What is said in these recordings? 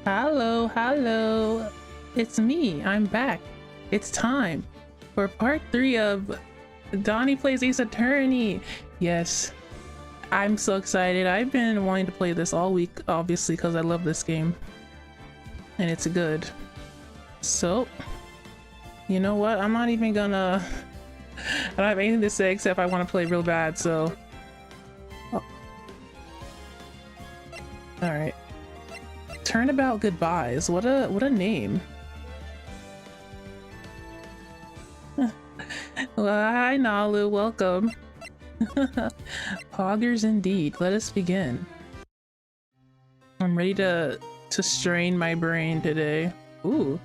Hello, hello. It's me. I'm back. It's time for part 3 of Donny Plays Ace Attorney. Yes, I'm so excited. I've been wanting to play this all week, obviously, because I love this game. And it's good. So, you know what? I'm not even gonna... I don't have anything to say except I want to play real bad, so... Oh. Alright. Turnabout Goodbyes. What a name. Well, hi Nalu, welcome. Poggers indeed. Let us begin. I'm ready to strain my brain today. Ooh.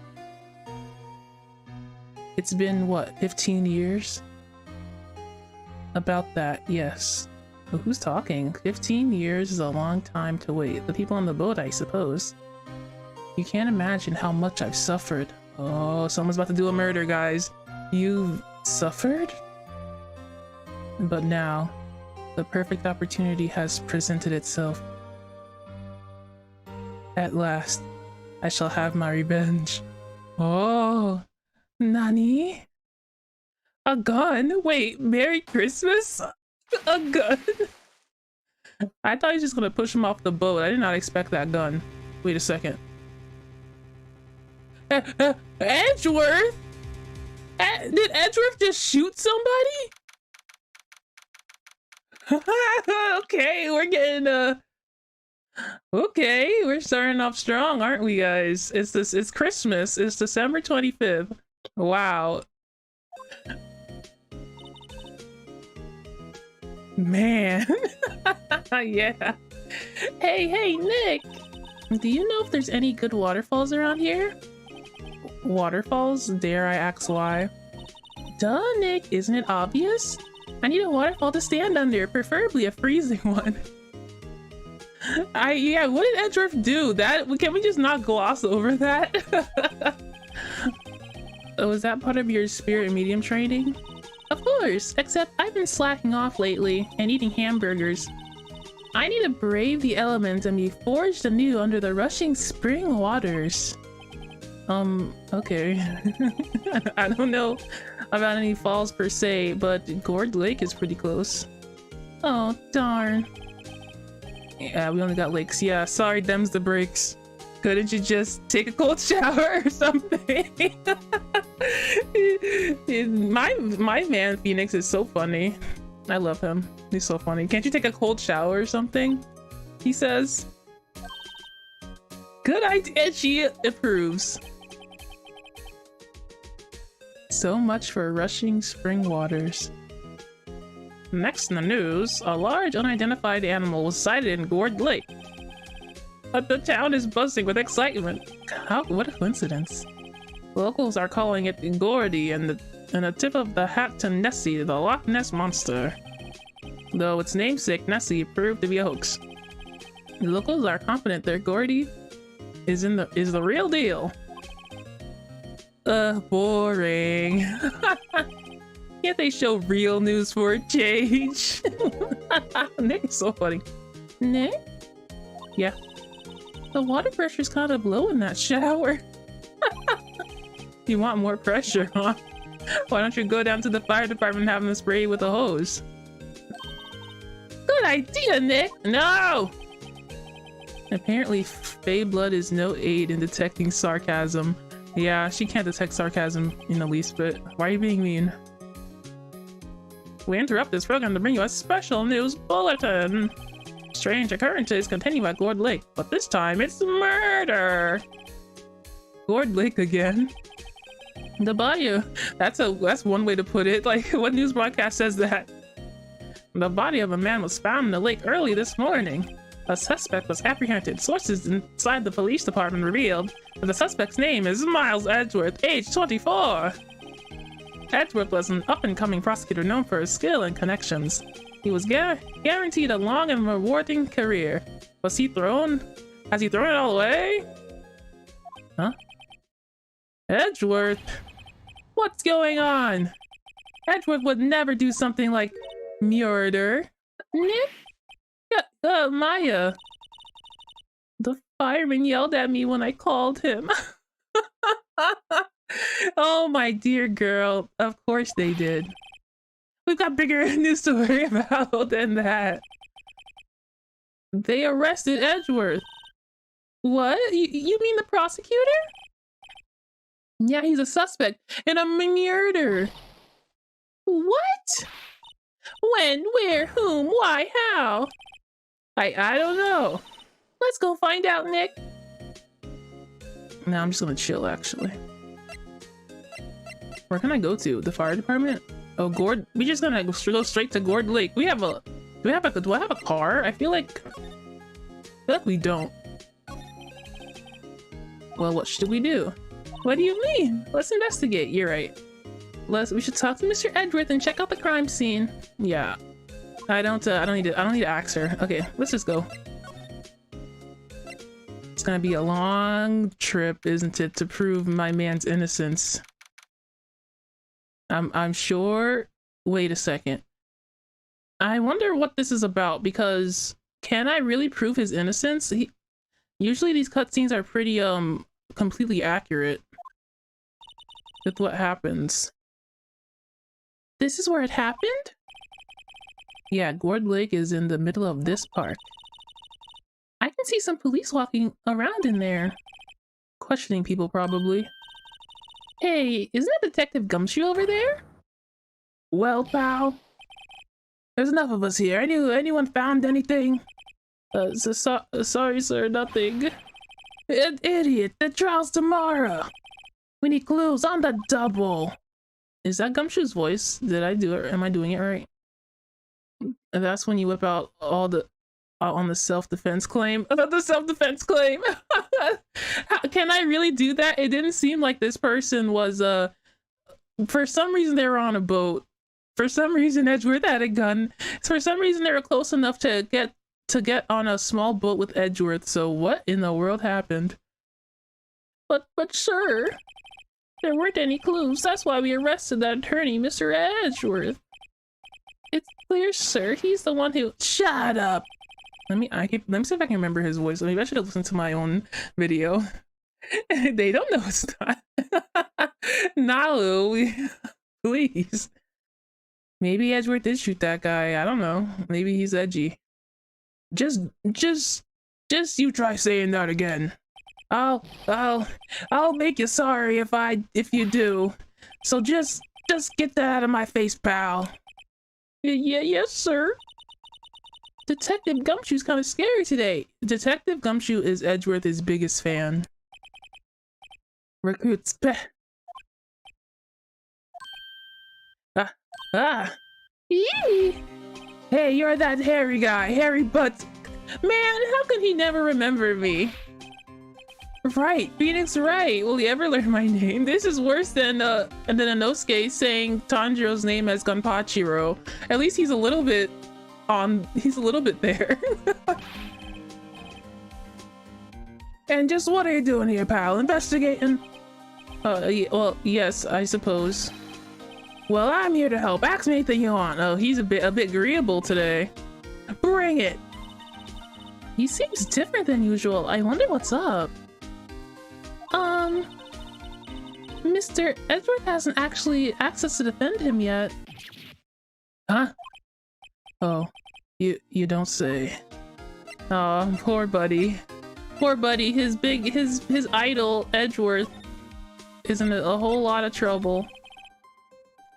It's been what, 15 years? About that, yes. But who's talking? 15 years is a long time to wait. The people on the boat, I suppose. You can't imagine how much I've suffered. Oh, someone's about to do a murder, guys. You've suffered? But now, the perfect opportunity has presented itself. At last, I shall have my revenge. Oh, Nani? A gun? Wait, Merry Christmas? A gun? I thought he was just gonna push him off the boat. I did not expect that gun. Wait a second. Edgeworth? Did Edgeworth just shoot somebody? Okay, we're getting okay, we're starting off strong, aren't we, guys? It's Christmas. It's December 25th. Wow. Man. Yeah. Hey, Nick. Do you know if there's any good waterfalls around here? Waterfalls? Dare I ask why? Duh, Nick. Isn't it obvious? I need a waterfall to stand under, preferably a freezing one. Yeah, what did Edgeworth do? Can we just not gloss over that? Oh, is that part of your spirit medium training? Of course, except I've been slacking off lately and eating hamburgers. I need to brave the elements and be forged anew under the rushing spring waters. Okay. I don't know about any falls per se, but Gourd Lake is pretty close. Oh, darn. Yeah, we only got lakes. Yeah, sorry, them's the breaks. Couldn't you just take a cold shower or something? my man Phoenix is so funny. I love him. He's so funny. Can't you take a cold shower or something? He says. Good idea. She approves. So much for rushing spring waters. Next in the news, a large unidentified animal was sighted in Gourd Lake. But the town is buzzing with excitement. What a coincidence. Locals are calling it Gordy and a tip of the hat to Nessie, the Loch Ness Monster. Though its namesake Nessie proved to be a hoax. The locals are confident their Gordy is the real deal. Boring. Can't they show real news for a change? Nick is so funny. Nick? Yeah. The water pressure's kind of low in that shower. You want more pressure, huh? Why don't you go down to the fire department and have them spray you with a hose? Good idea, Nick! No! Apparently, Fae blood is no aid in detecting sarcasm. Yeah, she can't detect sarcasm in the least bit. Why are you being mean? We interrupt this program to bring you a special news bulletin. Strange occurrences continue at Gourd Lake, but this time it's murder! Gourd Lake again? The body that's one way to put it. Like, what news broadcast says that? The body of a man was found in the lake early this morning. A suspect was apprehended. Sources inside the police department revealed that the suspect's name is Miles Edgeworth, age 24. Edgeworth was an up-and-coming prosecutor known for his skill and connections. He was guaranteed a long and rewarding career. Has he thrown it all away? Huh? Edgeworth? What's going on? Edgeworth would never do something like murder. Nick? Yeah, Maya. The fireman yelled at me when I called him. Oh, my dear girl. Of course they did. We've got bigger news to worry about than that. They arrested Edgeworth. What? You mean the prosecutor? Yeah, he's a suspect in a murder. What? When? Where? Whom? Why? How? I don't know. Let's go find out, Nick. No, I'm just gonna chill, actually. Where can I go to? The fire department? Oh, Gord. We just gonna go straight to Gord Lake. Do I have a car? I feel like we don't. Well, what should we do? What do you mean? Let's investigate. You're right. We should talk to Mr. Edgeworth and check out the crime scene. Yeah. I don't need to ask her. Okay, let's just go. It's gonna be a long trip, isn't it, to prove my man's innocence. I'm sure. Wait a second. I wonder what this is about, because can I really prove his innocence? Usually these cutscenes are pretty completely accurate with what happens. This is where it happened? Yeah, Gord Lake is in the middle of this park. I can see some police walking around in there. Questioning people, probably. Hey, isn't that Detective Gumshoe over there? Well, pal. There's enough of us here. Anyone found anything? Sorry, sir, nothing. Idiot, the trial's tomorrow. We need clues on the double. Is that Gumshoe's voice? Did I do it? Am I doing it right? And that's when you whip out all the on the self-defense claim. The self-defense claim. Can I really do that? It didn't seem like this person was for some reason they were on a boat. For some reason Edgeworth had a gun. For some reason they were close enough to get on a small boat with Edgeworth. So what in the world happened? But sir, there weren't any clues. That's why we arrested that attorney, Mr. Edgeworth. It's clear, sir. He's the one who— Shut up! Let me see if I can remember his voice. Maybe I should have listened to my own video. They don't know it's not. Nalu, please. Maybe Edgeworth did shoot that guy. I don't know. Maybe he's edgy. Just you try saying that again. I'll make you sorry if you do. So just get that out of my face, pal. Yes, sir. Detective Gumshoe's kind of scary today. Detective Gumshoe is Edgeworth's biggest fan. Recruits. Yee! Hey, you're that hairy guy, hairy butt. Man, how can he never remember me? Right, Phoenix, right. Will he ever learn my name? This is worse than Inosuke saying Tanjiro's name as Gunpachiro. At least he's a little bit there. And just what are you doing here, pal? Investigating? Well, yes, I suppose. Well, I'm here to help. Ask me anything you want. Oh, he's a bit agreeable today. Bring it. He seems different than usual. I wonder what's up. Mr. Edgeworth hasn't actually access to defend him yet. Huh? Oh, you don't say. Oh, poor buddy. Poor buddy. His idol, Edgeworth, is in a whole lot of trouble.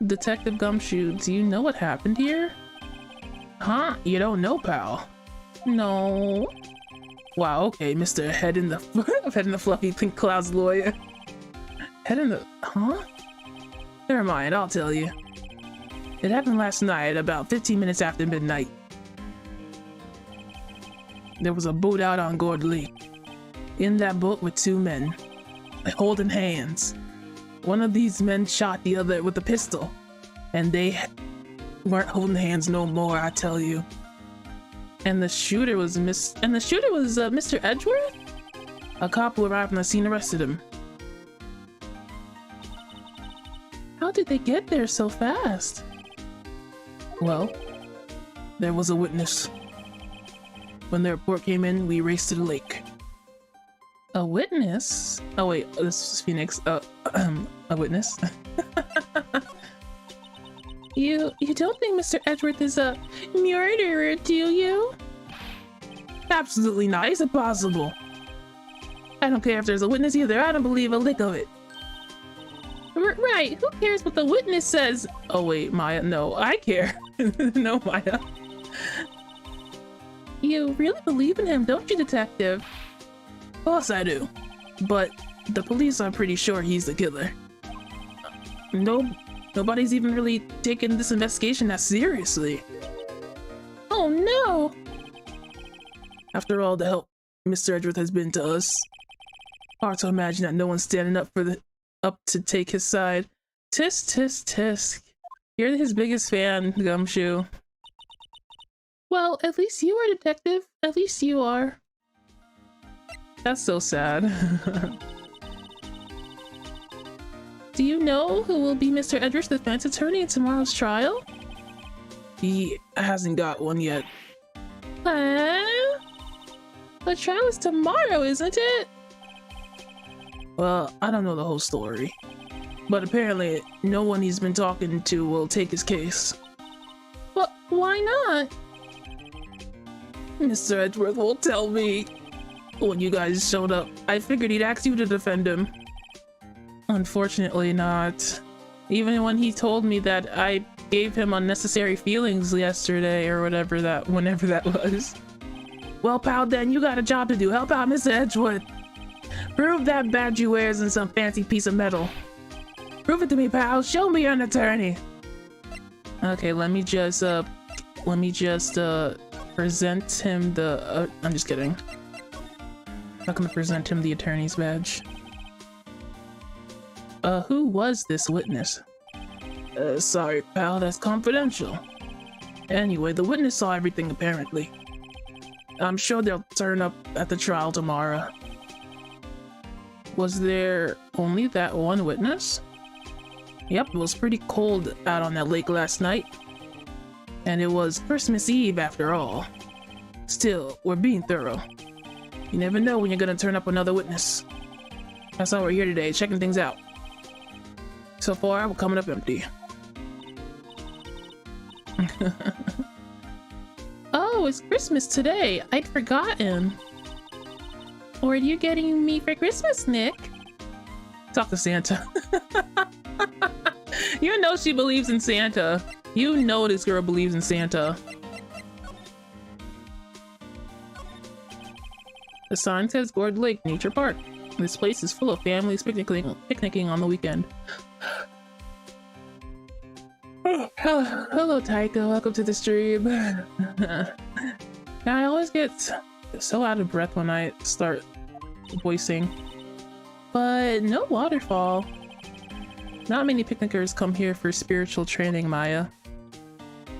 Detective Gumshoe, do you know what happened here? Huh? You don't know, pal? No. Wow, okay, Mr. Head in the fluffy pink clouds lawyer. Head in the— huh? Never mind, I'll tell you. It happened last night, about 15 minutes after midnight. There was a boat out on Gord Lake. In that boat were two men, holding hands. One of these men shot the other with a pistol, and they weren't holding hands no more, I tell you. And the shooter was Mr. Edgeworth? A cop who arrived on the scene arrested him. How did they get there so fast? Well, there was a witness. When the report came in, we raced to the lake. A witness? Oh wait, this is Phoenix. A witness? You don't think Mr. Edgeworth is a murderer, do you? Absolutely not. It's impossible. I don't care if there's a witness either. I don't believe a lick of it. Right. Who cares what the witness says? Oh wait, Maya. No, I care. No, Maya. You really believe in him, don't you, Detective? Of course I do. But the police are pretty sure he's the killer. Nobody's even really taken this investigation that seriously. Oh no! After all the help Mr. Edgeworth has been to us, hard to imagine that no one's standing up to take his side. Tisk, tisk, tisk. You're his biggest fan, Gumshoe. Well, at least you are, Detective. At least you are. That's so sad. Do you know who will be Mr. Edgeworth's defense attorney in tomorrow's trial? He hasn't got one yet. Huh? The trial is tomorrow, isn't it? Well, I don't know the whole story. But apparently, no one he's been talking to will take his case. But why not? Mr. Edgeworth won't tell me. When you guys showed up, I figured he'd ask you to defend him. Unfortunately not. Even when he told me that I gave him unnecessary feelings yesterday or whenever that was. Well, pal, then you got a job to do. Help out Mr. Edgeworth. Prove that badge you wear isn't some fancy piece of metal. Prove it to me, pal. Show me you're an attorney. Okay, let me just present him the I'm just kidding. I'm not gonna present him the attorney's badge. Who was this witness? Sorry, pal, that's confidential. Anyway, the witness saw everything apparently. I'm sure they'll turn up at the trial tomorrow. Was there only that one witness? Yep, it was pretty cold out on that lake last night. And it was Christmas Eve after all. Still, we're being thorough. You never know when you're gonna turn up another witness. That's why we're here today, checking things out. So far, we're coming up empty. Oh, it's Christmas today. I'd forgotten. What are you getting me for Christmas, Nick? Talk to Santa. You know she believes in Santa. You know this girl believes in Santa. The sign says Gourd Lake Nature Park. This place is full of families picnicking on the weekend. Hello, Taiko. Welcome to the stream. I always get so out of breath when I start voicing. But no waterfall. Not many picnickers come here for spiritual training, Maya.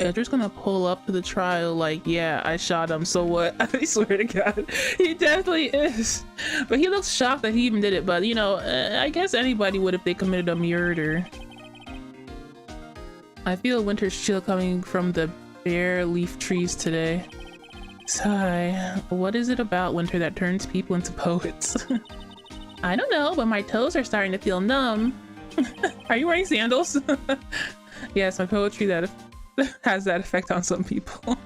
Edgar's gonna pull up to the trial like, yeah, I shot him, so what? I swear to God, he definitely is. But he looks shocked that he even did it, but you know, I guess anybody would if they committed a murder. I feel winter's chill coming from the bare leaf trees today. Sigh, what is it about winter that turns people into poets? I don't know, but my toes are starting to feel numb. Are you wearing sandals? Yes, my poetry that has that effect on some people.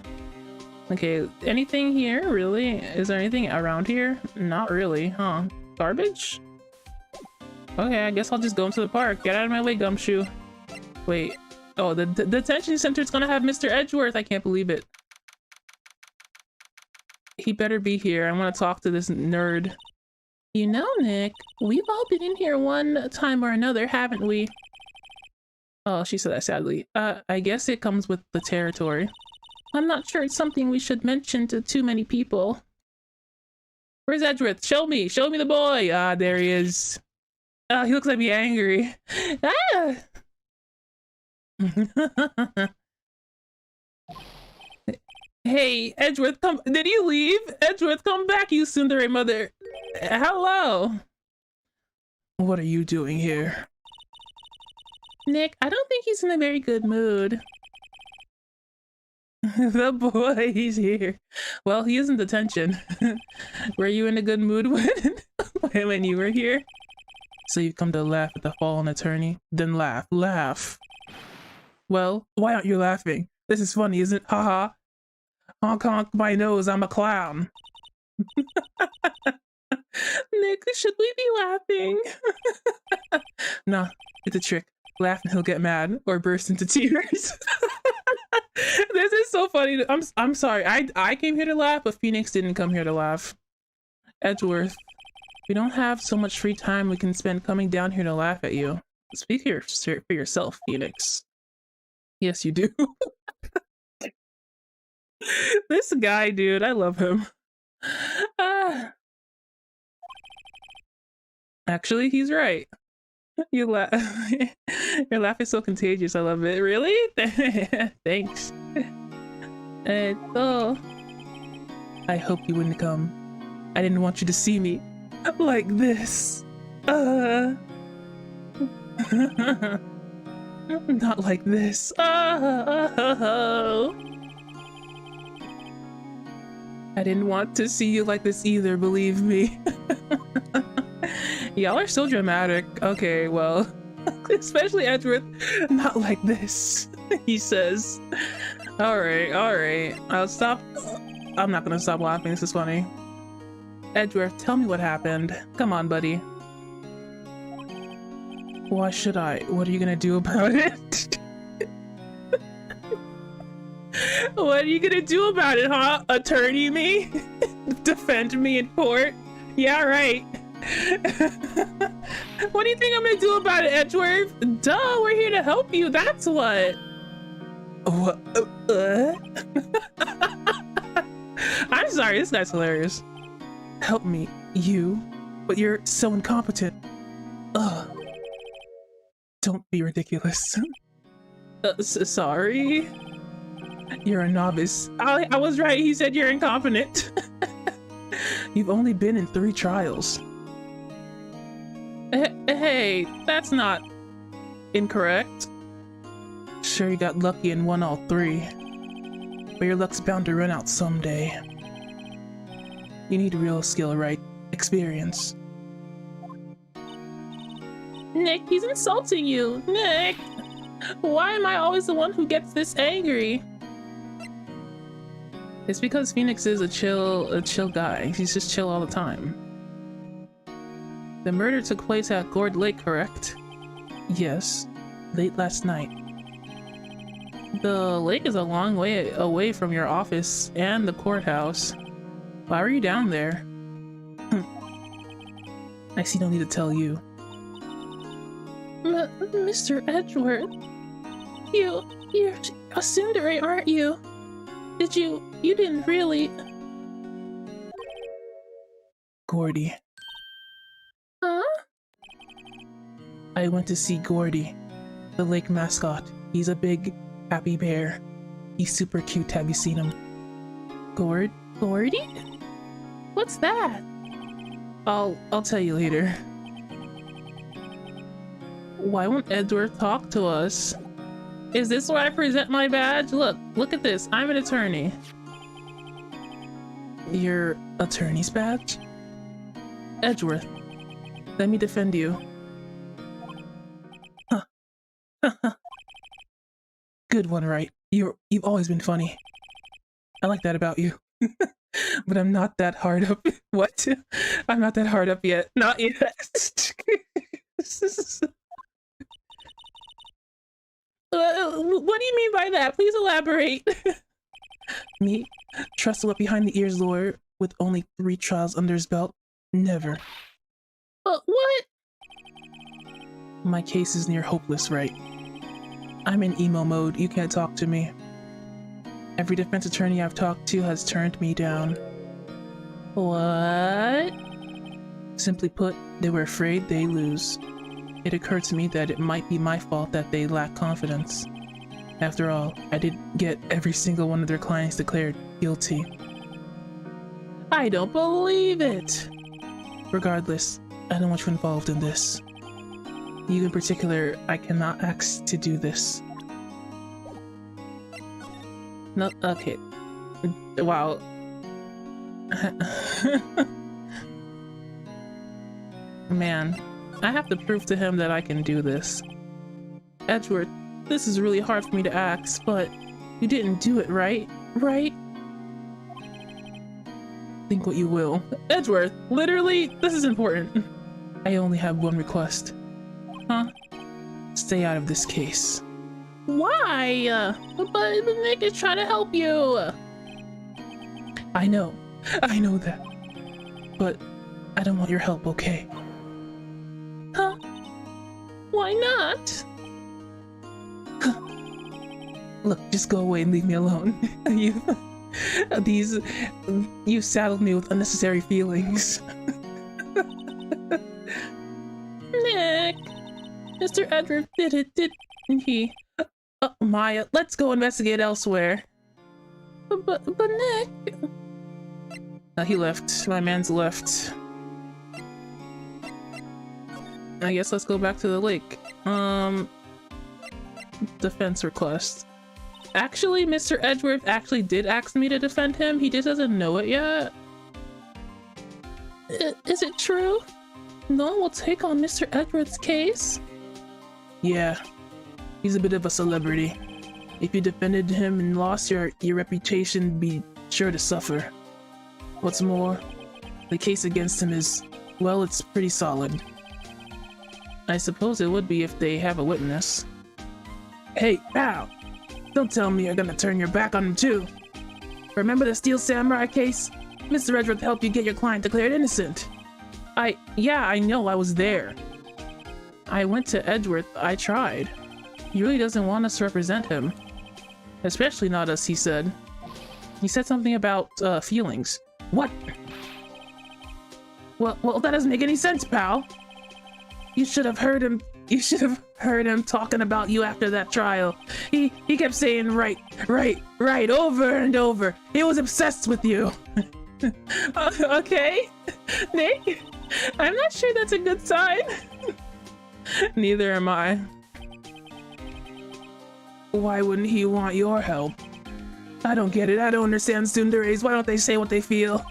Okay, anything here, really? Is there anything around here? Not really, huh? Garbage? Okay, I guess I'll just go into the park. Get out of my way, Gumshoe. Wait. Oh, the detention center is gonna have Mr. Edgeworth. I can't believe it. He better be here. I want to talk to this nerd. You know, Nick, we've all been in here one time or another, haven't we? Oh, she said that sadly. I guess it comes with the territory. I'm not sure it's something we should mention to too many people. Where's Edgeworth? Show me! Show me the boy! Ah, there he is. Ah, he looks like me angry. Ah! Hey, Edgeworth, come. Did you leave? Edgeworth, come back, you tsundere mother. Hello. What are you doing here? Nick, I don't think he's in a very good mood. The boy, he's here. Well, he is in detention. Were you in a good mood when when you were here. So you've come to laugh at the fallen attorney? Then laugh. Laugh. Well, why aren't you laughing? This is funny, isn't it? Haha. Honk honk my nose, I'm a clown. Nick, should we be laughing? Nah, it's a trick. Laugh and he'll get mad or burst into tears. This is so funny. I'm sorry. I came here to laugh, but Phoenix didn't come here to laugh. Edgeworth, we don't have so much free time we can spend coming down here to laugh at you. Speak here for yourself, Phoenix. Yes, you do. This guy, dude, I love him. Actually, he's right. You laugh. Your laugh is so contagious. I love it. Really? Thanks. Oh, I hope you wouldn't come. I didn't want you to see me like this. Not like this. I didn't want to see you like this either, believe me. Y'all are so dramatic. Okay, well, especially Edgeworth. Not like this, he says. All right. I'll stop. I'm not gonna stop laughing. This is funny. Edgeworth, tell me what happened. Come on, buddy. Why should I? What are you gonna do about it? What are you gonna do about it, huh? Attorney me? Defend me in court? Yeah, right. What do you think I'm gonna do about it, Edgeworth? Duh, we're here to help you, that's what. What? I'm sorry, this guy's hilarious. Help me, you? But you're so incompetent. Ugh. Don't be ridiculous. Sorry? You're a novice. I was right, he said you're incompetent. You've only been in 3 trials. Hey, that's not incorrect. Sure, you got lucky and won all 3. But your luck's bound to run out someday. You need real skill, right? Experience. Nick, he's insulting you. Nick! Why am I always the one who gets this angry? It's because Phoenix is a chill guy. He's just chill all the time. The murder took place at Gourd Lake, correct? Yes, late last night. The lake is a long way away from your office and the courthouse. Why were you down there? I see no need to tell you. Mr. Edgeworth, you're a tsundere, aren't you? You didn't really... Gordy. Huh? I went to see Gordy, the lake mascot. He's a big, happy bear. He's super cute, have you seen him? Gordy? What's that? I'll tell you later. Why won't Edgeworth talk to us? Is this where I present my badge? Look at this. I'm an attorney. Your attorney's badge? Edgeworth, let me defend you. Huh. Good one, right? You've always been funny. I like that about you. But I'm not that hard up. What? I'm not that hard up yet. Not yet. What do you mean by that? Please elaborate. Me? Trust what behind the ears lawyer with only 3 trials under his belt? Never. What? My case is near hopeless, right? I'm in emo mode. You can't talk to me. Every defense attorney I've talked to has turned me down. What? Simply put, they were afraid they'd lose. It occurred to me that it might be my fault that they lack confidence. After all, I did get every single one of their clients declared guilty. I don't believe it! Regardless, I don't want you involved in this. You in particular, I cannot ask to do this. No, okay. Wow. Man, I have to prove to him that I can do this. Edgeworth, this is really hard for me to ask, but you didn't do it, right? Right? Think what you will. Edgeworth, literally, this is important. I only have one request. Huh? Stay out of this case. Why? But Nick is trying to help you. I know that. But I don't want your help, okay? Huh? Why not? Look, just go away and leave me alone. You saddled me with unnecessary feelings. Nick, Mr. Edward did it, didn't he? Maya, let's go investigate elsewhere. But Nick... he left. My man's left. I guess let's go back to the lake. Defense request. Actually, Mr. Edgeworth actually did ask me to defend him. He just doesn't know it yet. Is it true? No one will take on Mr. Edgeworth's case? Yeah. He's a bit of a celebrity. If you defended him and lost your reputation, be sure to suffer. What's more, the case against him is, well, it's pretty solid. I suppose it would be if they have a witness. Hey, pal! Don't tell me you're gonna turn your back on him too. Remember the Steel Samurai case? Mr. Edgeworth helped you get your client declared innocent. Yeah, I know, I was there. I went to Edgeworth, I tried. He really doesn't want us to represent him. Especially not us, he said. He said something about, feelings. What? Well, that doesn't make any sense, pal. You should have heard him talking about you after that trial. He kept saying right, over and over. He was obsessed with you. Okay, Nick, I'm not sure that's a good sign. Neither am I. Why wouldn't he want your help? I don't get it. I don't understand tsunderes. Why don't they say what they feel?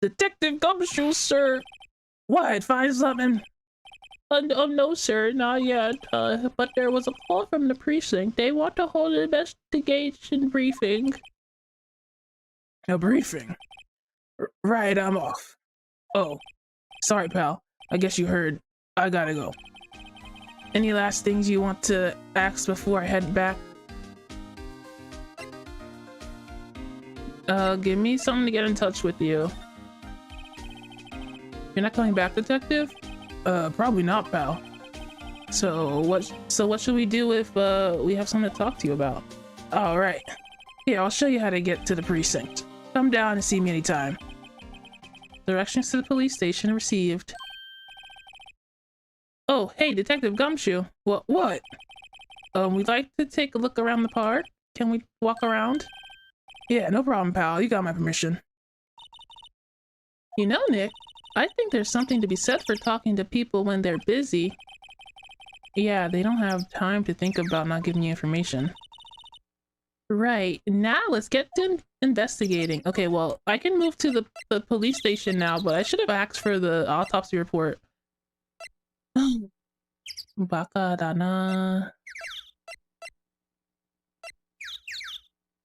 Detective Gumshoe, sir. What? Find something? No, sir, not yet. But there was a call from the precinct. They want to hold an investigation briefing. A briefing? Right, I'm off. Oh, sorry, pal. I guess you heard. I gotta go. Any last things you want to ask before I head back? Give me something to get in touch with you. You're not coming back, detective? Probably not, pal. So what should we do if we have something to talk to you about? All right. Here, I'll show you how to get to the precinct. Come down and see me anytime. Directions to the police station received. Oh, hey, Detective Gumshoe. What? We'd like to take a look around the park. Can we walk around? Yeah, no problem, pal. You got my permission. You know, Nick, I think there's something to be said for talking to people when they're busy. Yeah, they don't have time to think about not giving you information. Right, now let's get to investigating. Okay, well, I can move to the police station now, but I should have asked for the autopsy report. Baka dana.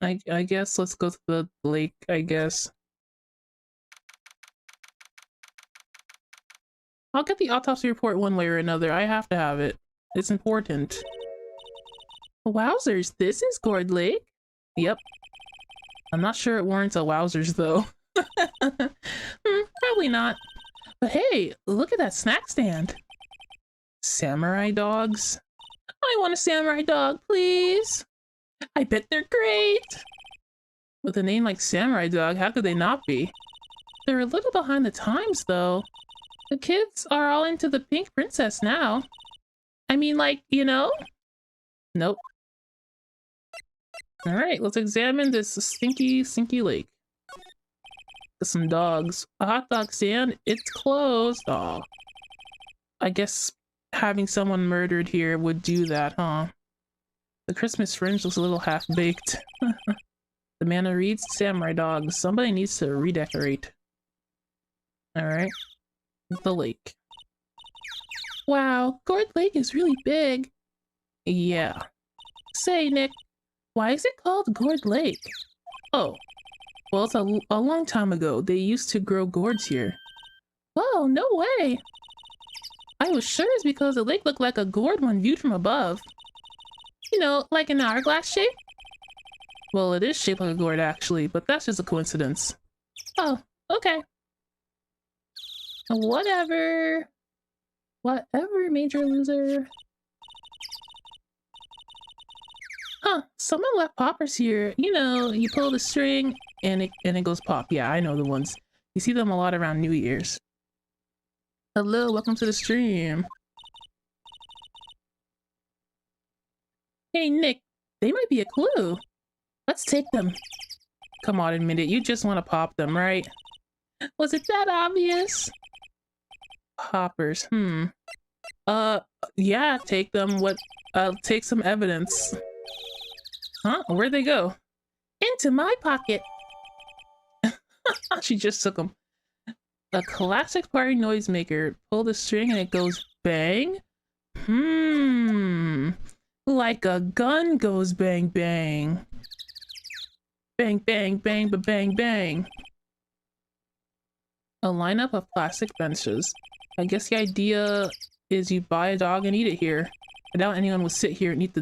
I guess let's go to the lake, I guess. I'll get the autopsy report one way or another. I have to have it. It's important. Wowzers, this is Gourd Lake. Yep. I'm not sure it warrants a wowzers though. Probably not. But hey, look at that snack stand. Samurai dogs? I want a samurai dog, please. I bet they're great. With a name like Samurai Dog, how could they not be? They're a little behind the times though. The kids are all into the pink princess now. I mean, like, you know? Nope. Alright, let's examine this stinky lake. Some dogs. A hot dog stand? It's closed. Aw. I guess having someone murdered here would do that, huh? The Christmas fringe looks a little half-baked. The manor reads Samurai Dogs. Somebody needs to redecorate. Alright. the lake. Wow, Gourd Lake is really big. Yeah. Say, Nick, why is it called Gourd Lake? Oh, well, it's a long time ago. They used to grow gourds here. Whoa, no way! I was sure it's because the lake looked like a gourd when viewed from above. You know, like an hourglass shape? Well, it is shaped like a gourd, actually, but that's just a coincidence. Oh, okay. Whatever. Whatever, major loser. Huh, someone left poppers here. You know, you pull the string and it goes pop. Yeah, I know the ones. You see them a lot around New Year's. Hello, welcome to the stream. Hey, Nick, they might be a clue. Let's take them. Come on, admit it. You just want to pop them, right? Was it that obvious? Poppers, yeah, take them. Take some evidence. Huh? Where'd they go? Into my pocket. She just took them. A classic party noisemaker. Pull the string and it goes bang? Like a gun goes bang bang. Bang bang bang ba bang bang. A lineup of plastic benches. I guess the idea is you buy a dog and eat it here. I doubt anyone would sit here and eat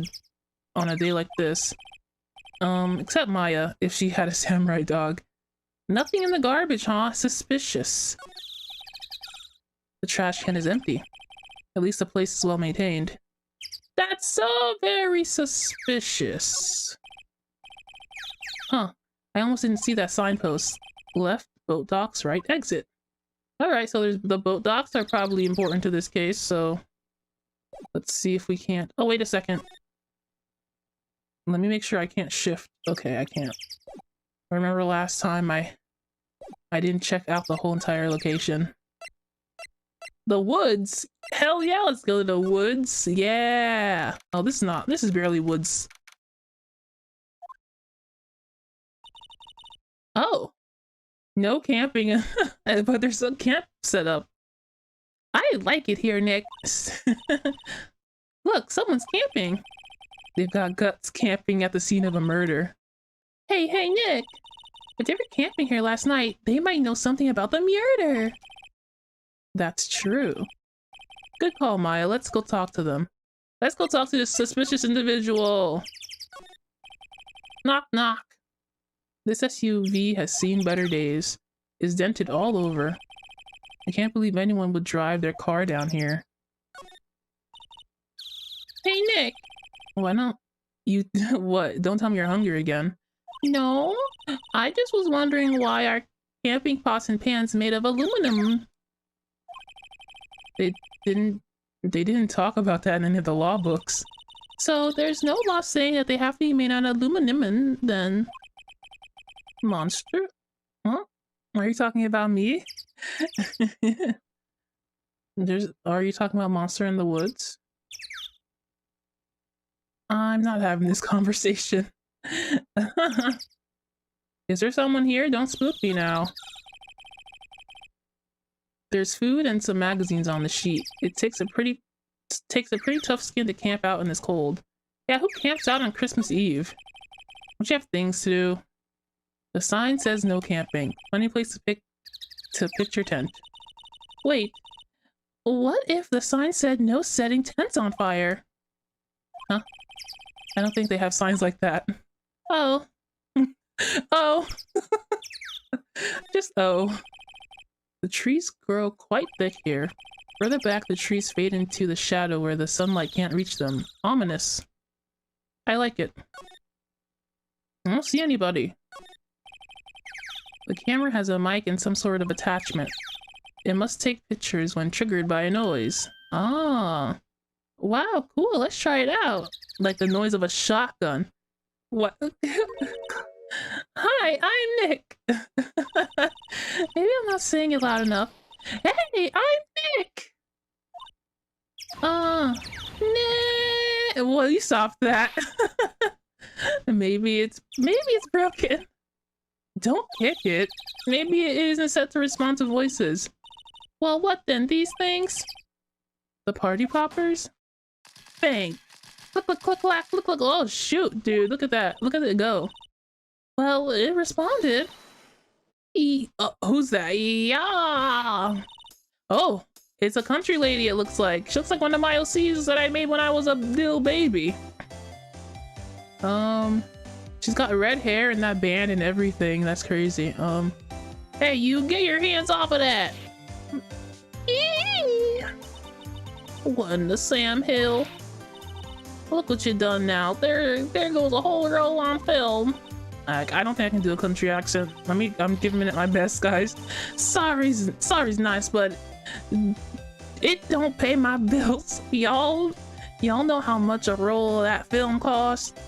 on a day like this. Except Maya, if she had a samurai dog. Nothing in the garbage, huh? Suspicious. The trash can is empty. At least the place is well maintained. That's so very suspicious. Huh. I almost didn't see that signpost. Left, boat docks, right, exit. Alright, so the boat docks are probably important to this case, so... Let's see if we can't... Oh, wait a second. Let me make sure I can't shift. Okay, I can't. I remember last time I didn't check out the whole entire location. The woods? Hell yeah, let's go to the woods. Yeah. Oh, this is barely woods. Oh. No camping, but there's a camp set up. I like it here, Nick. Look, someone's camping. They've got guts camping at the scene of a murder. Hey, Nick. If they were camping here last night, they might know something about the murder. That's true. Good call, Maya. Let's go talk to them. Let's go talk to this suspicious individual. Knock, knock. This SUV has seen better days. It's dented all over. I can't believe anyone would drive their car down here. Hey, Nick! Why don't you... What? Don't tell me you're hungry again. No, I just was wondering why our camping pots and pans made of aluminum. They didn't talk about that in any of the law books. So there's no law saying that they have to be made out of aluminum, then... Monster? Huh? Are you talking about me? Are you talking about Monster in the Woods? I'm not having this conversation. Is there someone here? Don't spook me now. There's food and some magazines on the sheet. It takes a pretty tough skin to camp out in this cold. Yeah, who camps out on Christmas Eve? Don't you have things to do? The sign says no camping. Funny place to pitch your tent. Wait, what if the sign said no setting tents on fire? Huh? I don't think they have signs like that. Oh. Oh. Just oh. The trees grow quite thick here. Further back, the trees fade into the shadow where the sunlight can't reach them. Ominous. I like it. I don't see anybody. The camera has a mic and some sort of attachment. It must take pictures when triggered by a noise. Ah. Wow, cool. Let's try it out. Like the noise of a shotgun. What? Hi, I'm Nick. Maybe I'm not saying it loud enough. Hey, I'm Nick. Nick. Well, you stopped that. Maybe it's broken. Don't kick it. Maybe it isn't set to respond to voices. Well, what then? These things? The party poppers? Bang! Look, look, look, look, look, look. Oh, shoot, dude. Look at that. Look at it go. Well, it responded. Who's that? Yeah! Oh, it's a country lady, it looks like. She looks like one of my OCs that I made when I was a little baby. She's got red hair and that band and everything. That's crazy. Hey, you get your hands off of that! What in the Sam Hill? Look what you done now. There goes a whole roll on film. I don't think I can do a country accent. I'm giving it my best, guys. Sorry's nice, but it don't pay my bills. Y'all know how much a roll of that film costs.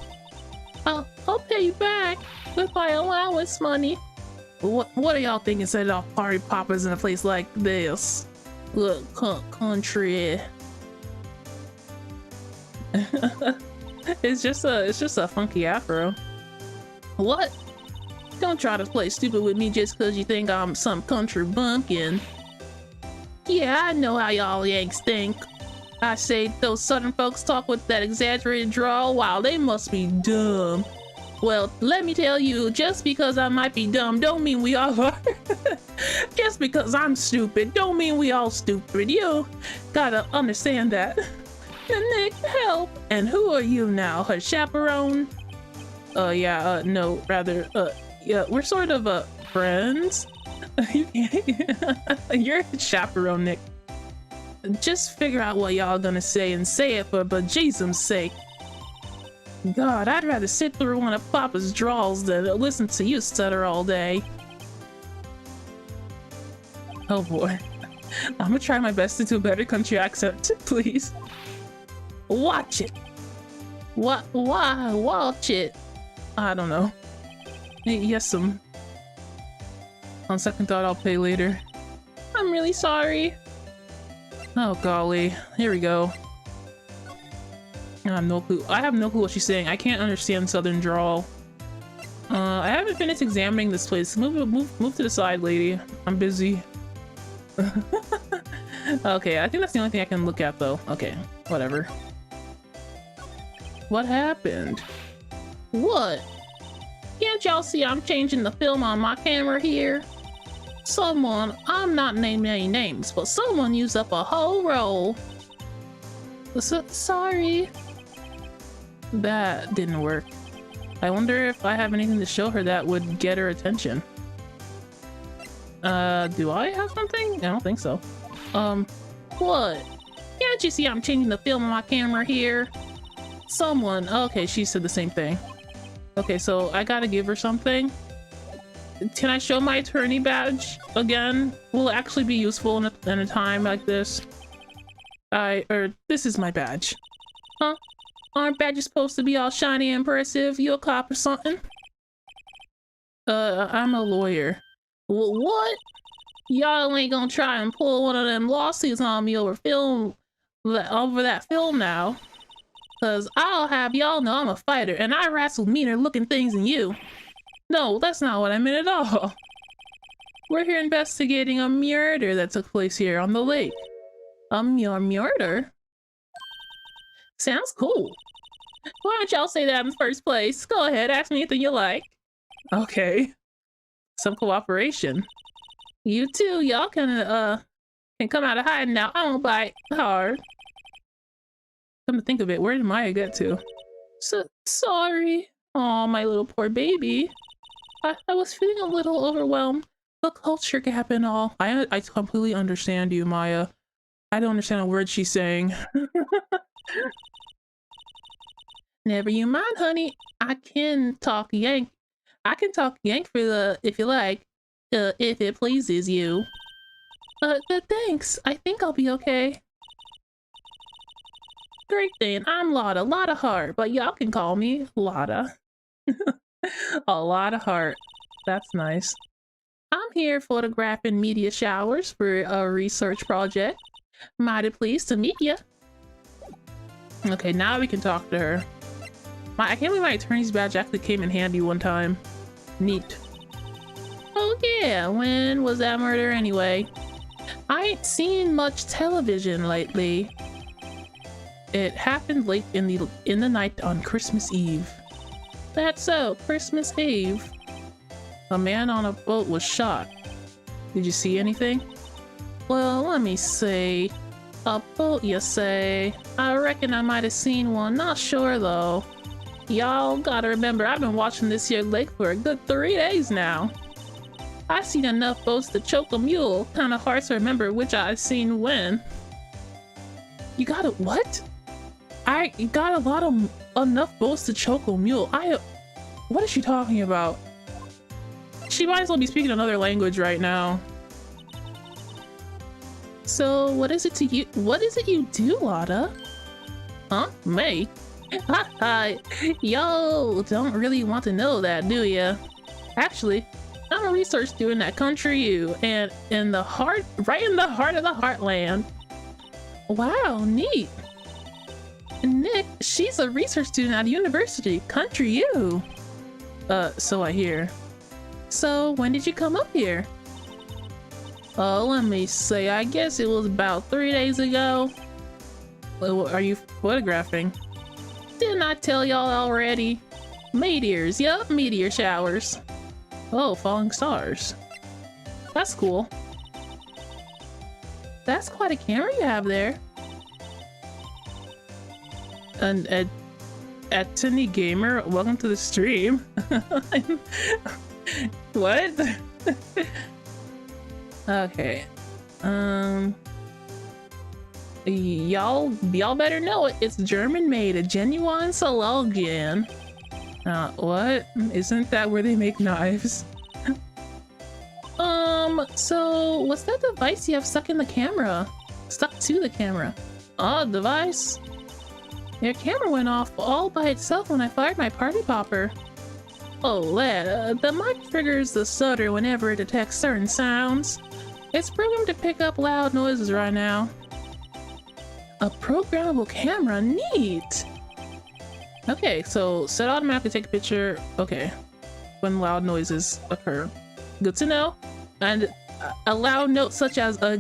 I'll pay you back with my allowance money. What are y'all thinking setting off party poppers in a place like this? Look, country. It's just a funky afro. What? Don't try to play stupid with me just cause you think I'm some country bumpkin. Yeah, I know how y'all Yanks think. I say those southern folks talk with that exaggerated drawl. Wow, they must be dumb. Well, let me tell you, just because I might be dumb don't mean we all are. Just because I'm stupid don't mean we all stupid. You gotta understand that. Nick, help! And who are you now, her chaperone? Yeah, no, rather, yeah, we're sort of, friends. You're a chaperone, Nick. Just figure out what y'all gonna say and say it for bejesus's sake. God, I'd rather sit through one of Papa's drawls than listen to you stutter all day. Oh boy. I'm gonna try my best to do a better country accent, please. Watch it. What? Why? Watch it. I don't know. Yes, on second thought, I'll pay later. I'm really sorry. Oh golly, here we go. I have no clue. I have no clue what she's saying. I can't understand Southern drawl. I haven't finished examining this place. Move to the side, lady. I'm busy. Okay, I think that's the only thing I can look at, though. Okay, whatever. What happened? What? Can't y'all see I'm changing the film on my camera here? Someone, I'm not naming any names, but someone used up a whole roll. Sorry. That didn't work. I wonder if I have anything to show her that would get her attention. Do I have something? I don't think so. What? Can't you see I'm changing the film on my camera here? Someone, okay, she said the same thing. Okay, so I gotta give her something. Can I show my attorney badge again? Will it actually be useful in a time like this? This is my badge. Huh? Aren't badges supposed to be all shiny and impressive? You a cop or something? I'm a lawyer. What? Y'all ain't gonna try and pull one of them lawsuits on me over that film now. Cause I'll have y'all know I'm a fighter and I wrestle meaner looking things than you. No, that's not what I meant at all. We're here investigating a murder that took place here on the lake. A murder? Sounds cool. Why don't y'all say that in the first place? Go ahead, ask me anything you like. Okay. Some cooperation. You too, y'all can come out of hiding now. I won't bite hard. Come to think of it, where did Maya get to? Sorry. Aw, my little poor baby. I was feeling a little overwhelmed. The culture gap and all. I completely understand you, Maya. I don't understand a word she's saying. Never you mind, honey. I can talk Yank. I can talk Yank if you like. If it pleases you. Thanks. I think I'll be okay. Great then. I'm Lotta. Lotta Heart. But y'all can call me Lotta. A lot of heart. That's nice. I'm here photographing media showers for a research project. Mighty pleased to meet ya. Okay, now we can talk to her. I can't believe my attorney's badge actually came in handy one time. Neat. Oh yeah, when was that murder anyway? I ain't seen much television lately. It happened late in the night on Christmas Eve. That's so, Christmas Eve. A man on a boat was shot. Did you see anything? Well, let me see. A boat, you say? I reckon I might have seen one, not sure though. Y'all gotta remember, I've been watching this here lake for a good 3 days now. I've seen enough boats to choke a mule. Kinda hard to remember which I've seen when. You got it? What? I got a lot of enough boats to choke a mule. What is she talking about? She might as well be speaking another language right now. So what is it you do, Lotta? Huh? Me? Haha, yo, don't really want to know that, do ya? Actually, I'm a research student at Country U, and right in the heart of the heartland. Wow, neat. Nick, she's a research student at university, Country U. So I hear. So when did you come up here? Oh, let me see. I guess it was about 3 days ago. Are you photographing? Didn't I tell y'all already? Meteors, yup, meteor showers. Oh, falling stars. That's cool. That's quite a camera you have there. And at Tinny Gamer, welcome to the stream. What? Okay. Y'all better know it. It's German made, a genuine Salongian. What? Isn't that where they make knives? So what's that device you have stuck in the camera? Stuck to the camera? Oh, device? Your camera went off all by itself when I fired my party popper. Oh, lad, the mic triggers the stutter whenever it detects certain sounds. It's programmed to pick up loud noises right now. A programmable camera, neat! Okay, so set automatically take a picture, okay, when loud noises occur. Good to know. And a loud note such as a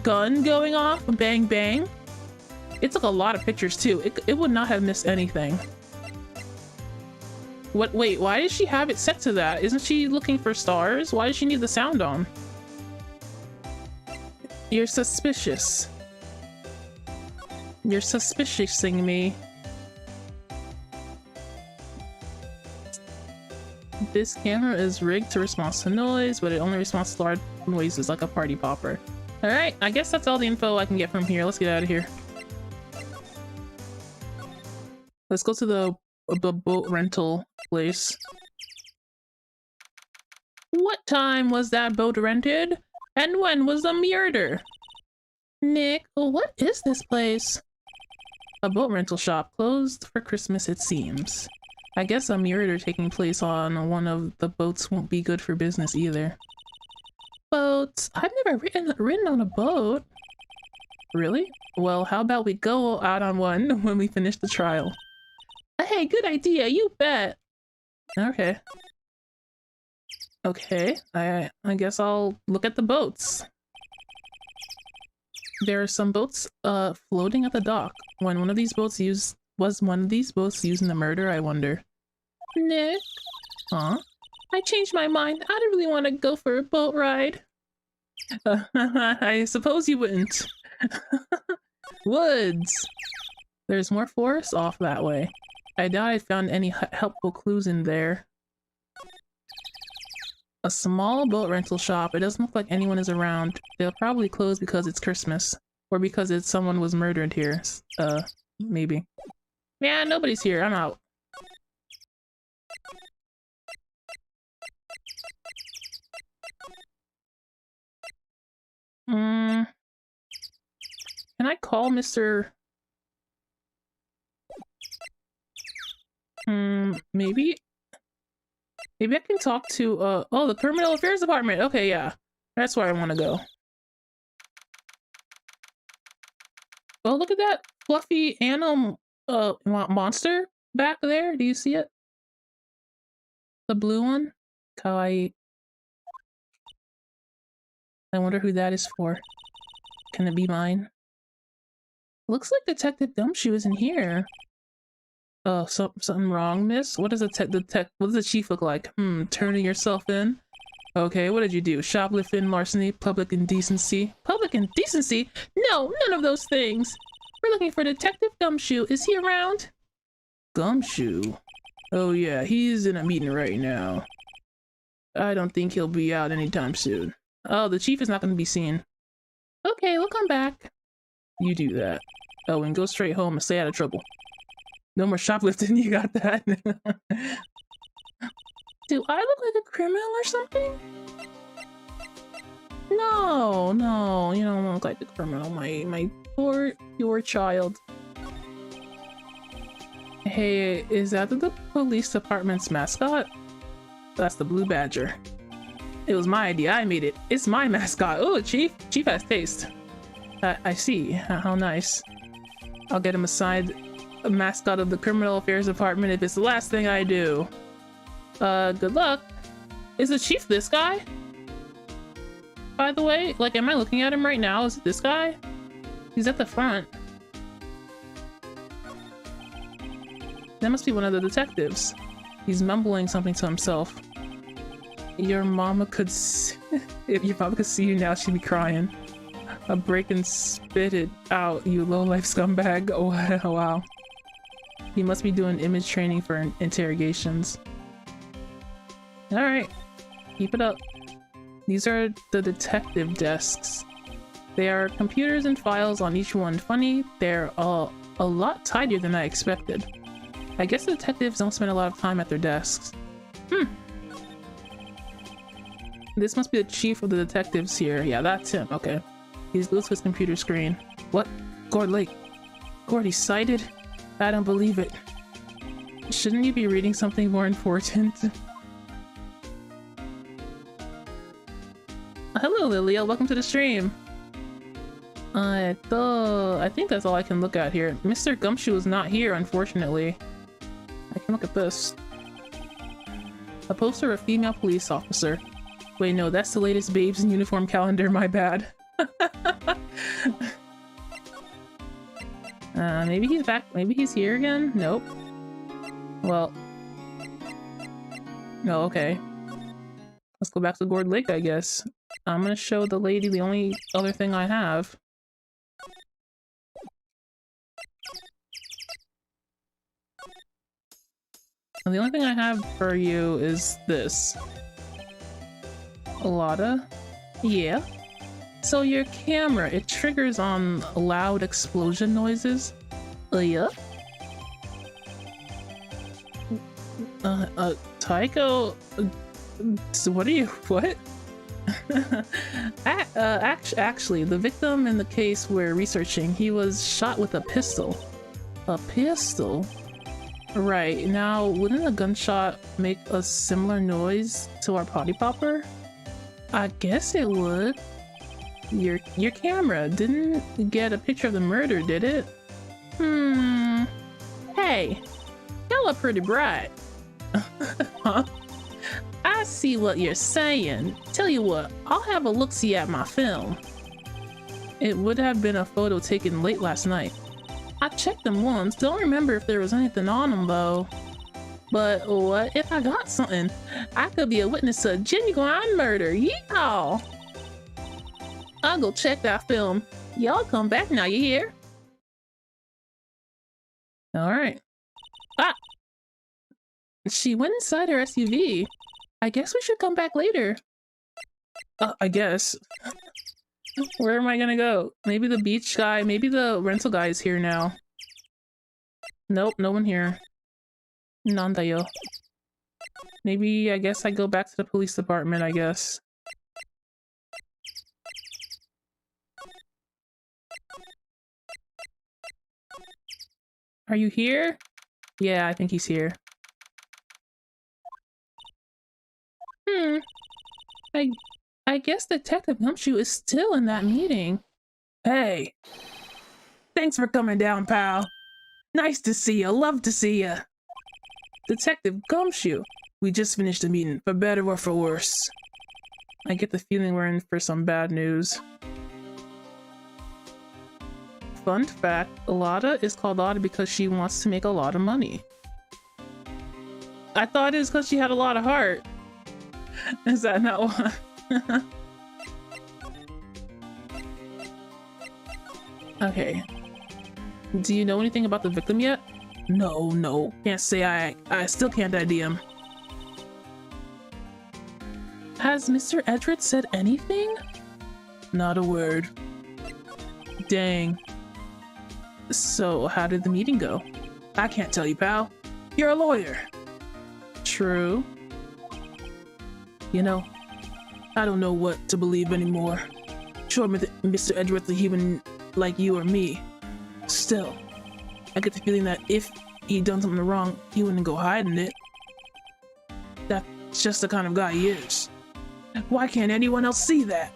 gun going off, bang bang. It took a lot of pictures too. It would not have missed anything. Wait, why did she have it set to that? Isn't she looking for stars? Why does she need the sound on? You're suspicious. You're suspiciousing me. This camera is rigged to respond to noise, but it only responds to loud noises like a party popper. Alright, I guess that's all the info I can get from here. Let's get out of here. Let's go to the boat rental place. What time was that boat rented? And when was the murder? Nick, what is this place? A boat rental shop, closed for Christmas it seems. I guess a murder taking place on one of the boats won't be good for business either. Boats? I've never ridden on a boat. Really? Well, how about we go out on one when we finish the trial? Hey, good idea, you bet! Okay. Okay, I guess I'll look at the boats. There are some boats floating at the dock. Was one of these boats used in the murder, I wonder? Nick? Huh? I changed my mind. I don't really want to go for a boat ride. I suppose you wouldn't. Woods! There's more forest off that way. I doubt I found any helpful clues in there. A small boat rental shop. It doesn't look like anyone is around. They'll probably close because it's Christmas. Or because someone was murdered here. Maybe. Yeah, nobody's here. I'm out. Can I call Mr... maybe? Maybe I can talk to, oh, the Criminal Affairs Department! Okay, yeah. That's where I want to go. Oh, look at that fluffy animal, monster back there. Do you see it? The blue one? Kawaii. I wonder who that is for. Can it be mine? Looks like Detective Gumshoe isn't here. Oh, something wrong, miss? What does what does the chief look like? Turning yourself in? Okay, what did you do? Shoplifting, larceny, public indecency? Public indecency? No, none of those things! We're looking for Detective Gumshoe. Is he around? Gumshoe? Oh yeah, he's in a meeting right now. I don't think he'll be out anytime soon. Oh, the chief is not going to be seen. Okay, we'll come back. You do that. Oh, and go straight home and stay out of trouble. No more shoplifting, you got that? Do I look like a criminal or something? No, no, you don't look like a criminal, my poor child. Hey, is that the police department's mascot? That's the blue badger. It was my idea, I made it. It's my mascot. Oh, Chief has taste. I see, how nice. I'll get him assigned a mascot of the criminal affairs department if it's the last thing I do. Good luck. Is the chief this guy? By the way, like, am I looking at him right now? Is it this guy? He's at the front. That must be one of the detectives. He's mumbling something to himself. Your mama could if your mama could see you now, she'd be crying. A break and spit it out, you low-life scumbag. Oh, wow. He must be doing image training for interrogations. Alright, keep it up. These are the detective desks. There are computers and files on each one. Funny, they're a lot tidier than I expected. I guess the detectives don't spend a lot of time at their desks. This must be the chief of the detectives here. Yeah, that's him. Okay. He's glued to his computer screen. What? Gord Lake. Gord, he's sighted? I don't believe it. Shouldn't you be reading something more important? Hello, Lilia. Welcome to the stream. I think that's all I can look at here. Mr. Gumshoe is not here, unfortunately. I can look at this. A poster of a female police officer. Wait, no, that's the latest Babes in Uniform calendar, my bad. Maybe he's back. Maybe he's here again? Nope. Well. No, okay. Let's go back to Gord Lake, I guess. I'm gonna show the lady the only other thing I have. And the only thing I have for you is this. Lotta? Yeah? So your camera, it triggers on loud explosion noises? Yeah? Tycho? What are you- what? Actually, the victim in the case we're researching, he was shot with a pistol. A pistol? Right, now wouldn't a gunshot make a similar noise to our potty popper? I guess it would. Your camera didn't get a picture of the murder, did it? Hey, y'all are pretty bright. Huh? I see what you're saying. Tell you what, I'll have a look-see at my film. It would have been a photo taken late last night. I checked them once, don't remember if there was anything on them though. But what if I got something? I could be a witness to a genuine murder, yeehaw! I'll go check that film. Y'all come back now, you hear? Alright. Ah! She went inside her SUV. I guess we should come back later. I guess. Where am I gonna go? Maybe the beach guy, maybe the rental guy is here now. Nope, no one here. Nandayo. Maybe, I guess I go back to the police department, I guess. Are you here? Yeah, I think he's here. I guess Detective Gumshoe is still in that meeting. Hey! Thanks for coming down, pal. Nice to see you, love to see you. Detective Gumshoe, we just finished the meeting, for better or for worse. I get the feeling we're in for some bad news. Fun fact, Lotta is called Lotta because she wants to make a lot of money. I thought it was because she had a lot of heart. Is that not what? Okay. Do you know anything about the victim yet? No. Can't say I still can't ID him. Has Mr. Edgeworth said anything? Not a word. Dang. So, how did the meeting go? I can't tell you, pal. You're a lawyer. True. You know, I don't know what to believe anymore. Sure, Mr. Edgeworth is a human like you or me. Still, I get the feeling that if he'd done something wrong, he wouldn't go hiding it. That's just the kind of guy he is. Why can't anyone else see that?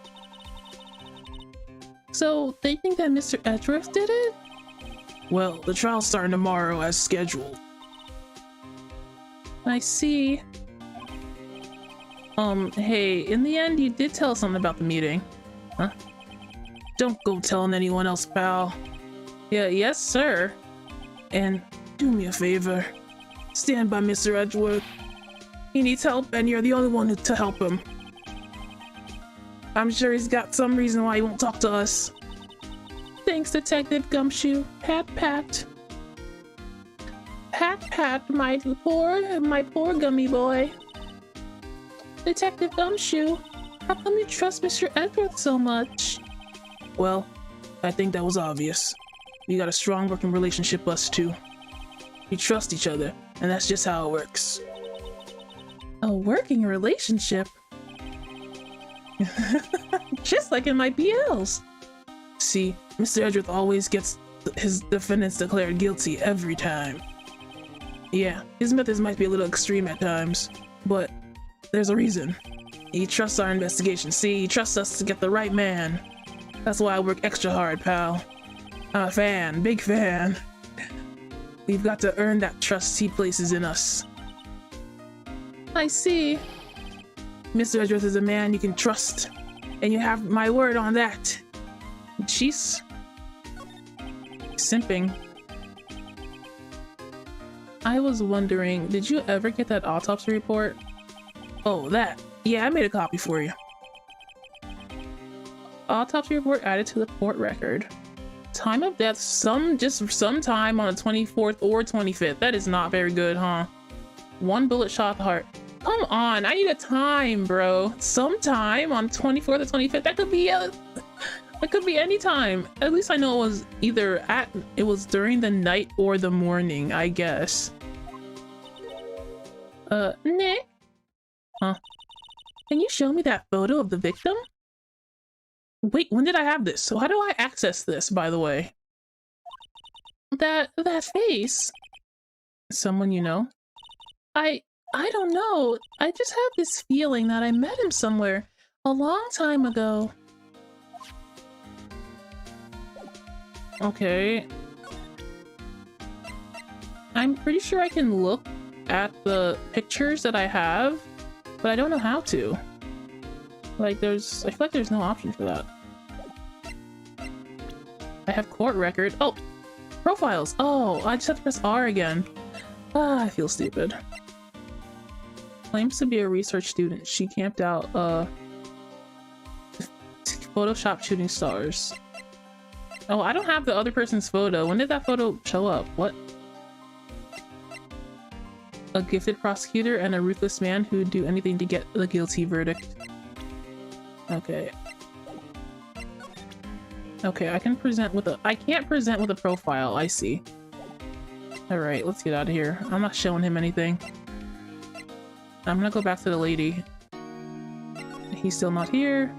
So, they think that Mr. Edgeworth did it? Well, the trial's starting tomorrow as scheduled. I see. Hey, in the end, you did tell us something about the meeting. Huh? Don't go telling anyone else, pal. Yeah, yes, sir. And do me a favor. Stand by Mr. Edgeworth. He needs help, and you're the only one to help him. I'm sure he's got some reason why he won't talk to us. Thanks, Detective Gumshoe. Pat, pat. Pat, pat, my poor gummy boy. Detective Gumshoe, how come you trust Mr. Edgeworth so much? Well, I think that was obvious. We got a strong working relationship, us two. We trust each other, and that's just how it works. A working relationship? Just like in my BLs. See, Mr. Edgeworth always gets his defendants declared guilty every time. Yeah, his methods might be a little extreme at times, but there's a reason. He trusts our investigation. See, he trusts us to get the right man. That's why I work extra hard, pal. I'm a fan, big fan. We've got to earn that trust he places in us. I see. Mr. Edgeworth is a man you can trust, and you have my word on that. She's simping. I was wondering, did you ever get that autopsy report? Oh, that. Yeah, I made a copy for you. Autopsy report added to the court record. Time of death, sometime on the 24th or 25th. That is not very good, huh? One bullet shot the heart. Come on, I need a time, bro. Sometime on 24th or 25th. That could be any time. At least I know it was it was during the night or the morning, I guess. Nick? Huh? Can you show me that photo of the victim? Wait, when did I have this? So how do I access this, by the way? That face? Someone you know? I don't know. I just have this feeling that I met him somewhere a long time ago. Okay. I'm pretty sure I can look at the pictures that I have, but I don't know how to. Like I feel like there's no option for that. I have court record. Oh, profiles. Oh, I just have to press R again. Ah, I feel stupid. Claims to be a research student. She camped out, Photoshop shooting stars. Oh, I don't have the other person's photo. When did that photo show up? What? A gifted prosecutor and a ruthless man who'd do anything to get the guilty verdict. Okay. Okay, I can't present with a profile, I see. Alright, let's get out of here. I'm not showing him anything. I'm gonna go back to the lady. He's still not here.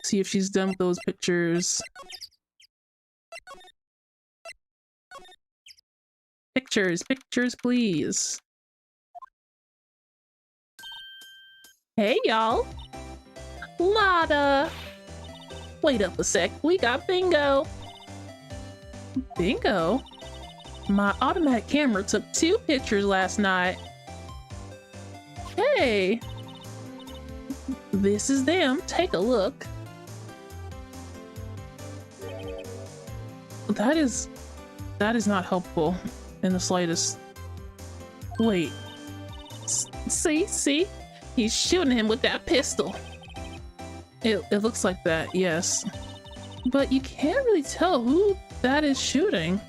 See if she's done with those pictures. Pictures, please. Hey, y'all. Lotta. Wait up a sec. We got bingo. Bingo? My automatic camera took 2 pictures last night. Hey. This is them. Take a look. that is not helpful in the slightest. Wait. See? He's shooting him with that pistol. It looks like that, yes. But you can't really tell who that is shooting.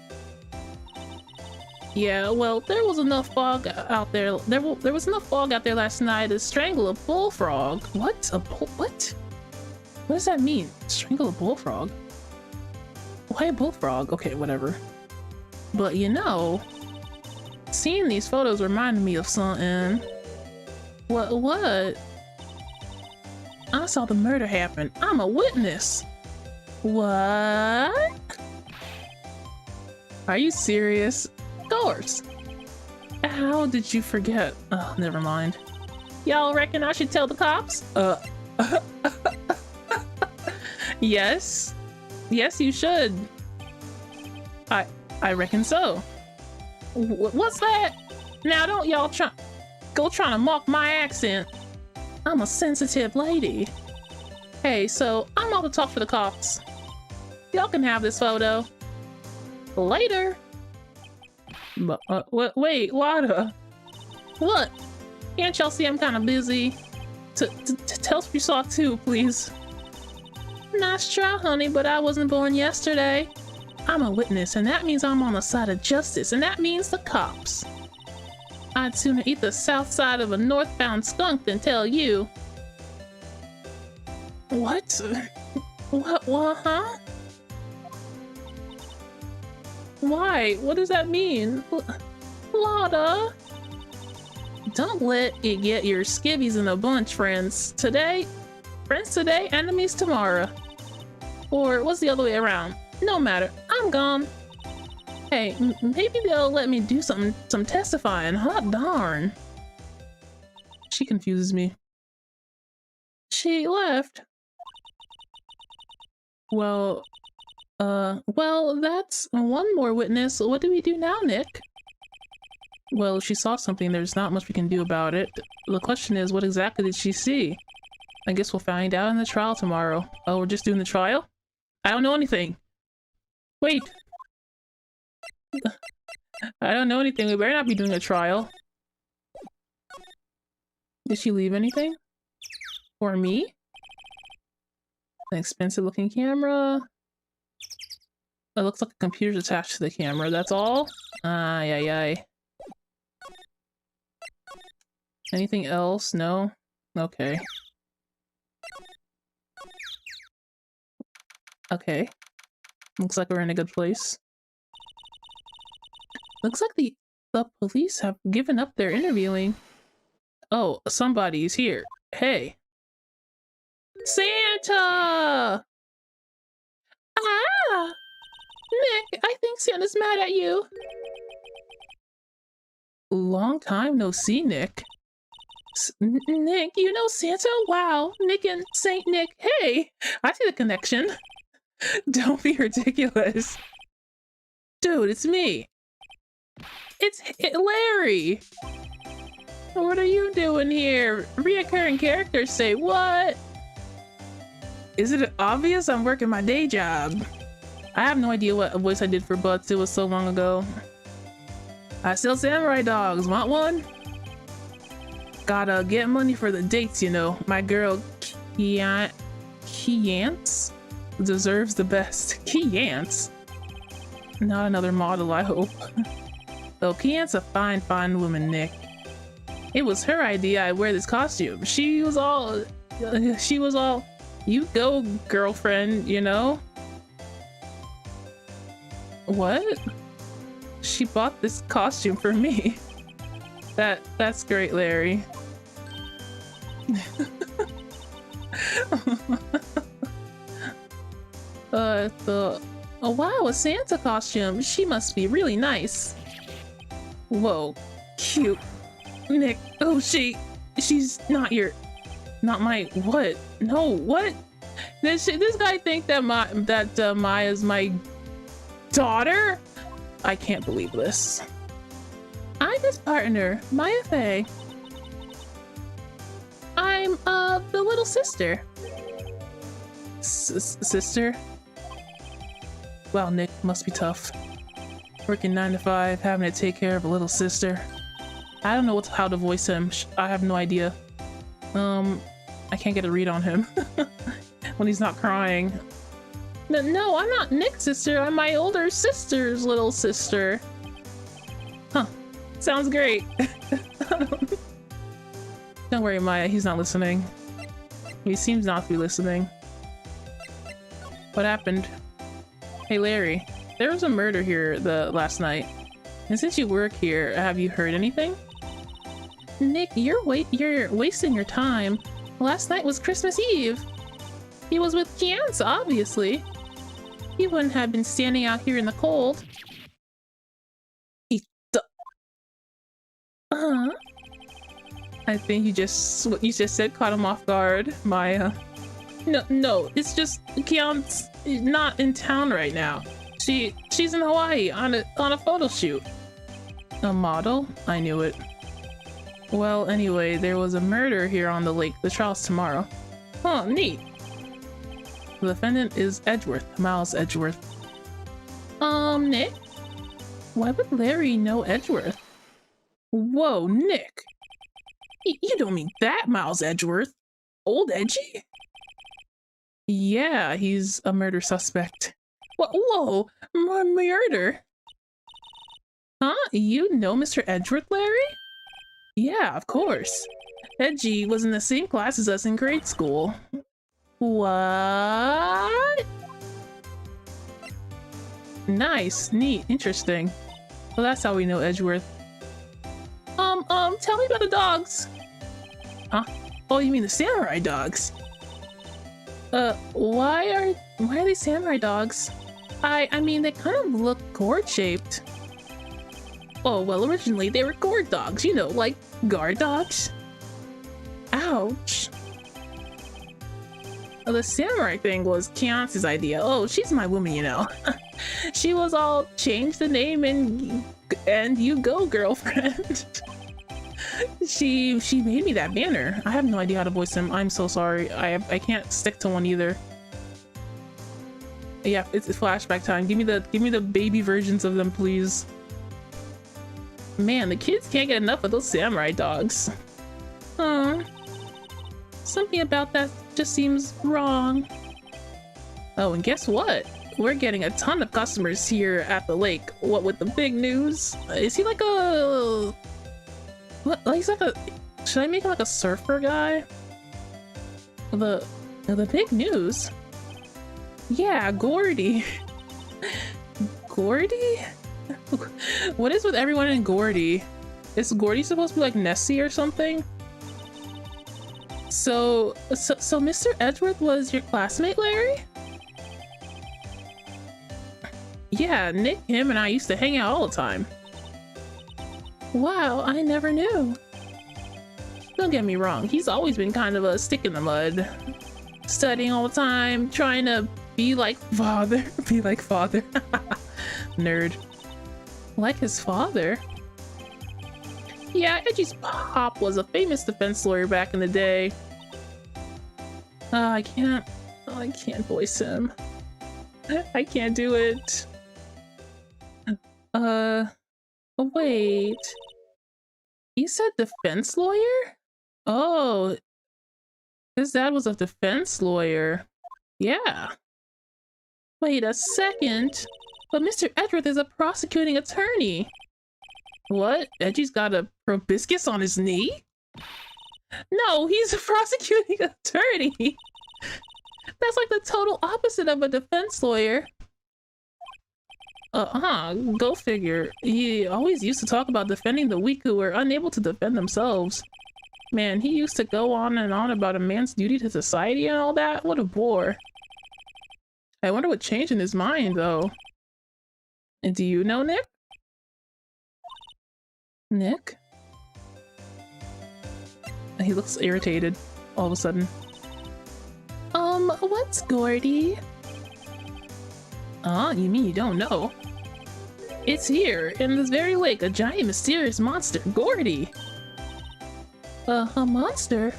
Yeah, well, there was enough fog out there. There was enough fog out there last night to strangle a bullfrog. What? What? What does that mean? Strangle a bullfrog? Why a bullfrog? Okay, whatever. But you know, seeing these photos reminded me of something. What? I saw the murder happen. I'm a witness. What? Are you serious? Of course. How did you forget? Oh, never mind. Y'all reckon I should tell the cops? Yes. Yes, you should. I reckon so. What's that? Now don't y'all trying to mock my accent. I'm a sensitive lady. Hey, so I'm out to talk to the cops. Y'all can have this photo. Later. But, wait, Lada. What? Can't y'all see I'm kind of busy? Tell us what you saw too, please. Nice try, honey, but I wasn't born yesterday. I'm a witness, and that means I'm on the side of justice, and that means the cops. I'd sooner eat the south side of a northbound skunk than tell you. What? What, huh? Why? What does that mean? Lada? Don't let it get your skivvies in a bunch, friends. Friends today, enemies tomorrow. Or what's the other way around? No matter, I'm gone. Hey, maybe they'll let me do some testifying. Hot darn. She confuses me. She left. Well, that's one more witness. What do we do now, Nick? Well, if she saw something, there's not much we can do about it. The question is, what exactly did she see? I guess we'll find out in the trial tomorrow. Oh, we're just doing the trial? I don't know anything. Wait. I don't know anything. We better not be doing a trial. Did she leave anything? For me? An expensive looking camera. It looks like a computer's attached to the camera, that's all? Ay. Anything else? No? Okay. Okay. Looks like we're in a good place. Looks like the police have given up their interviewing. Oh, somebody's here. Hey. Santa! Ah! Nick, I think Santa's mad at you. Long time no see, Nick. Nick, you know Santa? Wow, Nick and Saint Nick. Hey, I see the connection. Don't be ridiculous. Dude, it's me. It's Larry. What are you doing here? Reoccurring characters say what? Is it obvious I'm working my day job? I have no idea what voice I did for Butts. It was so long ago. I sell samurai dogs. Want one? Gotta get money for the dates, you know. My girl Kiance deserves the best. Kiance? Not another model, I hope. Though Kiance a fine woman, Nick. It was her idea I wear this costume. She was all, you go, girlfriend, you know? What? She bought this costume for me. That's great, Larry. Oh wow, a Santa costume. She must be really nice. Whoa, cute. Nick, oh she's not my, what? No, what? This guy think that Maya's my daughter? I can't believe this. I'm his partner, Maya Faye. I'm the little sister. Sister? Wow, Nick, must be tough. Working 9 to 5, having to take care of a little sister. I don't know how to voice him. I have no idea. I can't get a read on him when he's not crying. No, I'm not Nick's sister. I'm my older sister's little sister. Huh. Sounds great. Don't worry, Maya. He's not listening. He seems not to be listening. What happened? Hey, Larry. There was a murder here last night. And since you work here, have you heard anything? Nick, you're wasting your time. Last night was Christmas Eve. He was with Kian's, obviously. He wouldn't have been standing out here in the cold. I think what you just said caught him off guard, Maya. No, it's just Kian's not in town right now. She's in Hawaii on a photo shoot. A model? I knew it. Well, anyway, there was a murder here on the lake. The trial's tomorrow. Oh, neat. The defendant is Edgeworth, Miles Edgeworth. Nick? Why would Larry know Edgeworth? Whoa, Nick! You don't mean that Miles Edgeworth? Old Edgy? Yeah, he's a murder suspect. Whoa, murder? Huh? You know Mr. Edgeworth, Larry? Yeah, of course. Edgy was in the same class as us in grade school. What? Nice, neat, interesting. Well, that's how we know Edgeworth. Tell me about the dogs. Huh? Oh, you mean the samurai dogs? Why are they samurai dogs? I mean, they kind of look gourd-shaped. Oh, well, originally they were gourd dogs, you know, like guard dogs. Ouch. Well, the samurai thing was Kiance's idea. Oh, she's my woman, you know. She was all, change the name and you go, girlfriend. She made me that banner. I have no idea how to voice him. I'm so sorry. I can't stick to one either. Yeah, it's flashback time. Give me the baby versions of them, please. Man, the kids can't get enough of those samurai dogs. Something about that just seems wrong. Oh, and guess what? We're getting a ton of customers here at the lake. What with the big news? Is he like a... What? He's like a... Should I make him like a surfer guy? The big news? Yeah, Gordy. Gordy? What is with everyone in Gordy? Is Gordy supposed to be like Nessie or something? So Mr. Edgeworth was your classmate, Larry? Yeah, Nick, him, and I used to hang out all the time. Wow, I never knew. Don't get me wrong, he's always been kind of a stick in the mud. Studying all the time, trying to be like father. Be like father. Nerd. Like his father? Yeah, Edgy's pop was a famous defense lawyer back in the day. I can't voice him. I can't do it. Wait. You said defense lawyer? Oh, his dad was a defense lawyer. Yeah. Wait a second. But Mr. Edgeworth is a prosecuting attorney. What? Edgy's got a proboscis on his knee? No, he's a prosecuting attorney. That's like the total opposite of a defense lawyer. Go figure. He always used to talk about defending the weak who were unable to defend themselves. Man, he used to go on and on about a man's duty to society and all that. What a bore. I wonder what changed in his mind, though. And do you know Nick? Nick? He looks irritated all of a sudden. What's Gordy? You mean you don't know? It's here, in this very lake, a giant mysterious monster, Gordy. A monster?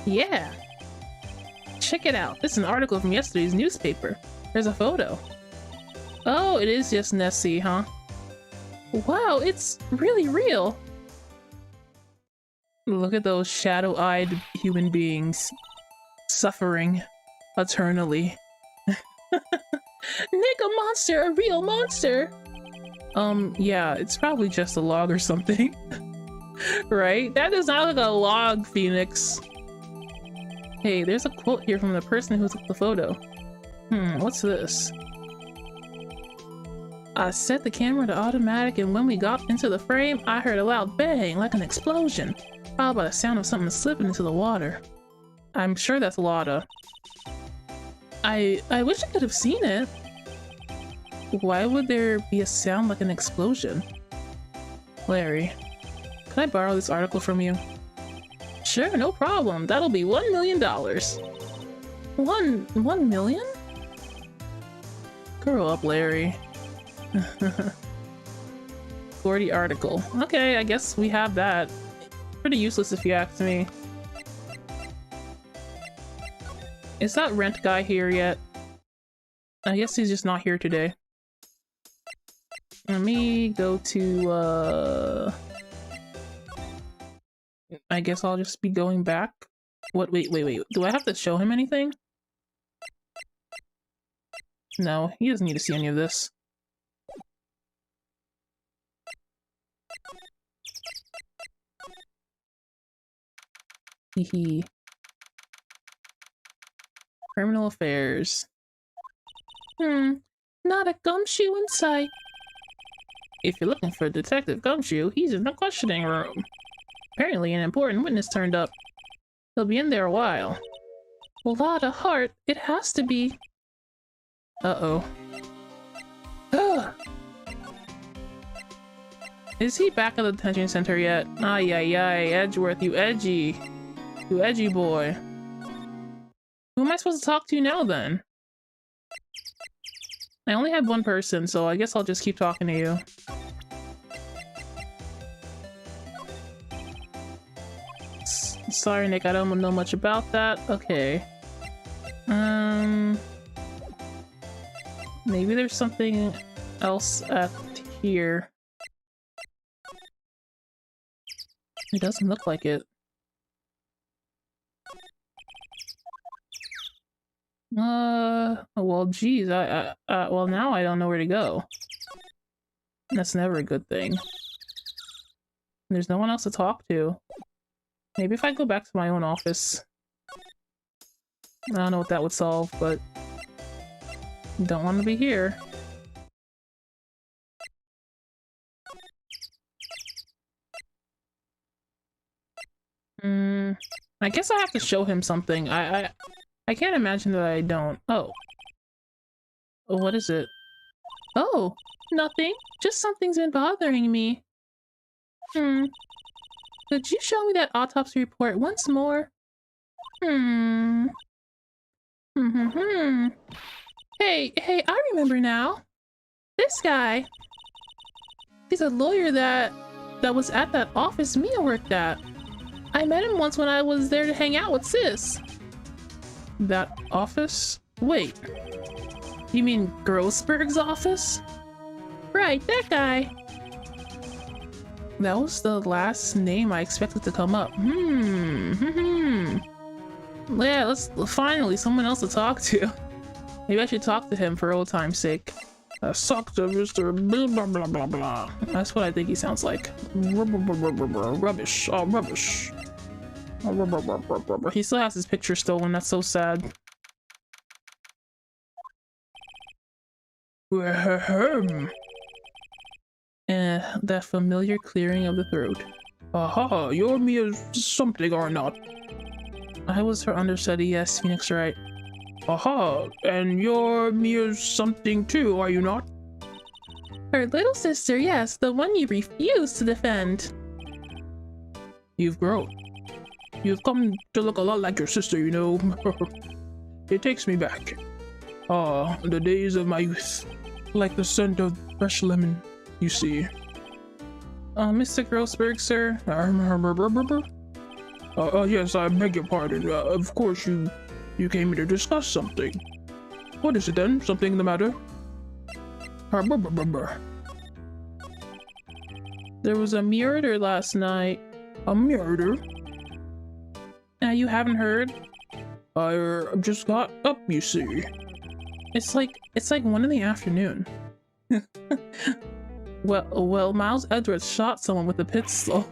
Yeah. Check it out. This is an article from yesterday's newspaper. There's a photo. Oh, it is just Nessie, huh? Wow, it's really real. Look at those shadow-eyed human beings suffering eternally. Nick, a monster, a real monster. Yeah, it's probably just a log or something. Right? That does not look like a log, Phoenix. Hey, there's a quote here from the person who took the photo. What's this? I set the camera to automatic, and when we got into the frame, I heard a loud bang, like an explosion, followed by the sound of something slipping into the water. I'm sure that's Lotta. I wish I could have seen it. Why would there be a sound like an explosion? Larry, could I borrow this article from you? Sure, no problem. That'll be $1 million. $1 million? Grow up, Larry. 40 article. Okay, I guess we have that. Pretty useless if you ask me. Is that rent guy here yet? I guess he's just not here today. Let me go to I guess I'll just be going back. What? Wait. Do I have to show him anything? No, he doesn't need to see any of this. Hehe. Criminal affairs. Not a gumshoe in sight. If you're looking for Detective Gumshoe, he's in the questioning room. Apparently an important witness turned up. He'll be in there a while. Lotta Hart, it has to be. Uh-oh. Ugh. Is he back at the detention center yet? Ay, Edgeworth, you edgy boy. Who am I supposed to talk to now, then? I only have one person, so I guess I'll just keep talking to you. Sorry, Nick, I don't know much about that. Okay. Maybe there's something else at here. It doesn't look like it. Well, geez, well, now I don't know where to go. That's never a good thing. There's no one else to talk to. Maybe if I go back to my own office. I don't know what that would solve, but don't want to be here. I guess I have to show him something. I can't imagine that I don't. Oh. What is it? Oh, nothing. Just something's been bothering me. Could you show me that autopsy report once more? Hey, I remember now. This guy. He's a lawyer that was at that office Mia worked at. I met him once when I was there to hang out with Sis. That office? Wait. You mean Grossberg's office? Right, that guy. That was the last name I expected to come up. Yeah, let's finally someone else to talk to. Maybe I should talk to him for old time's sake. Suck to Mr. Blah blah blah blah blah. That's what I think he sounds like. Rubbish. Oh, rubbish. He still has his picture stolen. That's so sad. That familiar clearing of the throat. Aha, you're Mia something or not? I was her understudy, yes, Phoenix, right. Aha, and you're Mia something too, are you not? Her little sister, yes, the one you refused to defend. You've grown. You've come to look a lot like your sister, you know. It takes me back. Ah, the days of my youth. Like the scent of fresh lemon, you see. Mr. Grossberg, sir. Yes, I beg your pardon. Of course, you came here to discuss something. What is it then? Something the matter? There was a murder last night. A murder? You haven't heard? I just got up, you see. It's like 1 in the afternoon. Well, Miles Edwards shot someone with a pistol.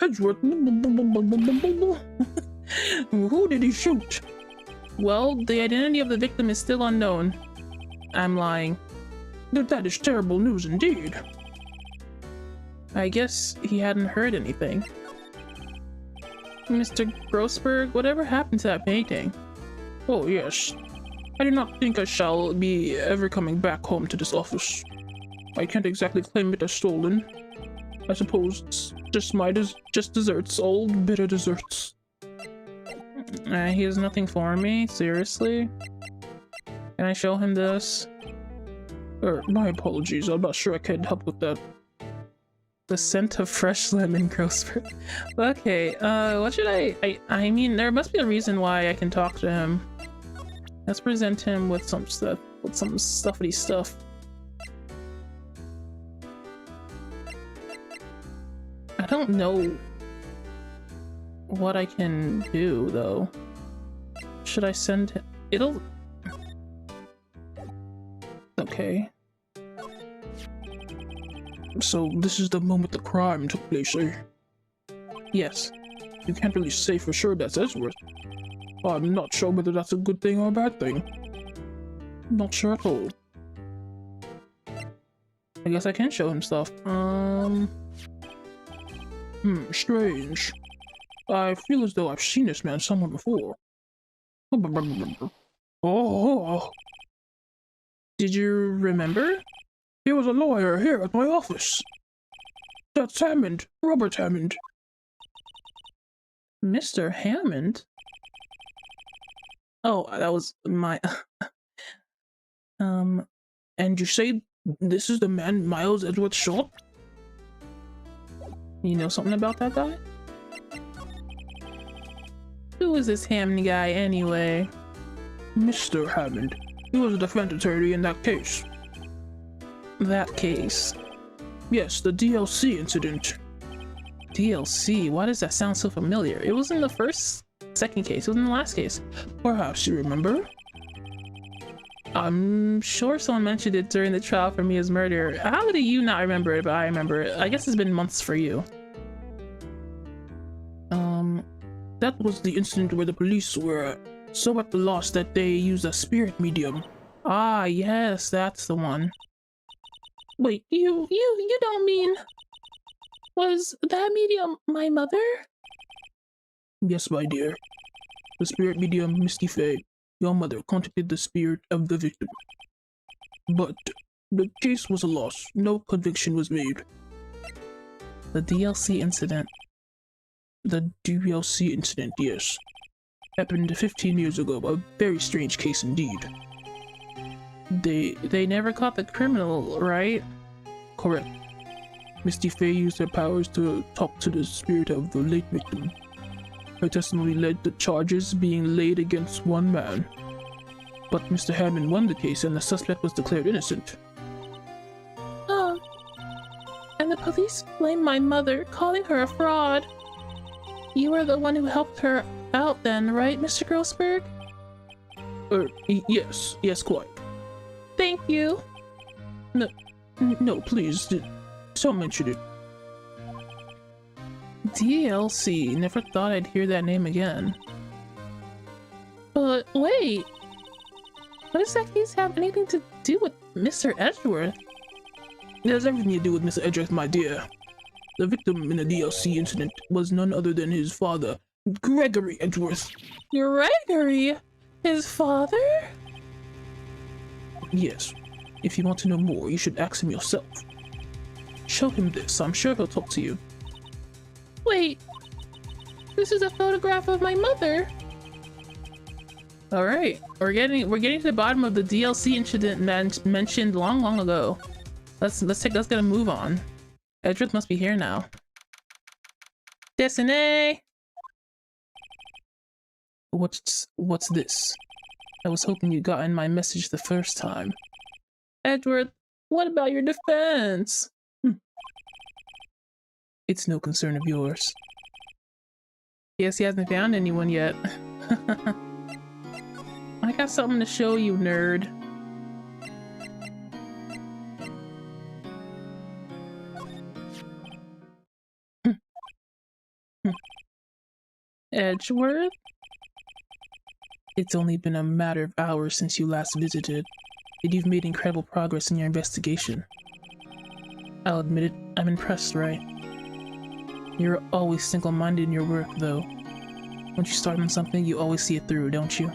Edward? Who did he shoot? Well, the identity of the victim is still unknown. I'm lying. That is terrible news indeed. I guess he hadn't heard anything. Mr. Grossberg, whatever happened to that painting? Oh, yes. I do not think I shall be ever coming back home to this office. I can't exactly claim it as stolen. I suppose it's just desserts, old bitter desserts. He has nothing for me? Seriously? Can I show him this? My apologies, I'm not sure I can help with that. The scent of fresh lemon, Grossberg. Okay, what should I mean, there must be a reason why I can talk to him. Let's present him with some stuffy stuff. I don't know what I can do, though. Should I send him? It'll... Okay. So this is the moment the crime took place, eh? Yes. You can't really say for sure that's Edgeworth. I'm not sure whether that's a good thing or a bad thing. Not sure at all. I guess I can show him stuff. Strange. I feel as though I've seen this man somewhere before. Oh! Did you remember? He was a lawyer here at my office. That's Hammond, Robert Hammond. Mr. Hammond? Oh, that was my... And you say this is the man Miles Edwards shot? You know something about that guy? Who is this Hammond guy, anyway? Mr. Hammond. He was a defense attorney in that case. That case? Yes, the DLC incident. DLC? Why does that sound so familiar? It was in the second case. It was in the last case. Perhaps you remember? I'm sure someone mentioned it during the trial for Mia's murder. How do you not remember it, but I remember it? I guess it's been months for you. That was the incident where the police were so at the loss that they used a spirit medium. Ah, yes, that's the one. Wait, you don't mean... Was that medium my mother? Yes, my dear. The spirit medium, Misty Faye, your mother, contacted the spirit of the victim. But the case was a loss. No conviction was made. The DLC incident. The DLC incident, yes. Happened 15 years ago. A very strange case indeed. They never caught the criminal, right? Correct. Misty Faye used her powers to talk to the spirit of the late victim. Her testimony led to charges being laid against one man. But Mr. Hammond won the case and the suspect was declared innocent. And the police blamed my mother, calling her a fraud. You were the one who helped her out then, right, Mr. Grossberg? Yes, quite. Thank you. No, please, don't mention it. DLC, never thought I'd hear that name again. But wait, what does that case have anything to do with Mr. Edgeworth? It has everything to do with Mr. Edgeworth, my dear. The victim in the DLC incident was none other than his father, Gregory Edgeworth. Gregory? His father? Yes. If you want to know more, you should ask him yourself. Show him this. I'm sure he'll talk to you. Wait, this is a photograph of my mother. All right, we're getting to the bottom of the DLC incident mentioned long ago. Let's gotta move on. Edgeworth must be here now. Destiny. What's this? I was hoping you'd gotten my message the first time. Edgeworth, what about your defense? It's no concern of yours. Guess he hasn't found anyone yet. I got something to show you, nerd. Edgeworth? It's only been a matter of hours since you last visited, and you've made incredible progress in your investigation. I'll admit it, I'm impressed, right? You're always single-minded in your work, though. Once you start on something, you always see it through, don't you?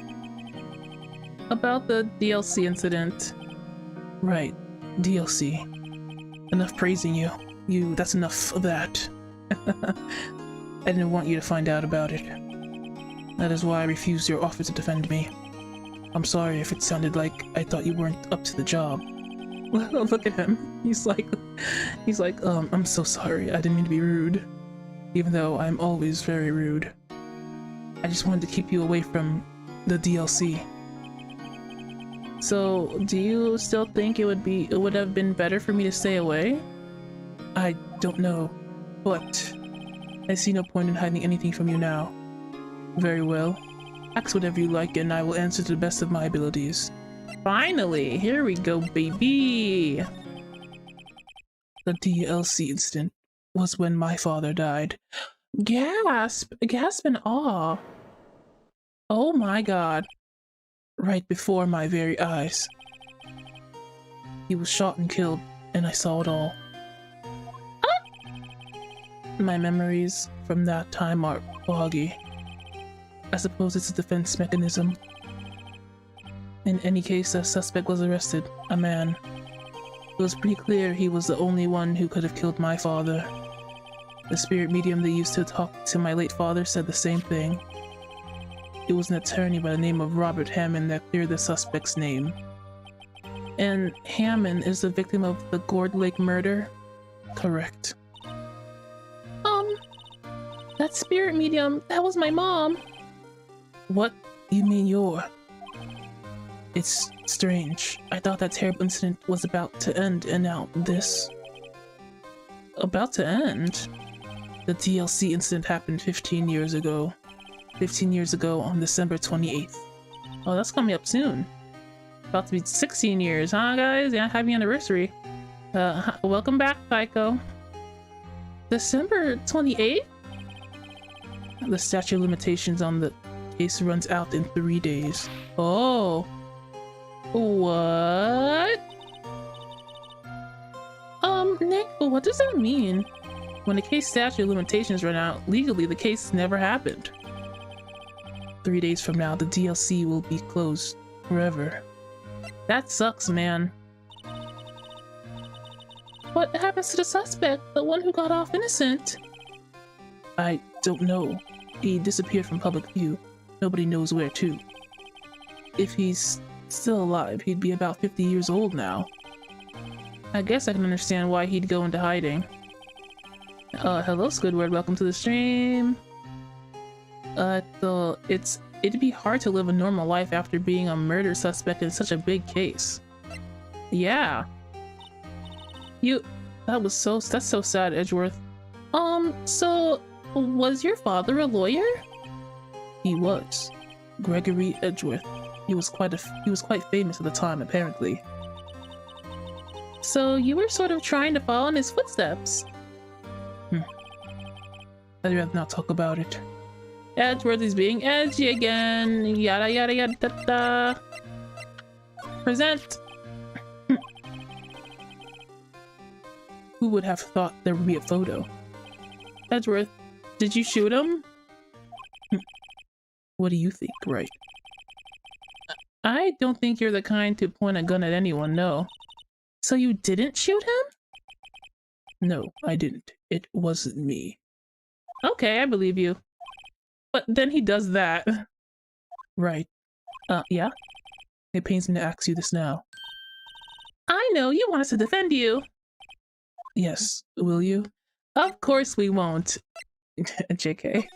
About the DLC incident. Right, DLC. Enough praising you. That's enough of that. I didn't want you to find out about it. That is why I refused your offer to defend me. I'm sorry if it sounded like I thought you weren't up to the job. Look at him. He's like, I'm so sorry. I didn't mean to be rude. Even though I'm always very rude. I just wanted to keep you away from the DLC. So, do you still think it would have been better for me to stay away? I don't know, but I see no point in hiding anything from you now. Very well. Ask whatever you like and I will answer to the best of my abilities. Finally! Here we go, baby! The DLC incident was when my father died. Gasp! Gasp in awe! Oh my god. Right before my very eyes. He was shot and killed, and I saw it all. My memories from that time are foggy. I suppose it's a defense mechanism. In any case, a suspect was arrested, a man. It was pretty clear he was the only one who could have killed my father. The spirit medium they used to talk to my late father said the same thing. It was an attorney by the name of Robert Hammond that cleared the suspect's name. And Hammond is the victim of the Gourd Lake murder? Correct. That spirit medium, that was my mom. What? You mean you're... It's strange. I thought that terrible incident was about to end, and now this... About to end? The DLC incident happened 15 years ago. 15 years ago on December 28th. Oh, that's coming up soon. About to be 16 years, huh, guys? Yeah, happy anniversary. Welcome back, Tycho. December 28th? The statute of limitations on the case runs out in 3 days. Oh. What? Nick, what does that mean? When the case statute of limitations run out, legally the case never happened. 3 days from now, the DLC will be closed forever. That sucks, man. What happens to the suspect, the one who got off innocent? I don't know. He disappeared from public view. Nobody knows where to. If he's still alive, he'd be about 50 years old now. I guess I can understand why he'd go into hiding. Hello Squidward, welcome to the stream. It'd be hard to live a normal life after being a murder suspect in such a big case. Yeah. That's so sad, Edgeworth. So was your father a lawyer? He was. Gregory Edgeworth. He was quite famous at the time, apparently. So you were sort of trying to follow in his footsteps. I'd rather not talk about it. Edgeworth is being edgy again. Yada yada yada da, da. Present. Who would have thought there would be a photo? Edgeworth, did you shoot him? What do you think, right? I don't think you're the kind to point a gun at anyone, no. So you didn't shoot him? No, I didn't. It wasn't me. Okay, I believe you. But then he does that. Right. Yeah? It pains me to ask you this now. I know, you want us to defend you. Yes, will you? Of course we won't. JK.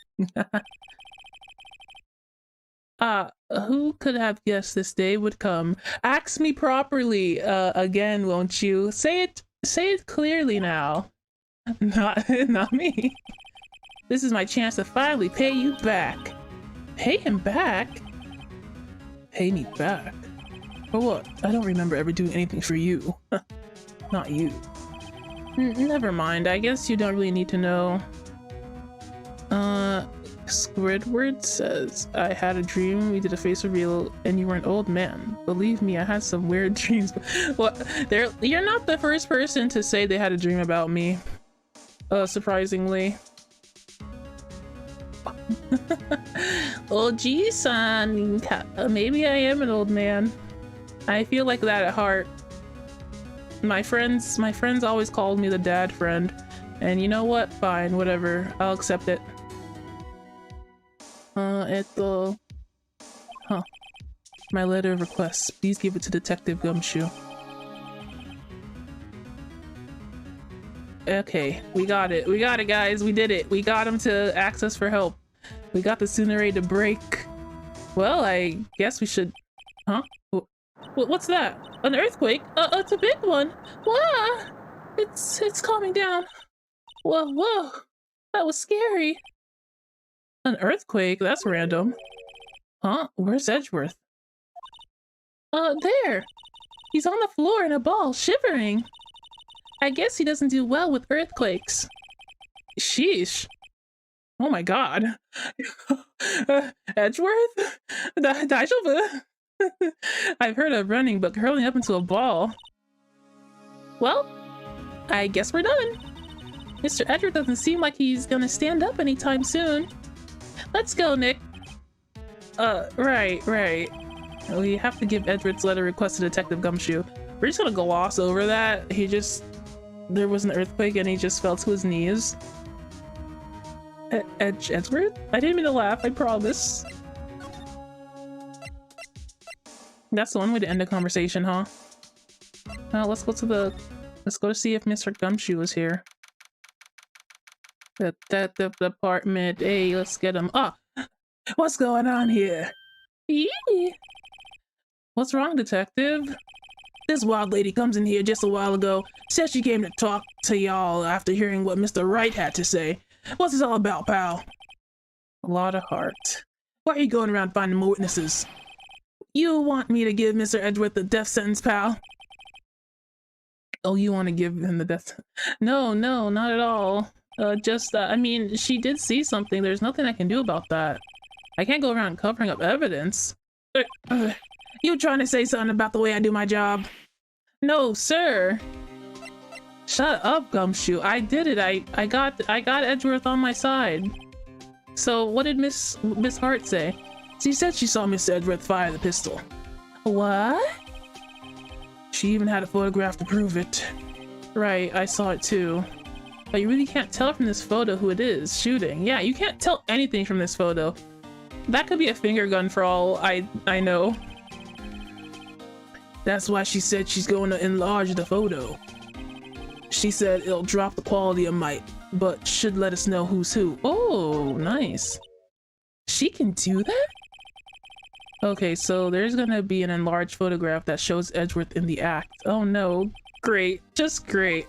Who could have guessed this day would come? Ask me properly, again, won't you? Say it clearly now. Not me. This is my chance to finally pay you back. Pay him back? Pay me back? For what? I don't remember ever doing anything for you. Not you. Never mind, I guess you don't really need to know. Squidward says, I had a dream, we did a face reveal, and you were an old man. Believe me, I had some weird dreams. Well, you're not the first person to say they had a dream about me. Surprisingly. Oh geez, son, maybe I am an old man. I feel like that at heart. My friends always called me the dad friend, and you know what? Fine, whatever. I'll accept it. My letter of request. Please give it to Detective Gumshoe. Okay, we got it. We got it, guys. We did it. We got him to ask us for help. We got the Tsunade to break. Well, I guess we should... Huh? What's that? An earthquake? It's a big one. Wow! It's calming down. Whoa. That was scary. An earthquake? That's random. Huh? Where's Edgeworth? There! He's on the floor in a ball, shivering. I guess he doesn't do well with earthquakes. Sheesh. Oh my god. Edgeworth? Daijoubu? I've heard of running, but curling up into a ball. Well, I guess we're done. Mr. Edgeworth doesn't seem like he's gonna stand up anytime soon. Let's go, Nick. Right. We have to give Edgeworth's letter request to Detective Gumshoe. We're just gonna gloss over that. There was an earthquake and he just fell to his knees. Edgeworth? I didn't mean to laugh, I promise. That's the one way to end a conversation, huh? Let's go to see if Mr. Gumshoe is here. The department. Hey, let's get him. What's going on here? Eee. What's wrong, detective? This wild lady comes in here just a while ago, said she came to talk to y'all after hearing what Mr. Wright had to say. What's this all about, pal? A lot of heart. Why are you going around finding more witnesses? You want me to give Mr. Edgeworth the death sentence, pal? Oh, you want to give him the death? No, not at all. I mean, she did see something. There's nothing I can do about that. I can't go around covering up evidence. You trying to say something about the way I do my job? No, sir. Shut up, Gumshoe. I did it. I got Edgeworth on my side. So what did Miss Hart say? She said she saw Mr. Edgeworth fire the pistol. What? She even had a photograph to prove it. Right, I saw it too. But you really can't tell from this photo who it is shooting. Yeah, you can't tell anything from this photo. That could be a finger gun for all I know. That's why she said she's going to enlarge the photo. She said it'll drop the quality a mite, but should let us know who's who. Oh, nice. She can do that? Okay, so there's gonna be an enlarged photograph that shows Edgeworth in the act. Oh no, great, just great.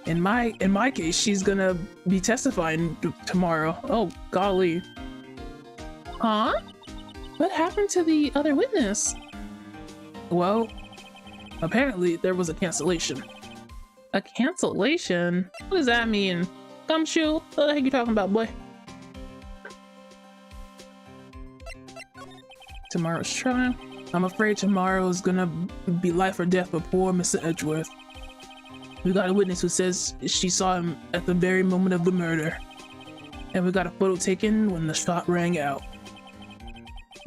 In my case, she's gonna be testifying tomorrow. Oh, golly. Huh? What happened to the other witness? Well, apparently there was a cancellation. A cancellation? What does that mean? Gumshoe, what the heck are you talking about, boy? Tomorrow's trial? I'm afraid tomorrow is gonna be life or death for poor Mr. Edgeworth. We got a witness who says she saw him at the very moment of the murder. And we got a photo taken when the shot rang out.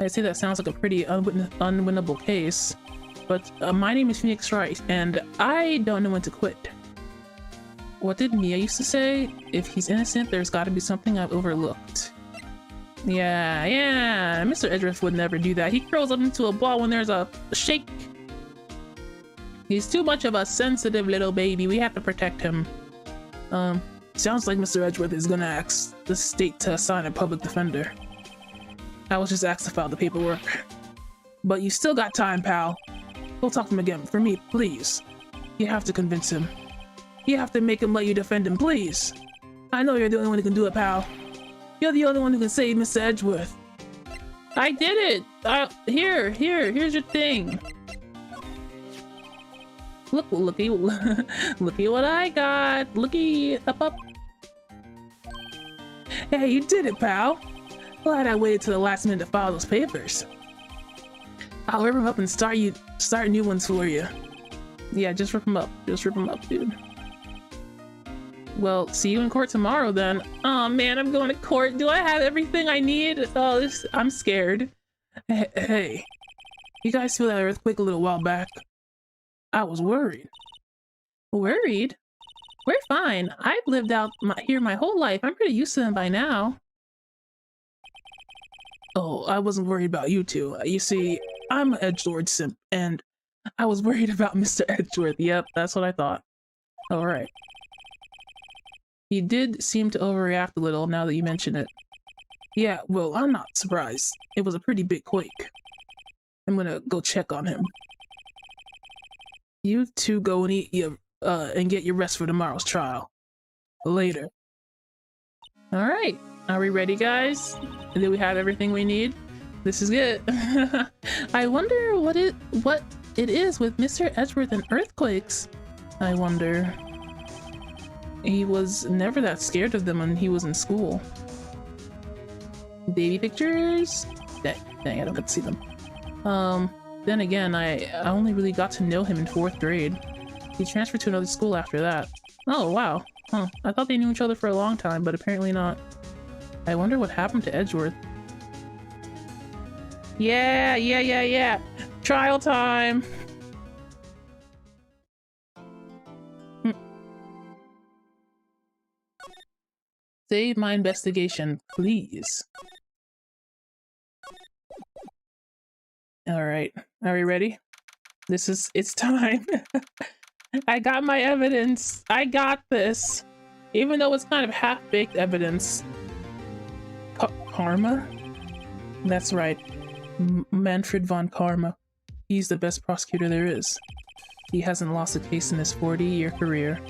I'd say that sounds like a pretty unwinnable case. But my name is Phoenix Wright, and I don't know when to quit. What did Mia used to say? If he's innocent, there's gotta be something I've overlooked. Yeah, Mr. Edgeworth would never do that. He curls up into a ball when there's a shake. He's too much of a sensitive little baby. We have to protect him. Sounds like Mr. Edgeworth is gonna ask the state to assign a public defender. I was just asked to file the paperwork. But you still got time, pal. Go talk to him again. For me, please. You have to convince him. You have to make him let you defend him, please. I know you're the only one who can do it, pal. You're the only one who can save Mr. Edgeworth. I did it! Here's your thing. Looky what I got. Looky, up. Hey, you did it, pal. Glad I waited till the last minute to file those papers. I'll rip them up and start new ones for you. Yeah, just rip them up. Just rip them up, dude. Well, see you in court tomorrow then. Oh man, I'm going to court. Do I have everything I need? Oh, I'm scared. Hey, you guys feel that earthquake a little while back? I was worried. Worried? We're fine. I've lived out here my whole life. I'm pretty used to them by now. Oh, I wasn't worried about you two. You see, I'm an edgelord simp, and I was worried about Mr. Edgeworth. Yep, that's what I thought. All right. He did seem to overreact a little now that you mention it. Yeah, well, I'm not surprised. It was a pretty big quake. I'm gonna go check on him. You two go and eat your, and get your rest for tomorrow's trial. Later. All right. Are we ready, guys? Do we have everything we need? This is good. I wonder what it is with Mr. Edgeworth and earthquakes. I wonder. He was never that scared of them when he was in school. Baby pictures? Dang, I don't get to see them. Then again, I only really got to know him in 4th grade. He transferred to another school after that. Oh, wow. Huh. I thought they knew each other for a long time, but apparently not. I wonder what happened to Edgeworth. Yeah. Trial time! Save my investigation, please. Alright, are we ready? It's time. I got my evidence. I got this. Even though it's kind of half-baked evidence. Karma? That's right. Manfred von Karma. He's the best prosecutor there is. He hasn't lost a case in his 40-year career.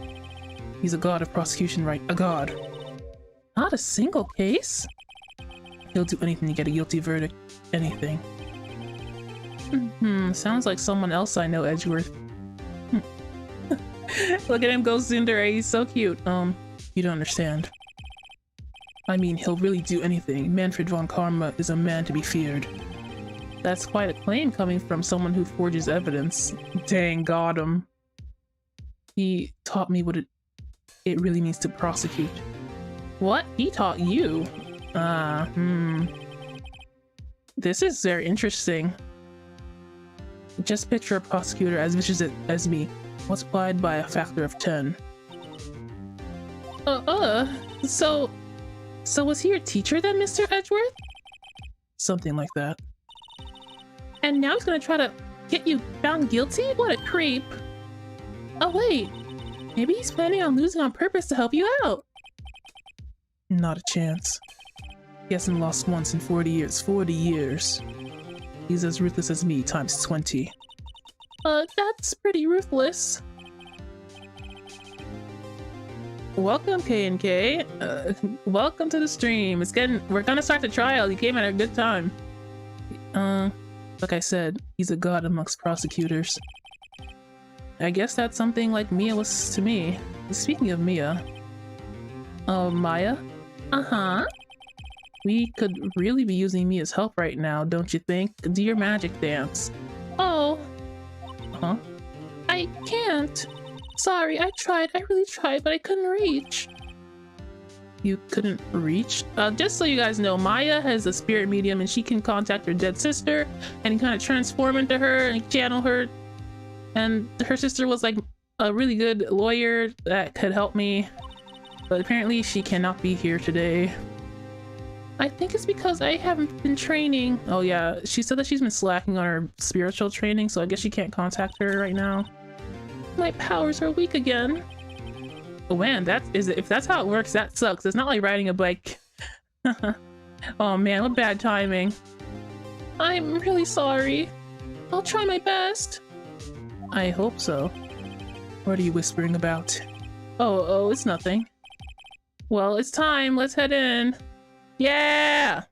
He's a god of prosecution, right? A god. Not a single case? He'll do anything to get a guilty verdict. Anything. Sounds like someone else I know, Edgeworth. Look at him go tsundere, he's so cute. You don't understand. I mean, he'll really do anything. Manfred von Karma is a man to be feared. That's quite a claim coming from someone who forges evidence. Dang, got him. He taught me what it really means to prosecute. What? He taught you? This is very interesting. Just picture a prosecutor as vicious as me, multiplied by a factor of 10. So was he your teacher then, Mr. Edgeworth? Something like that. And now he's gonna try to get you found guilty? What a creep. Oh wait, maybe he's planning on losing on purpose to help you out. Not a chance. He hasn't lost once in 40 years. 40 years. He's as ruthless as me times 20. That's pretty ruthless. Welcome, K&K. Welcome to the stream. We're gonna start the trial. You came at a good time. Like I said, he's a god amongst prosecutors. I guess that's something like Mia was to me. Speaking of Mia. Maya? Uh-huh. We could really be using Mia's help right now, don't you think? Do your magic dance. Oh. Huh? I can't. Sorry, I really tried, but I couldn't reach. You couldn't reach? Just so you guys know, Maya has a spirit medium and she can contact her dead sister and kind of transform into her and channel her. And her sister was like a really good lawyer that could help me. But apparently she cannot be here today. I think it's because I haven't been training. Oh yeah, she said that she's been slacking on her spiritual training, so I guess she can't contact her right now. My powers are weak again. Oh man, if that's how it works, that sucks. It's not like riding a bike. Oh man, what bad timing. I'm really sorry. I'll try my best. I hope so. What are you whispering about? Oh, it's nothing. Well, it's time. Let's head in. Yeah!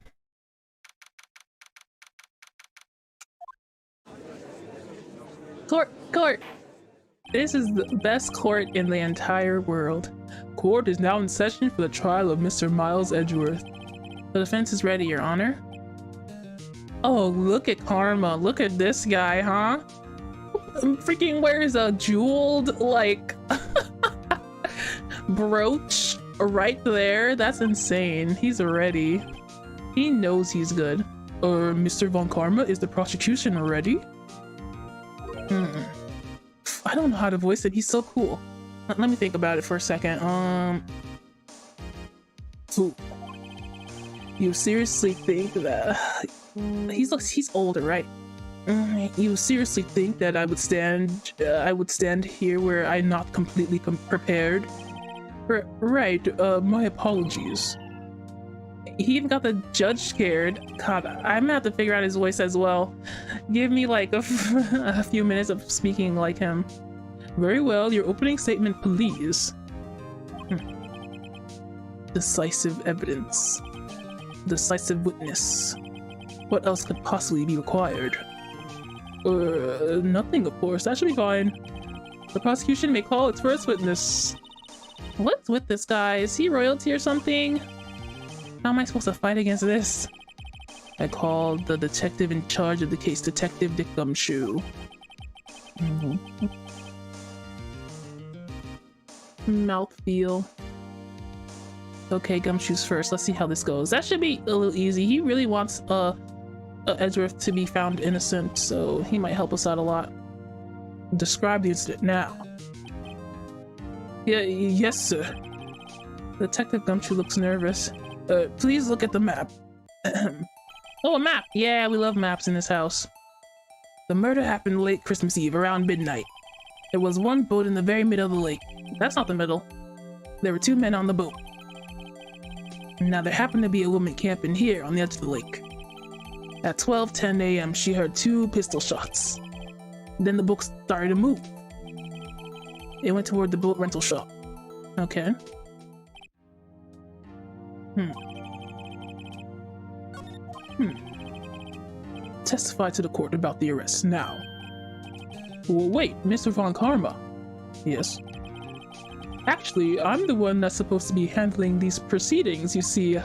Court! This is the best court in the entire world. Court is now in session for the trial of Mr. Miles Edgeworth. The defense is ready, Your Honor. Oh, look at Karma. Look at this guy, huh? Freaking wears a jeweled, like, brooch right there. That's insane. He's ready. He knows he's good. Mr. Von Karma, is the prosecution ready? I don't know how to voice it. He's so cool. Let me think about it for a second. You seriously think that he's older, right? You seriously think that I would stand here where I'm not completely prepared? Right. My apologies. He even got the judge scared. God, I'm gonna have to figure out his voice as well. Give me like a few minutes of speaking like him. Very well, your opening statement, please. Decisive evidence. Decisive witness. What else could possibly be required? Nothing, of course. That should be fine. The prosecution may call its first witness. What's with this guy? Is he royalty or something? How am I supposed to fight against this? I called the detective in charge of the case, Detective Dick Gumshoe. Mouthfeel. Okay, Gumshoe's first. Let's see how this goes. That should be a little easy. He really wants Edgeworth to be found innocent, so he might help us out a lot. Describe the incident now. Yes, sir. Detective Gumshoe looks nervous. Please look at the map. Oh, a map! Yeah, we love maps in this house. The murder happened late Christmas Eve, around midnight. There was one boat in the very middle of the lake. That's not the middle. There were 2 men on the boat. Now, there happened to be a woman camping here on the edge of the lake. At 12:10 a.m., she heard 2 pistol shots. Then the boat started to move. It went toward the boat rental shop. Okay. Testify to the court about the arrest now. Well, wait, Mr. Von Karma. Yes. Actually, I'm the one that's supposed to be handling these proceedings, you see.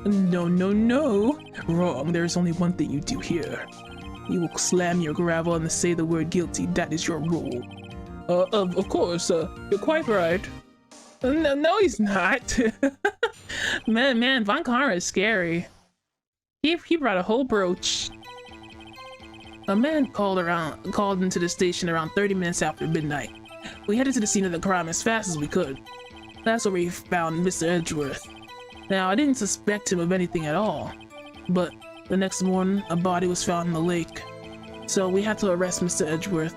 No. Wrong. There's only one thing you do here. You will slam your gravel and say the word guilty. That is your rule. Of course, you're quite right. No, he's not. man, Von Karma is scary. He brought a whole brooch. A man called into the station around 30 minutes after midnight. We headed to the scene of the crime as fast as we could. That's where we found Mr. Edgeworth. Now, I didn't suspect him of anything at all, but the next morning, a body was found in the lake. So we had to arrest Mr. Edgeworth.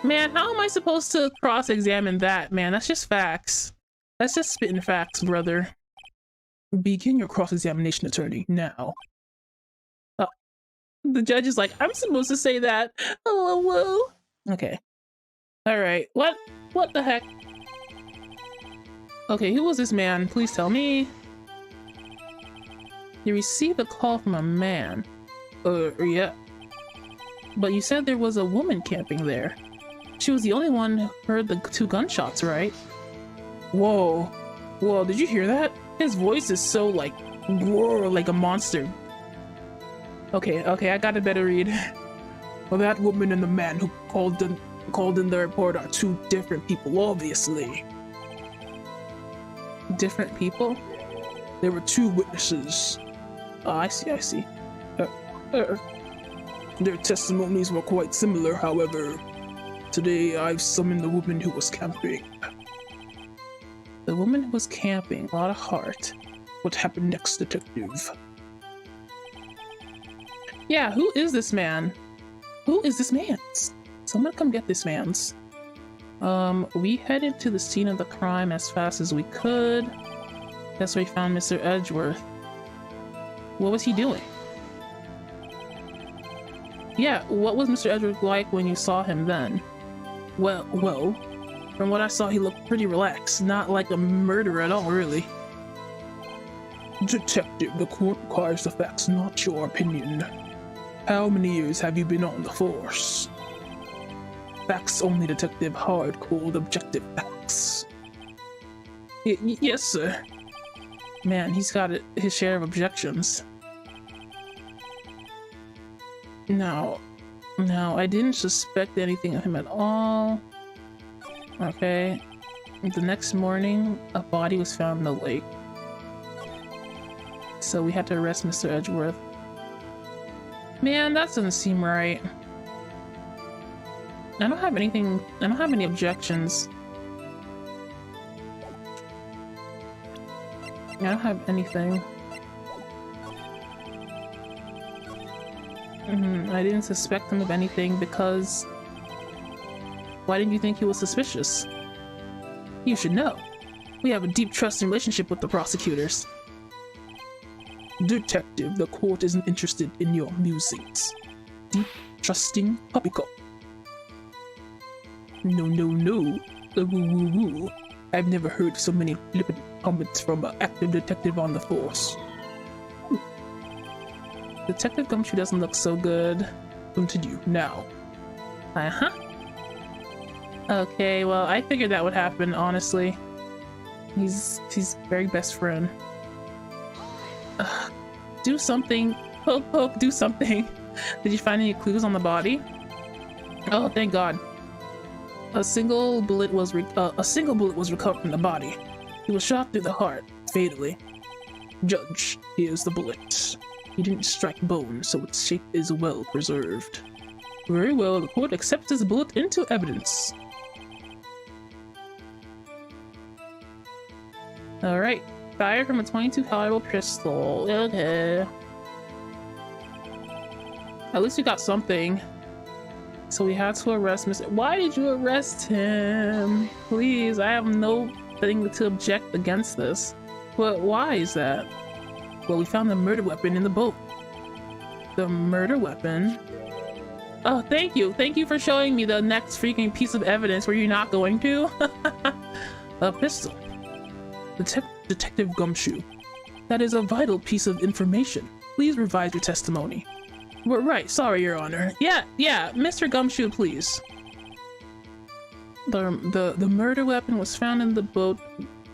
Man, how am I supposed to cross-examine that, man? That's just facts. That's just spitting facts, brother. Begin your cross-examination, attorney, now. The judge is like, I'm supposed to say that. Oh, whoa. Okay. Alright, what the heck? Okay, who was this man? Please tell me. You received a call from a man. Yeah. But you said there was a woman camping there. She was the only one who heard the 2 gunshots, right? Whoa, did you hear that? His voice is so like, roar, like a monster. Okay, I got a better read. Well, that woman and the man who called in the report are 2 different people, obviously. Different people? There were 2 witnesses. Oh, I see. Their testimonies were quite similar, however. Today, I've summoned the woman who was camping. The woman who was camping, a lot of heart. What happened next, detective? Yeah, who is this man? Who is this man? Someone come get this man's. We headed to the scene of the crime as fast as we could. That's where we found Mr. Edgeworth. What was he doing? Yeah, what was Mr. Edward like when you saw him then? Well, from what I saw, he looked pretty relaxed. Not like a murderer at all, really. Detective, the court requires the facts, not your opinion. How many years have you been on the force? Facts only, detective. Hard-cold, objective facts. Yes, sir. Man, he's got his share of objections. No, I didn't suspect anything of him at all. Okay. The next morning, a body was found in the lake. So we had to arrest Mr. Edgeworth. Man, that doesn't seem right. I don't have any objections. I don't have anything. I didn't suspect him of anything because... Why didn't you think he was suspicious? You should know. We have a deep trusting relationship with the prosecutors. Detective, the court isn't interested in your musings. Deep, trusting poppycock. No. Woo. I've never heard so many flippant comments from an active detective on the force. Detective Gumshoe doesn't look so good. Continue now. Uh-huh. Okay, well, I figured that would happen, honestly. He's very best friend. Do something. Poke, do something. Did you find any clues on the body? Oh, thank God. A single bullet was recovered from the body. He was shot through the heart, fatally. Judge, here's the bullet. He didn't strike bone, so its shape is well preserved. Very well, the court accepts this bullet into evidence. Alright, fired from a .22 caliber pistol. Okay. At least we got something. So we had to arrest Mr. Why did you arrest him? Please, I have no thing to object against this. But why is that? Well, we found the murder weapon in the boat. The murder weapon? Oh, thank you. Thank you for showing me the next freaking piece of evidence where you're not going to. A pistol. Detective Gumshoe. That is a vital piece of information. Please revise your testimony. We're right. Sorry, Your Honor. Yeah, Mr. Gumshoe, please. The murder weapon was found in the boat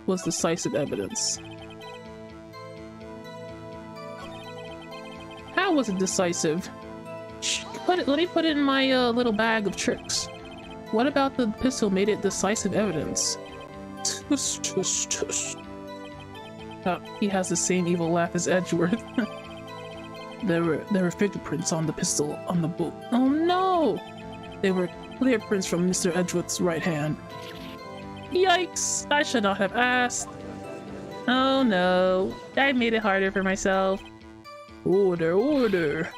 was decisive evidence. How was it decisive? Let me put it in my little bag of tricks. What about the pistol made it decisive evidence? Oh, he has the same evil laugh as Edgeworth. There were fingerprints on the pistol on the boat. Oh no! They were clear prints from Mr. Edgeworth's right hand. Yikes! I should not have asked. Oh no, I made it harder for myself. Order.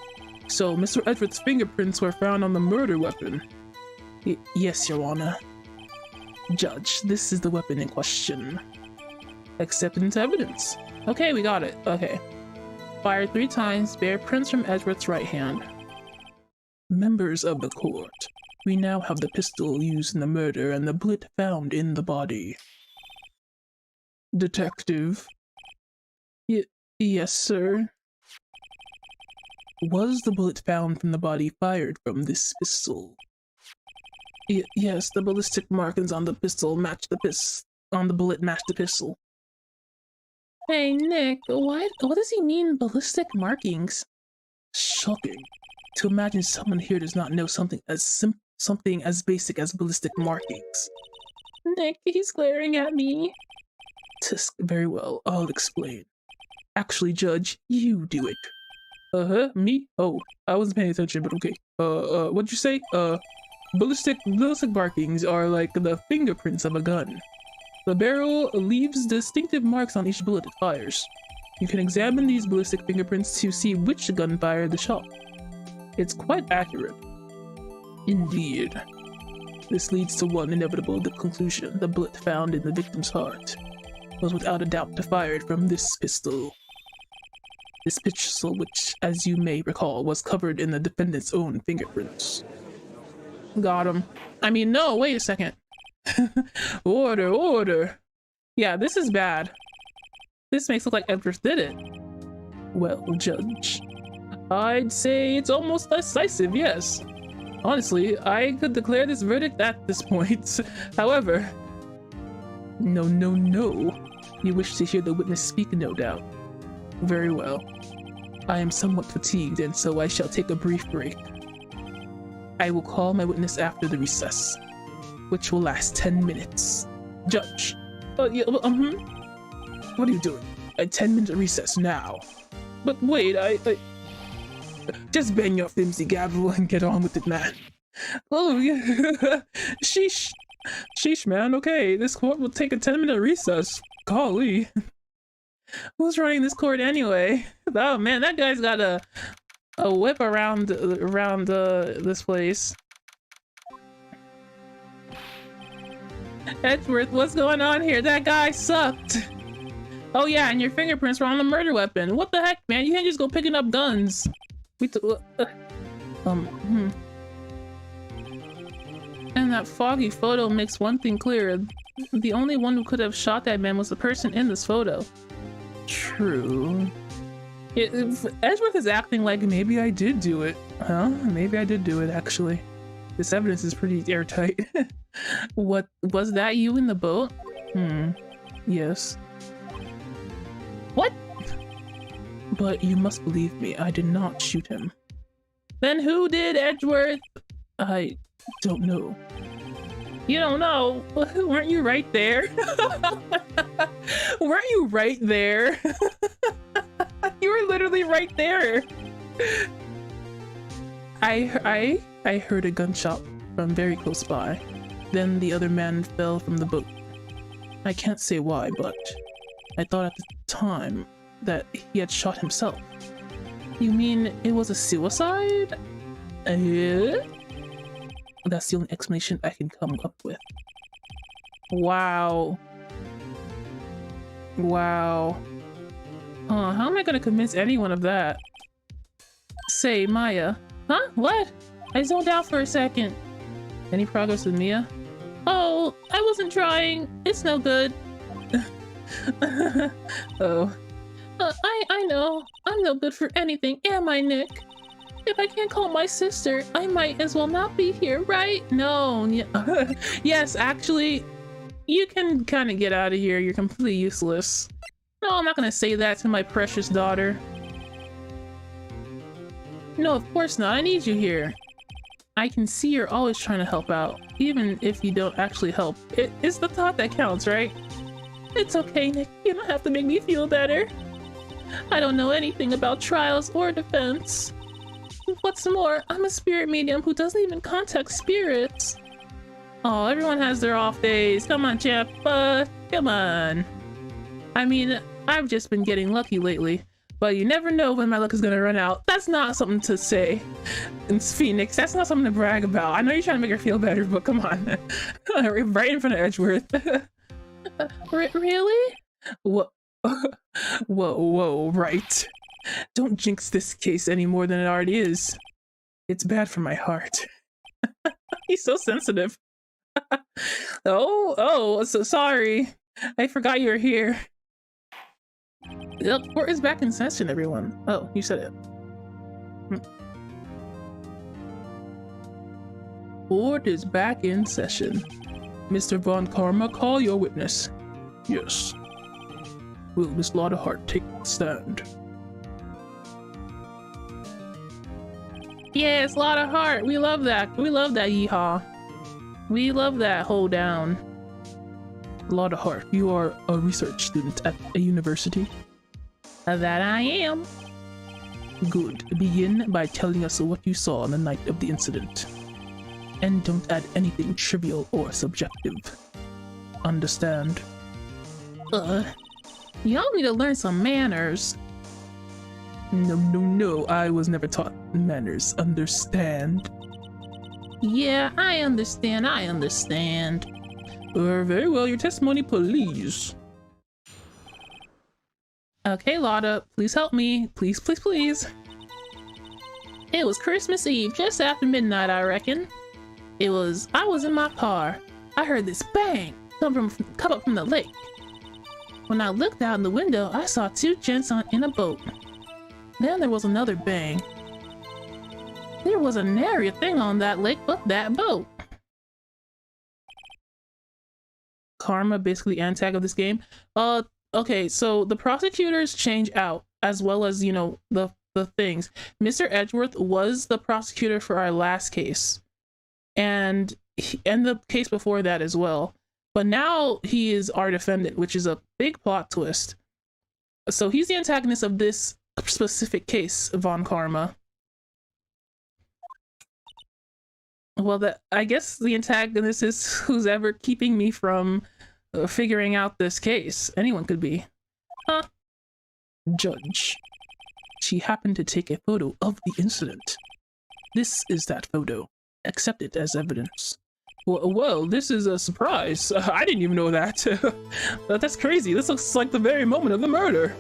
So, Mr. Edgeworth's fingerprints were found on the murder weapon? Yes, Your Honor. Judge, this is the weapon in question. Accepted into evidence. Okay, we got it. Okay. Fired 3 times, bear prints from Edgeworth's right hand. Members of the court, we now have the pistol used in the murder and the bullet found in the body. Detective? Yes, sir. Was the bullet found from the body fired from this pistol? Yes, the ballistic markings on the pistol match on the bullet match the pistol. Hey, Nick, what does he mean, ballistic markings? Shocking. To imagine someone here does not know something as basic as ballistic markings. Nick, he's glaring at me. Tisk, very well, I'll explain. Actually, Judge, you do it. Me? Oh, I wasn't paying attention, but okay. What'd you say? Ballistic markings are like the fingerprints of a gun. The barrel leaves distinctive marks on each bullet it fires. You can examine these ballistic fingerprints to see which gun fired the shot. It's quite accurate. Indeed. This leads to one inevitable conclusion. The bullet found in the victim's heart was without a doubt fired from this pistol. This pistol, which, as you may recall, was covered in the defendant's own fingerprints. Got him. I mean, no, wait a second. Order, order. Yeah, this is bad. This makes it look like Edward did it. Well, Judge. I'd say it's almost decisive, yes. Honestly, I could declare this verdict at this point. However... No, no, no. You wish to hear the witness speak, no doubt. Very well. I am somewhat fatigued, and so I shall take a brief break. I will call my witness after the recess, which will last 10 minutes. Judge. Yeah, What are you doing? A 10-minute recess now. But wait, I... Just bang your flimsy gavel and get on with it, man. Oh, yeah. Sheesh. Sheesh, man. Okay, this court will take a 10-minute recess. Golly. Who's running this court anyway? Oh, man, that guy's got a whip around this place. Edgeworth, what's going on here? That guy sucked. Oh yeah, and your fingerprints were on the murder weapon. What the heck, man? You can't just go picking up guns. And that foggy photo makes one thing clear. The only one who could have shot that man was the person in this photo. True. Edgeworth is acting like maybe I did do it. Huh? Maybe I did do it, actually. This evidence is pretty airtight. What, was that you in the boat? Yes. What? But you must believe me, I did not shoot him. Then who did, Edgeworth? I don't know. You don't know? Weren't you right there? Weren't you right there? You were literally right there. I heard a gunshot from very close by. Then the other man fell from the boat. I can't say why, but I thought at the time that he had shot himself. You mean it was a suicide? That's the only explanation I can come up with. Wow. Wow. How am I gonna convince anyone of that? Say, Maya. Huh? What? I zoned out for a second. Any progress with Mia? Oh, I wasn't trying. It's no good. Oh. I know. I'm no good for anything, am I, Nick? If I can't call my sister, I might as well not be here, right? No. Yes, actually, you can kind of get out of here. You're completely useless. No, I'm not gonna say that to my precious daughter. No, of course not. I need you here. I can see you're always trying to help out, even if you don't actually help. It's the thought that counts, right? It's okay, Nick. You don't have to make me feel better. I don't know anything about trials or defense. What's more, I'm a spirit medium who doesn't even contact spirits. Oh, everyone has their off days. Come on, champ. Come on. I mean, I've just been getting lucky lately, but you never know when my luck is gonna run out. That's not something to say. It's Phoenix. That's not something to brag about. I know you're trying to make her feel better, but come on. Right in front of Edgeworth. Really? What? Whoa, right. Don't jinx this case any more than it already is. It's bad for my heart. He's so sensitive. So sorry. I forgot you were here. The court is back in session, everyone. Oh, you said it. Court is back in session. Mr. Von Karma, call your witness. Yes. Will Miss Loudahart take the stand? Yes, Loudahart. We love that. We love that yeehaw. We love that hold down. Loudahart, you are a research student at a university? That I am. Good. Begin by telling us what you saw on the night of the incident. And don't add anything trivial or subjective. Understand? Y'all need to learn some manners. No, I was never taught manners. Understand? Yeah, I understand. Very well, your testimony, please. Okay, Lotta, please help me. Please, please, please. It was Christmas Eve, just after midnight, I reckon. I was in my car. I heard this bang come up from the lake. When I looked out in the window, I saw two gents in a boat. Then there was another bang. There was a nary a thing on that lake but that boat. Karma, basically antag of this game. Okay, so the prosecutors change out, as well as, you know, the things. Mr. Edgeworth was the prosecutor for our last case. And the case before that as well. But now he is our defendant, which is a big plot twist. So he's the antagonist of this specific case, Von Karma. Well, I guess the antagonist is who's ever keeping me from figuring out this case. Anyone could be. Huh? Judge. She happened to take a photo of the incident. This is that photo. Accept it as evidence. Well, this is a surprise. I didn't even know that. That's crazy. This looks like the very moment of the murder.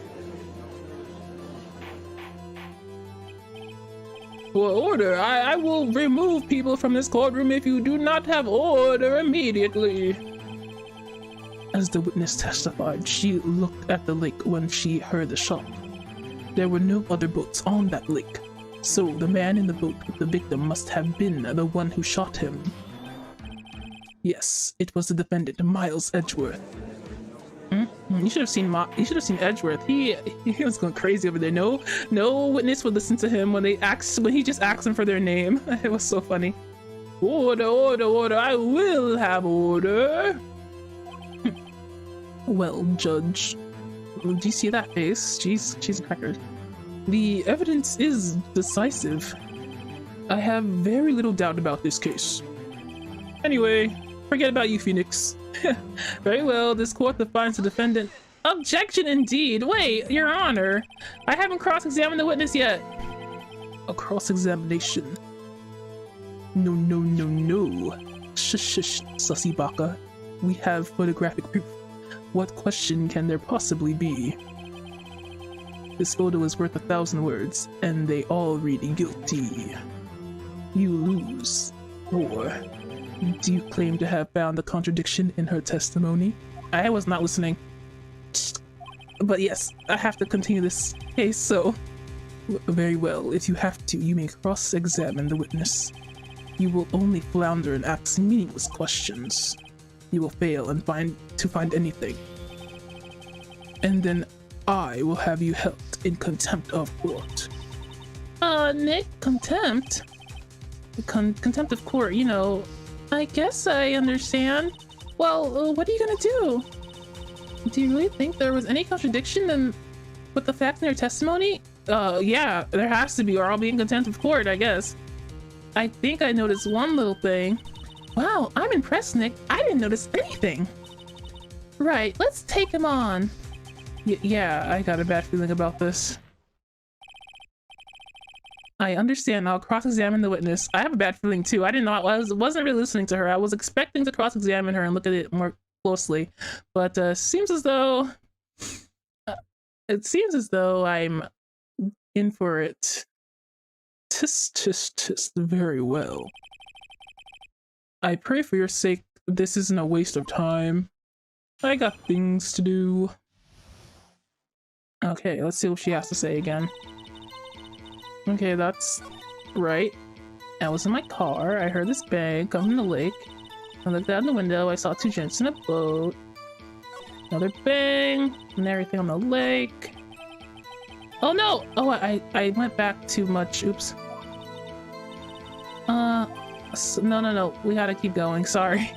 Well, order. I will remove people from this courtroom if you do not have order immediately. As the witness testified, she looked at the lake when she heard the shot. There were no other boats on that lake, so the man in the boat with the victim must have been the one who shot him. Yes, it was the defendant, Miles Edgeworth. You should have seen Edgeworth. He was going crazy over there. No witness would listen to him when he just asked them for their name. It was so funny. Order, order, order. I will have order. Well, Judge, do you see that face? She's a cracker. The evidence is decisive. I have very little doubt about this case. Anyway, forget about you, Phoenix. Very well, this court defines the defendant. Objection indeed. Wait, Your Honor. I haven't cross-examined the witness yet. A cross-examination? No. Shush, sussy baka. We have photographic proof. What question can there possibly be? This photo is worth 1,000 words, and they all read guilty. You lose. Or do you claim to have found a contradiction in her testimony? I was not listening. But yes, I have to continue this case, so... Very well. If you have to, you may cross-examine the witness. You will only flounder and ask meaningless questions. You will fail and find anything. And then I will have you held in contempt of court. Nick, contempt? Contempt of court, you know, I guess I understand. Well, what are you gonna do? Do you really think there was any contradiction with the facts in her testimony? Yeah, there has to be, or I'll be in contempt of court, I guess. I think I noticed one little thing. Wow, I'm impressed, Nick. I didn't notice anything. Right, let's take him on. Yeah, I got a bad feeling about this. I understand. I'll cross-examine the witness. I have a bad feeling too. I didn't know. I wasn't really listening to her. I was expecting to cross-examine her and look at it more closely, but seems as though I'm in for it. Tisk. Very well. I pray for your sake this isn't a waste of time. I got things to do. Okay, let's see what she has to say again. Okay, that's right. I was in my car. I heard this bang come from the lake. I looked out the window. I saw two gents in a boat. Another bang and everything on the lake. Oh no! Oh, I went back too much. Oops. No. We gotta keep going. Sorry.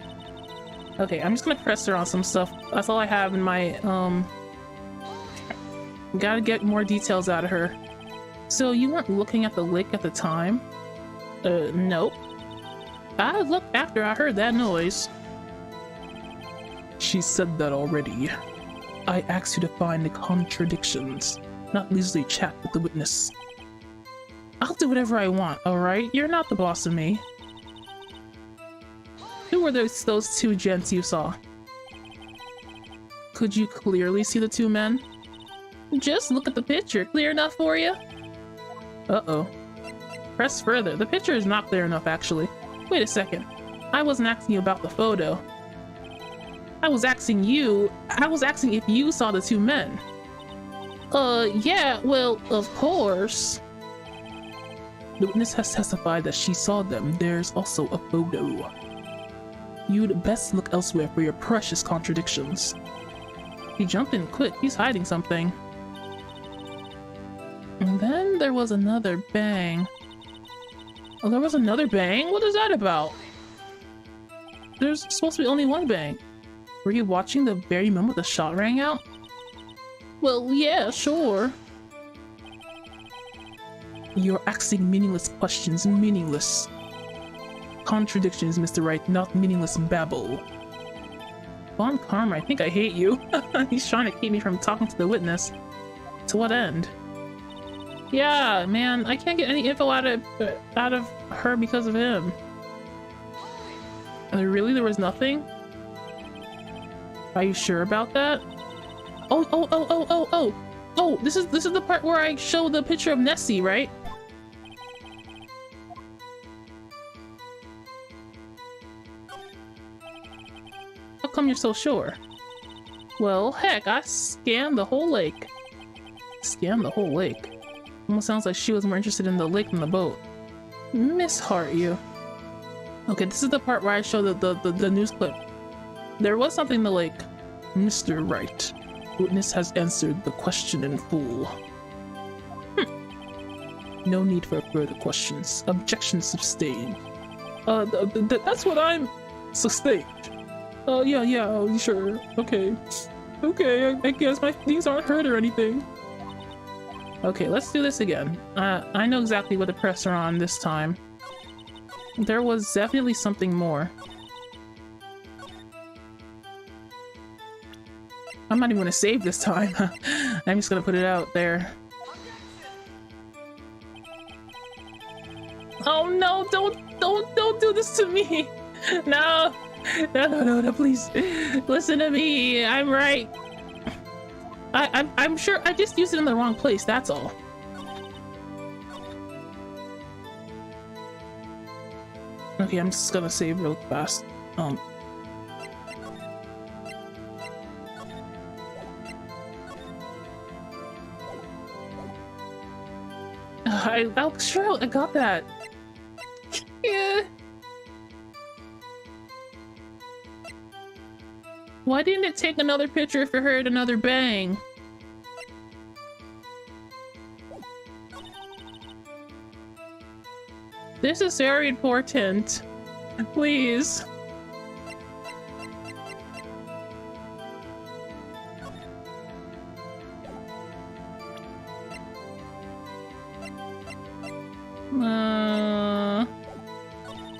Okay, I'm just gonna press her on some stuff. That's all I have in my, gotta get more details out of her. So you weren't looking at the lake at the time? Nope. I looked after I heard that noise. She said that already. I asked you to find the contradictions, not leisurely chat with the witness. I'll do whatever I want, alright? You're not the boss of me. Who were those two gents you saw? Could you clearly see the two men? Just look at the picture. Clear enough for you? Uh-oh. Press further. The picture is not clear enough, actually. Wait a second. I wasn't asking you about the photo. I was asking if you saw the two men. Yeah, well, of course. The witness has testified that she saw them. There's also a photo. You'd best look elsewhere for your precious contradictions. He jumped in quick. He's hiding something. And then there was another bang. Oh, there was another bang? What is that about? There's supposed to be only one bang. Were you watching the very moment the shot rang out? Well, yeah, sure. You're asking meaningless questions. Meaningless contradictions, Mr. Wright, not meaningless babble. Bon Karma, I think I hate you. He's trying to keep me from talking to the witness. To what end? Yeah, man, I can't get any info out of her because of him. Really? There was nothing? Are you sure about that? Oh, this is the part where I show the picture of Nessie, right? How come you're so sure? Well, heck, I scanned the whole lake. Scanned the whole lake. Almost sounds like she was more interested in the lake than the boat. Miss Hart, you. Okay, this is the part where I show the news clip. There was something in the lake. Mr. Wright, witness has answered the question in full. No need for further questions. Objection sustained. That's what I'm... Sustained. Yeah, oh, sure. Okay. Okay, I guess my things aren't hurt or anything. Okay, let's do this again. I know exactly what to press her on this time. There was definitely something more. I'm not even gonna save this time. I'm just gonna put it out there. Oh no, don't do this to me. No, please. Listen to me. I'm right. I'm sure I just used it in the wrong place, that's all. Okay, I'm just gonna save real fast. I'm sure I got that. Yeah. Why didn't it take another picture if it heard another bang? This is very important. Please.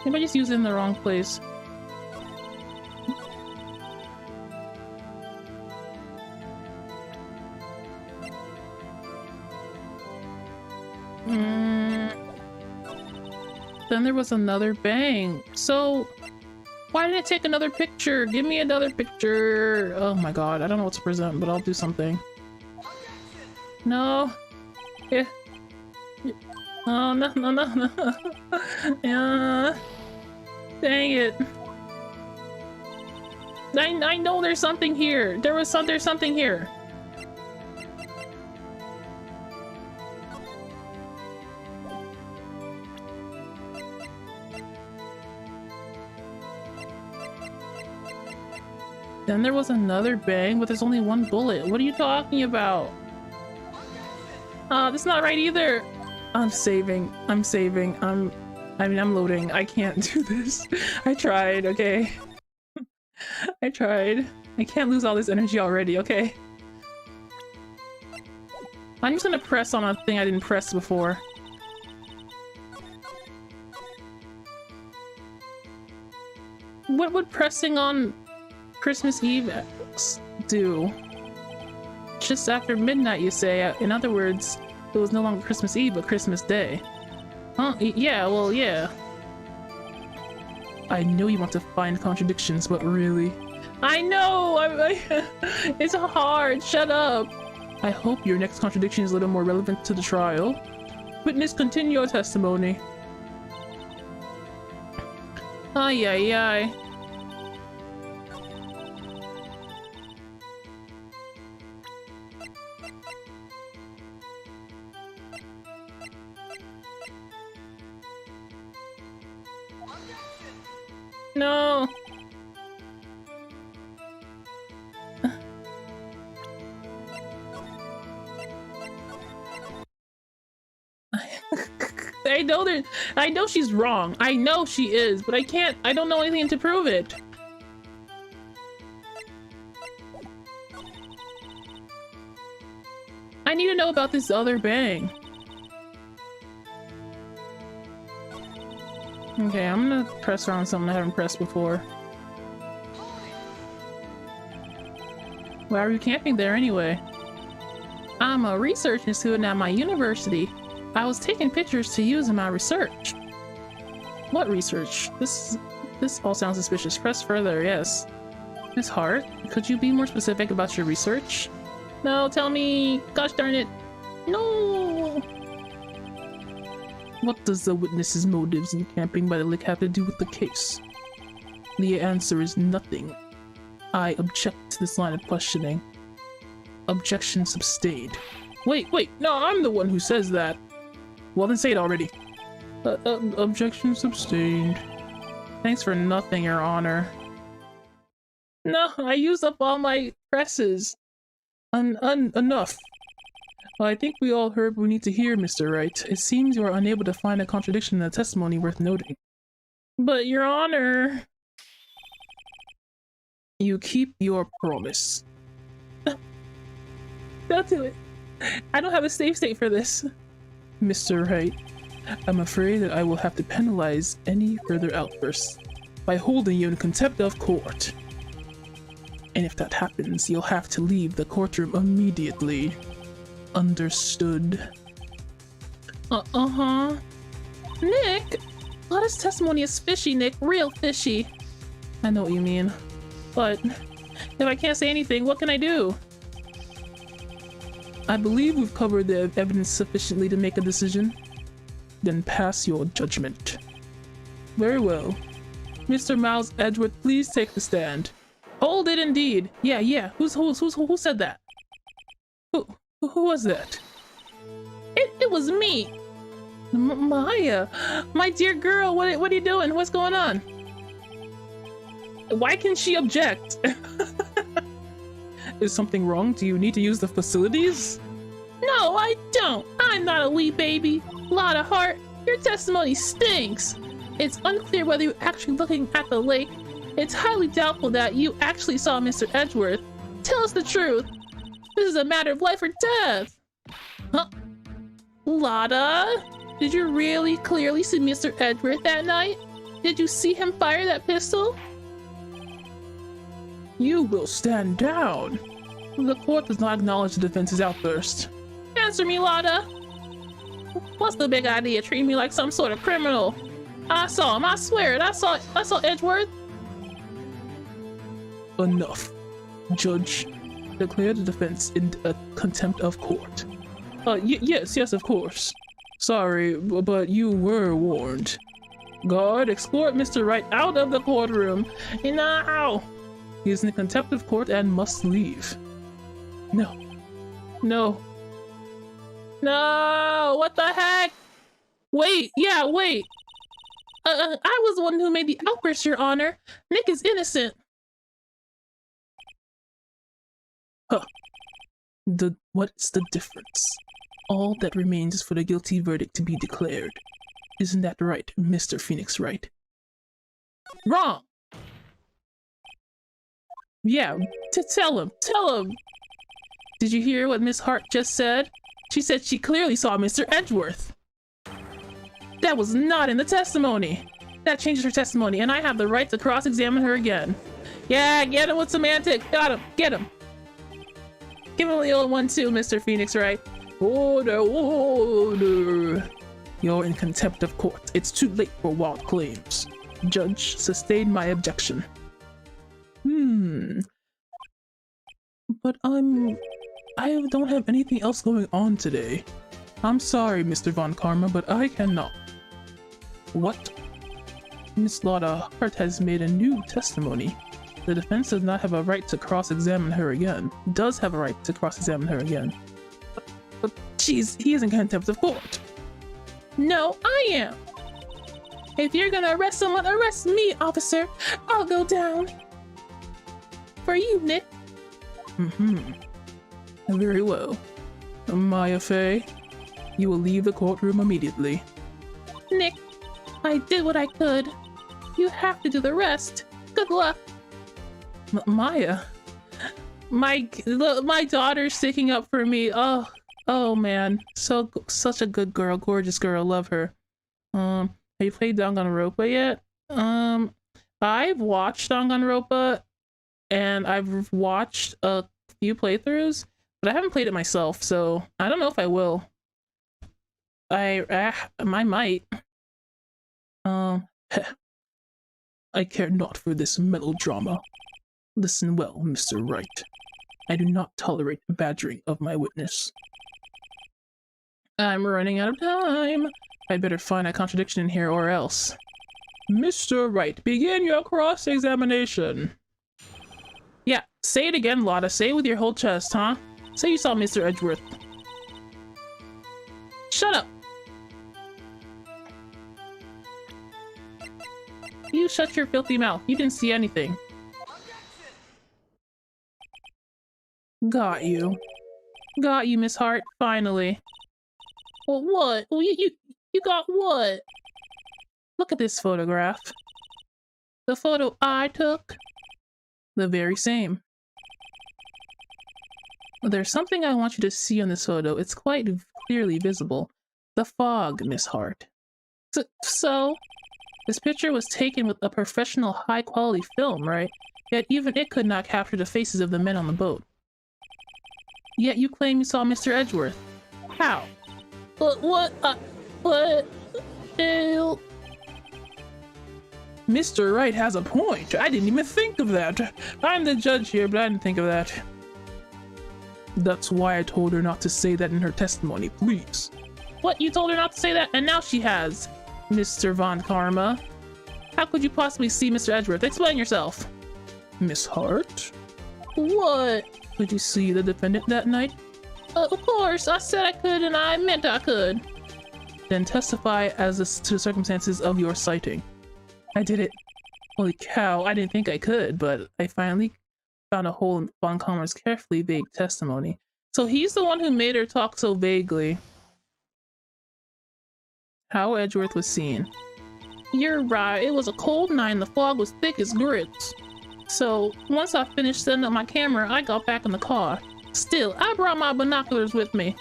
Maybe I just used it in the wrong place. Then there was another bang. So why didn't it take another picture? Give me another picture. Oh my god, I don't know what to present, but I'll do something. No. Yeah. Oh no. Yeah. Dang it. I know there's something here. There's something here. Then there was another bang, but there's only one bullet. What are you talking about? That's not right either. I'm saving. I'm loading. I can't do this. I tried, okay? I tried. I can't lose all this energy already, okay? I'm just gonna press on a thing I didn't press before. What would pressing on Christmas Eve do? Just after midnight, you say. In other words, it was no longer Christmas Eve, but Christmas Day. Huh? Yeah, well, yeah. I know you want to find contradictions, but really... I know! It's hard! Shut up! I hope your next contradiction is a little more relevant to the trial. Witness, continue your testimony. Ay, ay, ay. No. I know she's wrong. I know she is, but I don't know anything to prove it. I need to know about this other bang. Okay, I'm gonna press around something I haven't pressed before. Why are you camping there anyway? I'm a research student at my university. I was taking pictures to use in my research. What research? This all sounds suspicious. Press further, yes. Miss Hart, could you be more specific about your research? No, tell me. Gosh darn it. No. What does the witness's motives in camping by the lake have to do with the case? The answer is nothing. I object to this line of questioning. Objection sustained. Wait, no, I'm the one who says that. Well, then say it already. Objection sustained. Thanks for nothing, Your Honor. No, I used up all my presses. Enough. Well, I think we all heard what we need to hear, Mr. Wright. It seems you are unable to find a contradiction in the testimony worth noting. But, Your Honor... You keep your promise. Don't do it. I don't have a safe state for this. Mr. Wright, I'm afraid that I will have to penalize any further outbursts by holding you in contempt of court. And if that happens, you'll have to leave the courtroom immediately. Understood? Uh-huh. Nick! Well, this testimony is fishy, Nick. Real fishy. I know what you mean. But if I can't say anything, what can I do? I believe we've covered the evidence sufficiently to make a decision. Then pass your judgment. Very well. Mr. Miles Edgeworth, please take the stand. Hold it indeed. Yeah. Who said that? Who was that? It was me. Maya, my dear girl, what are you doing? What's going on? Why can she object? Is something wrong? Do you need to use the facilities? No, I don't. I'm not a wee baby. Lot of heart. Your testimony stinks. It's unclear whether you're actually looking at the lake. It's highly doubtful that you actually saw Mr. Edgeworth. Tell us the truth. This is a matter of life or death. Huh? Lotta? Did you really clearly see Mr. Edgeworth that night? Did you see him fire that pistol? You will stand down. The court does not acknowledge the defense's outburst. Answer me, Lotta. What's the big idea? Treating me like some sort of criminal? I saw him. I swear it. I saw Edgeworth. Enough. Judge, declare the defense in contempt of court. Yes, of course. Sorry, but you were warned. Guard, escort Mr. Wright out of the courtroom. Now. He is in contempt of court and must leave. No. What the heck? Wait. I was the one who made the outburst, Your Honor. Nick is innocent. Huh. What's the difference? All that remains is for the guilty verdict to be declared. Isn't that right, Mr. Phoenix Wright? Wrong. Yeah, tell him. Did you hear what Miss Hart just said? She said she clearly saw Mr. Edgeworth. That was not in the testimony. That changes her testimony, and I have the right to cross-examine her again. Yeah, get him with semantics. Got him. Get him. Give him the old one too, Mr. Phoenix Wright. Order. You're in contempt of court. It's too late for wild claims. Judge, sustain my objection. But I'm I don't have anything else going on today. I'm sorry, Mr. Von Karma, but I cannot. What? Miss Lotta Hart has made a new testimony. The defense does not have a right to cross-examine her again. Does have a right to cross-examine her again. But jeez, he is in contempt of court. No, I am. If you're gonna arrest someone, arrest me, officer. I'll go down. For you, Nick. Very well. Maya Fey, you will leave the courtroom immediately. Nick, I did what I could. You have to do the rest. Good luck. Maya? My daughter's sticking up for me. Oh man. Such a good girl, gorgeous girl, love her. Have you played Danganronpa yet? I've watched Danganronpa and I've watched a few playthroughs, but I haven't played it myself, so I don't know if I will. I might. I care not for this melodrama. Listen well, Mr. Wright. I do not tolerate badgering of my witness. I'm running out of time. I'd better find a contradiction in here or else. Mr. Wright, begin your cross-examination. Yeah, say it again, Lotta. Say it with your whole chest, huh? Say you saw Mr. Edgeworth. Shut up! You shut your filthy mouth. You didn't see anything. Got you. Got you, Miss Hart. Finally. Well, what? Well, you got what? Look at this photograph. The photo I took? The very same. There's something I want you to see on this photo. It's quite clearly visible. The fog, Miss Hart. So? This picture was taken with a professional high-quality film, right? Yet even it could not capture the faces of the men on the boat. Yet you claim you saw Mr. Edgeworth. How? What? Mr. Wright has a point. I didn't even think of that. I'm the judge here, but I didn't think of that. That's why I told her not to say that in her testimony, please. What? You told her not to say that, and now she has. Mr. Von Karma. How could you possibly see Mr. Edgeworth? Explain yourself. Miss Hart? What? Did you see the defendant that night? Of course. I said I could, and I meant I could. Then testify as to the circumstances of your sighting. I did it. Holy cow, I didn't think I could, but I finally found a hole in Von Karma's carefully vague testimony. So he's the one who made her talk so vaguely. How Edgeworth was seen. You're right. It was a cold night and the fog was thick as grits. So once I finished setting up my camera, I got back in the car. Still, I brought my binoculars with me.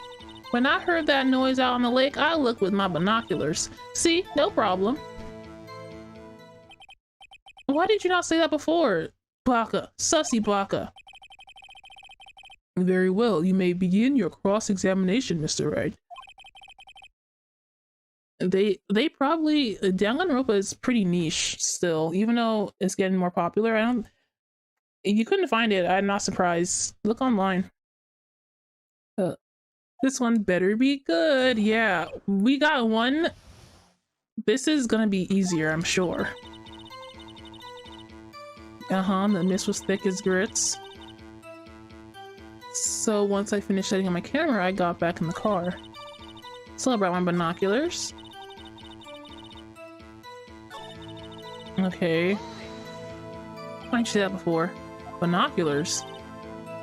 When I heard that noise out on the lake, I looked with my binoculars. See? No problem. Why did you not say that before? Baka. Sussy Baka. Very well. You may begin your cross-examination, Mr. Wright. They probably Danganronpa is pretty niche still, even though it's getting more popular. You couldn't find it. I'm not surprised. Look online. This one better be good. Yeah, we got one. This is gonna be easier, I'm sure. The mist was thick as grits. So once I finished setting up my camera, I got back in the car. So I brought my binoculars. Okay. Why didn't you say that before? Binoculars?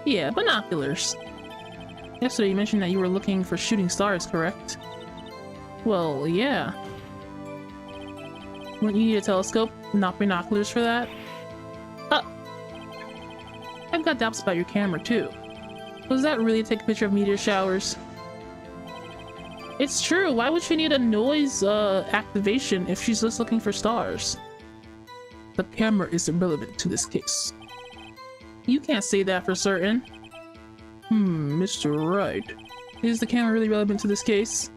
Yeah, binoculars. Yesterday you mentioned that you were looking for shooting stars, correct? Well, yeah. Wouldn't you need a telescope, not binoculars for that? I've got doubts about your camera too. Was that really to take a picture of meteor showers? It's true, why would she need a noise activation if she's just looking for stars? The camera is irrelevant to this case. You can't say that for certain. Mr. Wright. Is the camera really relevant to this case?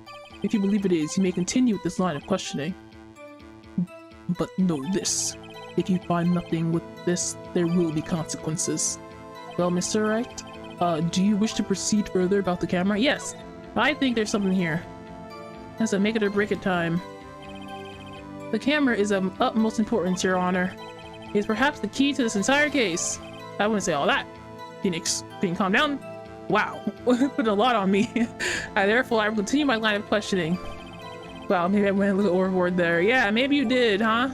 If you believe it is, you may continue with this line of questioning. But know this. If you find nothing with this, there will be consequences. Well, Mr. Wright, Do you wish to proceed further about the camera? Yes, I think there's something here. That's a make it or break it time. The camera is of utmost importance, Your Honor. It is perhaps the key to this entire case. I wouldn't say all that. Phoenix, can you calm down? Wow, put a lot on me. Therefore, I will continue my line of questioning. Wow, maybe I went a little overboard there. Yeah, maybe you did, huh?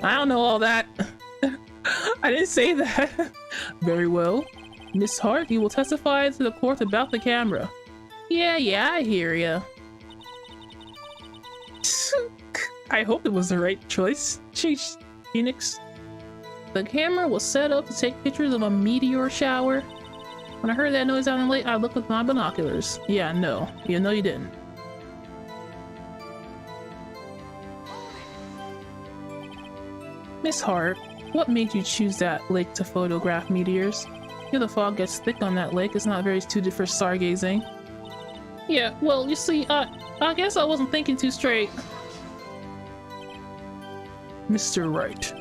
I don't know all that. I didn't say that. Very well. Miss Hart, you will testify to the court about the camera. Yeah, I hear ya. I hope it was the right choice. Jeez, Phoenix. The camera was set up to take pictures of a meteor shower. When I heard that noise out in the lake, I looked with my binoculars. Yeah, no. You know you didn't. Miss Hart, what made you choose that lake to photograph meteors? Here the fog gets thick on that lake. It's not very suited for stargazing. Yeah, well, you see, I guess I wasn't thinking too straight. Mr. Wright,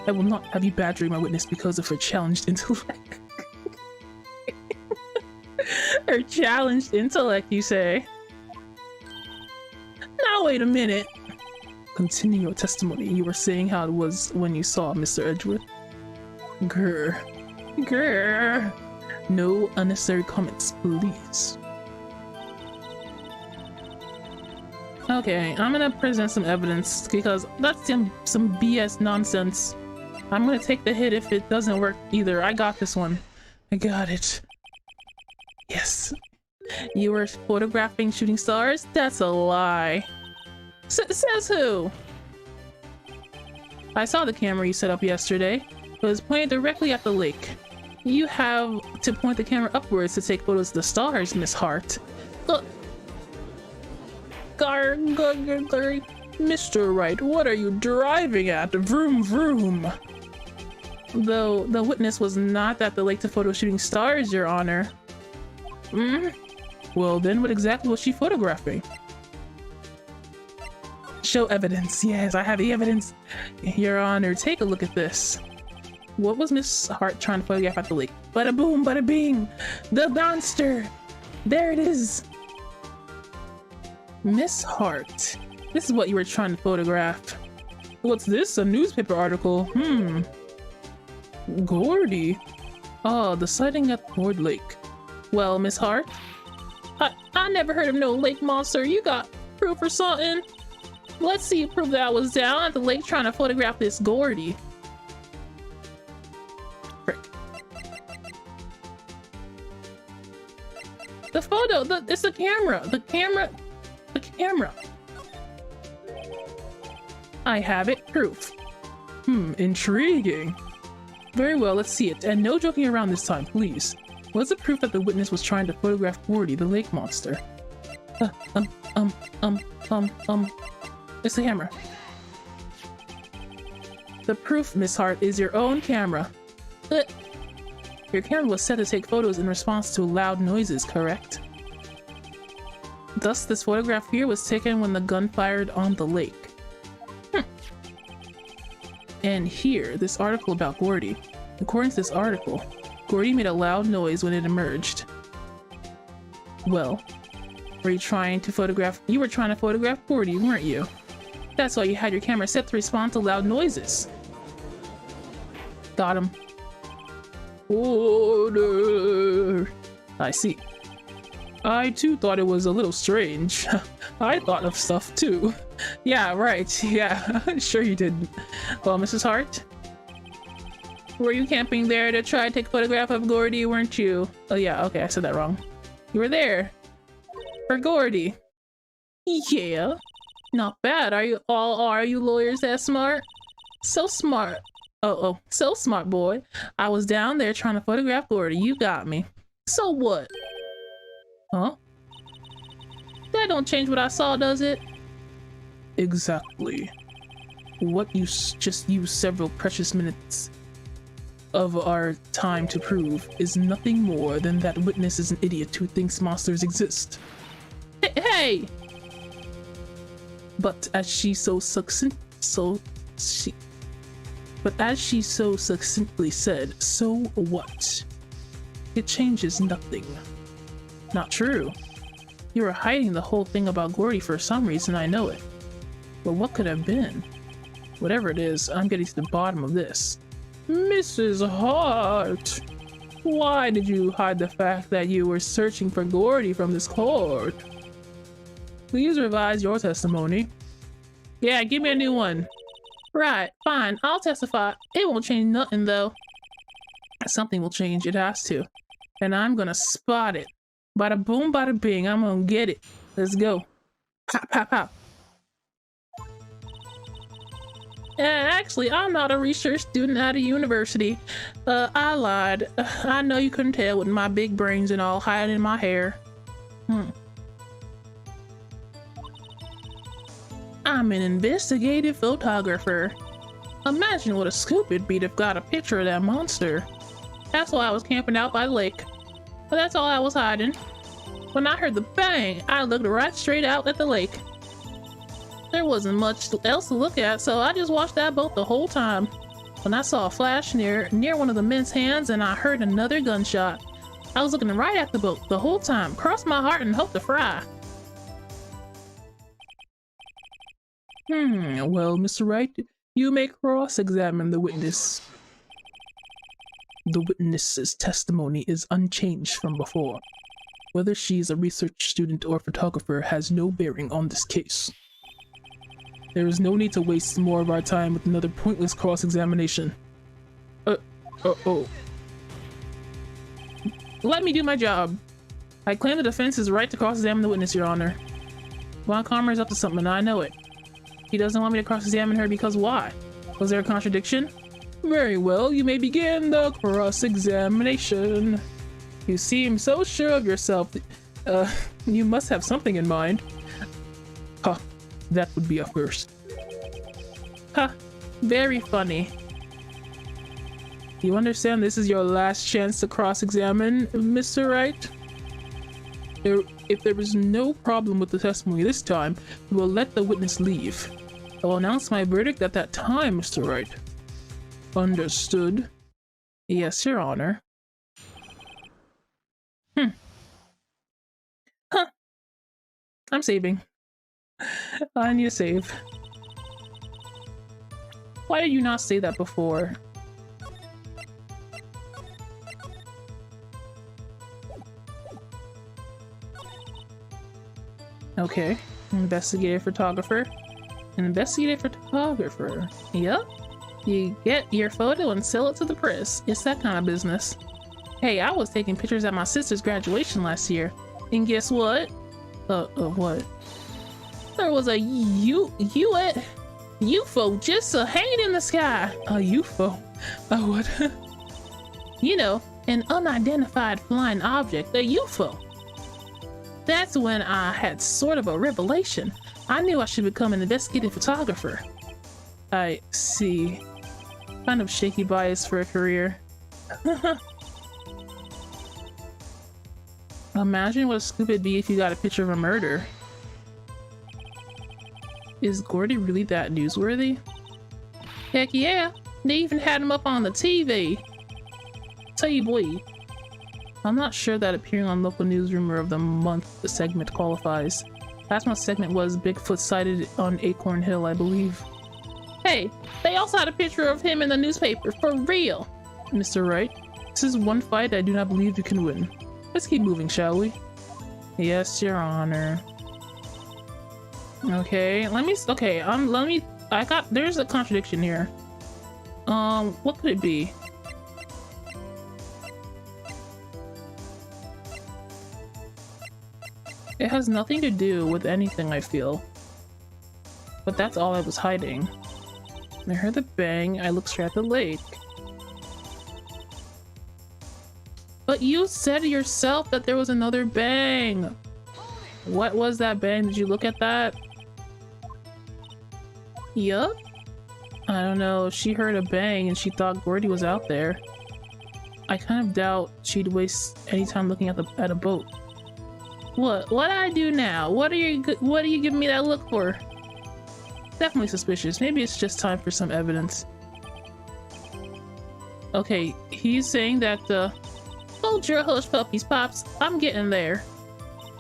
I will not have you badgering my witness because of her challenged intellect. Her challenged intellect, you say? Now wait a minute. Continue your testimony. You were saying how it was when you saw Mr. Edgeworth. Grr. No unnecessary comments, please. Okay, I'm gonna present some evidence because that's some BS nonsense. I'm gonna take the hit if it doesn't work either. I got this one. I got it. Yes. You were photographing shooting stars? That's a lie. Says who? I saw the camera you set up yesterday. It was pointed directly at the lake. You have to point the camera upwards to take photos of the stars, Miss Hart. Mr. Wright, what are you driving at? Vroom vroom. Though the witness was not at the lake to photo shooting stars, Your Honor. Well, then what exactly was she photographing? Show evidence. Yes, I have the evidence. Your Honor, take a look at this. What was Miss Hart trying to photograph at the lake? Bada boom, bada bing! The monster! There it is! Miss Hart, this is what you were trying to photograph. What's this? A newspaper article? Gordy? Oh, the sighting at Ford Lake. Well, Miss Hart? I never heard of no lake monster. You got proof or something? Let's see you prove that I was down at the lake trying to photograph this Gordy. Frick. The photo, it's the camera. The camera. I have it. Proof. Intriguing. Very well, let's see it. And no joking around this time, please. What's the proof that the witness was trying to photograph Gordy, the lake monster? It's the camera. The proof, Miss Hart, is your own camera. Your camera was set to take photos in response to loud noises, correct? Thus, this photograph here was taken when the gun fired on the lake. And here, this article about Gordy. According to this article, Gordy made a loud noise when it emerged. Well, were you trying to photograph? You were trying to photograph Gordy, weren't you? That's why you had your camera set to respond to loud noises. Got him. Order. I see. I too thought it was a little strange. I thought of stuff too. Yeah, right. Yeah, sure you did. Well, Mrs. Hart? Were you camping there to try to take a photograph of Gordy, weren't you? Oh yeah, okay, I said that wrong. You were there. For Gordy. Yeah. Not bad. Are you lawyers that smart? So smart. Oh, so smart, boy. I was down there trying to photograph Gordy. You got me. So what? Huh? That don't change what I saw, does it? Exactly. What you just used several precious minutes of our time to prove is nothing more than that witness is an idiot who thinks monsters exist. Hey! But as she so succinctly said, so what? It changes nothing. Not true. You were hiding the whole thing about Gordy for some reason, I know it. But what could have been? Whatever it is, I'm getting to the bottom of this. Mrs. Hart! Why did you hide the fact that you were searching for Gordy from this court? Please revise your testimony. Yeah, give me a new one. Right, fine, I'll testify. It won't change nothing though. Something will change, it has to. And I'm gonna spot it. Bada boom, bada bing, I'm gonna get it. Let's go. Pop, pop, pop. Actually, I'm not a research student at a university. I lied. I know you couldn't tell with my big brains and all hiding in my hair. I'm an investigative photographer. Imagine what a scoop it'd be to have got a picture of that monster. That's why I was camping out by the lake. But that's all I was hiding. When I heard the bang, I looked right straight out at the lake. There wasn't much else to look at, so I just watched that boat the whole time. When I saw a flash near one of the men's hands and I heard another gunshot. I was looking right at the boat the whole time, crossed my heart and hoped to fry. Well, Mr. Wright, you may cross-examine the witness. The witness's testimony is unchanged from before. Whether she's a research student or photographer has no bearing on this case. There is no need to waste more of our time with another pointless cross-examination. Let me do my job. I claim the defense's right to cross-examine the witness, Your Honor. Von Karmer's up to something, I know it. He doesn't want me to cross-examine her because why? Was there a contradiction? Very well, you may begin the cross-examination. You seem so sure of yourself. You must have something in mind. Huh, that would be a first. Huh, very funny. You understand this is your last chance to cross-examine, Mr. Wright? If there is no problem with the testimony this time, we will let the witness leave. I will announce my verdict at that time, Mr. Wright. Understood. Yes, Your Honor. Huh. I'm saving. I need to save. Why did you not say that before? Okay. Investigative photographer. An investigative photographer. Yep. You get your photo and sell it to the press. It's that kind of business. Hey, I was taking pictures at my sister's graduation last year. And guess what? What? There was a UFO just hanging in the sky. A UFO? What? You know, an unidentified flying object, a UFO. That's when I had sort of a revelation. I knew I should become an investigative photographer. I see. Kind of shaky bias for a career. Imagine what a scoop it'd be if you got a picture of a murder. Is Gordy really that newsworthy? Heck yeah, they even had him up on the TV. Tell you boy, I'm not sure that appearing on local news rumor of the month the segment qualifies. Last month's segment was Bigfoot sighted on Acorn Hill, I believe. Hey, they also had a picture of him in the newspaper, for real! Mr. Wright, this is one fight I do not believe you can win. Let's keep moving, shall we? Yes, Your Honor. Okay, there's a contradiction here. What could it be? It has nothing to do with anything, I feel. But that's all I was hiding. I heard the bang, I looked straight at the lake. But you said yourself that there was another bang! What was that bang? Did you look at that? Yup. I don't know, she heard a bang and she thought Gordy was out there. I kind of doubt she'd waste any time looking at a boat. What do I do now? What are you giving me that look for? Definitely suspicious. Maybe it's just time for some evidence. Okay, he's saying that Hold your hush puppies, Pops. I'm getting there.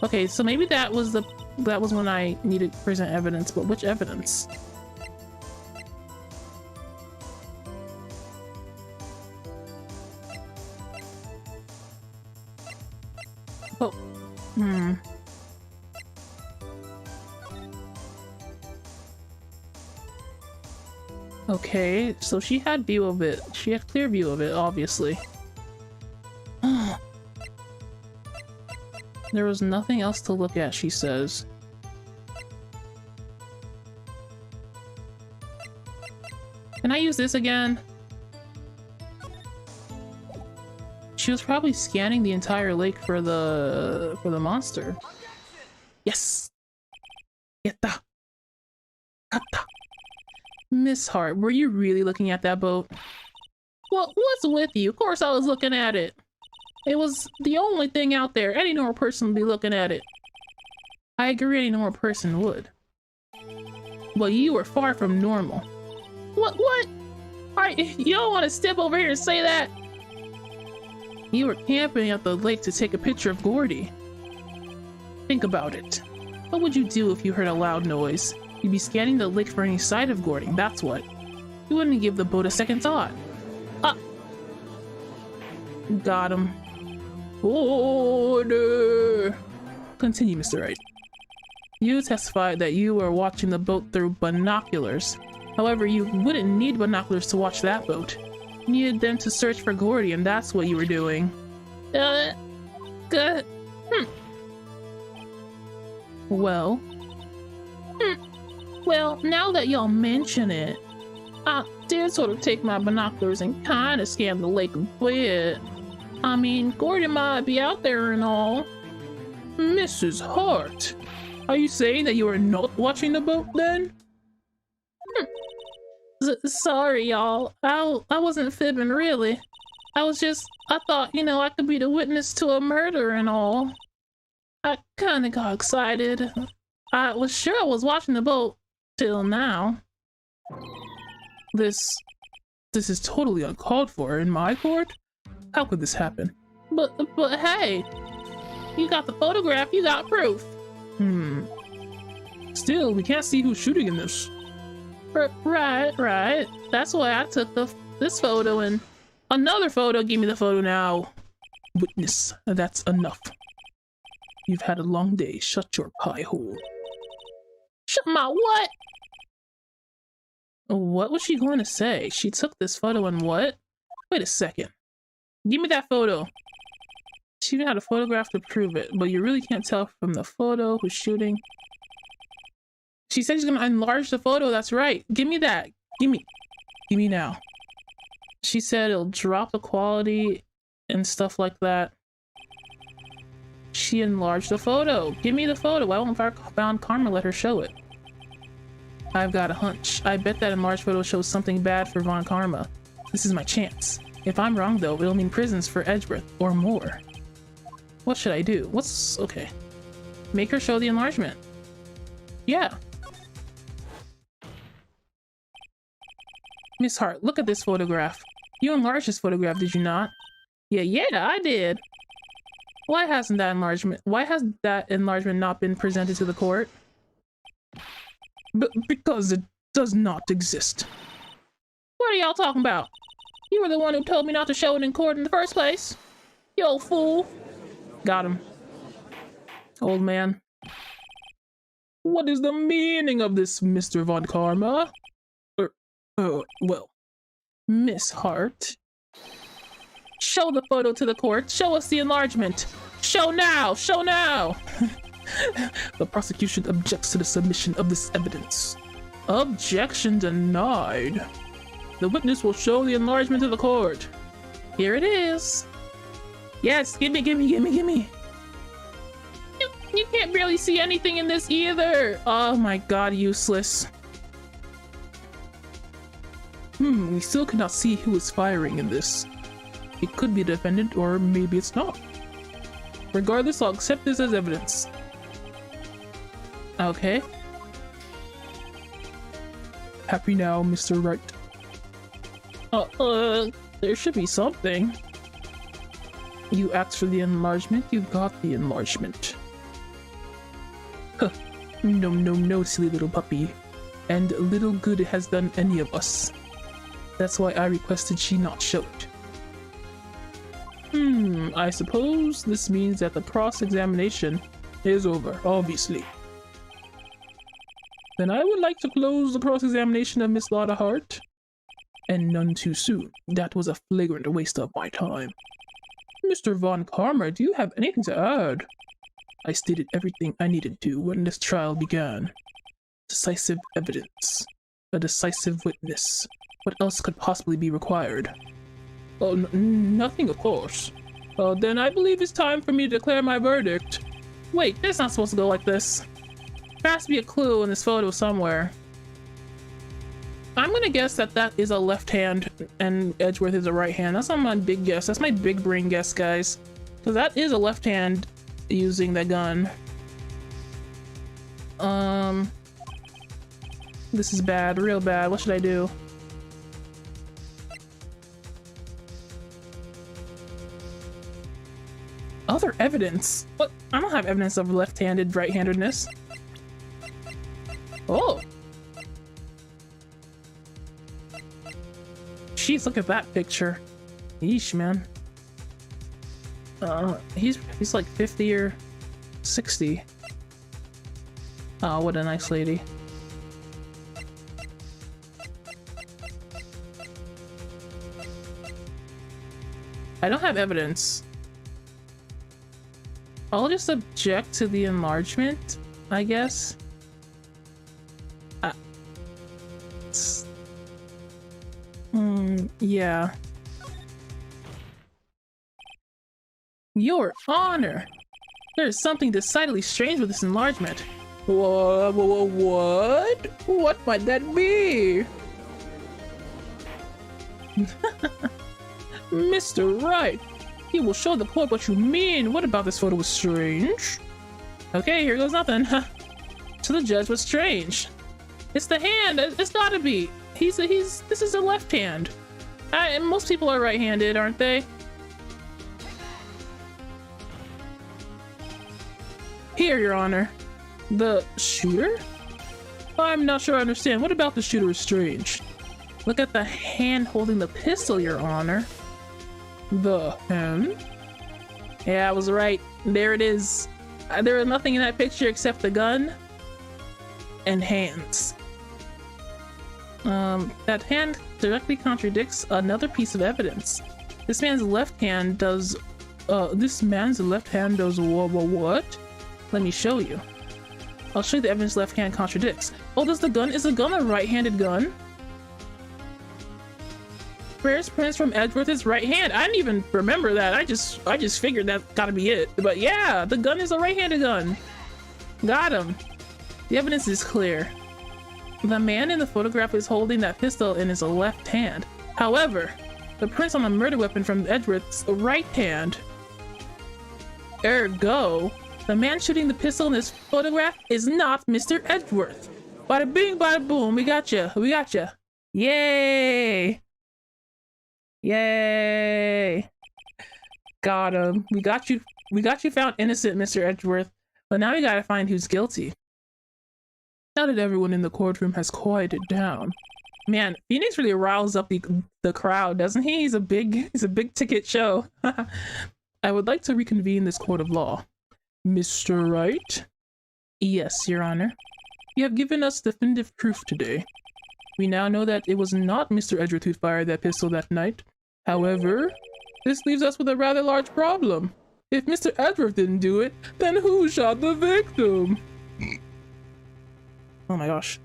Okay, so maybe that was when I needed to present evidence, but which evidence? Oh, Okay, so she had view of it. She had clear view of it, obviously. There was nothing else to look at, she says. Can I use this again? She was probably scanning the entire lake for the monster. Yes! Yatta! Katta! Miss Hart, were you really looking at that boat? Well, what's with you? Of course I was looking at it. It was the only thing out there. Any normal person would be looking at it. I agree, any normal person would. Well, you were far from normal. What? Alright, you don't want to step over here and say that? You were camping at the lake to take a picture of Gordy. Think about it. What would you do if you heard a loud noise? You'd be scanning the lake for any sight of Gordy, that's what. You wouldn't give the boat a second thought. Got him. Order! Continue, Mr. Wright. You testified that you were watching the boat through binoculars. However, you wouldn't need binoculars to watch that boat. You needed them to search for Gordy, and that's what you were doing. Well? Well, now that y'all mention it, I did sort of take my binoculars and kind of scan the lake a bit. I mean, Gordy might be out there and all. Mrs. Hart, are you saying that you were not watching the boat then? Sorry, y'all. I wasn't fibbing, really. I thought, you know, I could be the witness to a murder and all. I kinda got excited. I was sure I was watching the boat till now. This is totally uncalled for in my court. How could this happen? But hey, you got the photograph, you got proof. Still, we can't see who's shooting in this. Right. That's why I took this photo and another photo. Give me the photo now. Witness, that's enough. You've had a long day. Shut your pie hole. Shut my what? What was she going to say? She took this photo and what? Wait a second. Give me that photo. She even had a photograph to prove it, but you really can't tell from the photo who's shooting. She said she's gonna enlarge the photo, that's right. Give me that. Give me now. She said it'll drop the quality and stuff like that. She enlarged the photo. Give me the photo. Why won't Bound Karma let her show it? I've got a hunch. I bet that enlarged photo shows something bad for Von Karma. This is my chance. If I'm wrong though, it'll mean prisons for Edgeworth or more. What should I do? Okay. Make her show the enlargement. Yeah. Miss Hart, look at this photograph. You enlarged this photograph, did you not? Yeah, I did. Why has that enlargement not been presented to the court? Because it does not exist. What are y'all talking about? You were the one who told me not to show it in court in the first place. You old fool. Got him. Old man. What is the meaning of this, Mr. Von Karma? Well, Miss Hart. Show the photo to the court. Show us the enlargement. Show now! Show now! The prosecution objects to the submission of this evidence. Objection denied. The witness will show the enlargement to the court. Here it is. Yes, gimme. You can't barely see anything in this either. Oh my god, useless. We still cannot see who is firing in this. It could be the defendant, or maybe it's not. Regardless, I'll accept this as evidence. Okay. Happy now, Mr. Wright. There should be something. You asked for the enlargement, you got the enlargement. Huh. No, no, no, silly little puppy. And little good it has done any of us. That's why I requested she not show it. I suppose this means that the cross-examination is over, obviously. Then I would like to close the cross-examination of Miss Lotta Hart. And none too soon. That was a flagrant waste of my time. Mr. Von Karma, do you have anything to add? I stated everything I needed to when this trial began. Decisive evidence. A decisive witness. What else could possibly be required? Oh, nothing, of course. Then I believe it's time for me to declare my verdict. Wait, it's not supposed to go like this. There has to be a clue in this photo somewhere. I'm gonna guess that that is a left hand and Edgeworth is a right hand. That's not my big guess. That's my big brain guess, guys. Because that is a left hand using the gun. This is bad, real bad. What should I do? Other evidence? What? I don't have evidence of left-handed, right-handedness. Oh! Jeez, look at that picture. Yeesh, man. He's like 50 or 60. Oh, what a nice lady. I don't have evidence. I'll just object to the enlargement, I guess. Yeah. Your Honor! There's something decidedly strange with this enlargement. What? What might that be? Mr. Wright, you will show the court what you mean. What about this photo was strange? Okay, here goes nothing. To the judge, what's strange? It's the hand. It's gotta be. This is a left hand. And most people are right-handed, aren't they? Here, Your Honor. The shooter? I'm not sure I understand. What about the shooter is strange? Look at the hand holding the pistol, Your Honor. The hand? Yeah, I was right. There it is. There is nothing in that picture except the gun and hands. That hand directly contradicts another piece of evidence. This man's left hand does what? Let me show you. I'll show you the evidence left hand contradicts. Oh, is the gun a right-handed gun? Where's prints from Edgeworth's right hand? I didn't even remember that. I just figured that gotta be it. But yeah, the gun is a right-handed gun. Got him. The evidence is clear. The man in the photograph is holding that pistol in his left hand. However, the prints on the murder weapon from Edgeworth's right hand. Ergo, the man shooting the pistol in this photograph is not Mr. Edgeworth. Bada bing, bada boom, we gotcha. We gotcha. Yay! Yay! Got him. We got you found innocent, Mr. Edgeworth. But now we gotta find who's guilty. Now that everyone in the courtroom has quieted down. Man, Phoenix really riles up the crowd, doesn't he? He's a big ticket show. I would like to reconvene this court of law. Mr. Wright? Yes, Your Honor. You have given us definitive proof today. We now know that it was not Mr. Edgeworth who fired that pistol that night. However, this leaves us with a rather large problem. If Mr. Edgeworth didn't do it, then who shot the victim? Oh my gosh.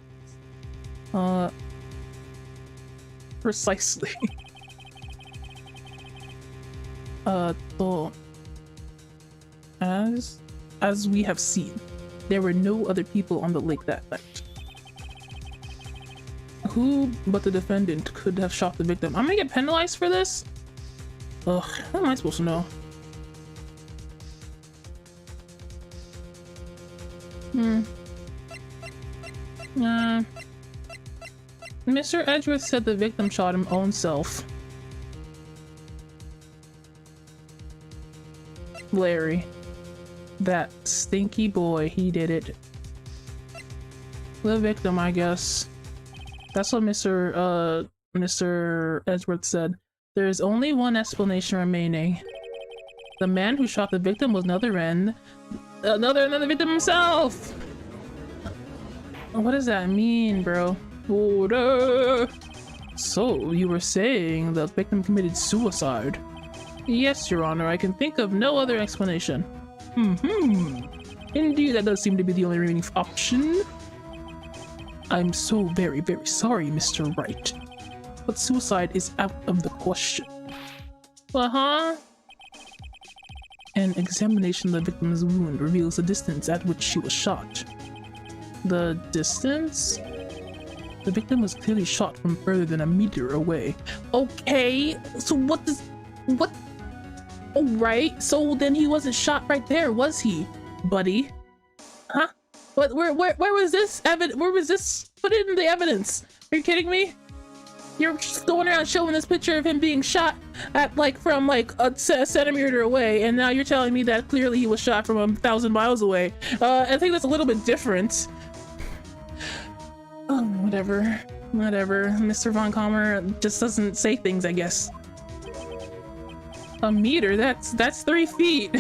Precisely. So, as we have seen, there were no other people on the lake that night. Who but the defendant could have shot the victim? I'm gonna get penalized for this? Ugh, how am I supposed to know? Mr. Edgeworth said the victim shot his own self. Larry. That stinky boy, he did it. The victim, I guess. That's what Mr. Edgeworth said. There is only one explanation remaining. The man who shot the victim was another victim himself! What does that mean, bro? Order! So, you were saying the victim committed suicide? Yes, Your Honor, I can think of no other explanation. Indeed, that does seem to be the only remaining option. I'm so very, very sorry, Mr. Wright. But suicide is out of the question. Uh-huh. An examination of the victim's wound reveals the distance at which she was shot. The distance? The victim was clearly shot from further than a meter away. Okay, so what? Oh, right, so then he wasn't shot right there, was he, buddy? Huh? What? Where was this evidence? Where was this put in the evidence? Are you kidding me? You're just going around showing this picture of him being shot at from a centimeter away, and now you're telling me that clearly he was shot from 1,000 miles away. I think that's a little bit different. Oh, whatever. Mr. Von Calmer just doesn't say things, I guess. A meter? That's 3 feet.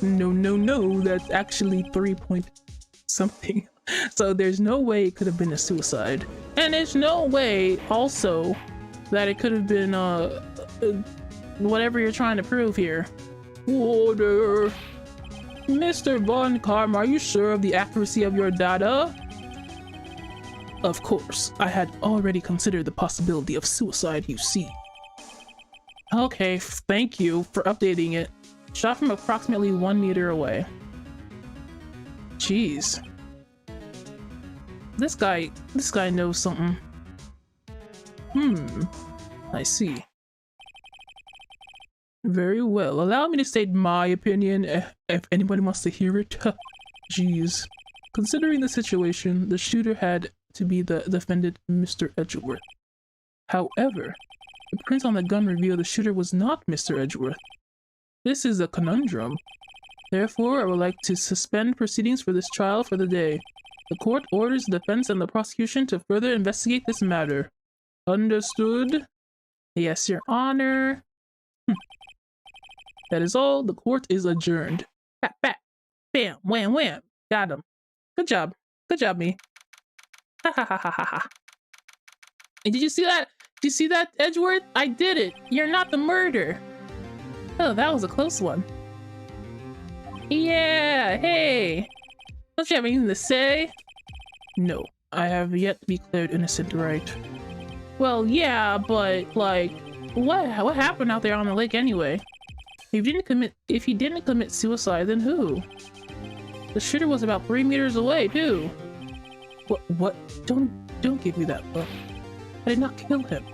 No, that's actually 3 point something. So there's no way it could have been a suicide. And there's no way also that it could have been whatever you're trying to prove here. Order. Mr. Von Calmer, are you sure of the accuracy of your data? Of course, I had already considered the possibility of suicide, you see. Okay, thank you for updating it. Shot from approximately 1 meter away. Jeez. This guy knows something. I see. Very well. Allow me to state my opinion if anybody wants to hear it. Jeez. Considering the situation, the shooter had to be the defendant, Mr. Edgeworth. However, the print on the gun revealed the shooter was not Mr. Edgeworth. This is a conundrum. Therefore, I would like to suspend proceedings for this trial for the day. The court orders the defense and the prosecution to further investigate this matter. Understood? Yes, Your Honor. That is all. The court is adjourned. Pat, pat. Bam, wham, wham. Got him. Good job. Good job, me. Ha ha ha ha ha ha. And did you see that? Did you see that, Edgeworth? I did it. You're not the murderer. Oh, that was a close one. Yeah, hey. Don't you have anything to say? No, I have yet to be declared innocent, right? Well, yeah, but what happened out there on the lake anyway? If he didn't commit suicide, then who? The shooter was about 3 meters away, too. What? Don't give me that look. I did not kill him.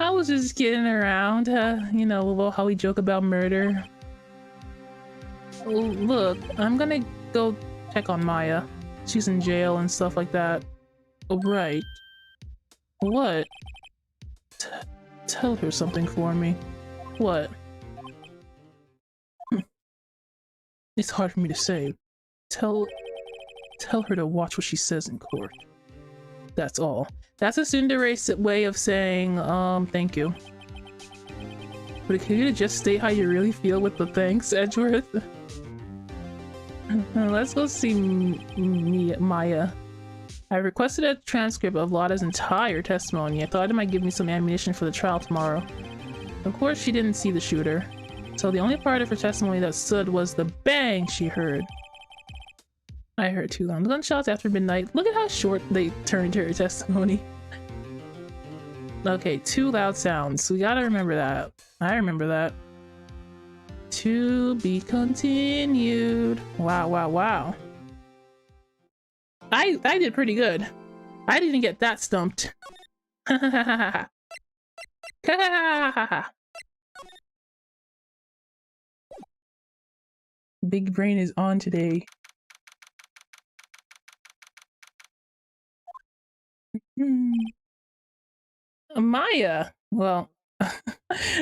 I was just kidding around, you know, how we joke about murder. Look, I'm gonna go check on Maya. She's in jail and stuff like that. Oh, right. What? Tell her something for me. What? It's hard for me to say. Tell her to watch what she says in court. That's all. That's a tsundere way of saying, thank you. But can you just state how you really feel with the thanks, Edgeworth? Let's go see Maya. I requested a transcript of Lotta's entire testimony. I thought it might give me some ammunition for the trial tomorrow. Of course, she didn't see the shooter. So the only part of her testimony that stood was the bang she heard. I heard 2 long gunshots after midnight. Look at how short they turned her testimony. Okay, 2 loud sounds. We gotta remember that. I remember that. To be continued. Wow, wow, wow. I did pretty good. I didn't get that stumped. Big brain is on today. Maya. Well,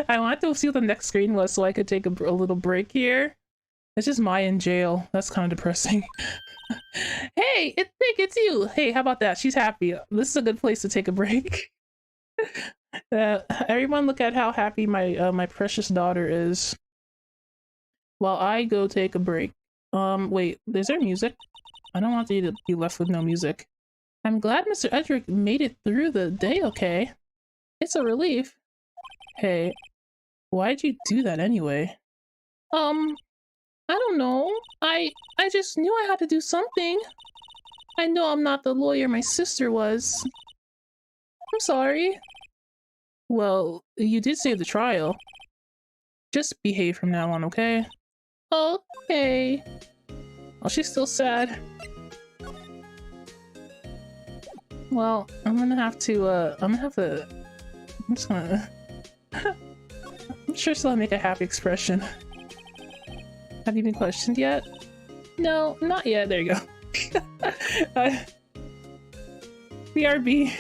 I wanted to see what the next screen was so I could take a little break here. It's just Maya in jail. That's kind of depressing. Hey, Nick, it's you. Hey, how about that? She's happy. This is a good place to take a break. Everyone look at how happy my precious daughter is while I go take a break. Wait, is there music? I don't want you to be left with no music. I'm glad Mr. Edric made it through the day okay. It's a relief. Hey, why'd you do that anyway? I don't know. I just knew I had to do something. I know I'm not the lawyer my sister was. I'm sorry. Well, you did save the trial. Just behave from now on, okay? Okay. Oh, she's still sad. Well, I'm just gonna... I'm sure she'll make a happy expression. Have you been questioned yet? No, not yet. There you go. BRB.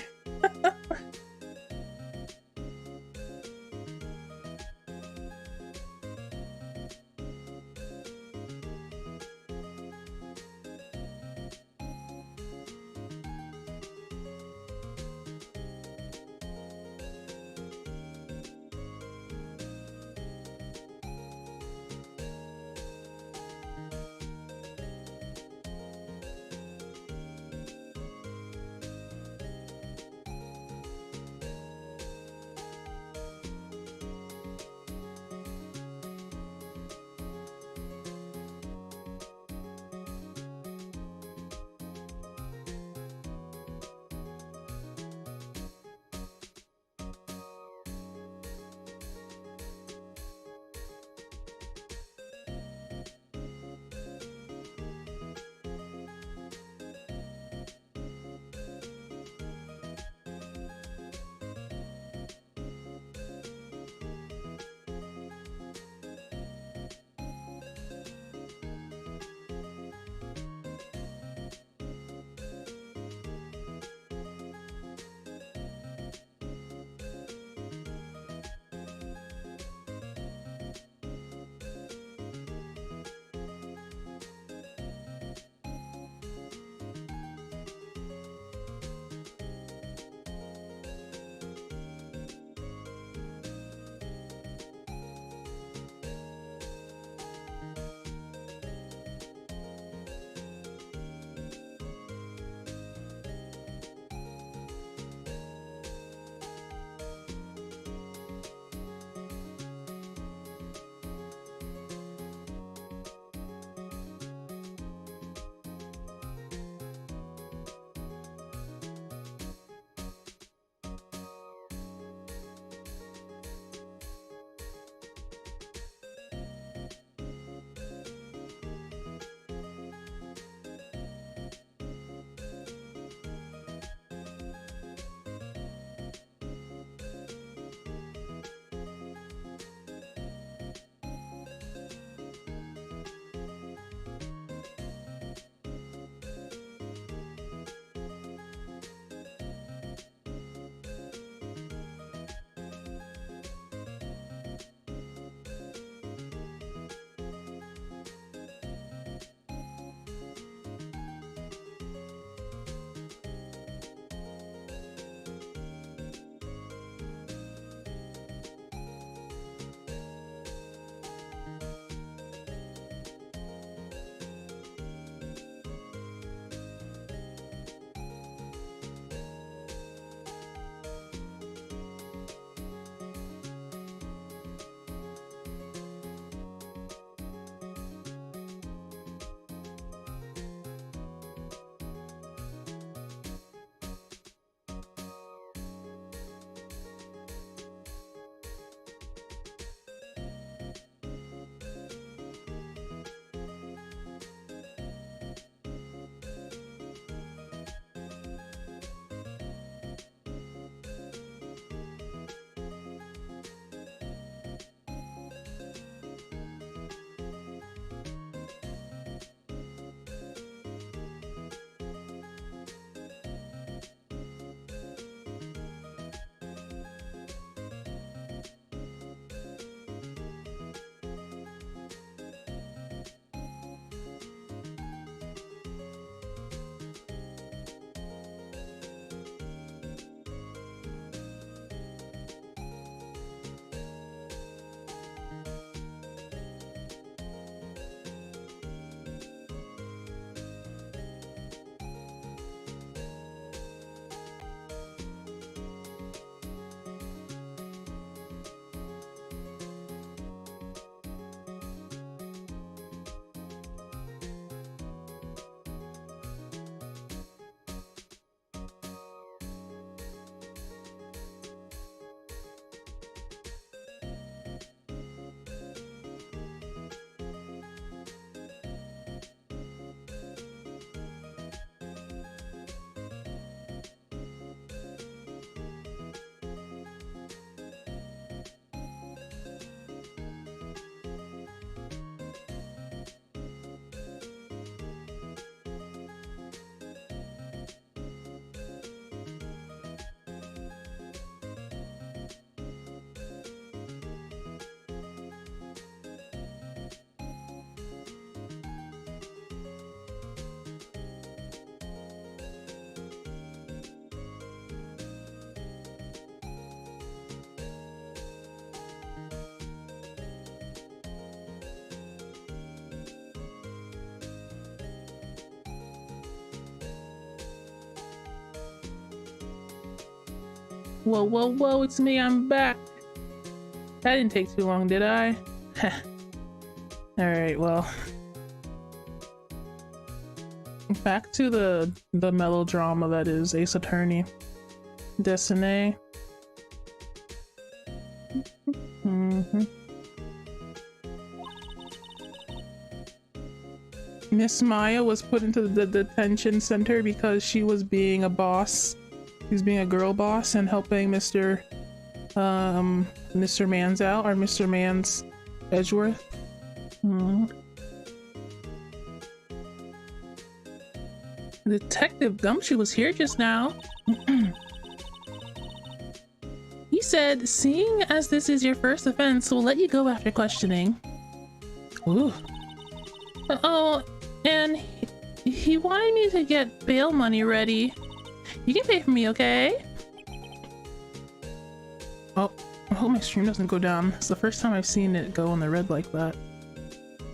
Whoa, whoa, whoa, it's me, I'm back. That didn't take too long, did I? Alright, well. Back to the melodrama that is Ace Attorney. Destiny. Miss Maya was put into the detention center because she was being a boss. She was being a girl boss and helping Mr. Mans out, or Mr. Mans Edgeworth. Detective Gumshoe was here just now. He said, seeing as this is your first offense, we'll let you go after questioning. Ooh. Oh, and he wanted me to get bail money ready. You can pay for me, okay? Oh, I hope my stream doesn't go down. It's the first time I've seen it go on the red like that.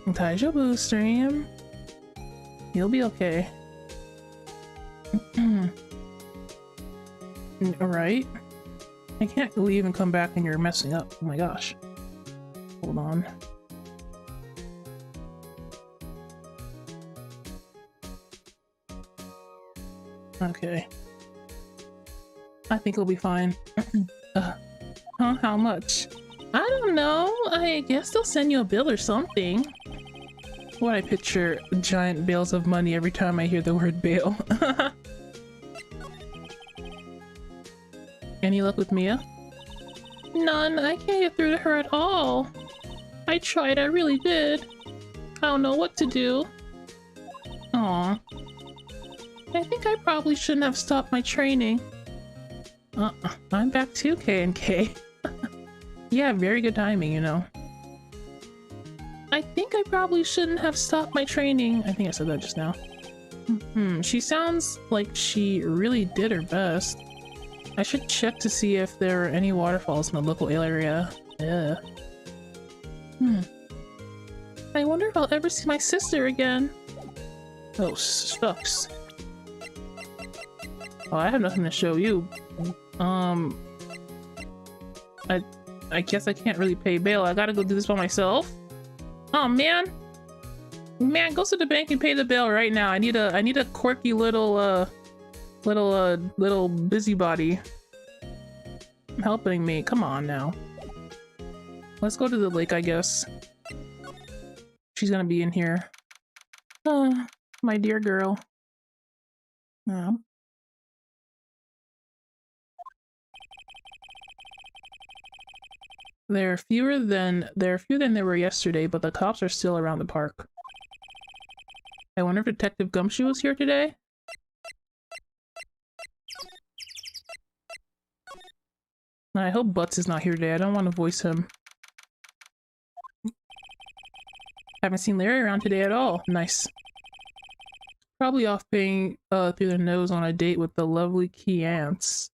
Taija stream. You'll be okay. Alright. I can't leave and come back and you're messing up. Oh my gosh. Hold on. Okay. I think it'll be fine. Huh? How much? I don't know. I guess they'll send you a bill or something. What, I picture giant bales of money every time I hear the word bail. Any luck with Mia? None. I can't get through to her at all. I tried, I really did. I don't know what to do. Aw. I think I probably shouldn't have stopped my training. I'm back to K&K. Yeah, very good timing, you know. I think I probably shouldn't have stopped my training. I think I said that just now. She sounds like she really did her best. I should check to see if there are any waterfalls in the local area. Yeah. I wonder if I'll ever see my sister again. Oh, shucks. Oh, I have nothing to show you. I guess I can't really pay bail. I gotta go do this by myself. Oh man, go to the bank and pay the bill right now. I need a quirky little busybody helping me. Come on now. Let's go to the lake, I guess. She's gonna be in here. My dear girl. There are fewer than there were yesterday, but the cops are still around the park. I wonder if Detective Gumshoe was here today? I hope Butts is not here today. I don't want to voice him. Haven't seen Larry around today at all. Nice. Probably off paying through the nose on a date with the lovely Kiance.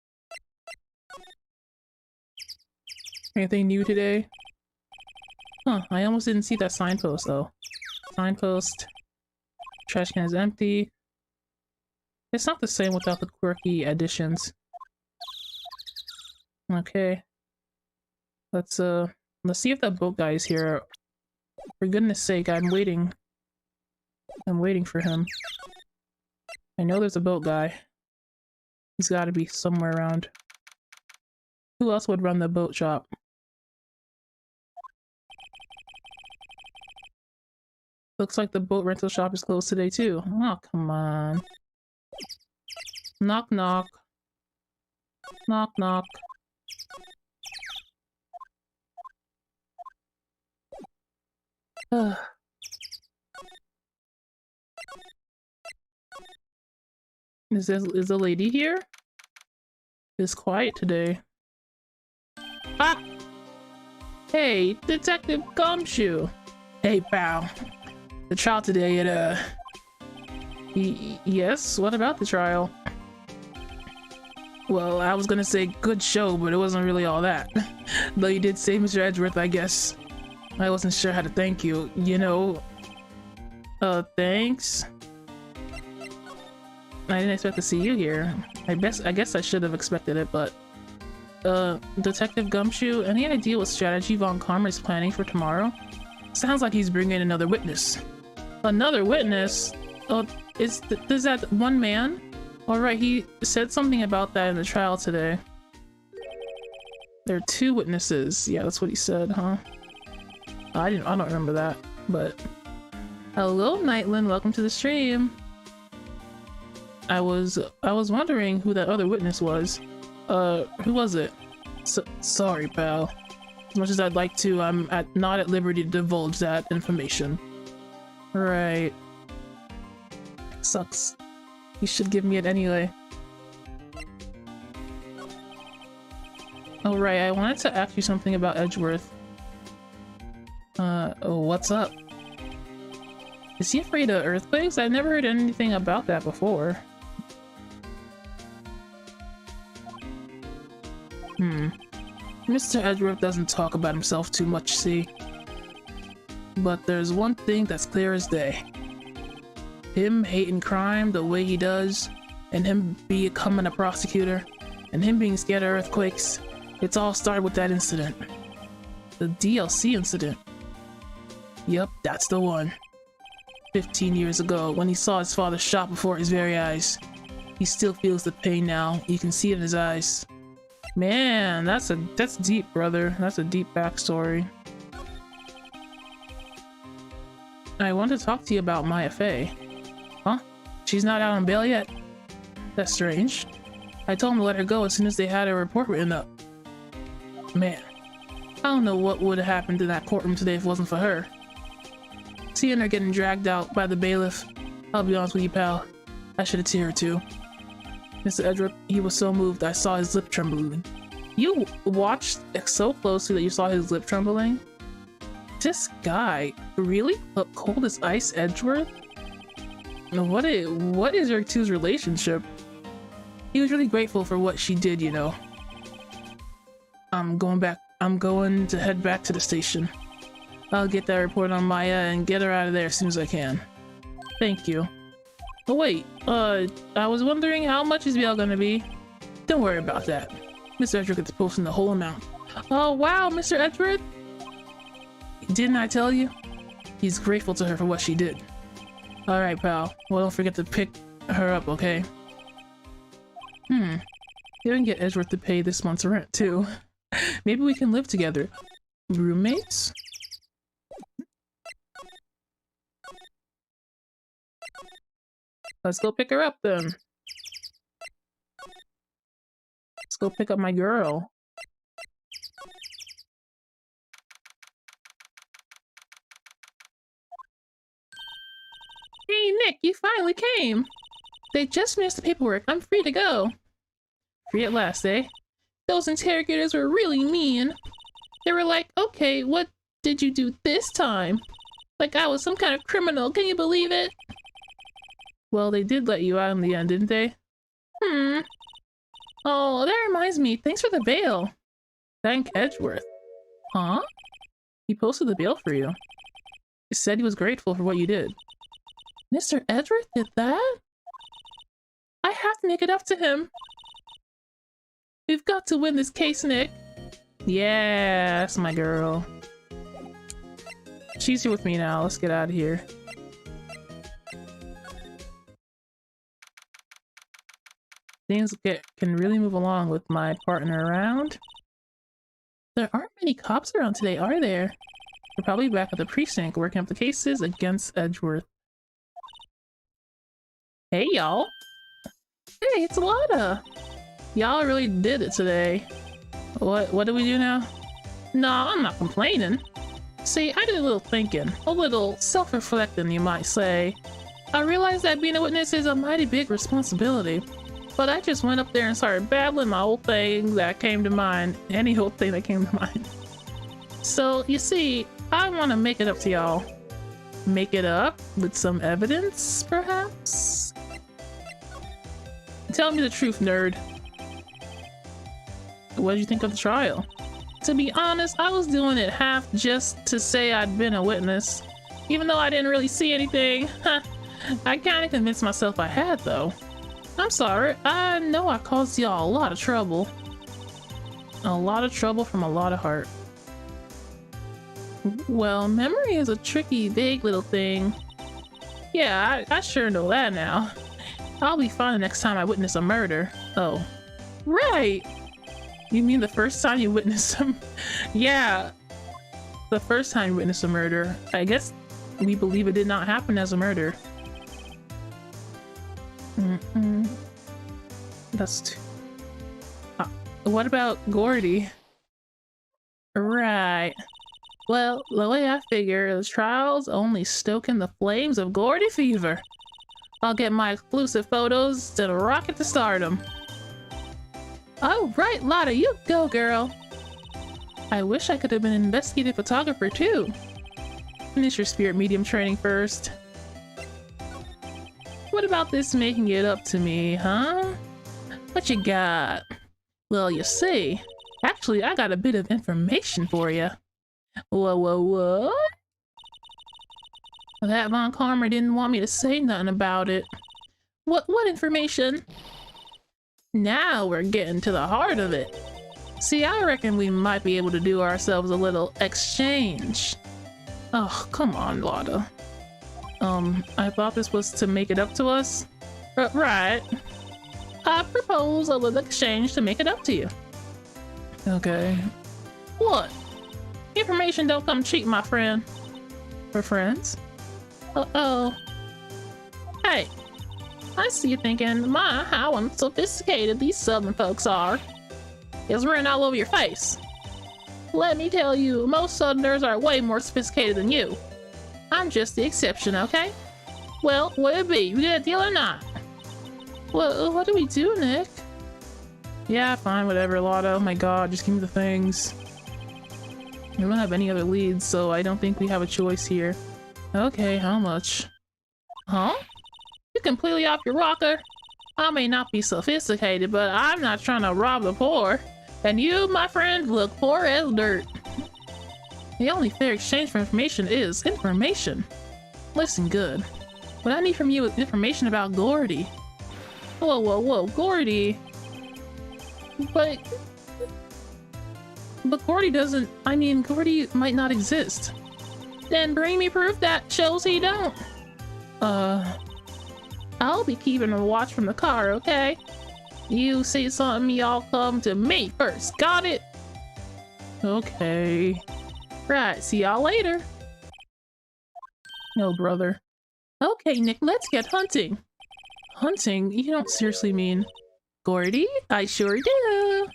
Anything new today? Huh, I almost didn't see that signpost though. Signpost. Trash can is empty. It's not the same without the quirky additions. Okay. Let's see if that boat guy is here. For goodness sake, I'm waiting. I'm waiting for him. I know there's a boat guy. He's gotta be somewhere around. Who else would run the boat shop? Looks like the boat rental shop is closed today too. Oh, come on. Knock knock. Knock knock. Is the lady here? It's quiet today. Ah! Hey, Detective Gumshoe! Hey, pal. The trial today at, yes? What about the trial? Well, I was gonna say good show, but it wasn't really all that. Though you did save Mr. Edgeworth, I guess. I wasn't sure how to thank you, you know? Thanks? I didn't expect to see you here. I guess I should have expected it, but Detective Gumshoe, any idea what strategy Von Karma is planning for tomorrow? Sounds like he's bringing another witness. Another witness? Oh, is that one man? Alright, he said something about that in the trial today. There are 2 witnesses. Yeah, that's what he said, huh? I don't remember that, but... Hello, Nightland, welcome to the stream. I was wondering who that other witness was. Who was it? Sorry, pal. As much as I'd like to, I'm not at liberty to divulge that information. Right. Sucks. You should give me it anyway. Oh right, I wanted to ask you something about Edgeworth. Oh, what's up? Is he afraid of earthquakes? I've never heard anything about that before. Mr. Edgeworth doesn't talk about himself too much, see? But there's one thing that's clear as day. Him hating crime the way he does, and him becoming a prosecutor, and him being scared of earthquakes, it's all started with that incident. The DLC incident. Yep, that's the one. 15 years ago, when he saw his father shot before his very eyes. He still feels the pain now. You can see it in his eyes. Man, that's deep, brother. That's a deep backstory. I want to talk to you about Maya Fey. Huh? She's not out on bail yet? That's strange. I told him to let her go as soon as they had a report written up. Man, I don't know what would have happened in that courtroom today if it wasn't for her. Seeing her getting dragged out by the bailiff, I'll be honest with you, pal, I should have teared her too. Mr. Edgeworth, he was so moved I saw his lip trembling. You watched so closely that you saw his lip trembling? This guy, really? Up cold as ice, Edgeworth? What is your two's relationship? He was really grateful for what she did, you know. I'm going to head back to the station. I'll get that report on Maya and get her out of there as soon as I can. Thank you. Oh wait, I was wondering how much is bail gonna be? Don't worry about that. Mr. Edgeworth is posting the whole amount. Oh wow, Mr. Edgeworth? Didn't I tell you? He's grateful to her for what she did. Alright, pal. Well, don't forget to pick her up, okay? You can get Edgeworth to pay this month's rent, too. Maybe we can live together. Roommates? Let's go pick her up, then. Let's go pick up my girl. Hey, Nick, you finally came! They just finished the paperwork. I'm free to go. Free at last, eh? Those interrogators were really mean. They were like, okay, what did you do this time? Like I was some kind of criminal, can you believe it? Well, they did let you out in the end, didn't they? Oh, that reminds me, thanks for the bail. Thank Edgeworth. Huh? He posted the bail for you. He said he was grateful for what you did. Mr. Edgeworth did that? I have to make it up to him. We've got to win this case, Nick. Yeah, that's my girl. She's here with me now. Let's get out of here. Things can really move along with my partner around. There aren't many cops around today, are there? They're probably back at the precinct working up the cases against Edgeworth. Hey, y'all. Hey, it's Lada. Y'all really did it today. What do we do now? No, I'm not complaining. See, I did a little thinking, a little self-reflecting, you might say. I realized that being a witness is a mighty big responsibility, but I just went up there and started babbling my old thing that came to mind, any old thing that came to mind. So, you see, I want to make it up to y'all. Make it up with some evidence, perhaps? Tell me the truth, nerd. What did you think of the trial? To be honest, I was doing it half just to say I'd been a witness. Even though I didn't really see anything. I kinda convinced myself I had, though. I'm sorry, I know I caused y'all a lot of trouble. A lot of trouble from a lot of heart. Well, memory is a tricky, vague little thing. Yeah, I sure know that now. I'll be fine the next time I witness a murder. Oh. Right! You mean the first time you witnessed some? Yeah. The first time you witnessed a murder. I guess we believe it did not happen as a murder. That's too... what about Gordy? Right. Well, the way I figure, the trial's only stoking the flames of Gordy fever. I'll get my exclusive photos to rocket to stardom. Oh, right, Lotta, you go, girl. I wish I could have been an investigative photographer, too. Finish your spirit medium training first. What about this making it up to me, huh? What you got? Well, you see, actually, I got a bit of information for you. Whoa. That Von Karma didn't want me to say nothing about it. What information? Now we're getting to the heart of it. See, I reckon we might be able to do ourselves a little exchange. Oh, come on, Lotta. I thought this was to make it up to us? Right. I propose a little exchange to make it up to you. Okay. What? Information don't come cheap, my friend. We're friends? Uh-oh. Hey, I see you thinking, my, how unsophisticated these southern folks are. It's written all over your face. Let me tell you, most southerners are way more sophisticated than you. I'm just the exception, okay? Well, what it be? You get a deal or not? Well, what do we do, Nick? Yeah, fine, whatever, Lotta. Oh my god, just give me the things. We don't have any other leads, so I don't think we have a choice here. Okay, how much? Huh? You completely off your rocker? I may not be sophisticated, but I'm not trying to rob the poor. And you, my friend, look poor as dirt. The only fair exchange for information is information. Listen good. What I need from you is information about Gordy. Whoa, Gordy. But Gordy doesn't, I mean, Gordy might not exist. Then bring me proof that shows he don't. I'll be keeping a watch from the car, okay? You say something, y'all come to me first, got it? Okay. Right, see y'all later. No, brother. Okay, Nick, let's get hunting. Hunting? You don't seriously mean Gordy? I sure do.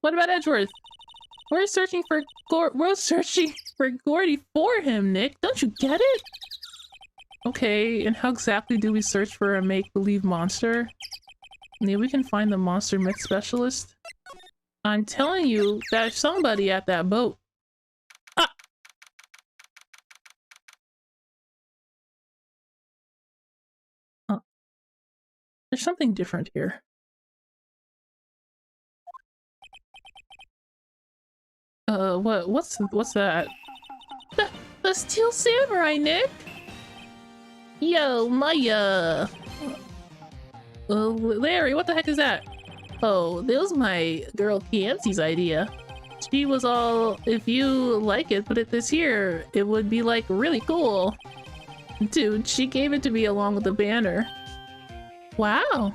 What about Edgeworth? We're searching for Gordy for him, Nick. Don't you get it? Okay, and how exactly do we search for a make-believe monster? Maybe we can find the monster myth specialist. I'm telling you, there's somebody at that boat. Ah! There's something different here. What's that? The Steel Samurai, Nick! Yo, Maya! Larry, what the heck is that? Oh, that was my girl Kiancy's idea. She was all, if you like it, put it this here. It would be like really cool. Dude, she gave it to me along with the banner. Wow.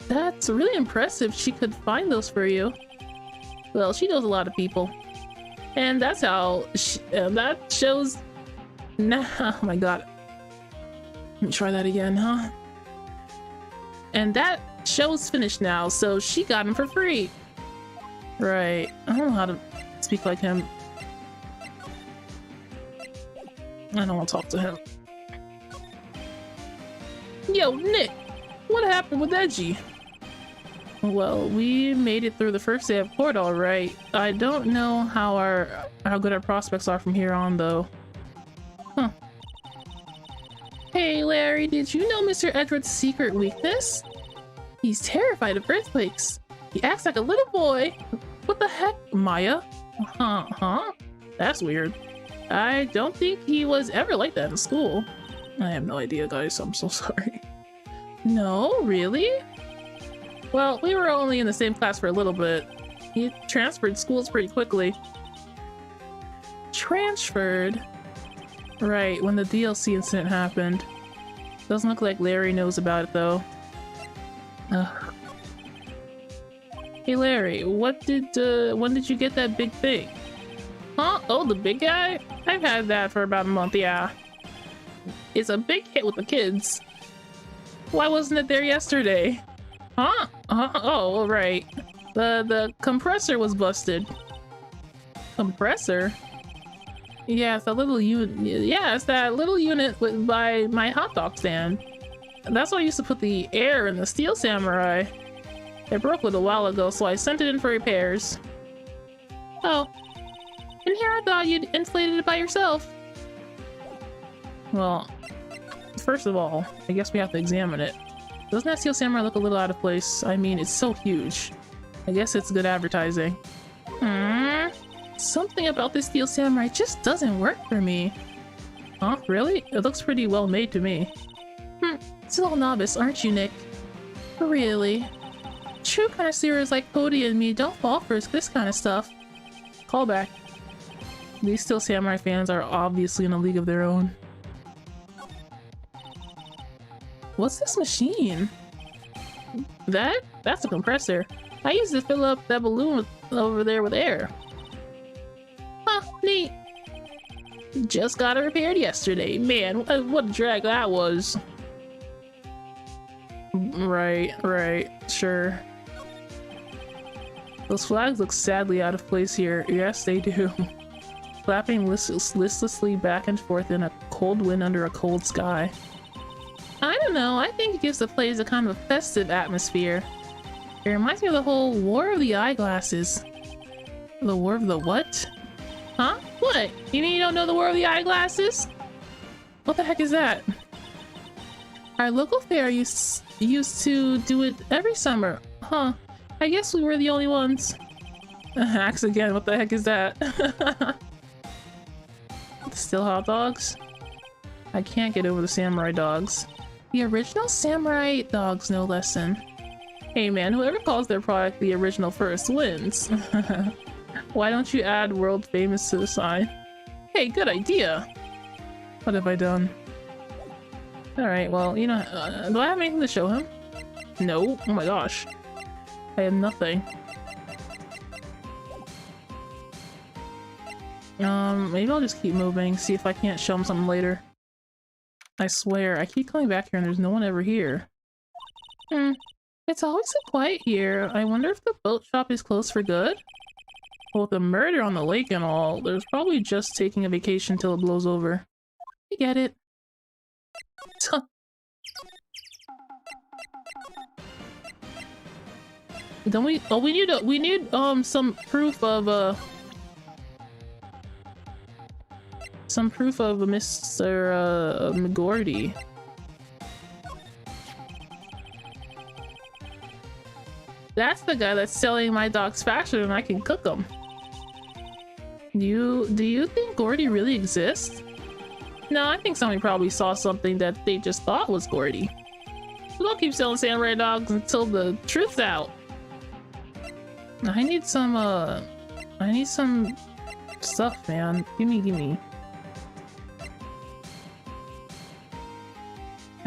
That's really impressive. She could find those for you. Well, she knows a lot of people. And that's how, that shows, nah, oh my god. Let me try that again, huh? And that show's finished now, so she got him for free. Right, I don't know how to speak like him. I don't want to talk to him. Yo, Nick, what happened with Edgy? Well, we made it through the first day of court all right. I don't know how good our prospects are from here on, though. Huh. Hey, Larry, did you know Mr. Edward's secret weakness? He's terrified of earthquakes. He acts like a little boy. What the heck, Maya? Huh? That's weird. I don't think he was ever like that in school. I have no idea, guys. I'm so sorry. No, really? Well, we were only in the same class for a little bit. He transferred schools pretty quickly. Transferred? Right, when the DLC incident happened. Doesn't look like Larry knows about it though. Ugh. Hey Larry, when did you get that big thing? Huh? Oh, the big guy? I've had that for about a month, yeah. It's a big hit with the kids. Why wasn't it there yesterday? Huh? Oh, right. The compressor was busted. Compressor? Yeah, it's that little unit. Yeah, it's that little unit by my hot dog stand. That's why I used to put the air in the Steel Samurai. It broke a little while ago, so I sent it in for repairs. Oh. And here I thought you'd inflated it by yourself. Well, first of all, I guess we have to examine it. Doesn't that Steel Samurai look a little out of place? I mean, it's so huge. I guess it's good advertising. Something about this Steel Samurai just doesn't work for me. Huh? Really? It looks pretty well made to me. Still a novice, aren't you, Nick? Really? True connoisseurs like Cody and me don't fall for this kind of stuff. Callback. These Steel Samurai fans are obviously in a league of their own. What's this machine? That's a compressor. I used to fill up that balloon over there with air. Huh, neat. Just got it repaired yesterday. Man, what a drag that was. Right, sure. Those flags look sadly out of place here. Yes, they do. Flapping listlessly back and forth in a cold wind under a cold sky. I don't know, I think it gives the place a kind of festive atmosphere. It reminds me of the whole War of the Eyeglasses. The War of the what? Huh? What? You mean you don't know the War of the Eyeglasses? What the heck is that? Our local fair used to do it every summer. Huh. I guess we were the only ones. Axe again, what the heck is that? Still hot dogs? I can't get over the samurai dogs. The original samurai dogs, no less than. Hey man, whoever calls their product the original first wins. Why don't you add world famous to the sign? Hey, good idea! What have I done? Alright, well, you know, do I have anything to show him? No. Oh my gosh. I have nothing. Maybe I'll just keep moving, see if I can't show him something later. I swear, I keep coming back here and there's no one ever here. It's always so quiet here. I wonder if the boat shop is closed for good? Well, with the murder on the lake and all, there's probably just taking a vacation till it blows over. I get it. Don't we? Oh, we need some proof of Mr. McGordy. That's the guy that's selling my dogs faster than I can cook them. Do you think Gordy really exists? No, I think somebody probably saw something that they just thought was Gordy. So don't keep selling samurai dogs until the truth's out. I need some stuff, man. Gimme.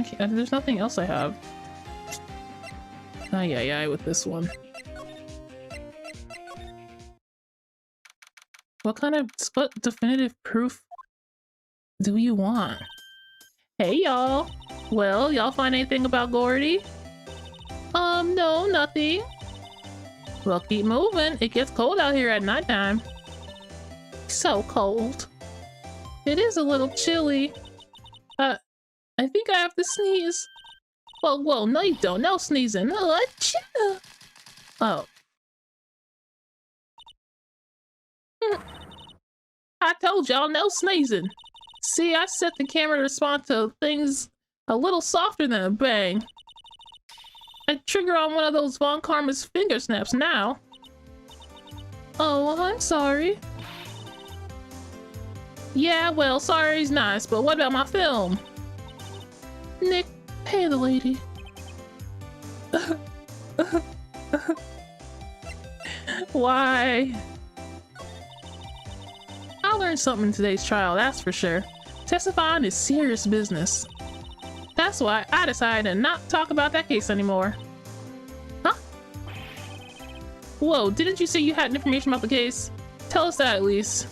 Okay, there's nothing else I have. Yeah, with this one. What definitive proof do you want? Hey y'all! Well, y'all find anything about Gordy? No, nothing. Well, keep moving. It gets cold out here at nighttime. So cold. It is a little chilly. I think I have to sneeze. Whoa, no you don't. No sneezing. Oh. I told y'all no sneezing. See, I set the camera to respond to things a little softer than a bang. I trigger on one of those Von Karma's finger snaps now. Oh, I'm sorry. Yeah, well, sorry's nice, but what about my film? Nick, pay the lady. Why? I learned something in today's trial, that's for sure. Testifying is serious business. That's why I decided to not talk about that case anymore. Huh? Whoa, didn't you say you had information about the case? Tell us that at least.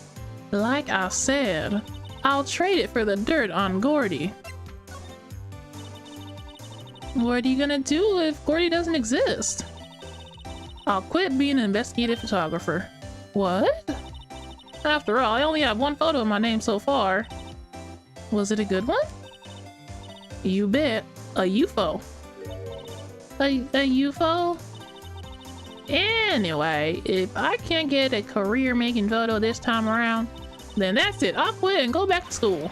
Like I said, I'll trade it for the dirt on Gordy. What are you gonna do if Gordy doesn't exist? I'll quit being an investigative photographer. What? After all, I only have one photo of my name so far. Was it a good one? You bet. A UFO. A UFO? Anyway, if I can't get a career-making photo this time around, then that's it. I'll quit and go back to school.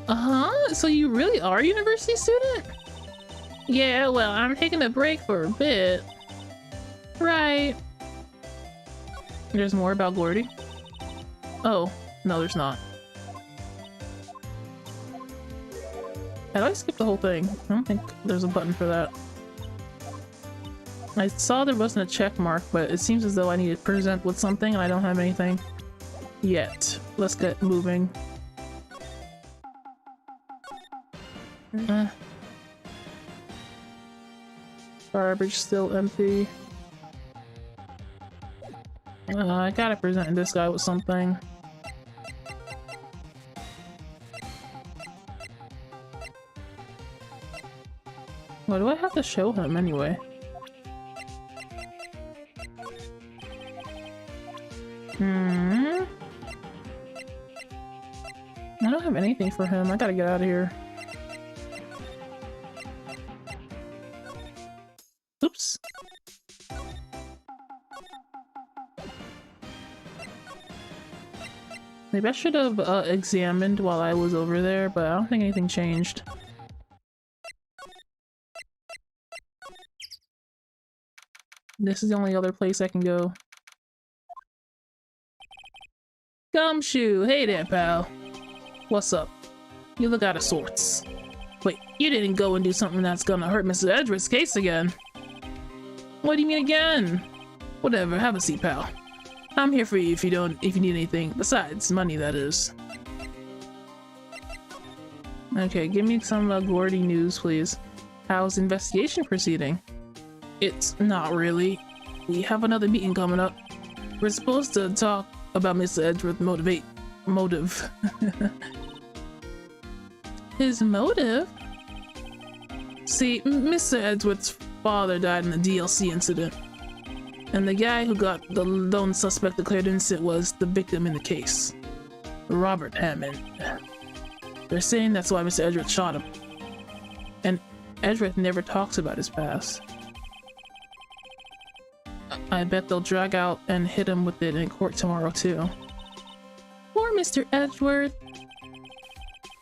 Uh-huh? So you really are a university student? Yeah, well, I'm taking a break for a bit. Right. There's more about Gordy? Oh, no, there's not. How do I skip the whole thing? I don't think there's a button for that. I saw there wasn't a check mark, but it seems as though I need to present with something and I don't have anything yet. Let's get moving. Garbage still empty. I gotta present this guy with something. What do I have to show him anyway? I don't have anything for him. I gotta get out of here. Oops. Maybe I should have examined while I was over there, but I don't think anything changed. This is the only other place I can go. Gumshoe! Hey there, pal. What's up? You look out of sorts. Wait, you didn't go and do something that's gonna hurt Mr. Edgeworth's case again. What do you mean again? Whatever, have a seat, pal. I'm here for you if you need anything. Besides, money, that is. Okay, give me some Gordy news, please. How's the investigation proceeding? It's not really. We have another meeting coming up. We're supposed to talk about Mr. Edgeworth's motive. His motive? See, Mr. Edgeworth's father died in the DLC incident. And the guy who got the lone suspect declared innocent was the victim in the case. Robert Hammond. They're saying that's why Mr. Edgeworth shot him. And Edgeworth never talks about his past. I bet they'll drag out and hit him with it in court tomorrow too. Poor Mr. Edgeworth.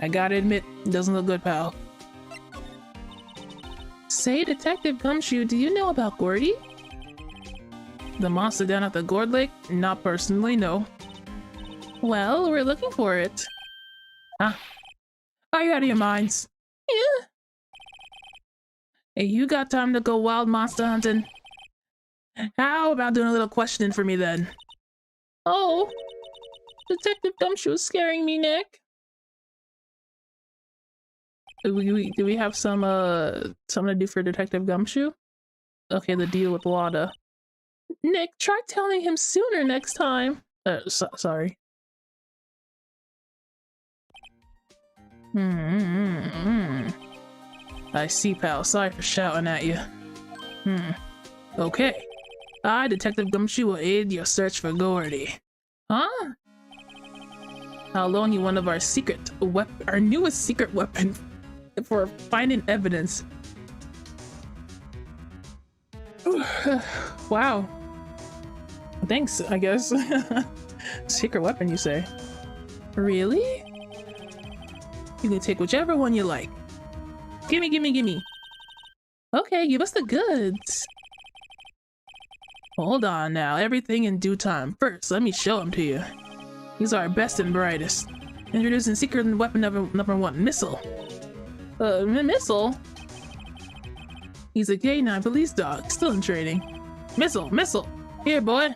I gotta admit, doesn't look good, pal. Say, Detective Gumshoe, do you know about Gordy? The monster down at the Gourd Lake? Not personally, no. Well, we're looking for it. Huh? Are you out of your minds? Yeah. Hey, you got time to go wild monster hunting? How about doing a little questioning for me then? Oh, Detective Gumshoe is scaring me, Nick. Do we have some something to do for Detective Gumshoe? Okay, the deal with Wada. Nick, try telling him sooner next time. Sorry. I see, pal. Sorry for shouting at you. Okay. I, Detective Gumshoe, will aid your search for Gordy. Huh? I'll loan you one of our newest secret weapon for finding evidence. Wow. Thanks, I guess. Secret weapon, you say? Really? You can take whichever one you like. Gimme, gimme, gimme. Okay, give us the goods. Hold on now, everything in due time. First, let me show them to you. These are our best and brightest. Introducing secret weapon number one, missile. Missile? He's a K9 police dog, still in training. Missile! Here, boy!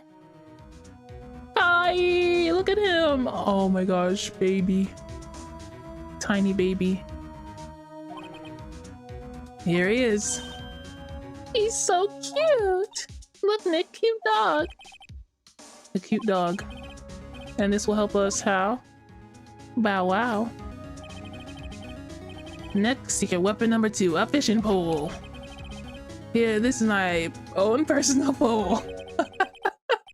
Hi! Look at him! Oh my gosh, baby. Tiny baby. Here he is. He's so cute! Look, Nick, cute dog. A cute dog. And this will help us how? Bow wow. Next, secret weapon number 2, a fishing pole. Here, this is my own personal pole.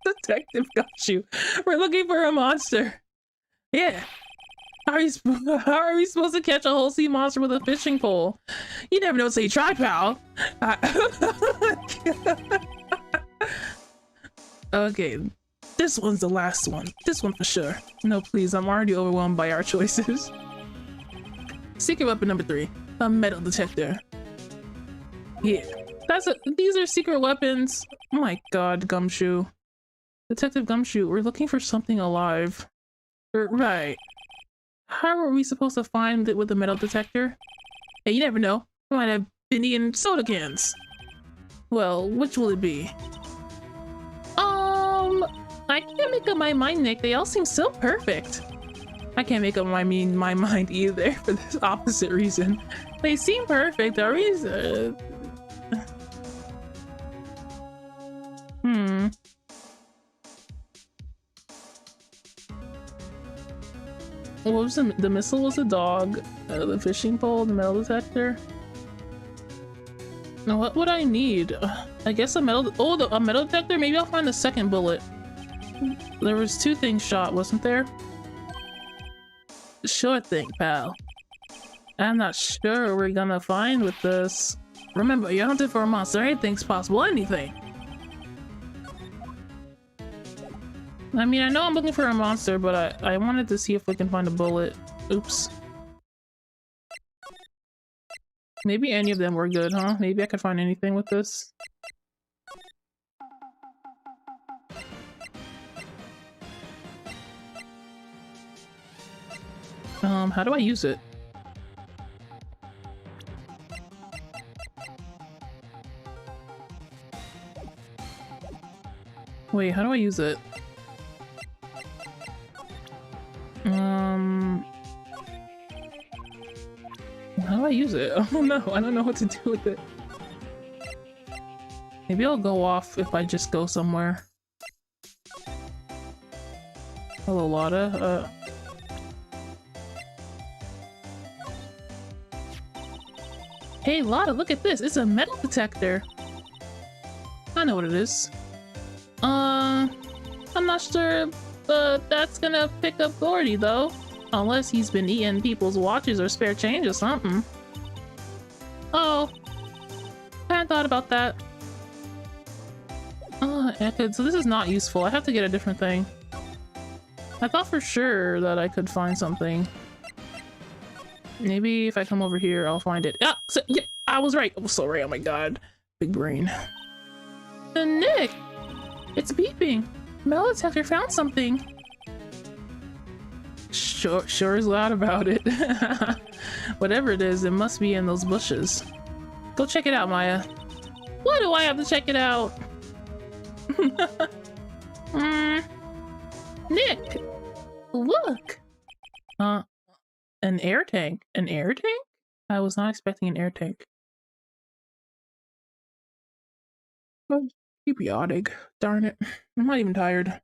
Detective Gumshoe. We're looking for a monster. Yeah. How are we supposed to catch a whole sea monster with a fishing pole? You never know until you try, pal. Okay, this one's the last one. This one for sure. No, please, I'm already overwhelmed by our choices. Secret weapon number 3, a metal detector. Yeah, these are secret weapons. Oh my god, Gumshoe. Detective Gumshoe, we're looking for something alive. Right. How are we supposed to find it with a metal detector? Hey, you never know. We might have been eating soda cans. Well, which will it be? I can't make up my mind, Nick. They all seem so perfect. I can't make up my mind either for this opposite reason. They seem perfect. The reason. What was the missile was a dog, the fishing pole, the metal detector. Now what would I need? I guess a metal. Oh, a metal detector. Maybe I'll find the second bullet. There was 2 things shot, wasn't there? Sure thing, pal. I'm not sure we're gonna find with this. Remember, you're hunting for a monster. Anything's possible. Anything. I mean, I know I'm looking for a monster, but I wanted to see if we can find a bullet. Oops. Maybe any of them were good, huh? Maybe I could find anything with this. How do I use it? Wait, how do I use it? How do I use it? Oh no, I don't know what to do with it. Maybe I'll go off if I just go somewhere. Hello, Lotta. Hey, Lotta, look at this. It's a metal detector. I know what it is. I'm not sure, but that's gonna pick up Gordy, though. Unless he's been eating people's watches or spare change or something. Oh, I hadn't thought about that. Oh, so this is not useful. I have to get a different thing. I thought for sure that I could find something. Maybe if I come over here, I'll find it. Ah, so, yeah, I was right. I was so right. Oh my god. Big brain. Nick! It's beeping. Metal detector found something. Sure is loud about it. Whatever it is, it must be in those bushes. Go check it out, Maya. Why do I have to check it out? Nick! Look! An air tank. An air tank? I was not expecting an air tank. Oh, idiotic. Darn it. I'm not even tired.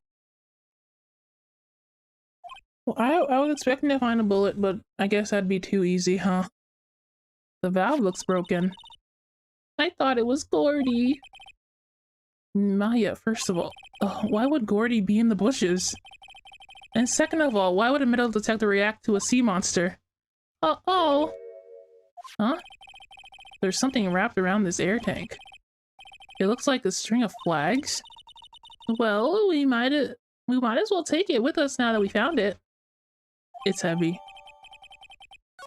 Well, I was expecting to find a bullet, but I guess that'd be too easy, huh? The valve looks broken. I thought it was Gordy. Maya, first of all, why would Gordy be in the bushes? And second of all, why would a metal detector react to a sea monster? Oh. Huh? There's something wrapped around this air tank. It looks like a string of flags. Well, we might as well take it with us now that we found it. It's heavy.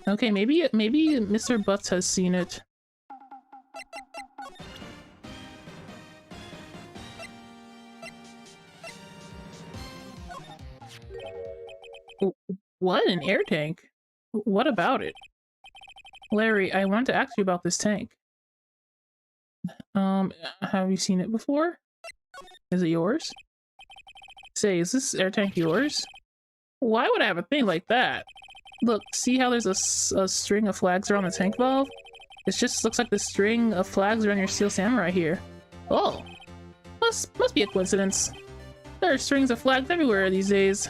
Okay, maybe Mr. Butts has seen it. What? An air tank? What about it? Larry, I wanted to ask you about this tank. Have you seen it before? Is it yours? Say, is this air tank yours? Why would I have a thing like that? Look, see how there's a string of flags around the tank valve? It just looks like the string of flags around your Steel Samurai here. Oh, must be a coincidence. There are strings of flags everywhere these days.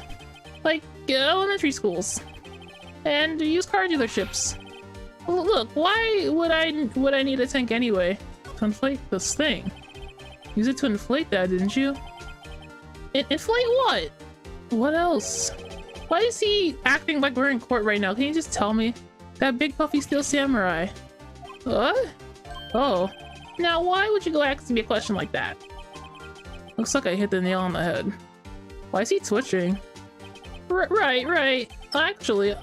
Like elementary schools. And used car dealerships. Look, why would I need a tank anyway? To inflate this thing. Use it to inflate that, didn't you? Inflate what? What else? Why is he acting like we're in court right now? Can you just tell me? That big puffy Steel Samurai. What? Oh. Now why would you go asking me a question like that? Looks like I hit the nail on the head. Why is he twitching? Right. Actually,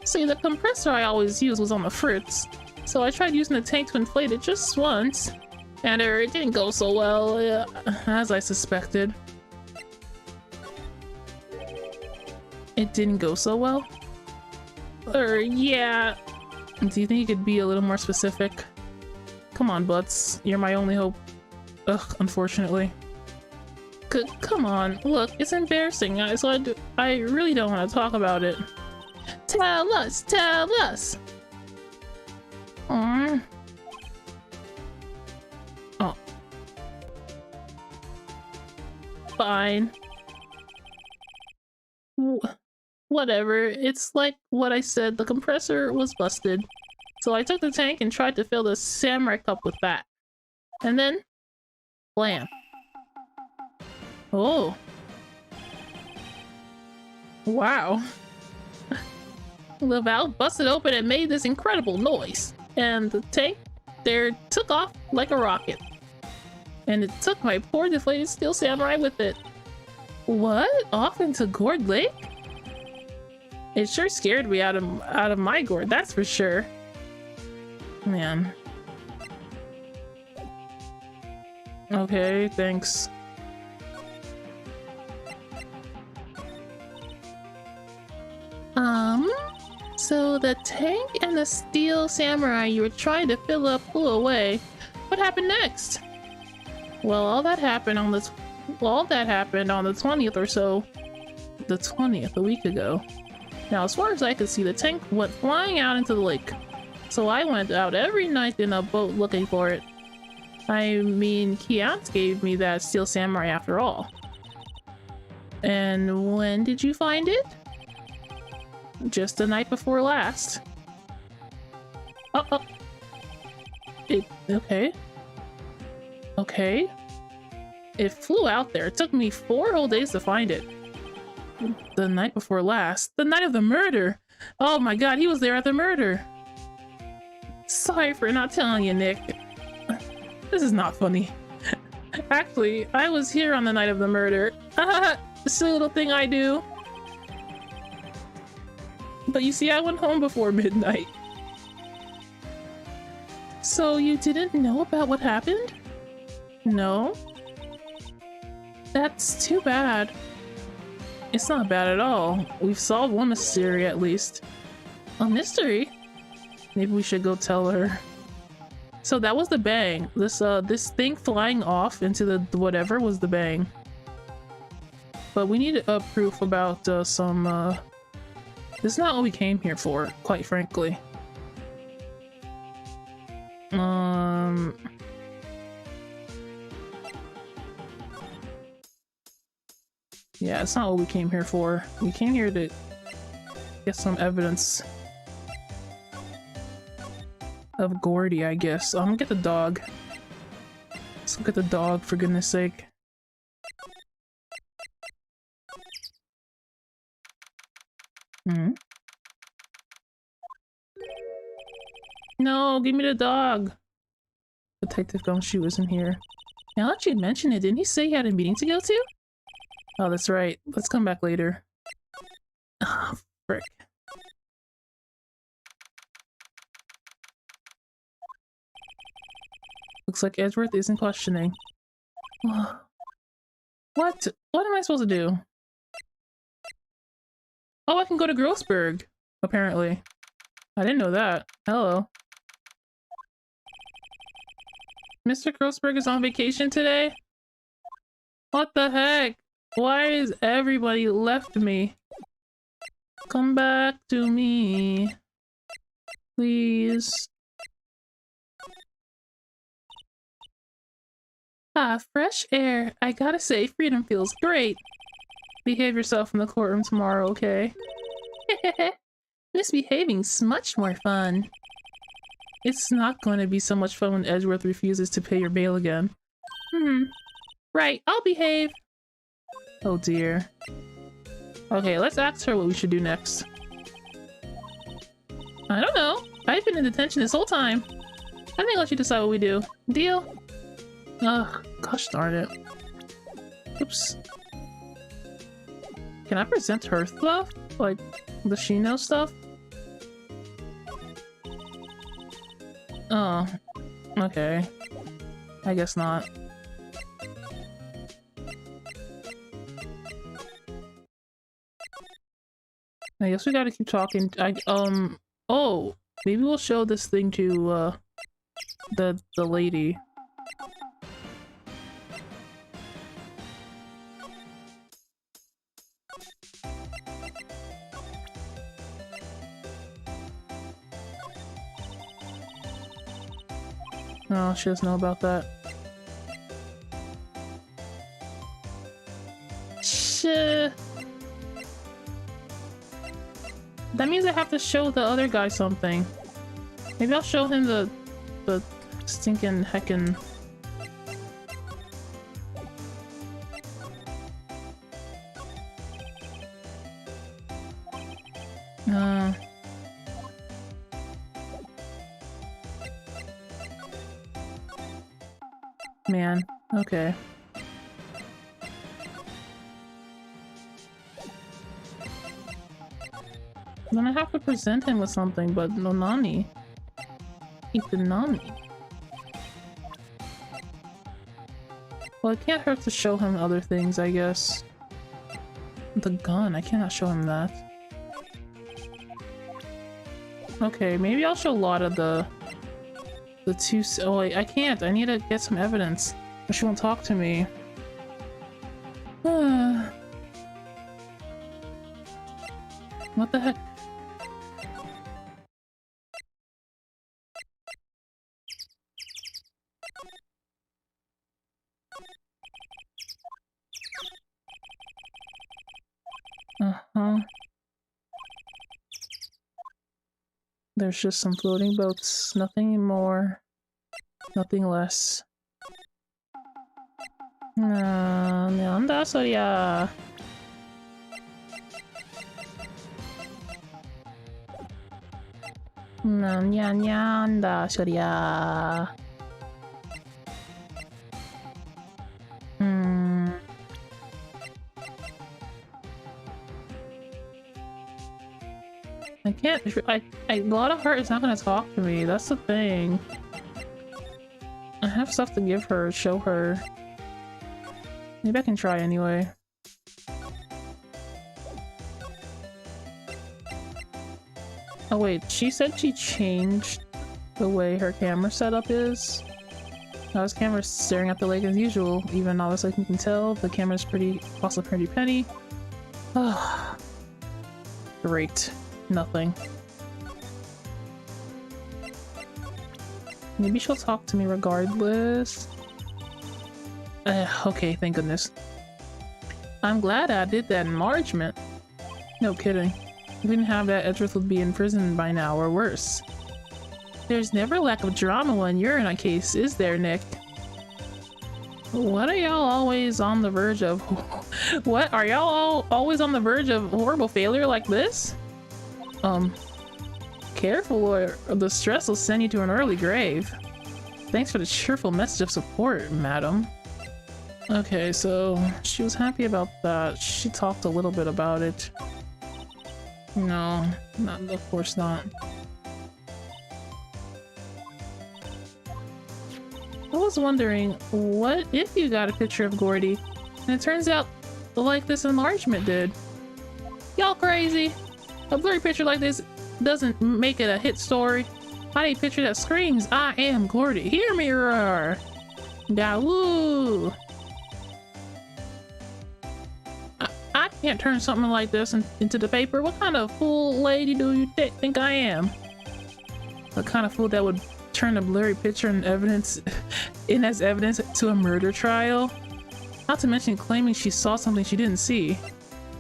see, the compressor I always use was on the fritz. So I tried using the tank to inflate it just once. And it didn't go so well, as I suspected. It didn't go so well? Yeah. Do you think you could be a little more specific? Come on, Butts. You're my only hope. Ugh, unfortunately. Come on, look, it's embarrassing, so I really don't want to talk about it. Tell us! Oh. Fine. Whatever, it's like what I said, the compressor was busted. So I took the tank and tried to fill the samurai cup with that. And then, blam. Oh. Wow. The valve busted open and made this incredible noise. And the tank there took off like a rocket. And it took my poor deflated Steel Samurai with it. What? Off into Gourd Lake? It sure scared me out of my gourd, that's for sure. Man. Okay, thanks. So the tank and the Steel Samurai you were trying to fill up flew away. What happened next? Well, all that happened on the 20th or so. The 20th, a week ago. Now, as far as I could see, the tank went flying out into the lake. So I went out every night in a boat looking for it. I mean, Kiant gave me that Steel Samurai after all. And when did you find it? Just the night before last. Okay. Okay. It flew out there. It took me 4 whole days to find it. The night before last? The night of the murder! Oh my god, he was there at the murder! Sorry for not telling you, Nick. This is not funny. Actually, I was here on the night of the murder. Silly little thing I do. But you see, I went home before midnight. So you didn't know about what happened? No? That's too bad. It's not bad at all. We've solved one mystery at least. A mystery? Maybe we should go tell her. So that was the bang. This thing flying off into the whatever was the bang. But we need proof about some this is not what we came here for, quite frankly. Yeah, it's not what we came here for. We came here to get some evidence of Gordy, I guess. I'm gonna get the dog. Let's look at the dog, for goodness sake. No, give me the dog. Detective Gumshoe isn't here. Now that you mention it, didn't he say he had a meeting to go to? Oh, that's right. Let's come back later. Oh, frick. Looks like Edgeworth isn't questioning. What? What am I supposed to do? Oh, I can go to Grossberg, apparently. I didn't know that. Hello. Mr. Grossberg is on vacation today? What the heck? Why is everybody left me? Come back to me. Please. Ah, fresh air. I gotta say, freedom feels great. Behave yourself in the courtroom tomorrow, okay? Misbehaving's much more fun. It's not going to be so much fun when Edgeworth refuses to pay your bail again. Right, I'll behave. Oh dear. Okay, let's ask her what we should do next. I don't know. I've been in detention this whole time. I think I'll let you decide what we do. Deal? Ugh, gosh darn it. Oops. Can I present her stuff? Like, does she know stuff? Oh, okay. I guess not. I guess we gotta keep talking. Oh, maybe we'll show this thing to, the lady. Oh, she doesn't know about that. Shit. That means I have to show the other guy something. Maybe I'll show him the stinking heckin'... Man, okay. Then I have to present him with something, but no Nani. Eat the Nani. Well, it can't hurt to show him other things, I guess. The gun, I cannot show him that. Okay, maybe I'll show Lotta the two... Oh, wait, I can't. I need to get some evidence. Or she won't talk to me. What the heck? There's just some floating boats, nothing more, nothing less. Neanda soria. Neanda soria. I can't. A lot of her is not gonna talk to me. That's the thing. I have stuff to give her, show her. Maybe I can try anyway. Oh wait, she said she changed the way her camera setup is. Now this camera's staring at the lake as usual, even though as I can tell, the camera's also pretty penny. Ah, great. Nothing. Maybe she'll talk to me regardless. Okay, thank goodness. I'm glad I did that enlargement. No kidding. If we didn't have that, Edgeworth would be in prison by now, or worse. There's never lack of drama when you're in a case, is there, Nick? What are y'all always on the verge of? What? Are y'all always on the verge of horrible failure like this? Careful or the stress will send you to an early grave. Thanks for the cheerful message of support, madam. Okay, so she was happy about that. She talked a little bit about it. No, of course not. I was wondering, what if you got a picture of Gordy and it turns out like this enlargement did? Y'all crazy? A blurry picture like this doesn't make it a hit story. I need a picture that screams, I am Gordy. Hear me roar. Gawoo! I can't turn something like this into the paper. What kind of fool lady do you think I am? The kind of fool that would turn a blurry picture and evidence in as evidence to a murder trial? Not to mention claiming she saw something she didn't see.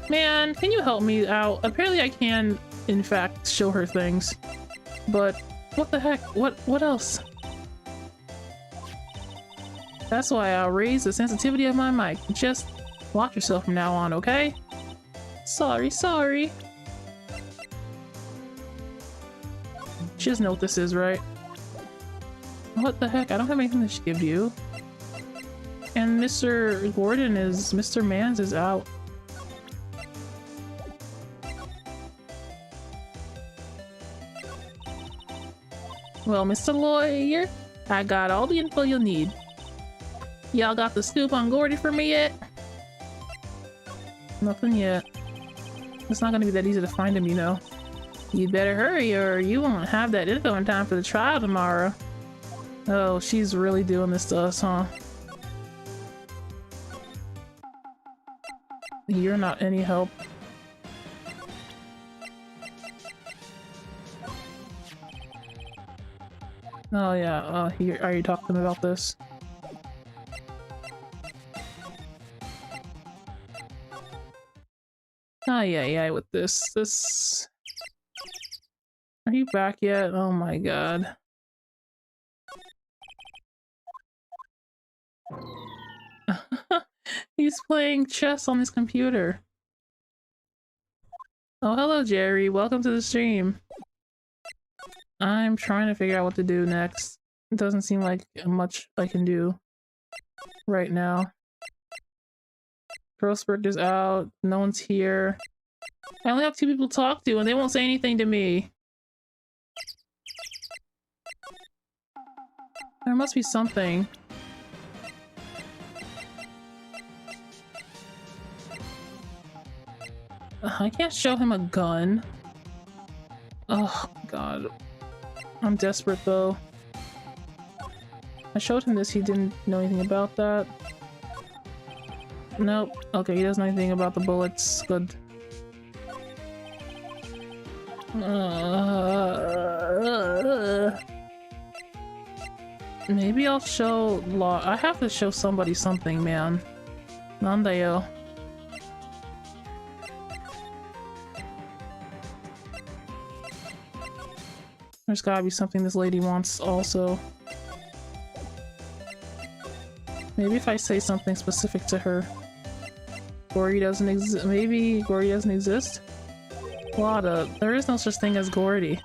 Man, can you help me out? Apparently I can, in fact, show her things. But what the heck? What else? That's why I'll raise the sensitivity of my mic. Just watch yourself from now on, okay? Sorry. She doesn't know what this is, right? What the heck? I don't have anything to give you. And Mr. Mans is out. Well, Mr. Lawyer, I got all the info you'll need. Y'all got the scoop on Gordy for me yet? Nothing yet. It's not gonna be that easy to find him, you know. You better hurry or you won't have that info in time for the trial tomorrow. Oh, she's really doing this to us, huh? You're not any help. Oh yeah, are you talking about this? Oh yeah, with this. Are you back yet? Oh my god. He's playing chess on his computer. Oh, hello Jerry, welcome to the stream. I'm trying to figure out what to do next. It doesn't seem like much I can do right now. Grossberg is out, no one's here. I only have 2 people to talk to and they won't say anything to me. There must be something. I can't show him a gun. Oh god. I'm desperate though. I showed him this, he didn't know anything about that. Nope. Okay, he doesn't know anything about the bullets. Good. Maybe I'll show I have to show somebody something, man. Nandayo. There's gotta be something this lady wants also. Maybe if I say something specific to her. Gory doesn't exist. Maybe Gory doesn't exist? Lada, there is no such thing as Gordy.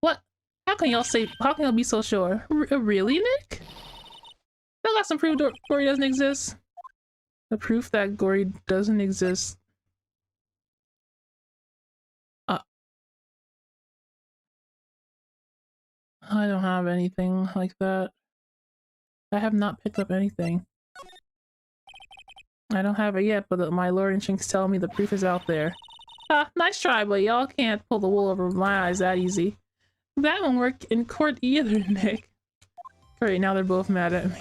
What? How can y'all be so sure? Really, Nick? Y'all got some proof Gory doesn't exist? The proof that Gory doesn't exist. I don't have anything like that. I have not picked up anything. I don't have it yet, but my lord instincts tell me the proof is out there. Nice try, but y'all can't pull the wool over my eyes that easy. That won't work in court either, Nick. Great, now they're both mad at me.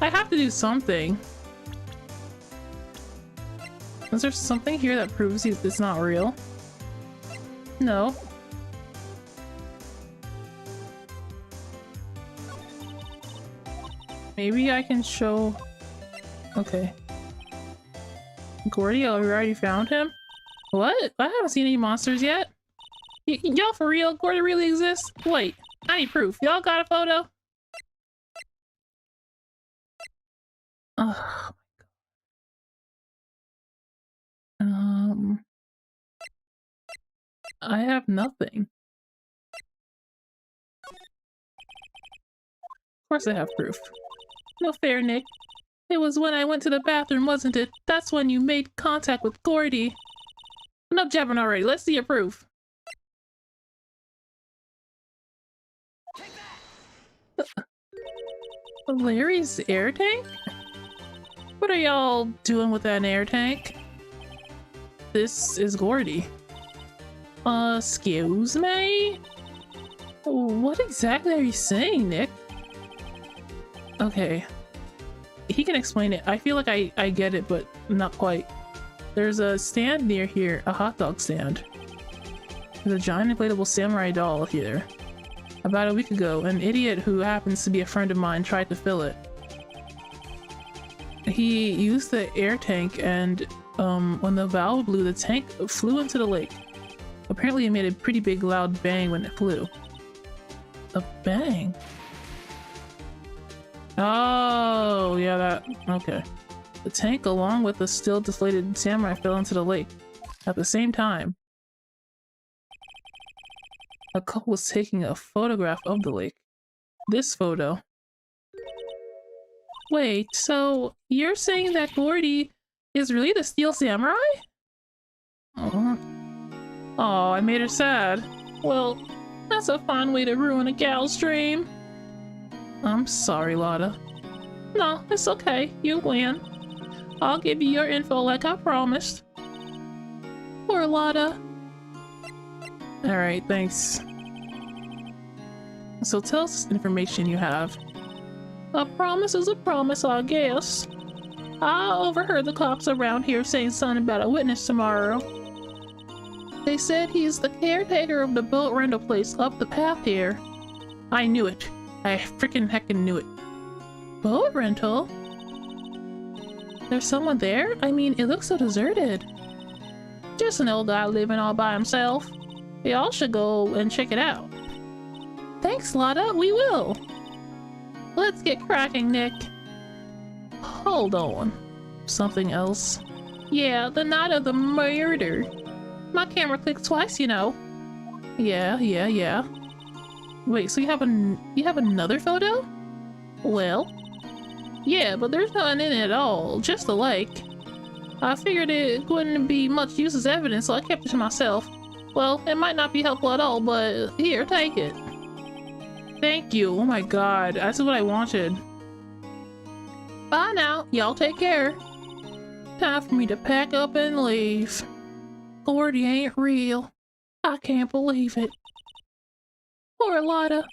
I have to do something. Is there something here that proves it's not real? No. Maybe I can show... Okay. Gordy, oh, we already found him? What? I haven't seen any monsters yet. Y'all for real? Gordy really exists? Wait, I need proof. Y'all got a photo? Oh my god. I have nothing. Of course I have proof. No fair, Nick. It was when I went to the bathroom, wasn't it? That's when you made contact with Gordy. Enough jabbering already. Let's see your proof. Larry's air tank? What are y'all doing with that air tank? This is Gordy. Excuse me? What exactly are you saying, Nick? Okay. he can explain it. I feel like I get it, but not quite. There's a stand near here, a hot dog stand. There's a giant inflatable samurai doll here. About a week ago, an idiot who happens to be a friend of mine tried to fill it. He used the air tank and when the valve blew, the tank flew into the lake. Apparently it made a pretty big loud bang when it flew. A bang? Oh, yeah, that... okay. The tank, along with the still deflated samurai, fell into the lake. At the same time, a couple was taking a photograph of the lake. This photo. Wait, so you're saying that Gordy is really the Steel Samurai? Oh, I made her sad. Well, that's a fun way to ruin a gal's dream. I'm sorry, Lotta. No, it's okay. You win. I'll give you your info like I promised. Poor Lotta. Alright, thanks. So tell us information you have. A promise is a promise, I guess. I overheard the cops around here saying something about a witness tomorrow. They said he's the caretaker of the boat rental place up the path here. I knew it. I freaking heckin' knew it. Boat rental? There's someone there? I mean, it looks so deserted. Just an old guy living all by himself. Y'all should go and check it out. Thanks, Lotta. We will. Let's get cracking, Nick. Hold on. Something else? Yeah, the night of the murder. My camera clicked twice, you know. Yeah. Wait, so you have another photo? Well, yeah, but there's nothing in it at all, just the lake. I figured it wouldn't be much use as evidence, so I kept it to myself. Well, it might not be helpful at all, but here, take it. Thank you. Oh my god, that's what I wanted. Bye now. Y'all take care. Time for me to pack up and leave. Gordy ain't real. I can't believe it. Poor Lotta.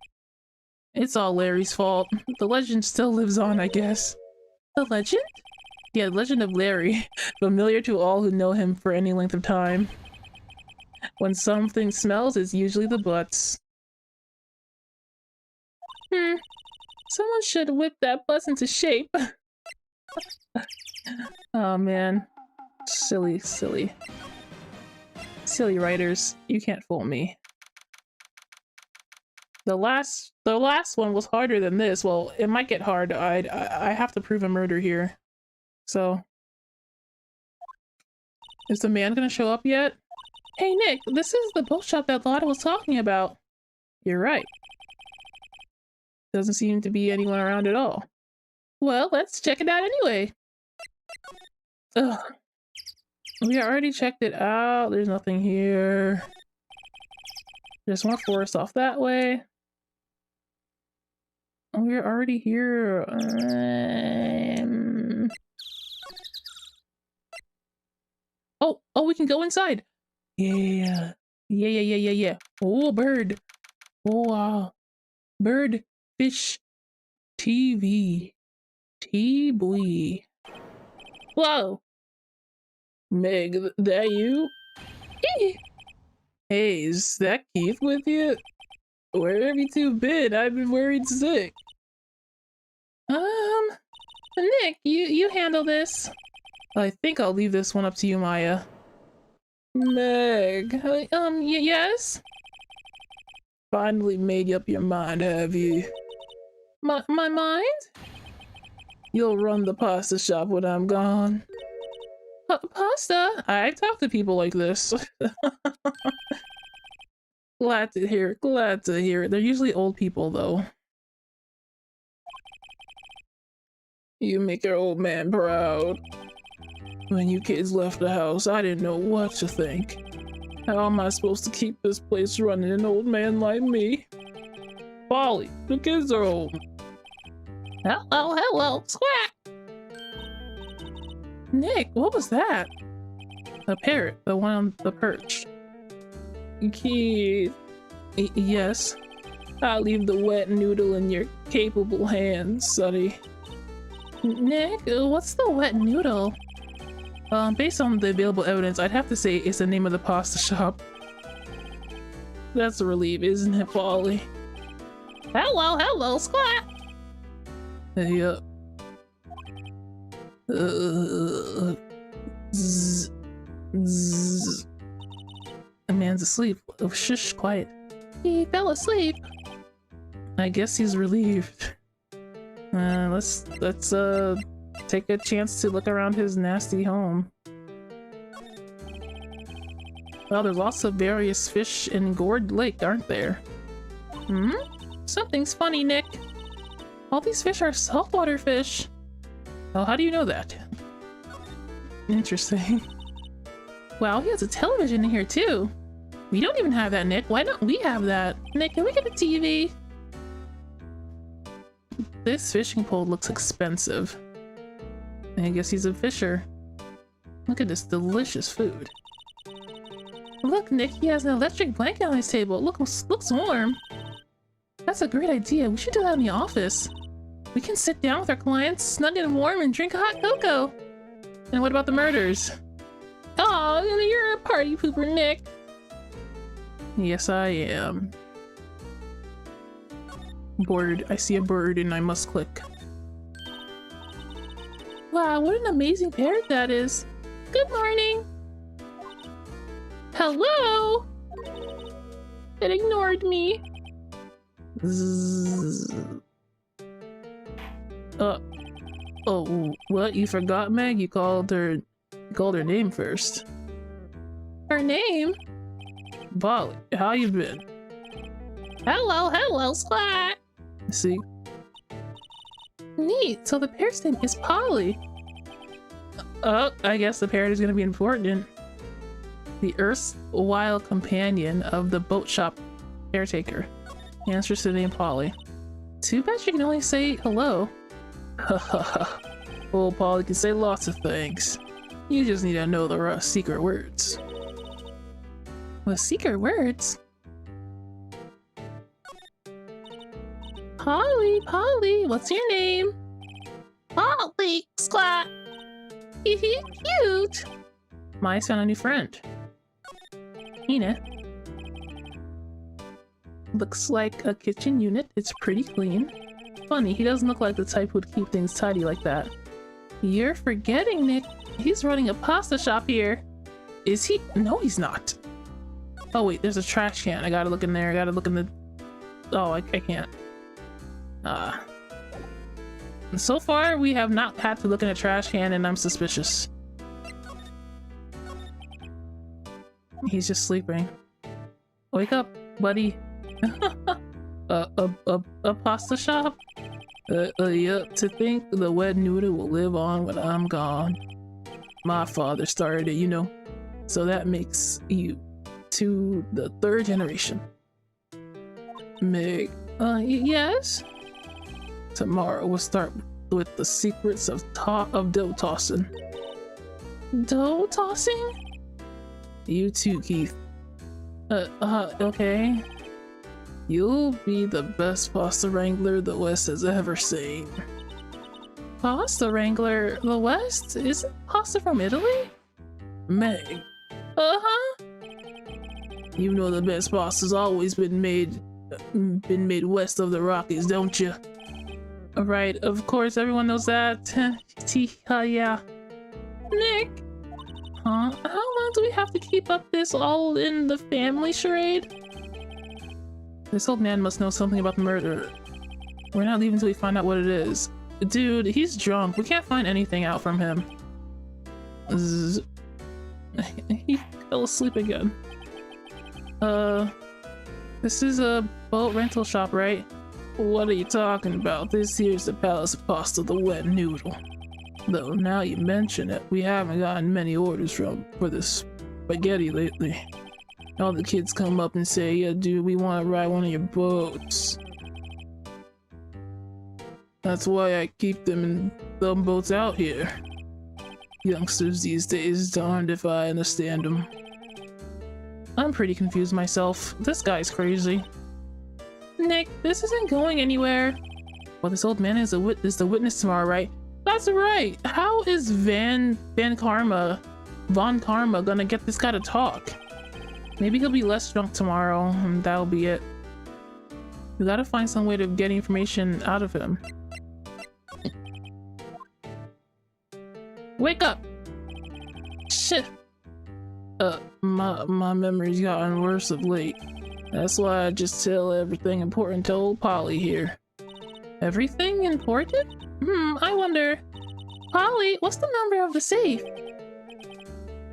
It's all Larry's fault. The legend still lives on, I guess. The legend? Yeah, the legend of Larry. Familiar to all who know him for any length of time. When something smells, it's usually the butts. Someone should whip that bus into shape. Oh man. Silly writers. You can't fool me. The last one was harder than this. Well, it might get hard. I have to prove a murder here. So, is the man gonna show up yet? Hey Nick, this is the boat shop that Lotta was talking about. You're right. Doesn't seem to be anyone around at all. Well, let's check it out anyway. Ugh. We already checked it out. There's nothing here. There's more forest off that way. We're already here. Oh, we can go inside. Yeah. Oh, bird. Oh, wow. Bird, fish, TV. T-boy. Whoa. Meg, that you? Hey, is that Keith with you? Where have you two been? I've been worried sick. Nick, you handle this. I think I'll leave this one up to you, Maya. Meg, yes? Finally made up your mind, have you? My mind? You'll run the pasta shop when I'm gone. Pasta? I've talked to people like this. Glad to hear it. They're usually old people, though. You make your old man proud. When you kids left the house, I didn't know what to think. How am I supposed to keep this place running an old man like me? Polly, the kids are home. Hello, squawk! Nick, what was that? A parrot, the one on the perch. Keith. Yes? I'll leave the wet noodle in your capable hands, Sonny. Nick, what's the wet noodle? Based on the available evidence, I'd have to say it's the name of the pasta shop. That's a relief, isn't it, Polly? Hello, Squat! Hey, A man's asleep. Oh, shush, quiet. He fell asleep. I guess he's relieved. Let's take a chance to look around his nasty home. Well, there's lots of various fish in Gourd Lake, aren't there? Hmm? Something's funny, Nick. All these fish are saltwater fish. Oh, how do you know that? Interesting. Wow, he has a television in here too. We don't even have that, Nick. Why don't we have that? Nick, can we get a TV? This fishing pole looks expensive. I guess he's a fisher. Look at this delicious food. Look, Nick, he has an electric blanket on his table. Looks warm. That's a great idea. We should do that in the office. We can sit down with our clients, snug and warm, and drink hot cocoa. And what about the murders? Oh, you're a party pooper, Nick. Yes, I am. Bird. I see a bird and I must click. Wow, what an amazing parrot that is. Good morning. Hello? It ignored me. Zzz. Oh, what? You forgot, Meg? You called her name first. Her name? Polly, how you been? Hello, Squat. See? Neat, so the parrot's name is Polly. Oh, I guess the parrot is gonna be important. The erstwhile companion of the boat shop caretaker. Answers to the name Polly. Too bad she can only say hello. Hahaha. Oh, Polly can say lots of things. You just need to know the secret words. The secret words? Polly, what's your name? Polly, Squat. Cute. Mice found a new friend. Ina. Looks like a kitchen unit. It's pretty clean. Funny, he doesn't look like the type who'd keep things tidy like that. You're forgetting, Nick. He's running a pasta shop here. Is he? No, he's not. Oh wait, there's a trash can. I gotta look in there. I gotta look in the... Oh, I can't. So far, we have not had to look in a trash can, and I'm suspicious. He's just sleeping. Wake up, buddy. A pasta shop? Yep, to think the wet noodle will live on when I'm gone. My father started it, you know. So that makes you to the third generation. Meg, yes? Tomorrow we'll start with the secrets of dough tossing. Dough tossing? You too, Keith. Okay. You'll be the best pasta wrangler the West has ever seen. Pasta wrangler? The West? Isn't pasta from Italy? Meg. Uh-huh. You know the best pasta's always been made west of the Rockies, don't you? Right, of course, everyone knows that. Yeah. Nick! Huh? How long do we have to keep up this all in the family charade? This old man must know something about the murder. We're not leaving until we find out what it is. Dude, he's drunk. We can't find anything out from him. Zzz. He fell asleep again. This is a boat rental shop, right? What are you talking about? This here's the Palace of Pasta, the wet noodle. Though now you mention it, we haven't gotten many orders for this spaghetti lately. All the kids come up and say, yeah dude, we want to ride one of your boats. That's why I keep them boats out here. Youngsters these days, darned if I understand them. I'm pretty confused myself. This guy's crazy. Nick, this isn't going anywhere. Well, this old man is the witness tomorrow, right? That's right. How is Von Karma gonna get this guy to talk? Maybe he'll be less drunk tomorrow, and that'll be it. We gotta find some way to get information out of him. Wake up! Shit! My memory's gotten worse of late. That's why I just tell everything important to old Polly here. Everything important? I wonder. Polly, what's the number of the safe?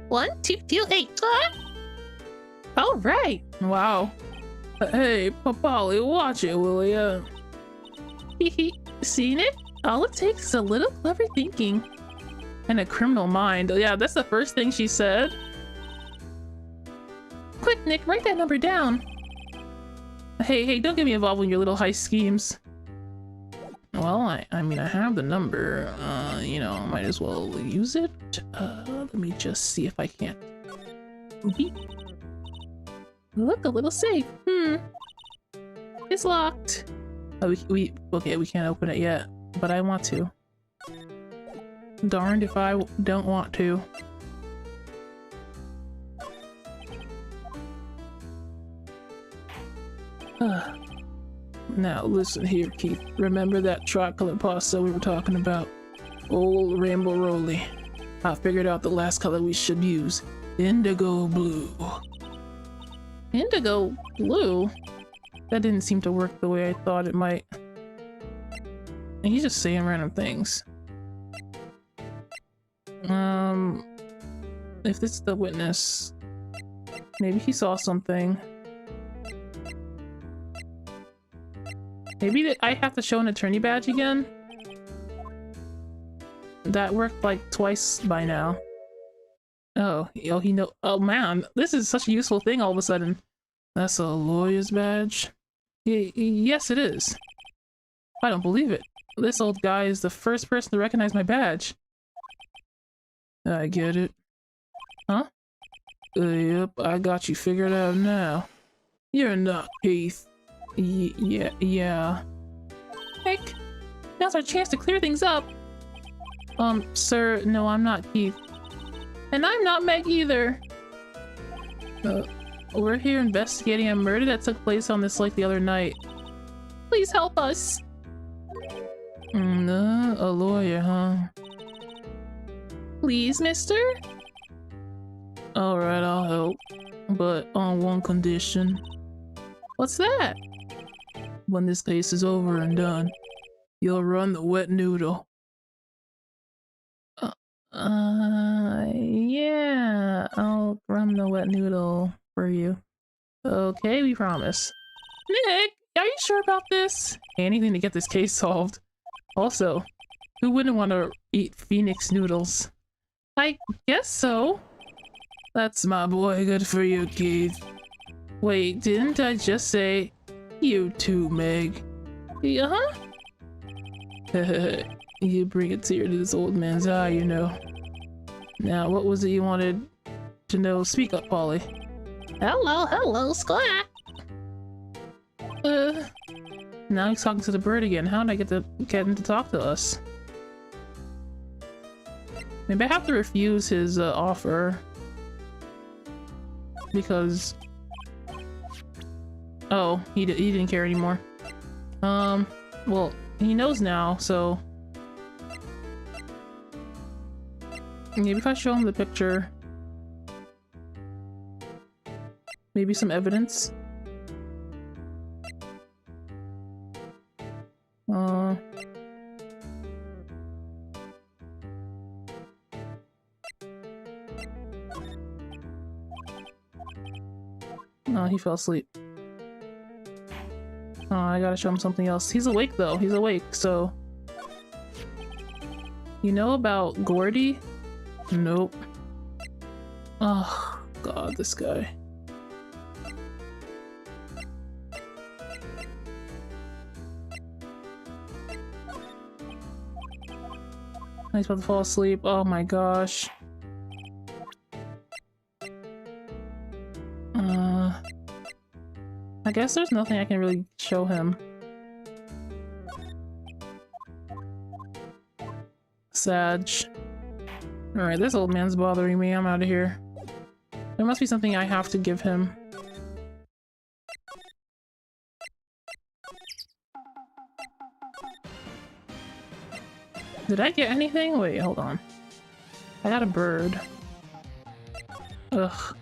1228. All right. Wow. Hey, Polly, watch it, will ya? Seen it? All it takes is a little clever thinking. And a criminal mind. Yeah, that's the first thing she said. Quick, Nick, write that number down. Hey, don't get me involved in your little heist schemes. Well, I mean, I have the number. You know, might as well use it. Let me just see if I can't. Beep. Look, a little safe. It's locked. Oh, okay, we can't open it yet, but I want to. Darned if I don't want to. Now listen here, Keith. Remember that tricolor pasta we were talking about? Old Rainbow Roly. I figured out the last color we should use. Indigo blue. Indigo blue? That didn't seem to work the way I thought it might. And he's just saying random things. If this is the witness, maybe he saw something. Maybe I have to show an attorney badge again? That worked like twice by now. Oh, he know. Oh man, this is such a useful thing all of a sudden. That's a lawyer's badge? Yes, it is. I don't believe it. This old guy is the first person to recognize my badge. I get it. Huh? Yep, I got you figured out now. You're not Keith. Yeah. Heck, now's our chance to clear things up. Sir, no, I'm not Keith. And I'm not Meg either. We're here investigating a murder that took place on this lake the other night. Please help us. A lawyer, huh? Please, mister? Alright, I'll help. But on one condition. What's that? When this case is over and done, you'll run the wet noodle. Yeah, I'll run the wet noodle for you. Okay, we promise. Nick, are you sure about this? Anything to get this case solved. Also, who wouldn't want to eat Phoenix noodles? I guess so. That's my boy, good for you, Keith. Wait, didn't I just say you too, Meg? Uh-huh. You bring a tear to this old man's eye, you know. Now, what was it you wanted to know? Speak up, Polly. Hello, Squawk. Now he's talking to the bird again. How did I get him to talk to us? Maybe I have to refuse his offer. Because... Oh, he didn't care anymore. Well, he knows now, so... Maybe if I show him the picture... Maybe some evidence? Oh, he fell asleep. Oh, I gotta show him something else. He's awake though. He's awake, so... You know about Gordy? Nope. Oh, God, this guy. He's about to fall asleep. Oh my gosh. I guess there's nothing I can really show him. Sag. Alright, this old man's bothering me. I'm out of here. There must be something I have to give him. Did I get anything? Wait, hold on. I got a bird. Ugh.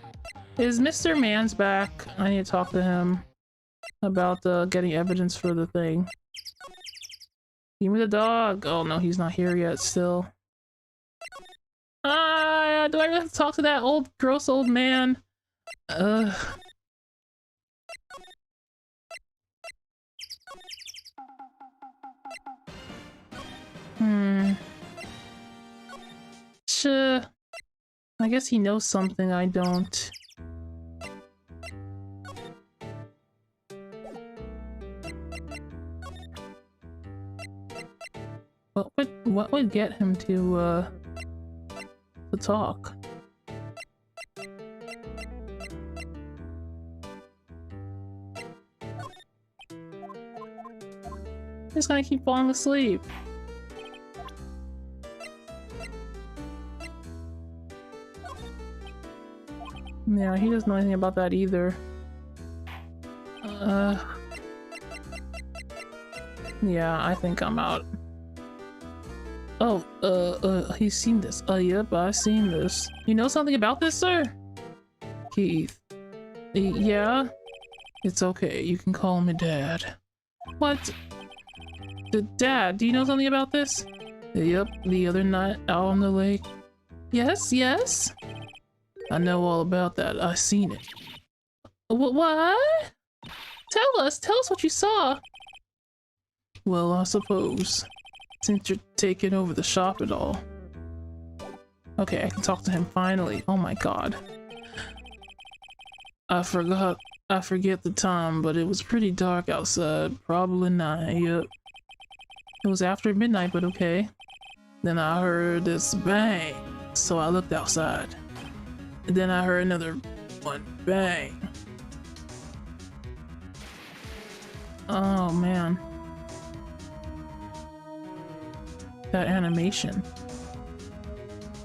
Is Mr. Man's back? I need to talk to him about getting evidence for the thing. Give me the dog. Oh no, he's not here yet still. Ah, do I really have to talk to that old, gross old man? Ugh. Sure. I guess he knows something I don't. What would get him to talk? Just gonna keep falling asleep. Yeah, he doesn't know anything about that either. Yeah, I think I'm out. Oh, he's seen this. Yep, I've seen this. You know something about this, sir? Keith. Yeah? It's okay, you can call me Dad. What? Dad, do you know something about this? Yep, the other night out on the lake. Yes, yes? I know all about that. I seen it. What? Tell us what you saw. Well, I suppose, since you're taking over the shop and all. Okay, I can talk to him finally. Oh my god. I forget the time, but it was pretty dark outside. Probably 9, yep. It was after midnight, but okay. Then I heard this bang, so I looked outside. And then I heard another one bang. Oh man. That animation.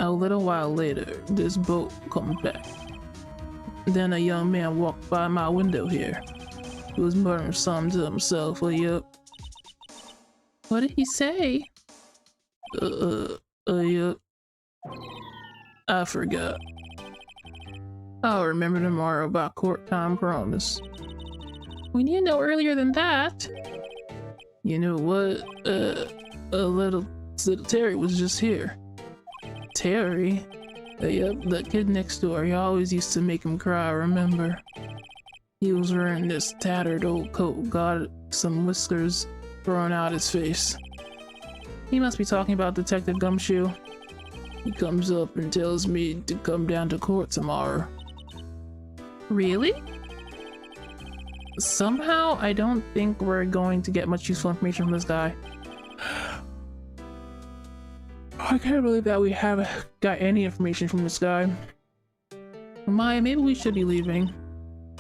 A little while later, this boat comes back. Then a young man walked by my window here. He was muttering something to himself, yep. What did he say? Yep. I forgot. I'll remember tomorrow by court time, promise. We need to know earlier than that. You know what? Little Terry was just here. Terry? Yep, that kid next door. He always used to make him cry, remember? He was wearing this tattered old coat, got some whiskers growing out his face. He must be talking about Detective Gumshoe. He comes up and tells me to come down to court tomorrow. Really? Somehow, I don't think we're going to get much useful information from this guy. I can't believe that we haven't got any information from this guy. Maya, maybe we should be leaving.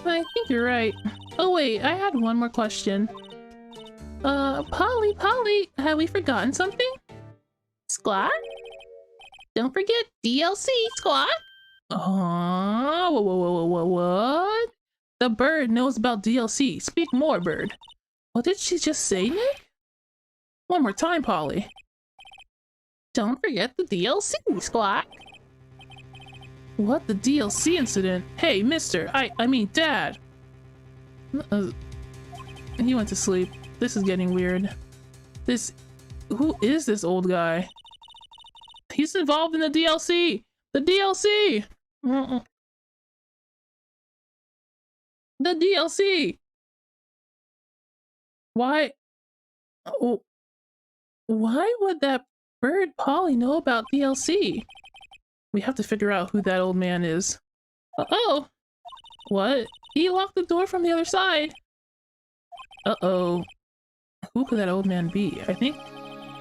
I think you're right. Oh wait, I had one more question. Polly, have we forgotten something? Squad? Don't forget DLC, Squad! What? The bird knows about DLC. Speak more, bird. What did she just say, Nick? One more time, Polly. Don't forget the DLC, Squawk. What, the DLC incident? Hey, mister, I mean dad. He went to sleep. This is getting weird. Who is this old guy? He's involved in the DLC! The DLC! The DLC! Why? Oh, why would that bird Polly know about DLC? We have to figure out who that old man is. Uh-oh! What? He locked the door from the other side! Uh-oh. Who could that old man be? I think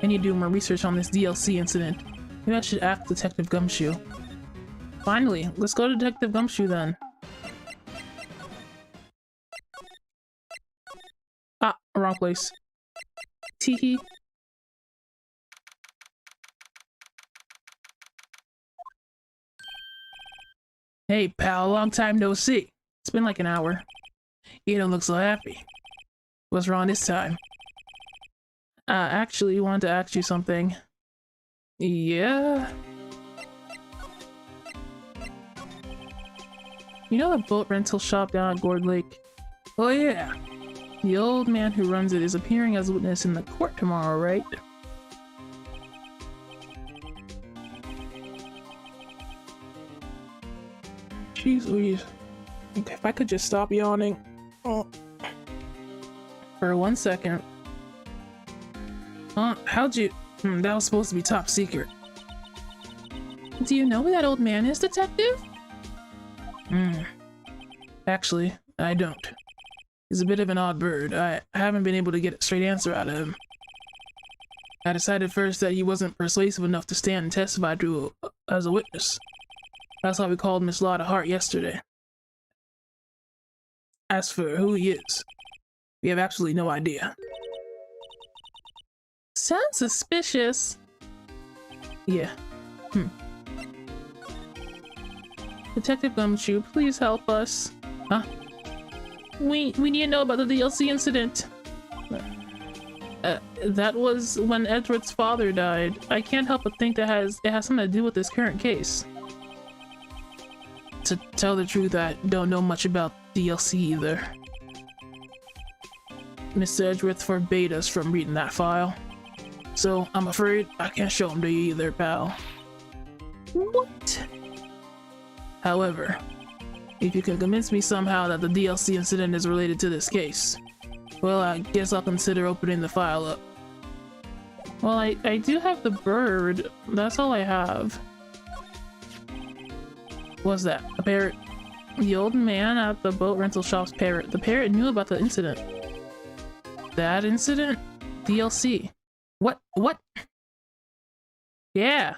I need to do more research on this DLC incident. Maybe I should ask Detective Gumshoe. Finally, let's go to Detective Gumshoe then. Ah, wrong place. Teehee. Hey, pal, long time no see. It's been like an hour. You don't look so happy. What's wrong this time? Actually, wanted to ask you something. Yeah? You know the boat rental shop down at Gourd Lake? Oh yeah. The old man who runs it is appearing as a witness in the court tomorrow, right? Jeez Louise. Okay, if I could just stop yawning. Oh. For 1 second. How'd you... that was supposed to be top secret. Do you know who that old man is, detective? Actually, I don't. He's a bit of an odd bird. I haven't been able to get a straight answer out of him. I decided first that he wasn't persuasive enough to stand and testify as a witness. That's why we called Miss Lotta Hart yesterday. As for who he is, we have absolutely no idea. Sounds suspicious. Yeah. Detective Gumshoe, please help us. Huh? We need to know about the DLC incident. That was when Edward's father died. I can't help but think that it has something to do with this current case. To tell the truth, I don't know much about DLC either. Mr. Edgeworth forbade us from reading that file. So I'm afraid I can't show him to you either, pal. What? However, if you can convince me somehow that the DLC incident is related to this case, well, I guess I'll consider opening the file up. Well, I do have the bird. That's all I have. What's that? A parrot? The old man at the boat rental shop's parrot. The parrot knew about the incident. That incident? DLC. What? What? Yeah.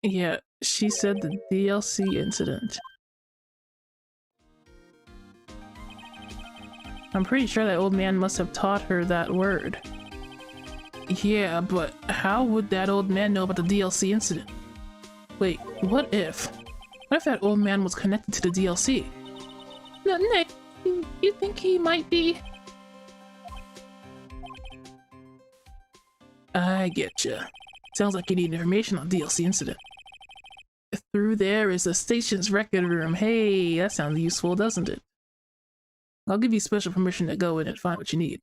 Yeah, she said the DLC incident. I'm pretty sure that old man must have taught her that word. Yeah, but how would that old man know about the DLC incident? Wait, what if that old man was connected to the DLC? No, Nick, you think he might be? I getcha. Sounds like you need information on DLC incident. Through there is the station's record room. Hey, that sounds useful, doesn't it? I'll give you special permission to go in and find what you need.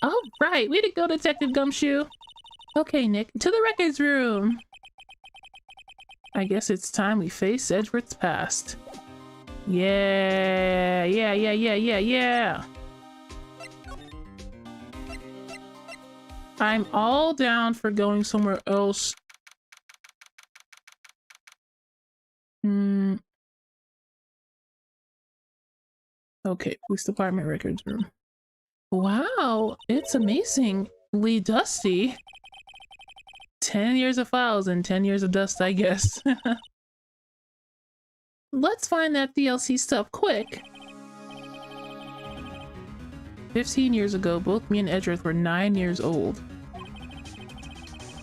All right, way to go, Detective Gumshoe. Okay, Nick, to the records room. I guess it's time we face Edgeworth's past. Yeah. I'm all down for going somewhere else. Okay, police department records room. Wow, it's amazingly dusty. 10 years of files and 10 years of dust, I guess. Let's find that DLC stuff quick. 15 years ago, both me and Edgeworth were 9 years old.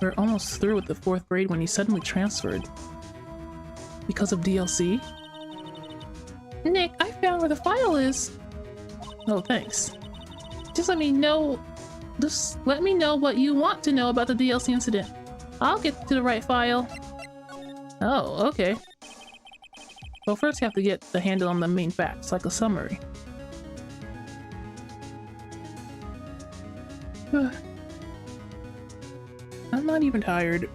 We were almost through with the 4th grade when he suddenly transferred. Because of DLC? Nick, I found where the file is. Oh, thanks. Just let me know what you want to know about the DLC incident. I'll get to the right file. Oh, okay. Well, first you have to get the handle on the main facts, like a summary. I'm not even tired.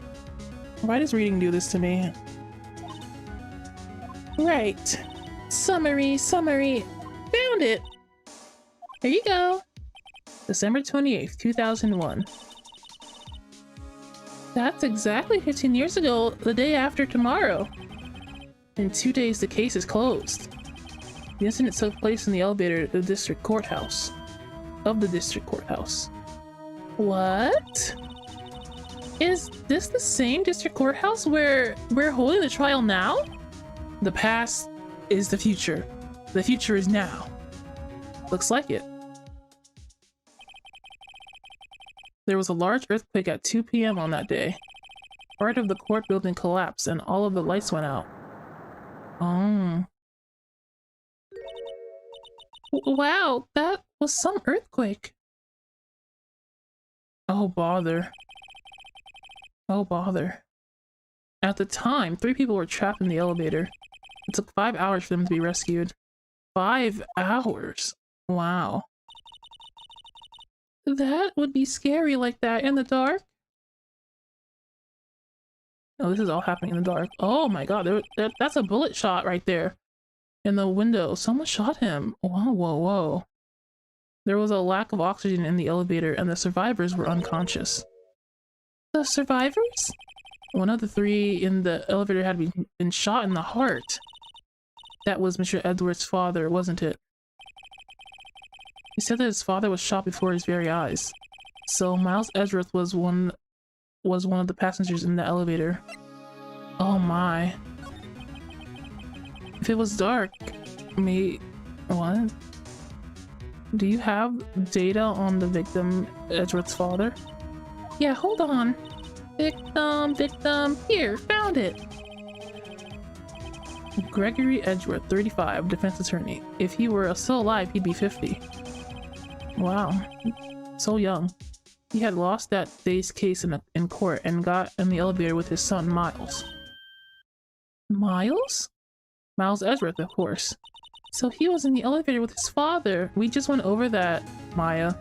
Why does reading do this to me? Right. Summary. Found it! Here you go. December 28th, 2001. That's exactly 15 years ago, the day after tomorrow. In 2 days, the case is closed. The incident took place in the elevator at the district courthouse. What? Is this the same district courthouse where we're holding the trial now? The past is the future. The future is now. Looks like it. There was a large earthquake at 2 p.m. on that day. Part of the court building collapsed and all of the lights went out. Oh. Wow, that was some earthquake. Oh, bother. Oh, bother. At the time, 3 people were trapped in the elevator. It took 5 hours for them to be rescued. 5 hours? Wow. That would be scary like that in the dark. Oh, this is all happening in the dark. Oh my god, that's a bullet shot right there. In the window. Someone shot him. Whoa, whoa, whoa. There was a lack of oxygen in the elevator and the survivors were unconscious. The survivors? One of the 3 in the elevator had been shot in the heart. That was Mr. Edward's father, wasn't it? He said that his father was shot before his very eyes. So Miles Edgeworth was one of the passengers in the elevator. Oh my. If it was dark, what? Do you have data on the victim, Edgeworth's father? Yeah, hold on. Victim, here, found it. Gregory Edgeworth, 35, defense attorney. If he were still alive, he'd be 50. Wow, so young. He had lost that day's case in court and got in the elevator with his son, Miles. Miles? Miles Edgeworth, of course. So he was in the elevator with his father. We just went over that, Maya.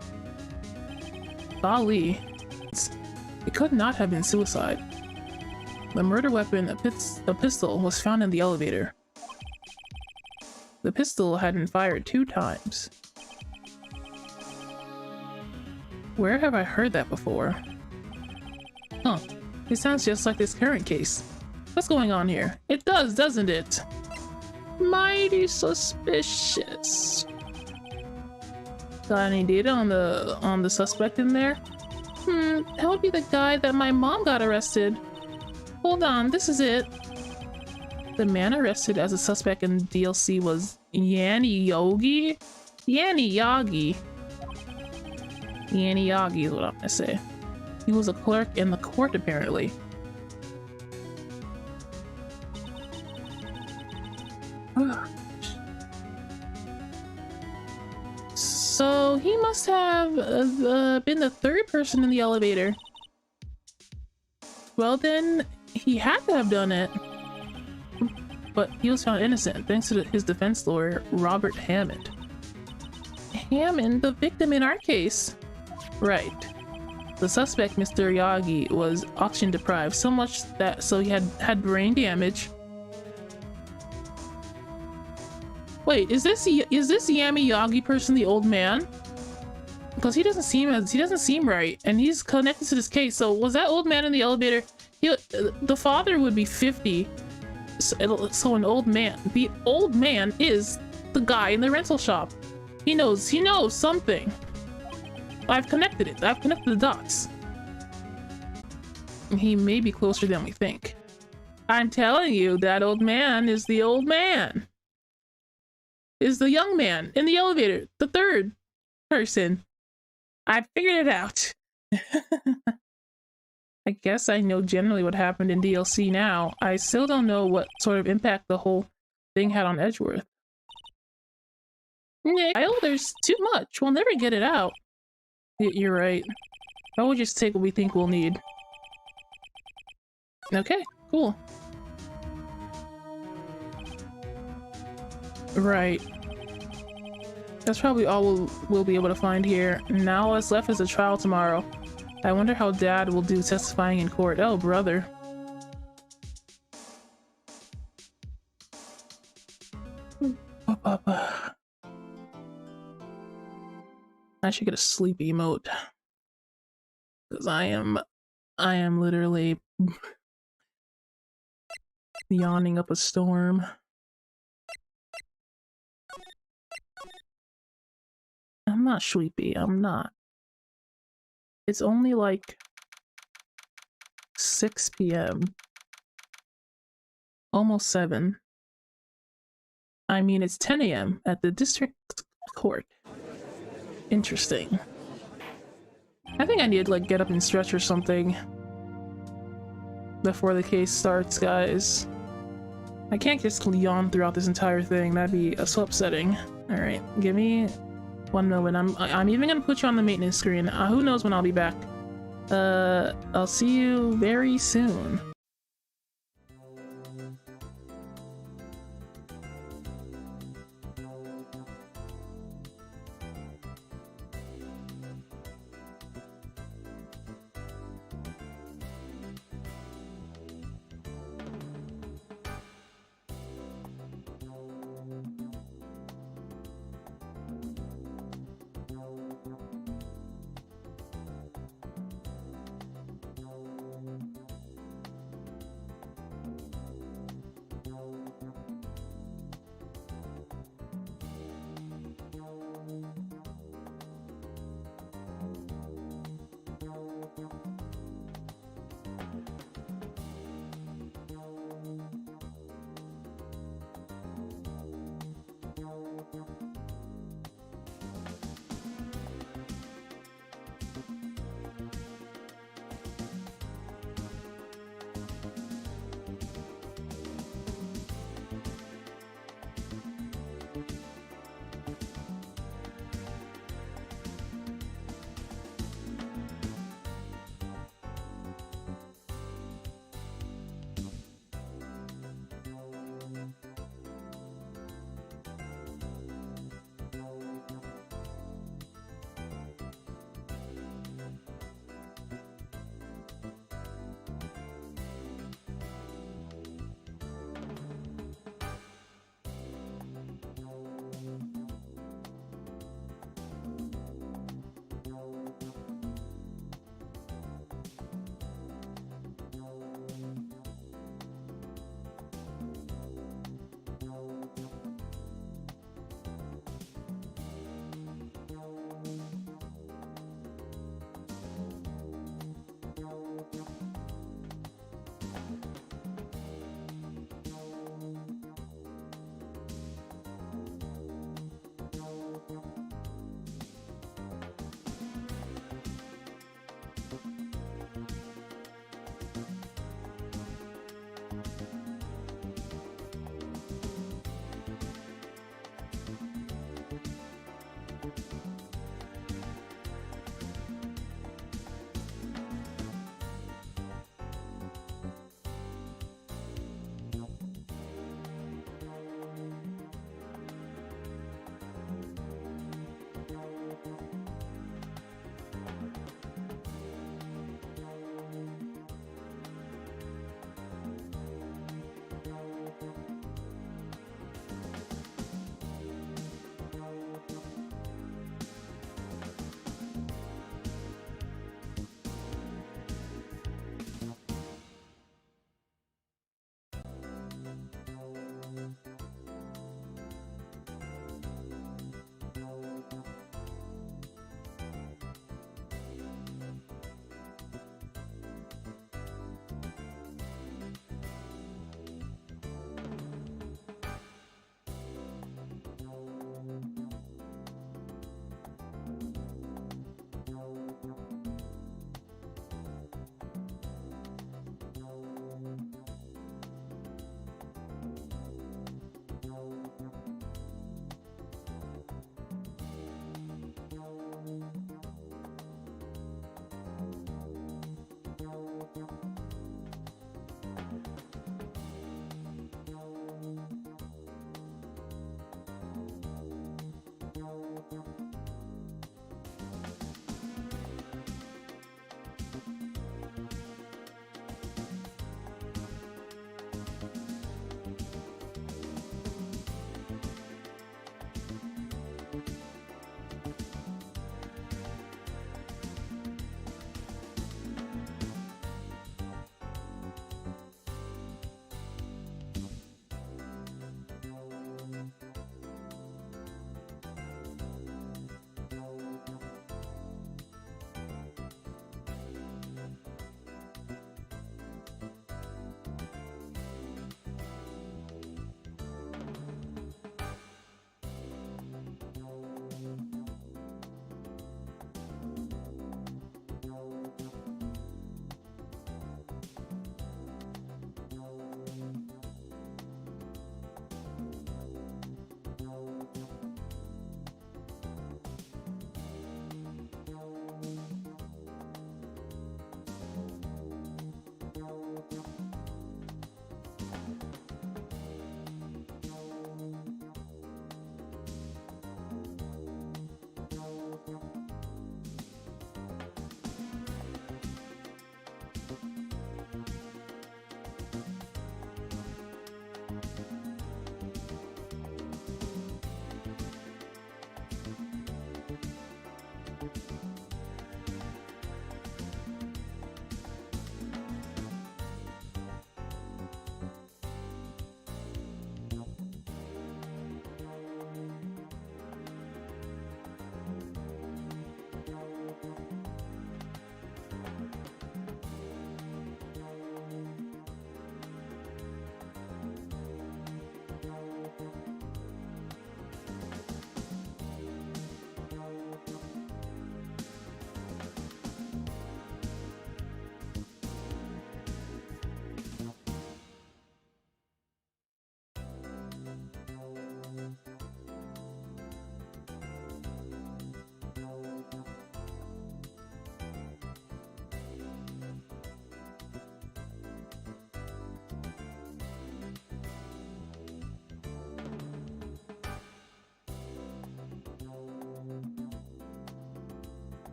Golly. It could not have been suicide. The murder weapon, a pistol, was found in the elevator. The pistol had been fired 2 times. Where have I heard that before? Huh. It sounds just like this current case. What's going on here? It does, doesn't it? Mighty suspicious. Got any data on the suspect in there? That would be the guy that my mom got arrested. Hold on, this is it. The man arrested as a suspect in DLC was Yanni Yogi? Yanni Yagi. Yanni Yagi is what I'm gonna say. He was a clerk in the court, apparently. So he must have been the 3rd person in the elevator. Well then, he had to have done it. But he was found innocent thanks to his defense lawyer, Robert Hammond. Hammond, the victim in our case. Right. The suspect, Mr. Yagi, was oxygen deprived so much that he had brain damage. Wait, is this Yami Yagi person the old man? Because he doesn't seem right, and he's connected to this case. So was that old man in the elevator? The father would be 50, so an old man. The old man is the guy in the rental shop. He knows something. I've connected it. I've connected the dots. He may be closer than we think. I'm telling you, that old man is the old man. Is the young man in the elevator, the 3rd person. I figured it out. I guess I know generally what happened in DLC now. I still don't know what sort of impact the whole thing had on Edgeworth. Nick, there's too much. We'll never get it out. You're right. I will just take what we think we'll need. Okay, cool. Right. That's probably all we'll be able to find here. Now what's left is a trial tomorrow. I wonder how Dad will do testifying in court. Oh, brother. I should get a sleep emote. Because I am literally yawning up a storm. I'm not sleepy, I'm not. It's only like 6 p.m. Almost 7. I mean, it's 10 a.m. at the district court. Interesting. I think I need to like get up and stretch or something. before the case starts, guys. I can't just yawn throughout this entire thing. That'd be so upsetting. All right, give me 1 moment. I'm even gonna put you on the maintenance screen. Who knows when I'll be back? I'll see you very soon.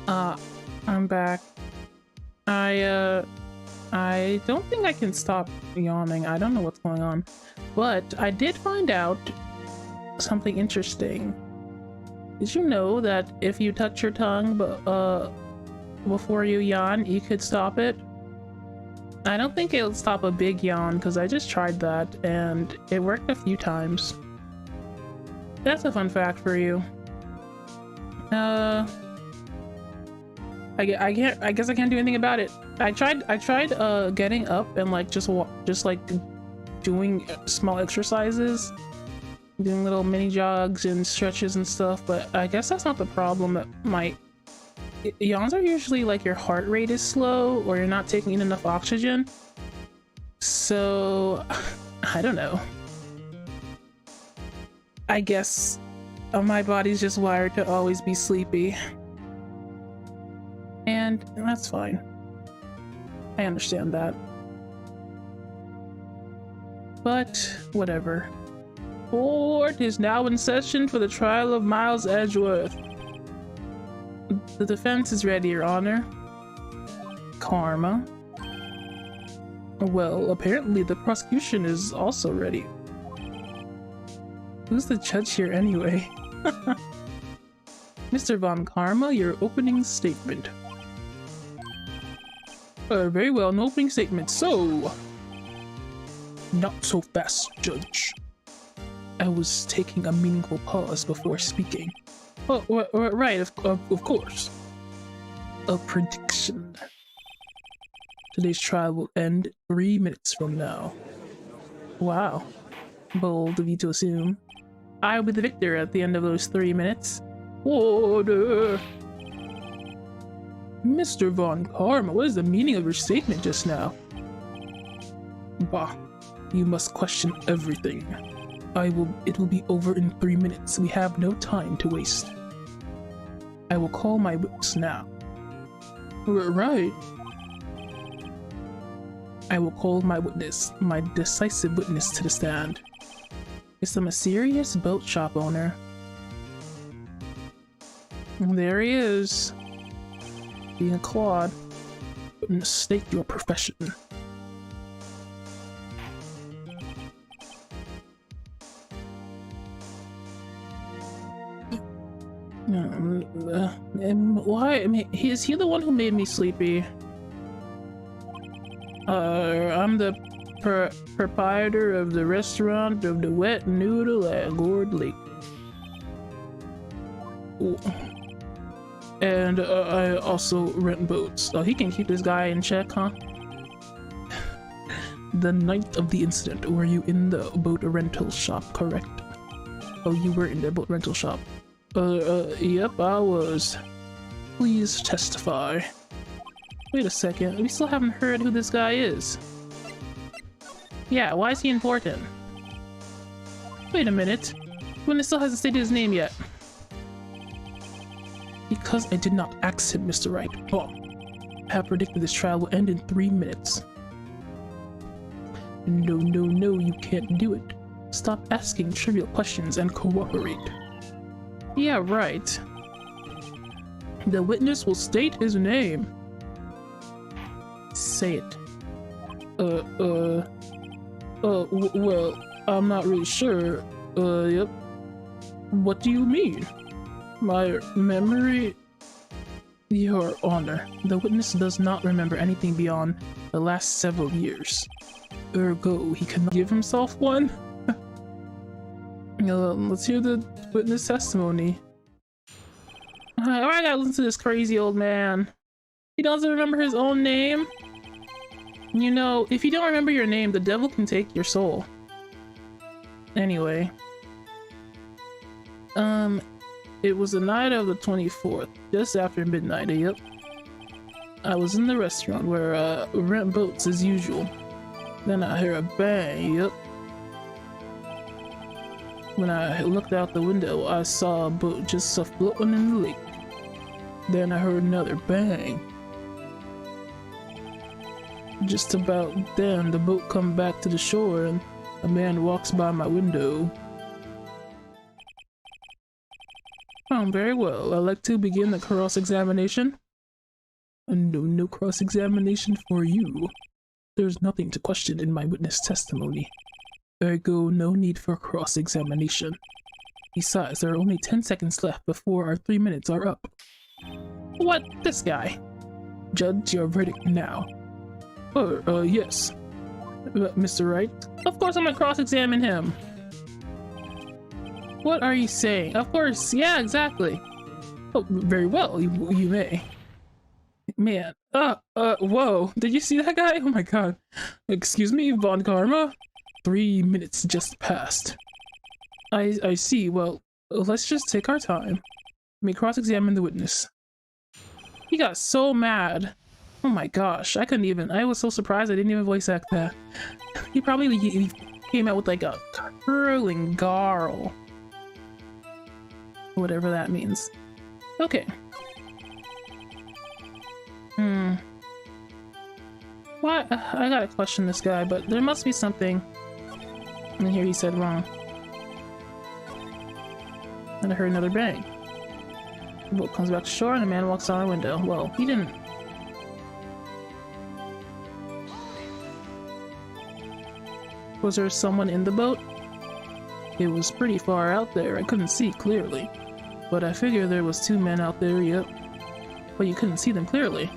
I'm back. I don't think I can stop yawning. I don't know what's going on. But I did find out something interesting. Did you know that if you touch your tongue before you yawn, you could stop it? I don't think it'll stop a big yawn because I just tried that and it worked a few times. That's a fun fact for you. I guess I can't do anything about it. I tried getting up and like just like doing small exercises, doing little mini jogs and stretches and stuff, but I guess that's not the problem. Yawns are usually like your heart rate is slow or you're not taking in enough oxygen. So I don't know. I guess my body's just wired to always be sleepy. And that's fine. I understand that. But whatever. Court is now in session for the trial of Miles Edgeworth. The defense is ready, Your Honor. Karma. Well, apparently the prosecution is also ready. Who's the judge here anyway? Mr. Von Karma, your opening statement. Very well, no opening statement. So, not so fast, Judge. I was taking a meaningful pause before speaking. Oh, right, of course. A prediction. Today's trial will end 3 minutes from now. Wow. Bold of you to assume. I will be the victor at the end of those 3 minutes. Order! Mr. Von Karma, what is the meaning of your statement just now? Bah, you must question everything. It will be over in 3 minutes. We have no time to waste. I will call my witness now. Right. I will call my witness, my decisive witness to the stand. It's a mysterious boat shop owner. There he is. Being a clod. Mistake your profession. Why? I mean, is he the one who made me sleepy? I'm the proprietor of the restaurant of the Wet Noodle at Gourd Lake. Ooh. And I also rent boats. Oh, he can keep this guy in check, huh? The night of the incident, were you in the boat rental shop, correct? Oh, you were in the boat rental shop. Yep, I was. Please testify. Wait a second, we still haven't heard who this guy is. Yeah, why is he important? Wait a minute. Witness still hasn't stated his name yet. Because I did not ask him, Mr. Wright. Oh, I have predicted this trial will end in 3 minutes. No, you can't do it. Stop asking trivial questions and cooperate. Yeah, right. The witness will state his name. Say it. Well, I'm not really sure. Yep. What do you mean? My memory? Your Honor, the witness does not remember anything beyond the last several years. Ergo, he cannot give himself one? Let's hear the witness testimony. I gotta listen to this crazy old man. He doesn't remember his own name? You know, if you don't remember your name, the devil can take your soul. Anyway. It was the night of the 24th, just after midnight, yep. I was in the restaurant where rent boats as usual. Then I hear a bang, yep. When I looked out the window, I saw a boat just floating in the lake. Then I heard another bang. Just about then, the boat come back to the shore and a man walks by my window. Very well. I'd like to begin the cross-examination. No cross-examination for you. There's nothing to question in my witness testimony. Ergo, no need for cross-examination. Besides, there are only 10 seconds left before our 3 minutes are up. What? This guy? Judge your verdict now. Yes. Mr. Wright? Of course I'm gonna cross-examine him. What are you saying? Of course, yeah, exactly. Oh, very well, you may. Man, whoa, did you see that guy? Oh my god. Excuse me, Von Karma? 3 minutes just passed. I see, well, let's just take our time. Let me cross-examine the witness. He got so mad. Oh my gosh, I was so surprised I didn't even voice act that. He probably he came out with like a curling garl. Whatever that means. Okay. Why? I gotta question this guy, but there must be something in here he said wrong. And I heard another bang. The boat comes back to shore and a man walks out a window. Well, he didn't. Was there someone in the boat? It was pretty far out there. I couldn't see clearly. But I figure there was 2 men out there, yep. But you couldn't see them clearly.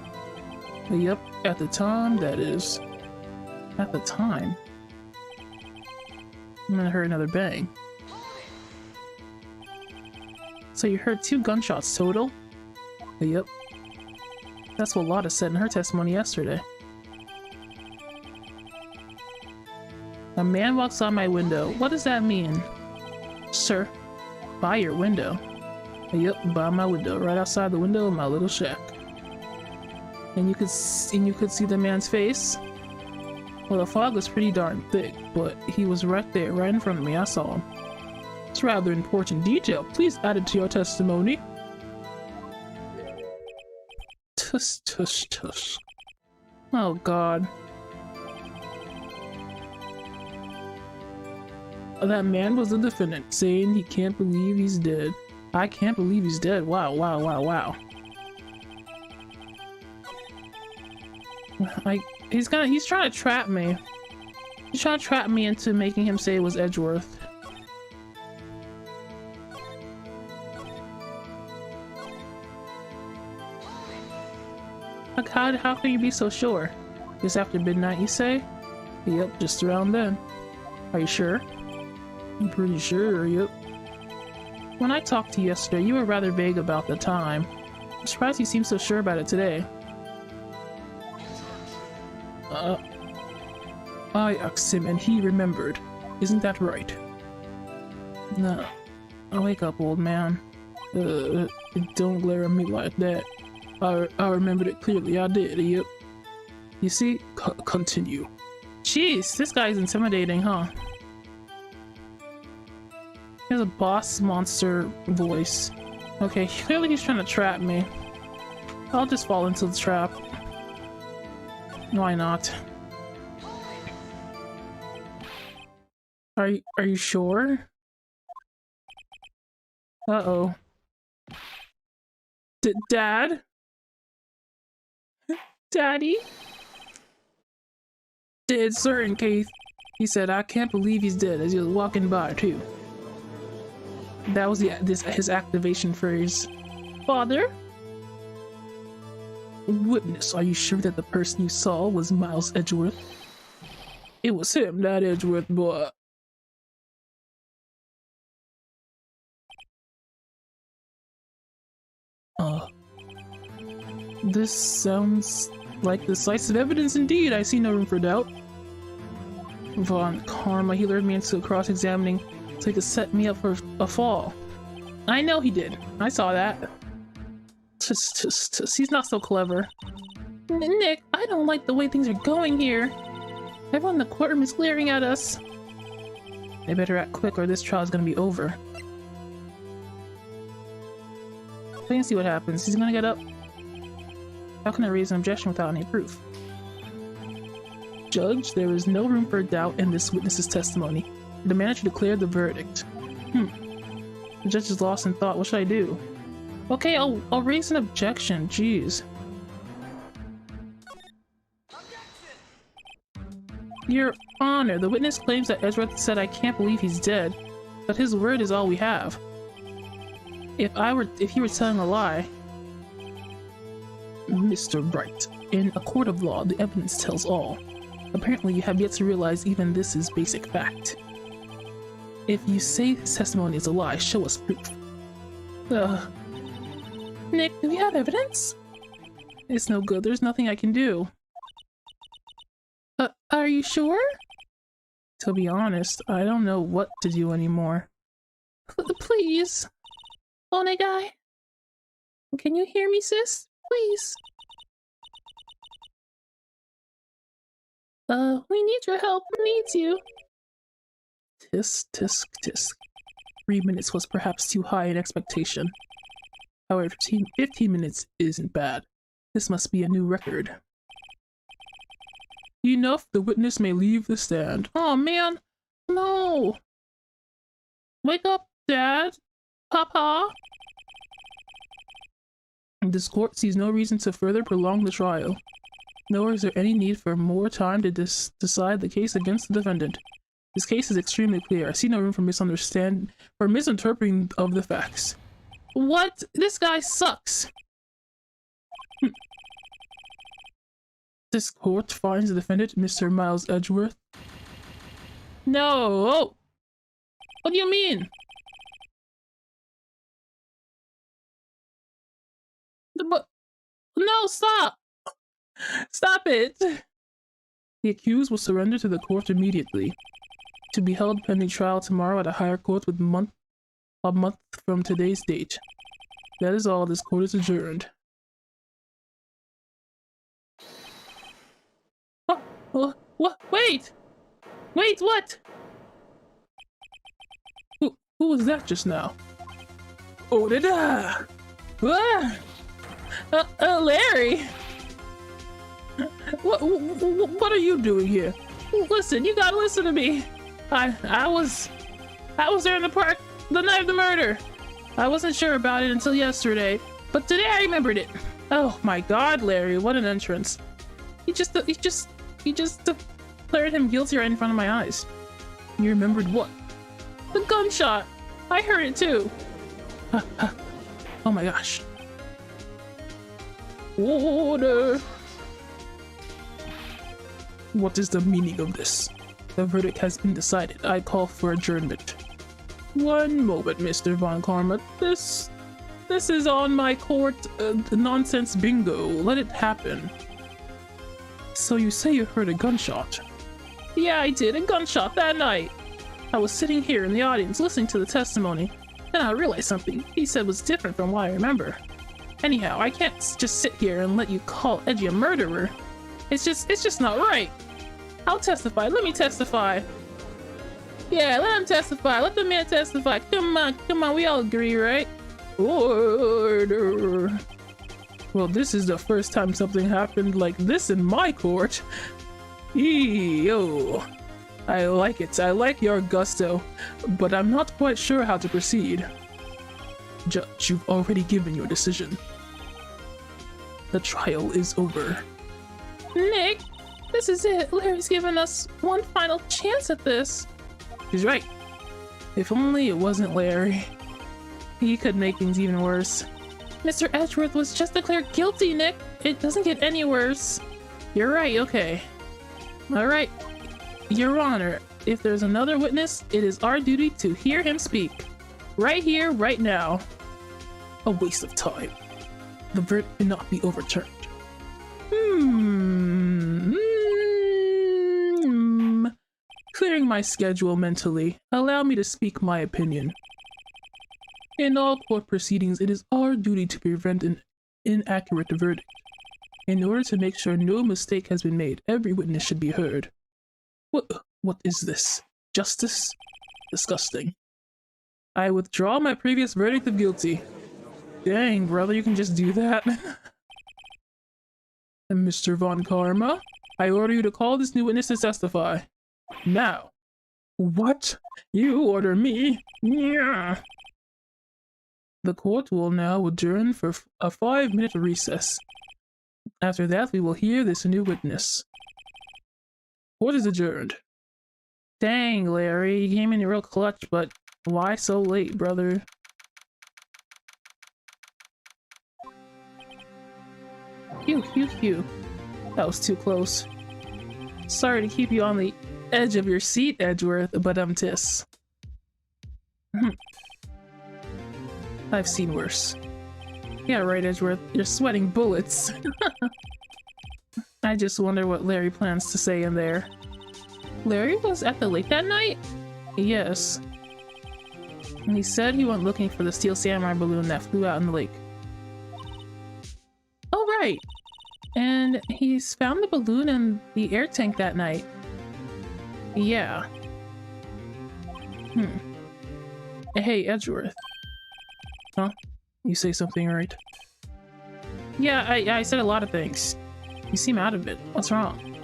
Yep, at the time, that is. At the time. And then I heard another bang. So you heard 2 gunshots total? Yep. That's what Lotta said in her testimony yesterday. A man walks on my window. What does that mean? Sir, by your window. Yep, by my window, right outside the window of my little shack. And you could see the man's face? Well, the fog was pretty darn thick, but he was right there, right in front of me. I saw him. It's rather important detail. Please add it to your testimony. Tush, tush, tush. Oh, God. That man was the defendant, saying he can't believe he's dead. I can't believe he's dead. Wow, wow, wow, wow. He's trying to trap me. He's trying to trap me into making him say it was Edgeworth. Like, how can you be so sure? Just after midnight, you say? Yep, just around then. Are you sure? I'm pretty sure, yep. When I talked to you yesterday, you were rather vague about the time. I'm surprised you seem so sure about it today. I asked him and he remembered. Isn't that right? No. Wake up, old man. Don't glare at me like that. I remembered it clearly, I did, yep. You see? Continue. Jeez, this guy's intimidating, huh? He has a boss monster voice. Okay, clearly he's trying to trap me. I'll just fall into the trap. Why not? Are you sure? Uh-oh. Dad? Daddy? Dead certain, Keith. He said, I can't believe he's dead, as he was walking by, too. That was his activation phrase. Father? Witness, are you sure that the person you saw was Miles Edgeworth? It was him, not Edgeworth, boy. This sounds like decisive evidence indeed. I see no room for doubt. Von Karma, he lured me into cross-examining so he could set me up for a fall. I know he did. I saw that. He's not so clever. Nick, I don't like the way things are going here. Everyone in the courtroom is glaring at us. They better act quick or this trial is gonna be over. We can see what happens. He's gonna get up. How can I raise an objection without any proof? Judge, there is no room for doubt in this witness's testimony. I demand you declare the verdict. The judge is lost in thought. What should I do? Okay, I'll raise an objection. Jeez. Your Honor, the witness claims that Edgeworth said I can't believe he's dead, but his word is all we have. If he were telling a lie... Mr. Wright, in a court of law, the evidence tells all. Apparently, you have yet to realize even this is basic fact. If you say his testimony is a lie, show us proof. Nick, do we have evidence? It's no good. There's nothing I can do. Are you sure? To be honest, I don't know what to do anymore. Please. Onegai? Can you hear me, sis? Please. We need your help. We need you. Tisk, tisk, tisk. 3 minutes was perhaps too high an expectation. However, 15 minutes isn't bad. This must be a new record. Enough, the witness may leave the stand. Oh man, no. Wake up, Dad. Papa. This court sees no reason to further prolong the trial. Nor is there any need for more time to decide the case against the defendant. This case is extremely clear. I see no room for misinterpreting of the facts. What? This guy sucks. This court finds the defendant, Mr. Miles Edgeworth. No! What do you mean? But no, stop! Stop it! The accused will surrender to the court immediately, to be held pending trial tomorrow at a higher court with a month from today's date. That is all. This court is adjourned. What? Wait! Wait, what? Who was that just now? Oh, da-da! Larry! What are you doing here? Listen, you gotta listen to me. I was there in the park the night of the murder. I wasn't sure about it until yesterday, but today I remembered it. Oh my God, Larry, what an entrance! He just declared him guilty right in front of my eyes. You remembered what? The gunshot. I heard it too. Oh my gosh. Order. What is the meaning of this? The verdict has been decided. I call for adjournment. One moment, Mr. Von Karma. This is on my court nonsense bingo. Let it happen. So you say you heard a gunshot? Yeah, I did. A gunshot that night. I was sitting here in the audience listening to the testimony. Then I realized something he said was different from what I remember. Anyhow, I can't just sit here and let you call Edgy a murderer. It's just not right. I'll testify. Let me testify. Yeah, let him testify. Let the man testify. Come on. We all agree, right? Order. Well, this is the first time something happened like this in my court. Yo. I like it. I like your gusto, but I'm not quite sure how to proceed. Judge, you've already given your decision. The trial is over. Nick, this is it. Larry's given us one final chance at this. He's right. If only it wasn't Larry. He could make things even worse. Mr. Edgeworth was just declared guilty, Nick. It doesn't get any worse. You're right, okay. Alright. Your Honor, if there's another witness, it is our duty to hear him speak. Right here, right now. A waste of time. The verdict cannot be overturned. Clearing my schedule mentally, allow me to speak my opinion. In all court proceedings, it is our duty to prevent an inaccurate verdict. In order to make sure no mistake has been made, every witness should be heard. What is this? Justice? Disgusting. I withdraw my previous verdict of guilty. Dang, brother, you can just do that. And Mr. Von Karma, I order you to call this new witness to testify. Now. What? You order me? Yeah. The court will now adjourn for a 5-minute recess. After that, we will hear this new witness. Court is adjourned. Dang, Larry, you came in real clutch, but why so late, brother? Phew, phew, phew. That was too close. Sorry to keep you on the edge of your seat, Edgeworth, but tis. I've seen worse. Yeah, right, Edgeworth. You're sweating bullets. I just wonder what Larry plans to say in there. Larry was at the lake that night? Yes. And he said he went looking for the Steel Samurai balloon that flew out in the lake. Oh, right. And he's found the balloon in the air tank that night. Yeah. Hey, Edgeworth. Huh? You say something right? Yeah, I said a lot of things. You seem out of it. What's wrong?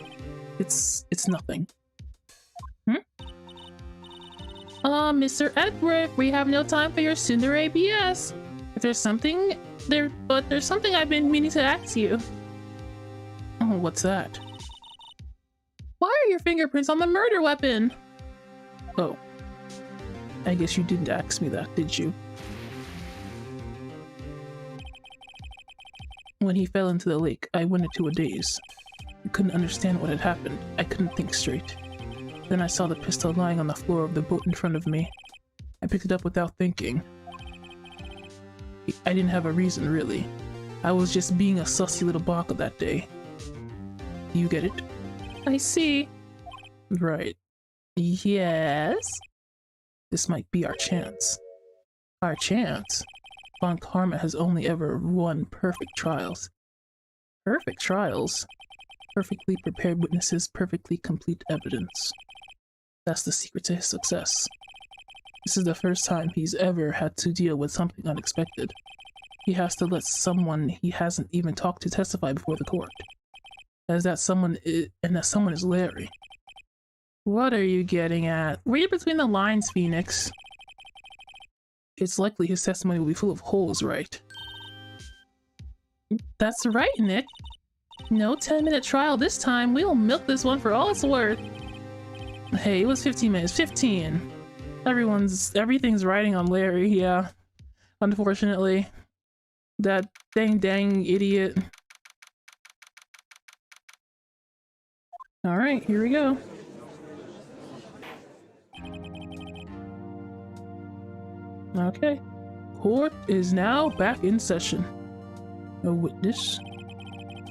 It's nothing. Mr. Edgeworth, we have no time for your tsundere BS. If there's something there's something I've been meaning to ask you. Oh, what's that? Why are your fingerprints on the murder weapon? Oh. I guess you didn't ask me that, did you? When he fell into the lake, I went into a daze. I couldn't understand what had happened. I couldn't think straight. Then I saw the pistol lying on the floor of the boat in front of me. I picked it up without thinking. I didn't have a reason, really. I was just being a sussy little baka that day. Do you get it? I see. Right. Yes? This might be our chance. Our chance? Von Karma has only ever won perfect trials. Perfect trials? Perfectly prepared witnesses, perfectly complete evidence. That's the secret to his success. This is the first time he's ever had to deal with something unexpected. He has to let someone he hasn't even talked to testify before the court. That someone is Larry. What are you getting at? Read between the lines, Phoenix. It's likely his testimony will be full of holes, right? That's right, Nick. No 10-minute trial this time. We'll milk this one for all it's worth. Hey, it was 15 minutes. 15! Everything's riding on Larry, yeah. Unfortunately. That dang idiot. Alright, here we go. Okay. Court is now back in session. A witness.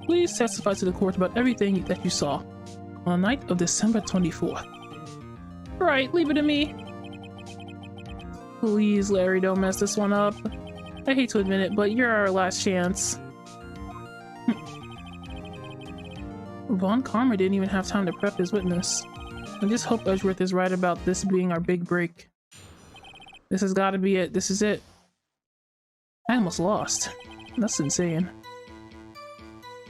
Please testify to the court about everything that you saw on the night of December 24th. Right, leave it to me. Please, Larry, don't mess this one up. I hate to admit it, but you're our last chance. Von Karma didn't even have time to prep his witness. I just hope Edgeworth is right about this being our big break. This has got to be it. This is it. I almost lost. That's insane.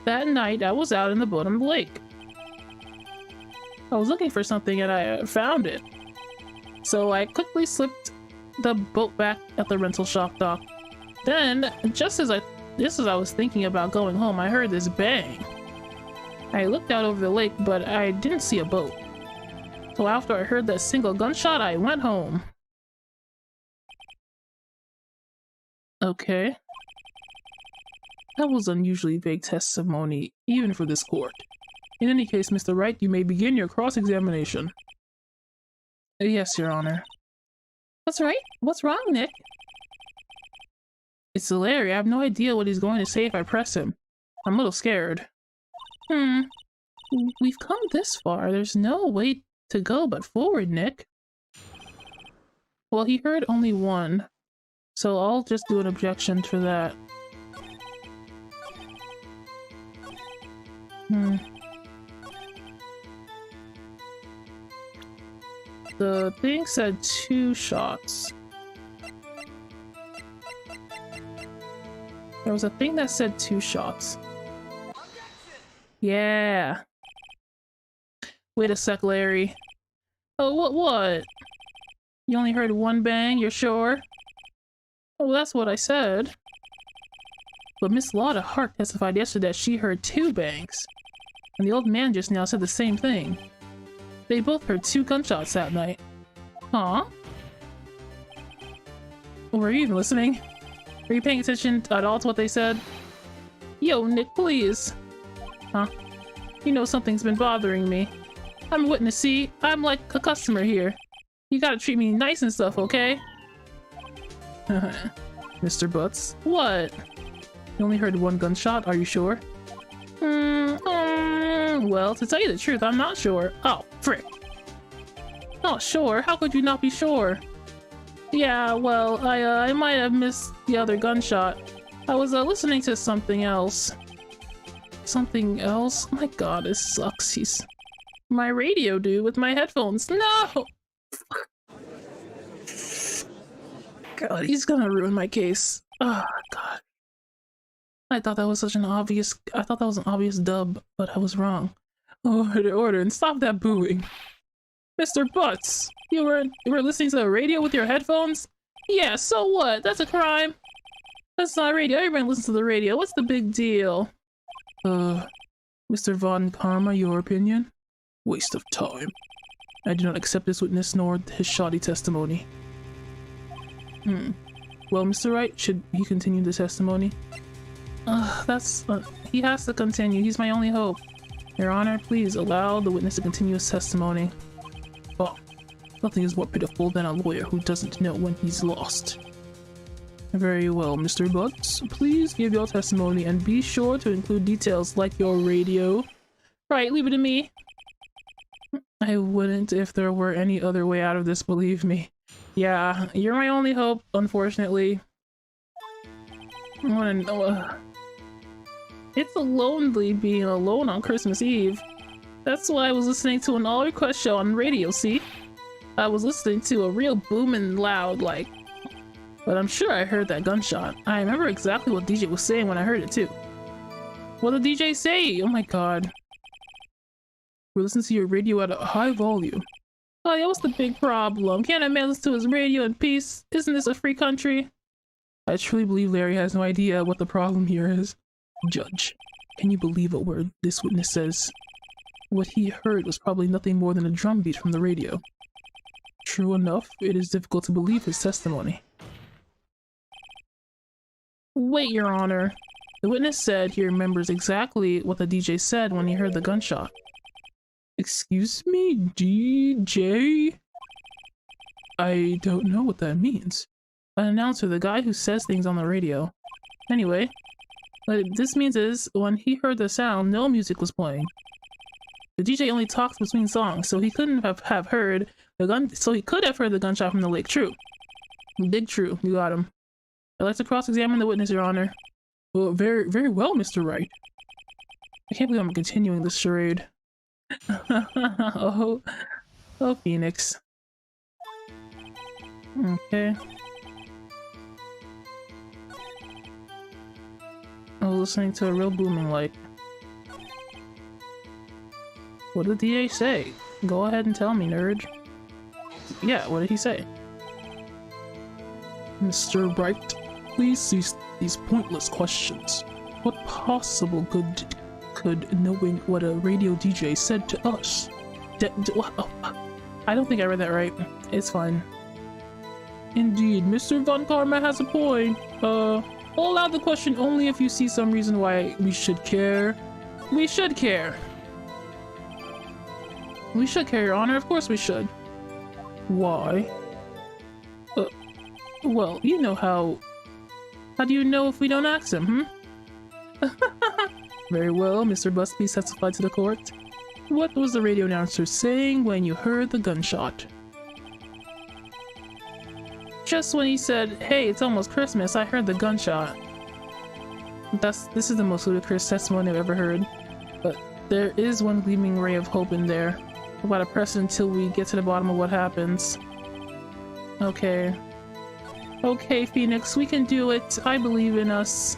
That night, I was out in the boat on the lake. I was looking for something and I found it. So I quickly slipped the boat back at the rental shop dock. Then, just as I was thinking about going home, I heard this bang. I looked out over the lake, but I didn't see a boat. So after I heard that single gunshot, I went home. Okay. That was unusually vague testimony, even for this court. In any case, Mr. Wright, you may begin your cross-examination. Yes, Your Honor. What's right? What's wrong, Nick? It's Larry. I have no idea what he's going to say if I press him. I'm a little scared. We've come this far. There's no way to go but forward, Nick. Well, he heard only one, so I'll just do an objection for that. The thing said 2 shots. There was a thing that said 2 shots. Yeah. Wait a sec, Larry. Oh, what? You only heard 1 bang, you're sure? Well, that's what I said. But Miss Lotta Hart testified yesterday that she heard 2 bangs. And the old man just now said the same thing. They both heard 2 gunshots that night. Huh? Were you even listening? Were you paying attention at all to what they said? Yo, Nick, please. Huh? You know something's been bothering me. I'm a witness, see? I'm like a customer here. You gotta treat me nice and stuff, okay? Mr. Butts. What? You only heard 1 gunshot, are you sure? Well, to tell you the truth, I'm not sure. Oh, frick. Not sure? How could you not be sure? Yeah, well, I might have missed the other gunshot. I was listening to something else. Something else? My god, this sucks. He's my radio dude with my headphones. No! God, he's gonna ruin my case. Oh, god. I thought that was such an obvious... I thought that was an obvious dub, but I was wrong. Order, and stop that booing. Mr. Butts, you were listening to the radio with your headphones? Yeah, so what? That's a crime. That's not radio. Everybody listens to the radio. What's the big deal? Mr. Von Karma, your opinion? Waste of time. I do not accept this witness nor his shoddy testimony. Well, Mr. Wright, should he continue the testimony? He has to continue. He's my only hope. Your Honor, please allow the witness to continue his testimony. Oh, nothing is more pitiful than a lawyer who doesn't know when he's lost. Very well, Mr. Butts. Please give your testimony and be sure to include details like your radio. Right, leave it to me. I wouldn't if there were any other way out of this, believe me. Yeah, you're my only hope, unfortunately. It's lonely being alone on Christmas Eve. That's why I was listening to an all-request show on radio, see? I was listening to a real booming loud, like... But I'm sure I heard that gunshot. I remember exactly what DJ was saying when I heard it, too. What did DJ say? Oh my god. We're listening to your radio at a high volume. Oh yeah, what's the big problem? Can't a man listen to his radio in peace? Isn't this a free country? I truly believe Larry has no idea what the problem here is. Judge, can you believe a word this witness says? What he heard was probably nothing more than a drum beat from the radio. True enough, it is difficult to believe his testimony. Wait, Your Honor. The witness said he remembers exactly what the DJ said when he heard the gunshot. Excuse me, DJ? I don't know what that means. An announcer, the guy who says things on the radio. Anyway, what this means is, when he heard the sound, no music was playing. The DJ only talks between songs, so he couldn't have heard the he could have heard the gunshot from the lake. True. Big true. You got him. I'd like to cross-examine the witness, Your Honor. Well, very well, Mr. Wright. I can't believe I'm continuing this charade. oh, Phoenix. Okay. I was listening to a real booming light. What did the DA say? Go ahead and tell me, nerd. Yeah, what did he say? Mr. Wright, please cease these pointless questions. What possible good could knowing what a radio DJ said to us? I don't think I read that right. It's fine. Indeed, Mr. Von Karma has a point. I'll allow the question only if you see some reason why we should care. We should care. We should care, Your Honor. Of course we should. Why? Well, you know how... How do you know if we don't ask him, Very well, Mr. Busby testified to the court. What was the radio announcer saying when you heard the gunshot? Just when he said, hey, it's almost Christmas, I heard the gunshot. This is the most ludicrous testimony I've ever heard. But there is one gleaming ray of hope in there. We've got to press it until we get to the bottom of what happens. Okay. Okay, Phoenix, we can do it. I believe in us.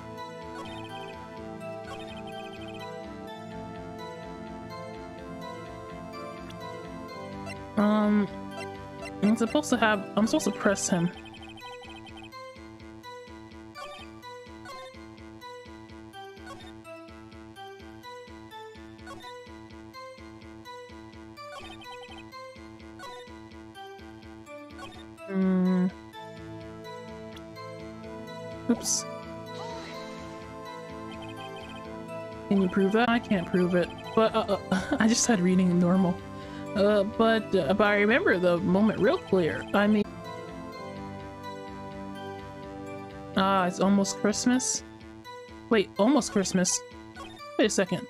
I'm supposed to press him. Oops. Can you prove that? I can't prove it. But I just had reading normal. But I remember the moment real clear. I mean, it's almost Christmas. Wait, almost Christmas. Wait a second.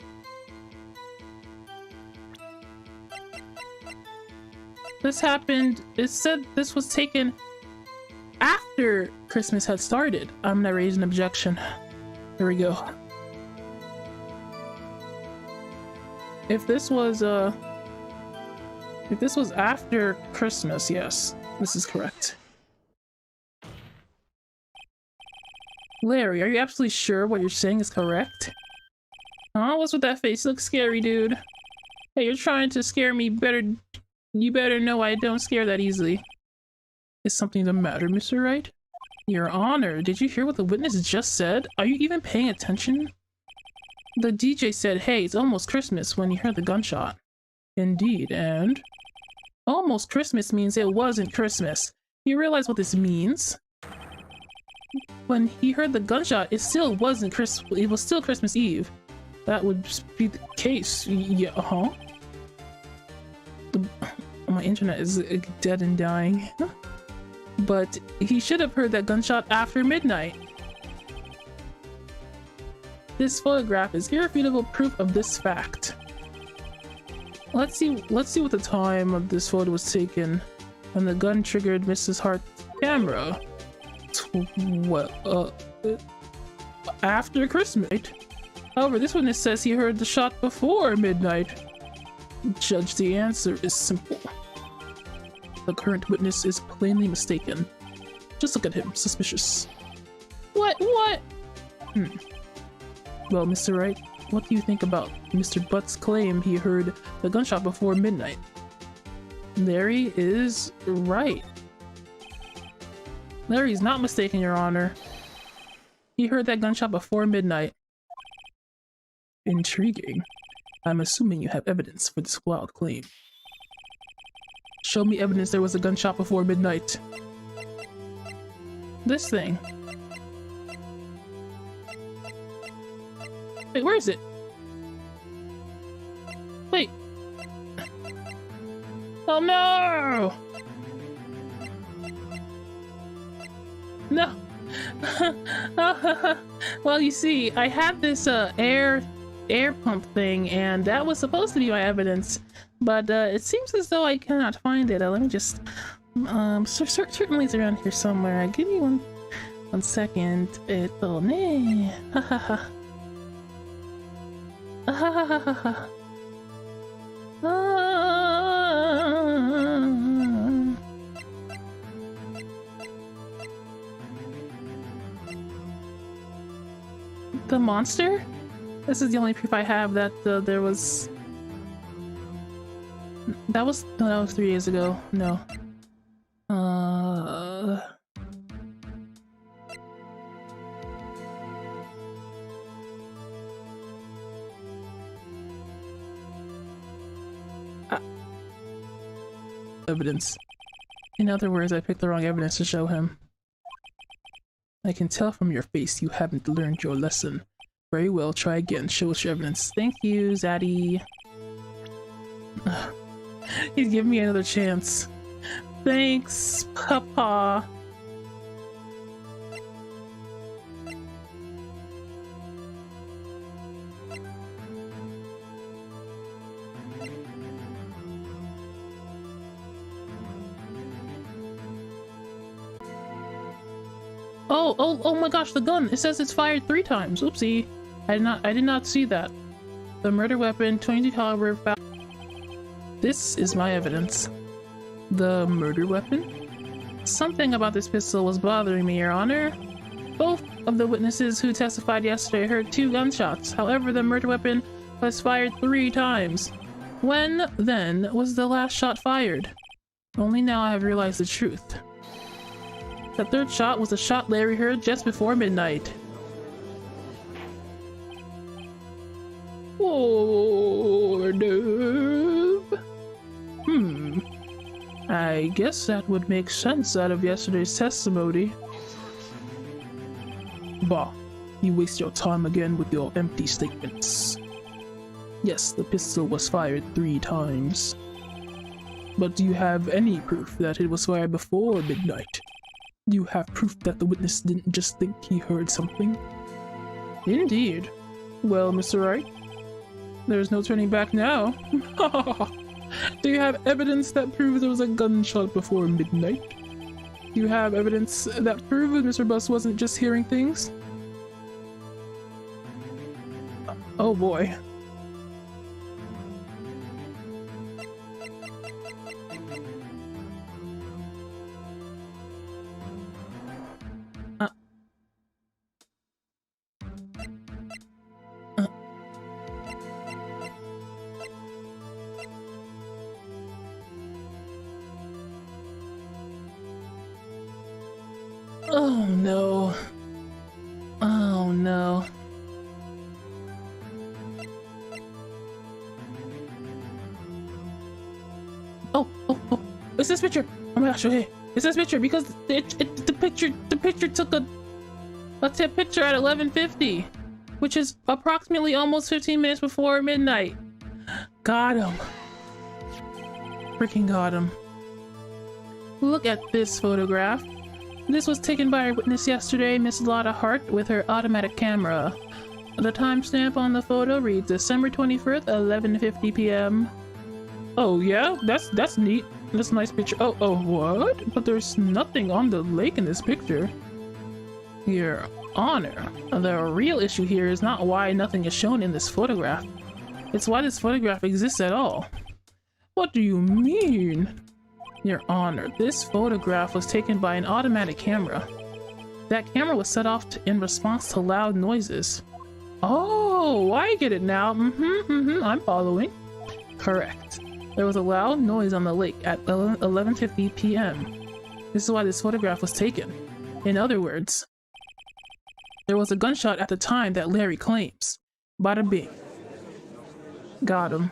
This happened. It said this was taken after Christmas had started. I'm gonna raise an objection. Here we go. If this was after Christmas, yes, this is correct. Larry, are you absolutely sure what you're saying is correct? Huh? What's with that face? You look scary, dude. Hey, you're trying to scare me. You better know I don't scare that easily. Is something the matter, Mr. Wright? Your Honor, did you hear what the witness just said? Are you even paying attention? The DJ said, hey, it's almost Christmas when he heard the gunshot. Indeed, and? Almost Christmas means it wasn't Christmas. You realize what this means? When he heard the gunshot, it still wasn't Christmas. It was still Christmas Eve. That would be the case. Yeah, huh? My internet is dead and dying. But he should have heard that gunshot after midnight. This photograph is irrefutable proof of this fact. Let's see what the time of this photo was taken when the gun triggered Mrs. Hart's camera. After Christmas. However, this witness says he heard the shot before midnight. Judge, the answer is simple. The current witness is plainly mistaken. Just look at him, suspicious. What? Well, Mr. Wright, what do you think about Mr. Butt's claim he heard the gunshot before midnight? Larry is right. Larry's not mistaken, Your Honor. He heard that gunshot before midnight. Intriguing. I'm assuming you have evidence for this wild claim. Show me evidence there was a gunshot before midnight. This thing. Wait, where is it? Wait. Oh no! No! Well, you see, I had this air pump thing, and that was supposed to be my evidence, but it seems as though I cannot find it. Let me just certainly it's around here somewhere. Give me one second. Oh, nah. Ha ha ha. The monster? This is the only proof I have that there was... That was 3 days ago. No. Evidence. In other words, I picked the wrong evidence to show him. I can tell from your face you haven't learned your lesson. Very well, try again. Show us your evidence. Thank you, Zaddy. He's giving me another chance. Thanks, Papa. Oh my gosh, the gun! It says it's fired 3 times. Oopsie. I did not see that. The murder weapon, 22 caliber found. This is my evidence. The murder weapon? Something about this pistol was bothering me, Your Honor. Both of the witnesses who testified yesterday heard 2 gunshots. However, the murder weapon was fired 3 times. When, then, was the last shot fired? Only now I have realized the truth. The 3rd shot was the shot Larry heard just before midnight. Oh, no. I I guess that would make sense out of yesterday's testimony. Bah, you waste your time again with your empty statements. Yes, the pistol was fired 3 times. But do you have any proof that it was fired before midnight? Do you have proof that the witness didn't just think he heard something? Indeed. Well, Mr. Wright, there's no turning back now. Do you have evidence that proves there was a gunshot before midnight? Do you have evidence that proves Mr. Bus wasn't just hearing things? Oh boy. Oh no. Oh no. Oh, it's this picture. Oh my gosh, okay. It's this picture because the picture took a picture at 11:50, which is approximately almost 15 minutes before midnight. Got him. Freaking got him. Look at this photograph. This was taken by our witness yesterday, Miss Lotta Hart, with her automatic camera. The timestamp on the photo reads December 21st, 11:50 p.m. Oh yeah, that's neat. That's a nice picture. Oh, what? But there's nothing on the lake in this picture. Your Honor, the real issue here is not why nothing is shown in this photograph. It's why this photograph exists at all. What do you mean? Your Honor, this photograph was taken by an automatic camera. That camera was set off in response to loud noises. Oh, I get it now. I'm following. Correct. There was a loud noise on the lake at 11:50 p.m. This is why this photograph was taken. In other words, there was a gunshot at the time that Larry claims. Bada bing. Got him.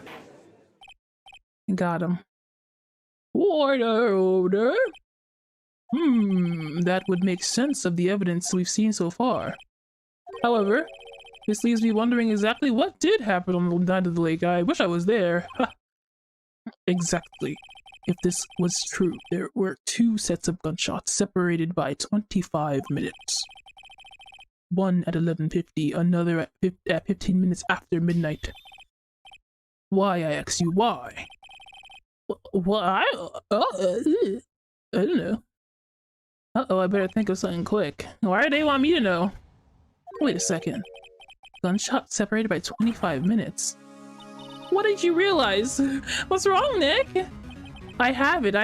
Got him. Order. That would make sense of the evidence we've seen so far. However, this leaves me wondering exactly what did happen on the night of the lake. I wish I was there. Exactly. If this was true, there were 2 sets of gunshots separated by 25 minutes. One at 11:50, another at 15 minutes after midnight. Why, I ask you, why? Well, I don't know. Uh-oh, I better think of something quick. Why do they want me to know? Wait a second. Gunshot separated by 25 minutes. What did you realize? What's wrong, Nick? I have it.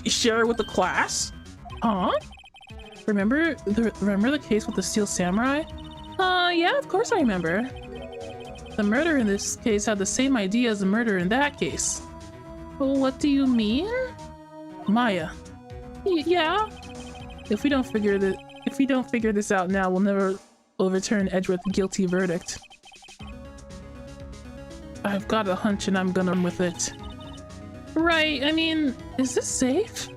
Share it with the class? Huh? Remember the case with the Steel Samurai? Yeah, of course I remember. The murderer in this case had the same idea as the murderer in that case. Well, what do you mean? Maya. Yeah. If we don't figure this out now, we'll never overturn Edgeworth's guilty verdict. I've got a hunch and I'm gonna run with it. Right, I mean, is this safe?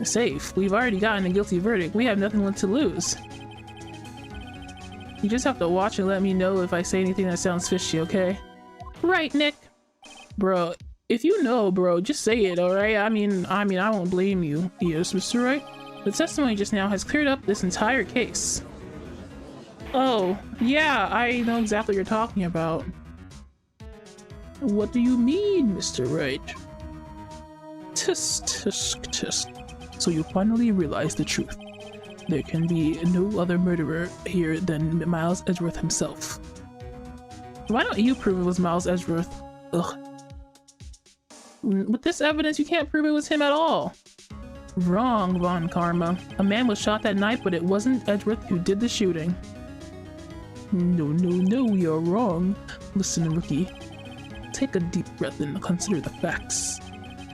Safe? We've already gotten a guilty verdict. We have nothing left to lose. You just have to watch and let me know if I say anything that sounds fishy, okay? Right, Nick. Bro, if you know, bro, just say it, alright? I mean, I won't blame you. Yes, Mr. Wright? The testimony just now has cleared up this entire case. Oh, yeah, I know exactly what you're talking about. What do you mean, Mr. Wright? Tisk. So you finally realize the truth. There can be no other murderer here than Miles Edgeworth himself. Why don't you prove it was Miles Edgeworth? Ugh. With this evidence, you can't prove it was him at all. Wrong, Von Karma. A man was shot that night, but it wasn't Edgeworth who did the shooting. No, you're wrong. Listen, rookie. Take a deep breath and consider the facts.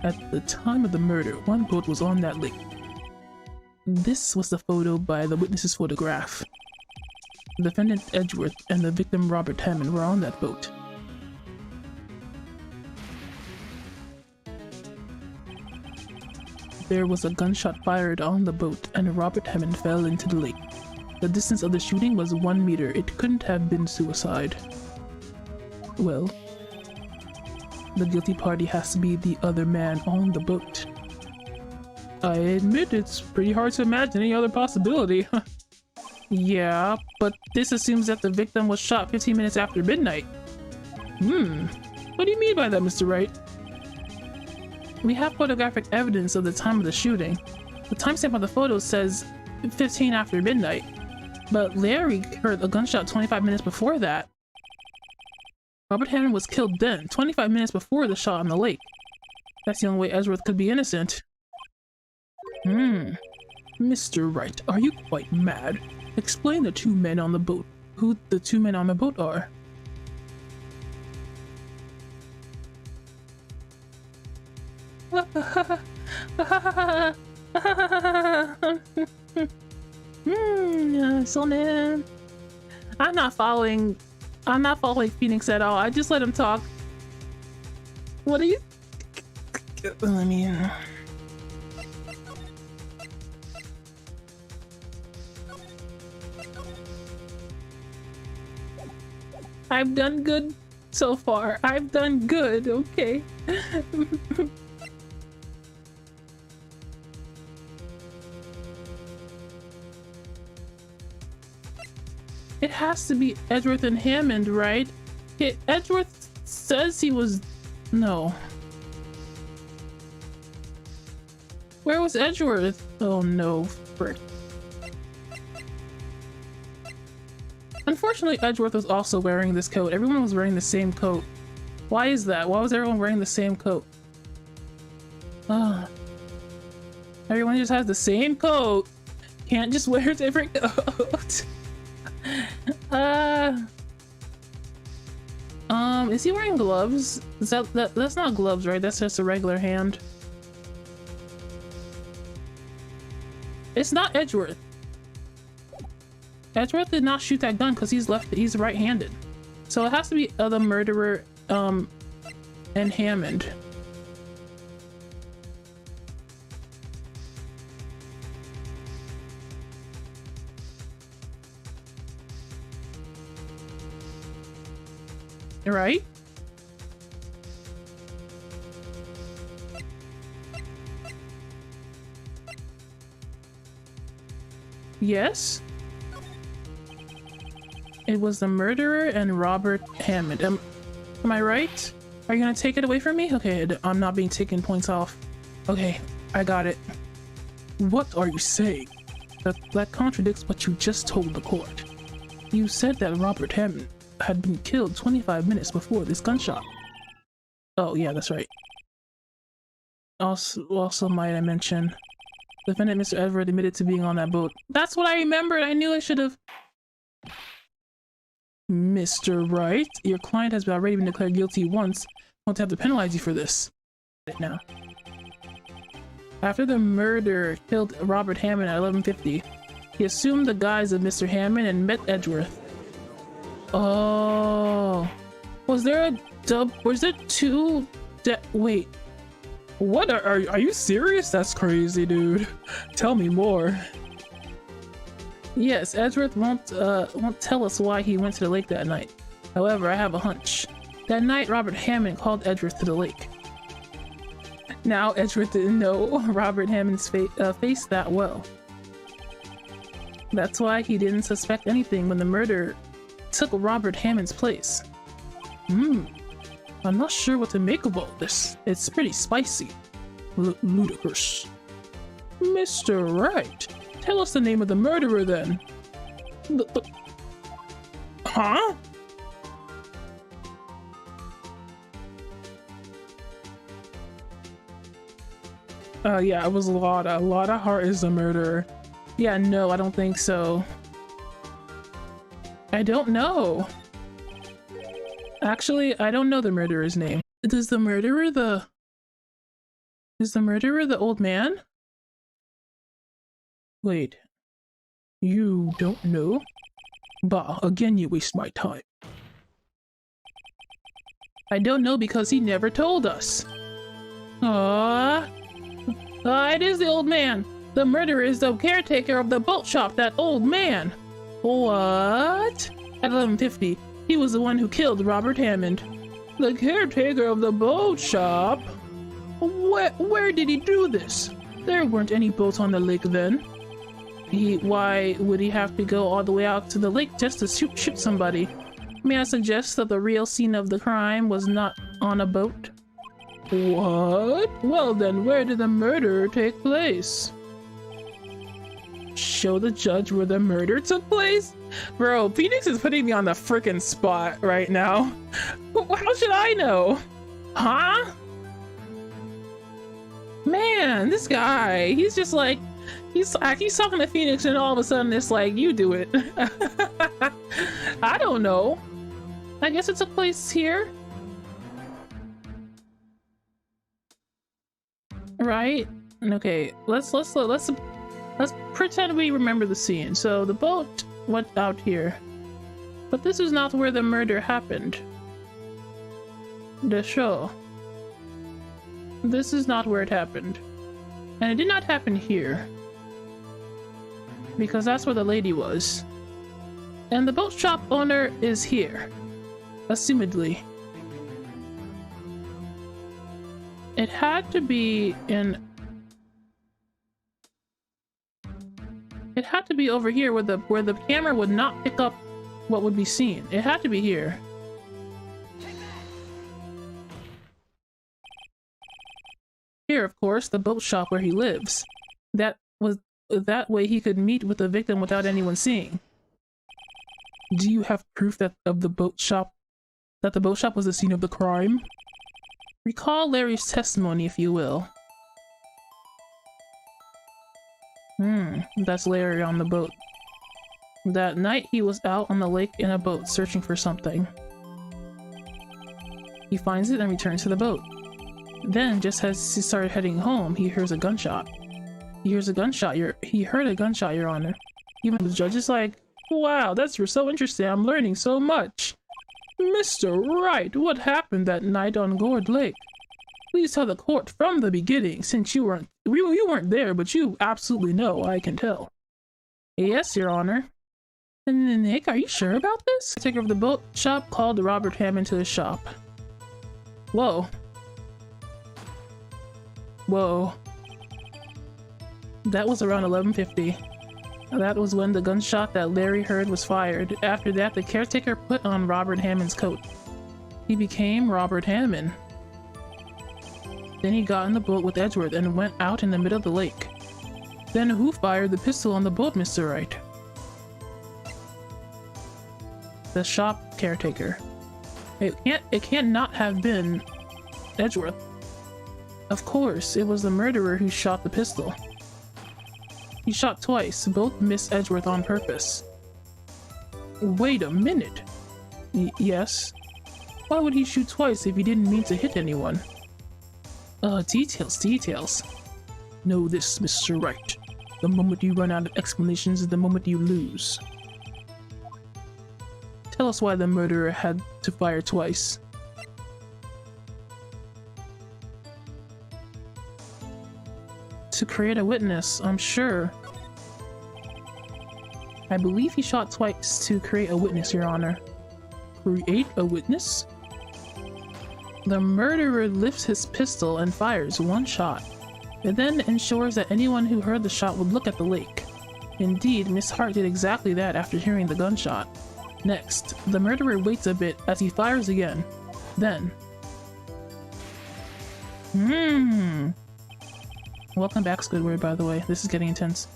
At the time of the murder, one boat was on that lake. This was the photo by the witness's photograph. The defendant Edgeworth and the victim Robert Hammond were on that boat. there was a gunshot fired on the boat and Robert Hammond fell into the lake. The distance of the shooting was 1 meter. It couldn't have been suicide. Well, the guilty party has to be the other man on the boat. I admit it's pretty hard to imagine any other possibility. Yeah, but this assumes that the victim was shot 15 minutes after midnight. What do you mean by that, Mr. Wright? We have photographic evidence of the time of the shooting. The timestamp on the photo says 15 after midnight, but Larry heard a gunshot 25 minutes before that. Robert Hammond was killed then, 25 minutes before the shot on the lake. That's the only way Edgeworth could be innocent. Mr. Wright, are you quite mad? Explain the two men on the boat. Who the two men on the boat are. Sonnen. I'm not following Phoenix at all. I just let him talk. What do you... I mean... I've done good so far. I've done good, okay. It has to be Edgeworth and Hammond, right? Edgeworth says he was... No. Where was Edgeworth? Oh no, frick. Unfortunately, Edgeworth was also wearing this coat. Everyone was wearing the same coat. Why is that? Why was everyone wearing the same coat? Everyone just has the same coat. Can't just wear a different coat. Is he wearing gloves? Is that's not gloves, right? That's just a regular hand. It's not Edgeworth. Edgeworth did not shoot that gun because he's right-handed. So it has to be the murderer, and Hammond. Right? Yes? It was the murderer and Robert Hammond. Am I right? Are you gonna take it away from me? Okay, I'm not being taken points off. Okay, I got it. What are you saying? That contradicts what you just told the court. You said that Robert Hammond had been killed 25 minutes before this gunshot. Oh yeah, that's right. Also might I mention, defendant Mr. Edward admitted to being on that boat. That's what I remembered. I knew I should have. Mr. Wright, your client has already been declared guilty once. I want to have to penalize you for this. Now, after the murder killed Robert Hammond at 11:50, he assumed the guise of Mr. Hammond and met Edgeworth. Oh, was there two? Wait, what are you serious? That's crazy, dude. Tell me more. Yes, Edgeworth won't tell us why he went to the lake that night. However, I have a hunch. That night, Robert Hammond called Edgeworth to the lake. Now, Edgeworth didn't know Robert Hammond's face that well. That's why he didn't suspect anything when the murder took Robert Hammond's place. I'm not sure what to make of all this. It's pretty spicy. Ludicrous. Mr. Wright, tell us the name of the murderer then. Huh? Yeah, it was Lotta. Lotta Hart is the murderer. Yeah, no, I don't think so. I don't know. Actually, I don't know the murderer's name. Is the murderer the old man? Wait, you don't know? Bah, again you waste my time. I don't know because he never told us. It is the old man. The murderer is the caretaker of the boat shop, that old man. What? At 11:50, he was the one who killed Robert Hammond. The caretaker of the boat shop? Where did he do this? There weren't any boats on the lake then. Why would he have to go all the way out to the lake just to shoot somebody? May I suggest that the real scene of the crime was not on a boat? What? Well then, where did the murder take place? Show the judge where the murder took place? Bro, Phoenix is putting me on the frickin' spot right now. How should I know? Huh? Man, this guy, he's just like, he's talking to Phoenix and all of a sudden it's like, you do it. I don't know. I guess it took place here. Right? Okay, let's pretend we remember the scene. So the boat went out here, but this is not where the murder happened. The show. This is not where it happened. And it did not happen here, because that's where the lady was. And the boat shop owner is here, assumedly. It had to be in... It had to be over here where the camera would not pick up what would be seen. It had to be here. Here, of course, the boat shop where he lives. That way he could meet with the victim without anyone seeing. Do you have proof that the boat shop was the scene of the crime? Recall Larry's testimony, if you will. That's Larry on the boat. That night he was out on the lake in a boat searching for something. He finds it and returns to the boat. Then, just as he started heading home, he hears a gunshot. He heard a gunshot, Your Honor. Even the judge is like, wow, that's so interesting, I'm learning so much. Mr. Wright, what happened that night on Gourd Lake? Please tell the court from the beginning, since you weren't there, but you absolutely know, I can tell. Yes, Your Honor. And Nick, are you sure about this? The caretaker of the boat shop called Robert Hammond to his shop. Whoa. Whoa. That was around 11:50. That was when the gunshot that Larry heard was fired. After that, the caretaker put on Robert Hammond's coat. He became Robert Hammond. Then he got in the boat with Edgeworth and went out in the middle of the lake. Then who fired the pistol on the boat, Mr. Wright? The shop caretaker. It can't not have been Edgeworth. Of course, it was the murderer who shot the pistol. He shot twice, both missed Edgeworth on purpose. Wait a minute. Yes? Why would he shoot twice if he didn't mean to hit anyone? Details. Know this, Mr. Wright. The moment you run out of explanations is the moment you lose. Tell us why the murderer had to fire twice. To create a witness, I'm sure. I believe he shot twice to create a witness, Your Honor. Create a witness? The murderer lifts his pistol and fires one shot. It then ensures that anyone who heard the shot would look at the lake. Indeed, Miss Hart did exactly that after hearing the gunshot. Next, the murderer waits a bit as he fires again. Then... Welcome back, Squidward, by the way. This is getting intense.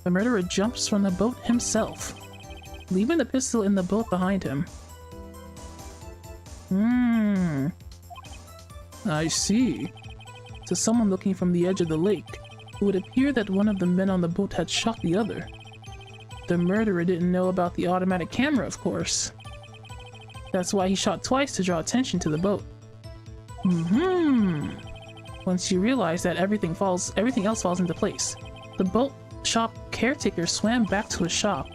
The murderer jumps from the boat himself, leaving the pistol in the boat behind him. I see. To someone looking from the edge of the lake, it would appear that one of the men on the boat had shot the other. The murderer didn't know about the automatic camera, of course. That's why he shot twice to draw attention to the boat. Once you realize that everything else falls into place. The boat shop caretaker swam back to his shop.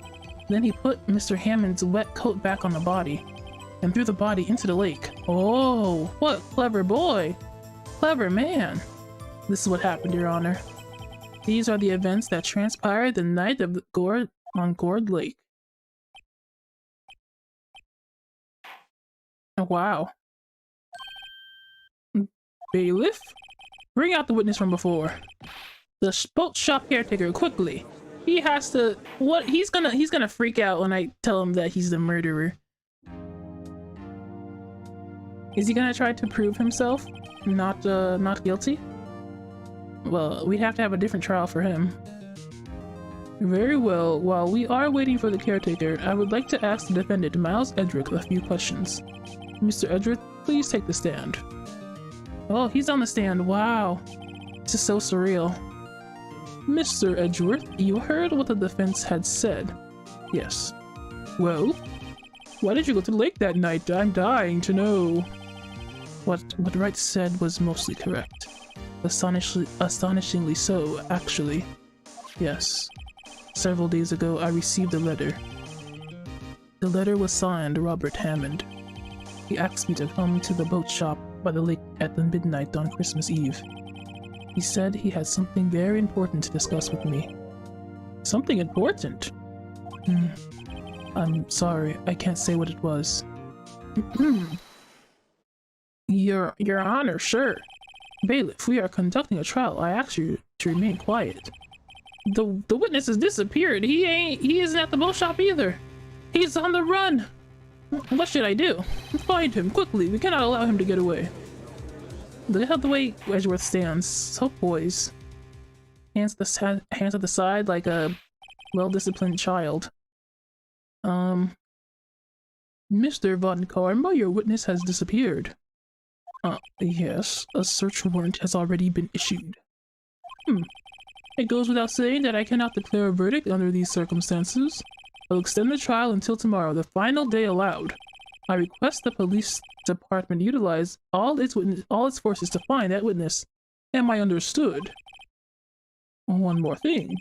Then he put Mr. Hammond's wet coat back on the body and threw the body into the lake. Oh, what clever boy! Clever man! This is what happened, Your Honor. These are the events that transpired the night of the on Gourd Lake. Oh, wow. Bailiff? Bring out the witness from before. The boat shop caretaker, quickly. He has to. What? He's gonna freak out when I tell him that he's the murderer. Is he gonna try to prove himself not guilty? Well, we'd have to have a different trial for him. Very well. While we are waiting for the caretaker, I would like to ask the defendant, Miles Edric, a few questions. Mr. Edric, please take the stand. Oh, he's on the stand. Wow. This is so surreal. Mr. Edgeworth, you heard what the defense had said. Yes. Well, why did you go to the lake that night? I'm dying to know. What Wright said was mostly correct. Astonishingly so, actually. Yes. Several days ago, I received a letter. The letter was signed Robert Hammond. He asked me to come to the boat shop by the lake at the midnight on Christmas Eve. He said he had something very important to discuss with me. Something important? I'm sorry, I can't say what it was. Your Honor, sure. Bailiff, we are conducting a trial. I ask you to remain quiet. The witness has disappeared. He isn't at the boat shop either. He's on the run. What should I do? Find him quickly. We cannot allow him to get away. Look at the way Edgeworth stands, so poised. Hands at the side like a well-disciplined child. Mr. Von Karma, your witness has disappeared. Yes, a search warrant has already been issued. It goes without saying that I cannot declare a verdict under these circumstances. I'll extend the trial until tomorrow, the final day allowed. I request the police department utilize all its forces to find that witness. Am I understood? One more thing.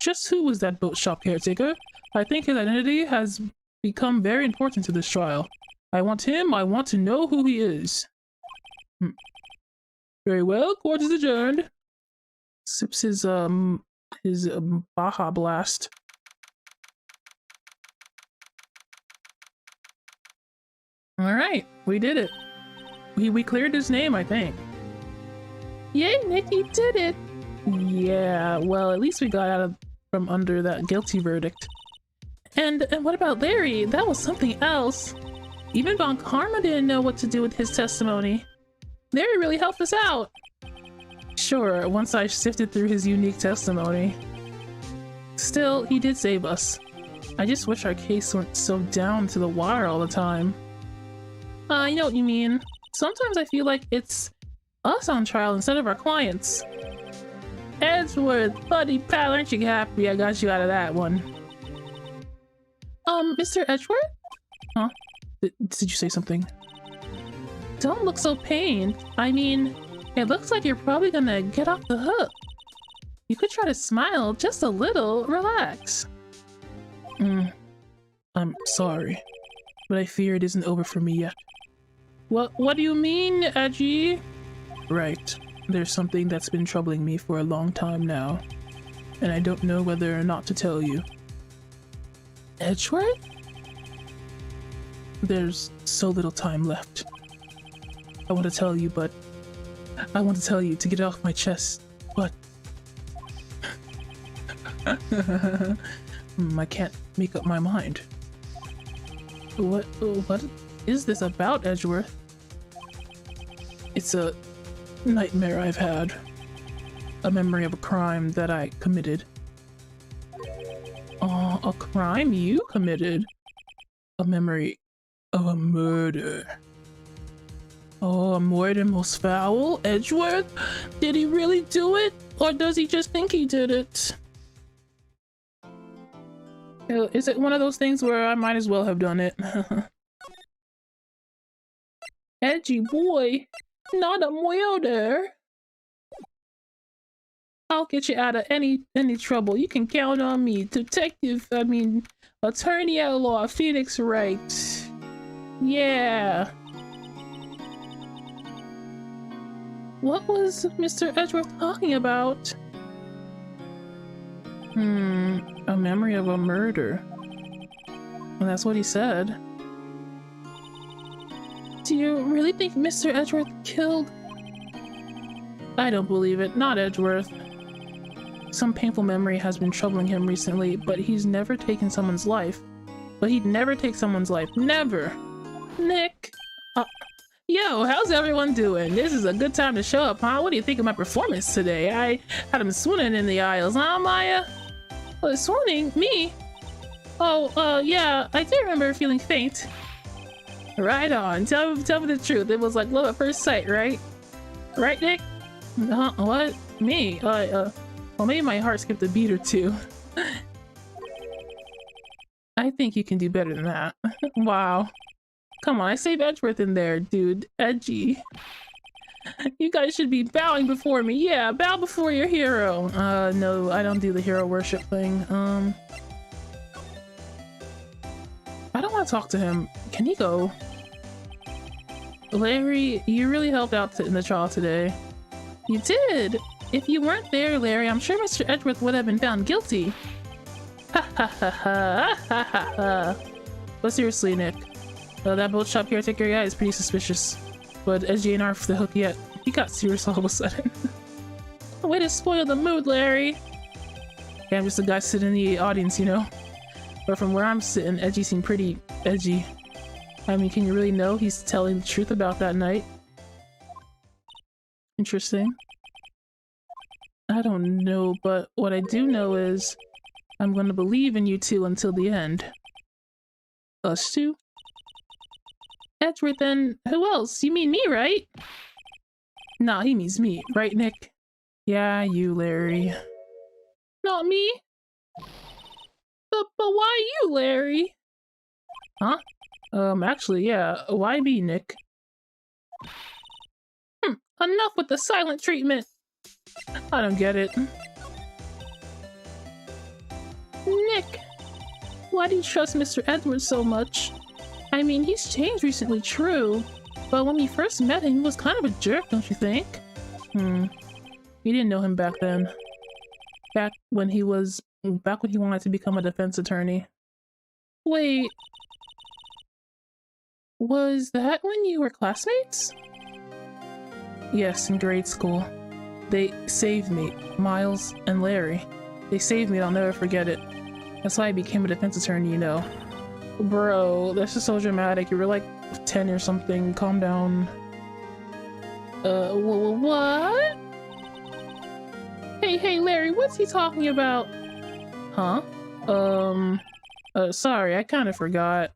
Just who was that boat shop caretaker? I think his identity has become very important to this trial. I want to know who he is. Very well, court is adjourned. Sips his Baja Blast. Alright, we did it. We cleared his name, I think. Yay, Nick, you did it! Yeah, well, at least we got from under that guilty verdict. And what about Larry? That was something else. Even Von Karma didn't know what to do with his testimony. Larry really helped us out. Sure, once I sifted through his unique testimony. Still, he did save us. I just wish our case weren't so down to the wire all the time. You know what you mean. Sometimes I feel like it's us on trial instead of our clients. Edgeworth, buddy pal, aren't you happy I got you out of that one? Mr. Edgeworth? Huh? Did you say something? Don't look so pained. I mean, it looks like you're probably gonna get off the hook. You could try to smile just a little. Relax. I'm sorry, but I fear it isn't over for me yet. What do you mean, Edgy? Right. There's something that's been troubling me for a long time now, and I don't know whether or not to tell you. Edgeworth? There's so little time left. I want to tell you, but I want to tell you to get it off my chest, but I can't make up my mind. What is this about, Edgeworth? It's a nightmare I've had. A memory of a crime that I committed. A crime you committed? A memory of a murder. Oh, a murder most foul? Edgeworth? Did he really do it? Or does he just think he did it? Is it one of those things where I might as well have done it? Edgy boy, not a murder. I'll get you out of any trouble. You can count on me. Attorney at law, Phoenix Wright. Yeah. What was Mr. Edgeworth talking about? A memory of a murder. Well, that's what he said. Do you really think Mr. Edgeworth killed? I don't believe it. Not Edgeworth. Some painful memory has been troubling him recently, but he's never taken someone's life. But he'd never take someone's life. Never! Nick! Yo, how's everyone doing? This is a good time to show up, huh? What do you think of my performance today? I had him swooning in the aisles, huh, Maya? Swooning? Me? Oh, yeah, I do remember feeling faint. Right on. Tell me the truth. It was like love at first sight, right? Right, Nick? What? Me? Well, maybe my heart skipped a beat or two. I think you can do better than that. Wow. Come on, I saved Edgeworth in there, dude. Edgy. You guys should be bowing before me. Yeah, bow before your hero. No, I don't do the hero worship thing. I don't want to talk to him. Can he go? Larry, you really helped out in the trial today. You did! If you weren't there, Larry, I'm sure Mr. Edgeworth would have been found guilty. Ha ha ha ha ha ha ha. But seriously, Nick, that boat shop caretaker guy is pretty suspicious. But SG ain't off the hook yet. He got serious all of a sudden. Way to spoil the mood, Larry! Yeah, I'm just a guy sitting in the audience, you know? But from where I'm sitting, Edgy seemed pretty edgy. I mean, can you really know he's telling the truth about that night? Interesting. I don't know, but what I do know is I'm going to believe in you two until the end. Us two? Edgeworth, then who else? You mean me, right? Nah, he means me, right, Nick? Yeah, you, Larry. Not me? But why you, Larry? Huh? Actually, yeah. Why me, Nick? Enough with the silent treatment! I don't get it. Nick! Why do you trust Mr. Edwards so much? I mean, he's changed recently, true. But when we first met him, he was kind of a jerk, don't you think? You didn't know him back then. Back when he wanted to become a defense attorney. Wait. Was that when you were classmates? Yes, in grade school. They saved me, Miles and Larry. They saved me and I'll never forget it. That's why I became a defense attorney, you know. Bro, that's just so dramatic. You were like 10 or something. Calm down. What? Hey, Larry, what's he talking about? Huh? Sorry, I kind of forgot.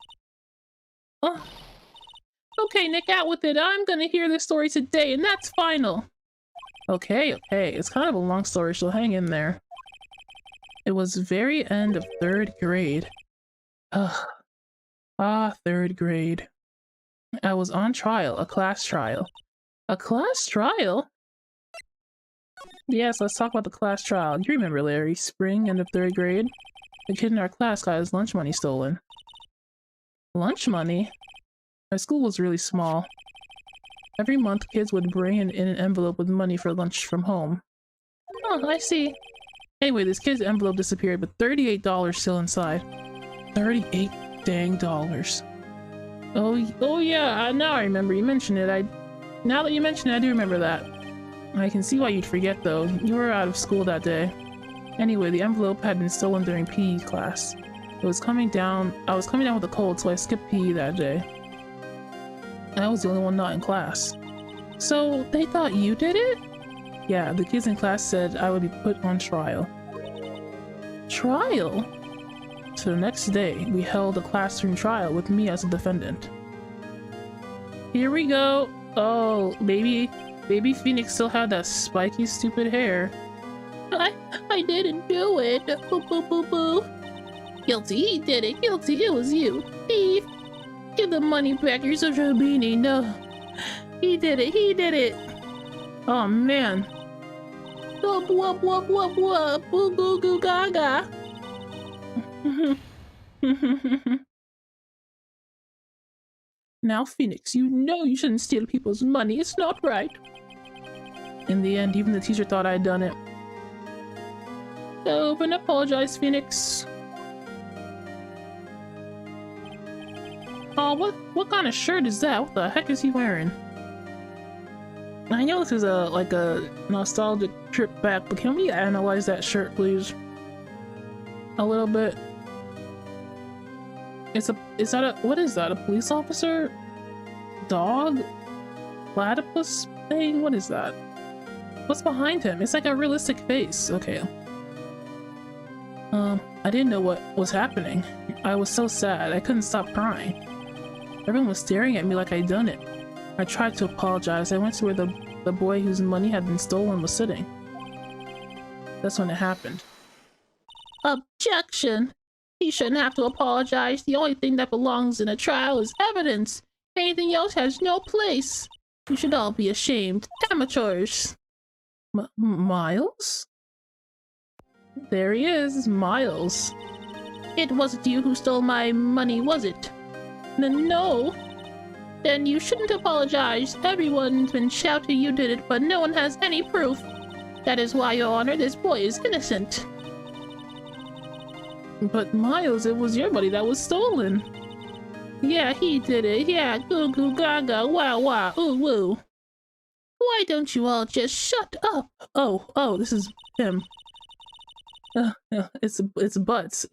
Okay, Nick, out with it. I'm gonna hear this story today, and that's final. Okay. It's kind of a long story, so hang in there. It was very end of 3rd grade. Third grade. I was on trial, a class trial. A class trial? Yes, let's talk about the class trial. You remember, Larry, spring, end of 3rd grade? The kid in our class got his lunch money stolen. Lunch money? Our school was really small. Every month, kids would bring in an envelope with money for lunch from home. Oh, I see. Anyway, this kid's envelope disappeared, but $38 still inside. 38 dang dollars. Oh yeah, now I remember. You mentioned it. Now that you mention it, I do remember that. I can see why you'd forget, though. You were out of school that day. Anyway, the envelope had been stolen during PE class. I was coming down with a cold, so I skipped PE that day. I was the only one not in class. So, they thought you did it? Yeah, the kids in class said I would be put on trial. Trial? So the next day, we held a classroom trial with me as a defendant. Here we go! Oh, baby Phoenix still had that spiky, stupid hair. I didn't do it! Boo boo boo boo! Guilty, he did it! Guilty, it was you! Thief! Give the money back, you're such a beanie, no! He did it! Oh man! Whoop whoop whoop whoop whoop! Boo goo goo gaga! Now, Phoenix, you know you shouldn't steal people's money. It's not right. In the end, even the teacher thought I'd done it. Go over and apologize, Phoenix. Oh, what kind of shirt is that? What the heck is he wearing? I know this is like a nostalgic trip back, but can we analyze that shirt, please? A little bit. What is that? A police officer? Dog? Platypus thing? What is that? What's behind him? It's like a realistic face. Okay. I didn't know what was happening. I was so sad. I couldn't stop crying. Everyone was staring at me like I'd done it. I tried to apologize. I went to where the boy whose money had been stolen was sitting. That's when it happened. Objection! He shouldn't have to apologize. The only thing that belongs in a trial is evidence. Anything else has no place. You should all be ashamed. Amateurs. Miles? There he is, Miles. It wasn't you who stole my money, was it? No. Then you shouldn't apologize. Everyone's been shouting you did it, but no one has any proof. That is why, Your Honor, this boy is innocent. But Miles, it was your money that was stolen. Yeah, he did it. Yeah, goo goo gaga, wow wow, ooh woo. Why don't you all just shut up? Oh, this is him. It's Butts.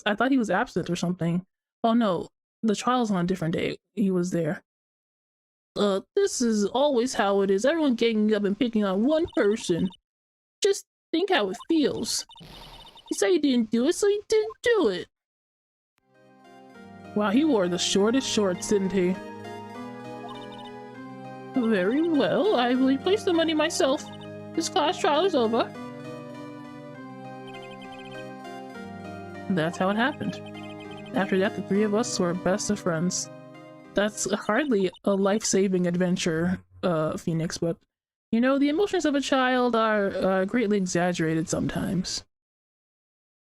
I thought he was absent or something. Oh no, the trial's on a different day. He was there. This is always how it is. Everyone ganging up and picking on one person. Just think how it feels. You say you didn't do it, so you didn't do it. Wow, he wore the shortest shorts, didn't he? Very well, I will replace the money myself. This class trial is over. That's how it happened. After that, the three of us were best of friends. That's hardly a life-saving adventure, Phoenix, but you know, the emotions of a child are greatly exaggerated sometimes.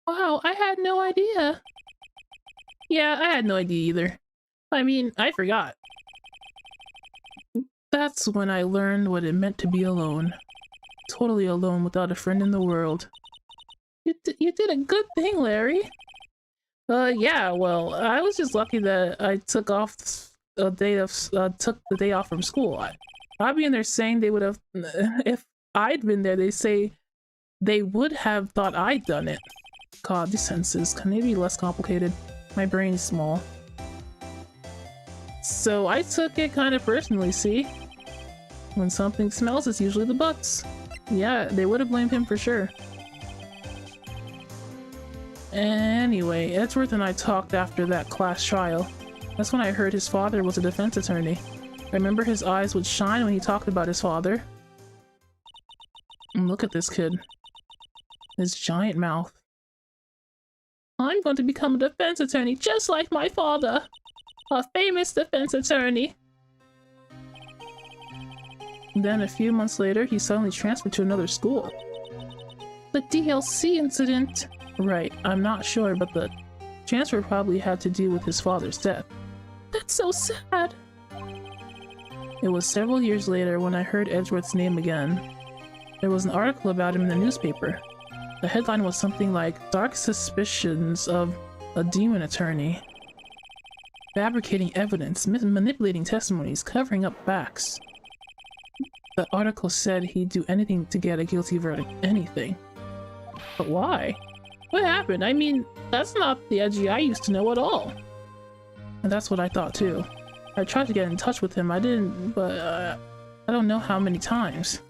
Wow, I had no idea. Yeah, I had no idea either. I mean, I forgot. That's when I learned what it meant to be alone. Totally alone without a friend in the world. You did a good thing, Larry. Yeah, well, I was just lucky that I took the day off from school. I'd be in there saying they would have, if I'd been there, they say they would have thought I'd done it. God, these sentences, can they be less complicated? My brain's small. So I took it kind of personally, see? When something smells, it's usually the Butts. Yeah, they would have blamed him for sure. Anyway, Edgeworth and I talked after that class trial. That's when I heard his father was a defense attorney. I remember his eyes would shine when he talked about his father. And look at this kid. His giant mouth. I'm going to become a defense attorney just like my father. A famous defense attorney. Then a few months later, he suddenly transferred to another school. The DLC incident. Right, I'm not sure, but the transfer probably had to do with his father's death. That's so sad. It was several years later when I heard Edgeworth's name again. There was an article about him in the newspaper. The headline was something like, "Dark Suspicions of a Demon Attorney. Fabricating evidence, manipulating testimonies, covering up facts." The article said he'd do anything to get a guilty verdict. Anything. But why? What happened? I mean, that's not the Edgy I used to know at all. And that's what I thought too. I tried to get in touch with him, I didn't, but I don't know how many times.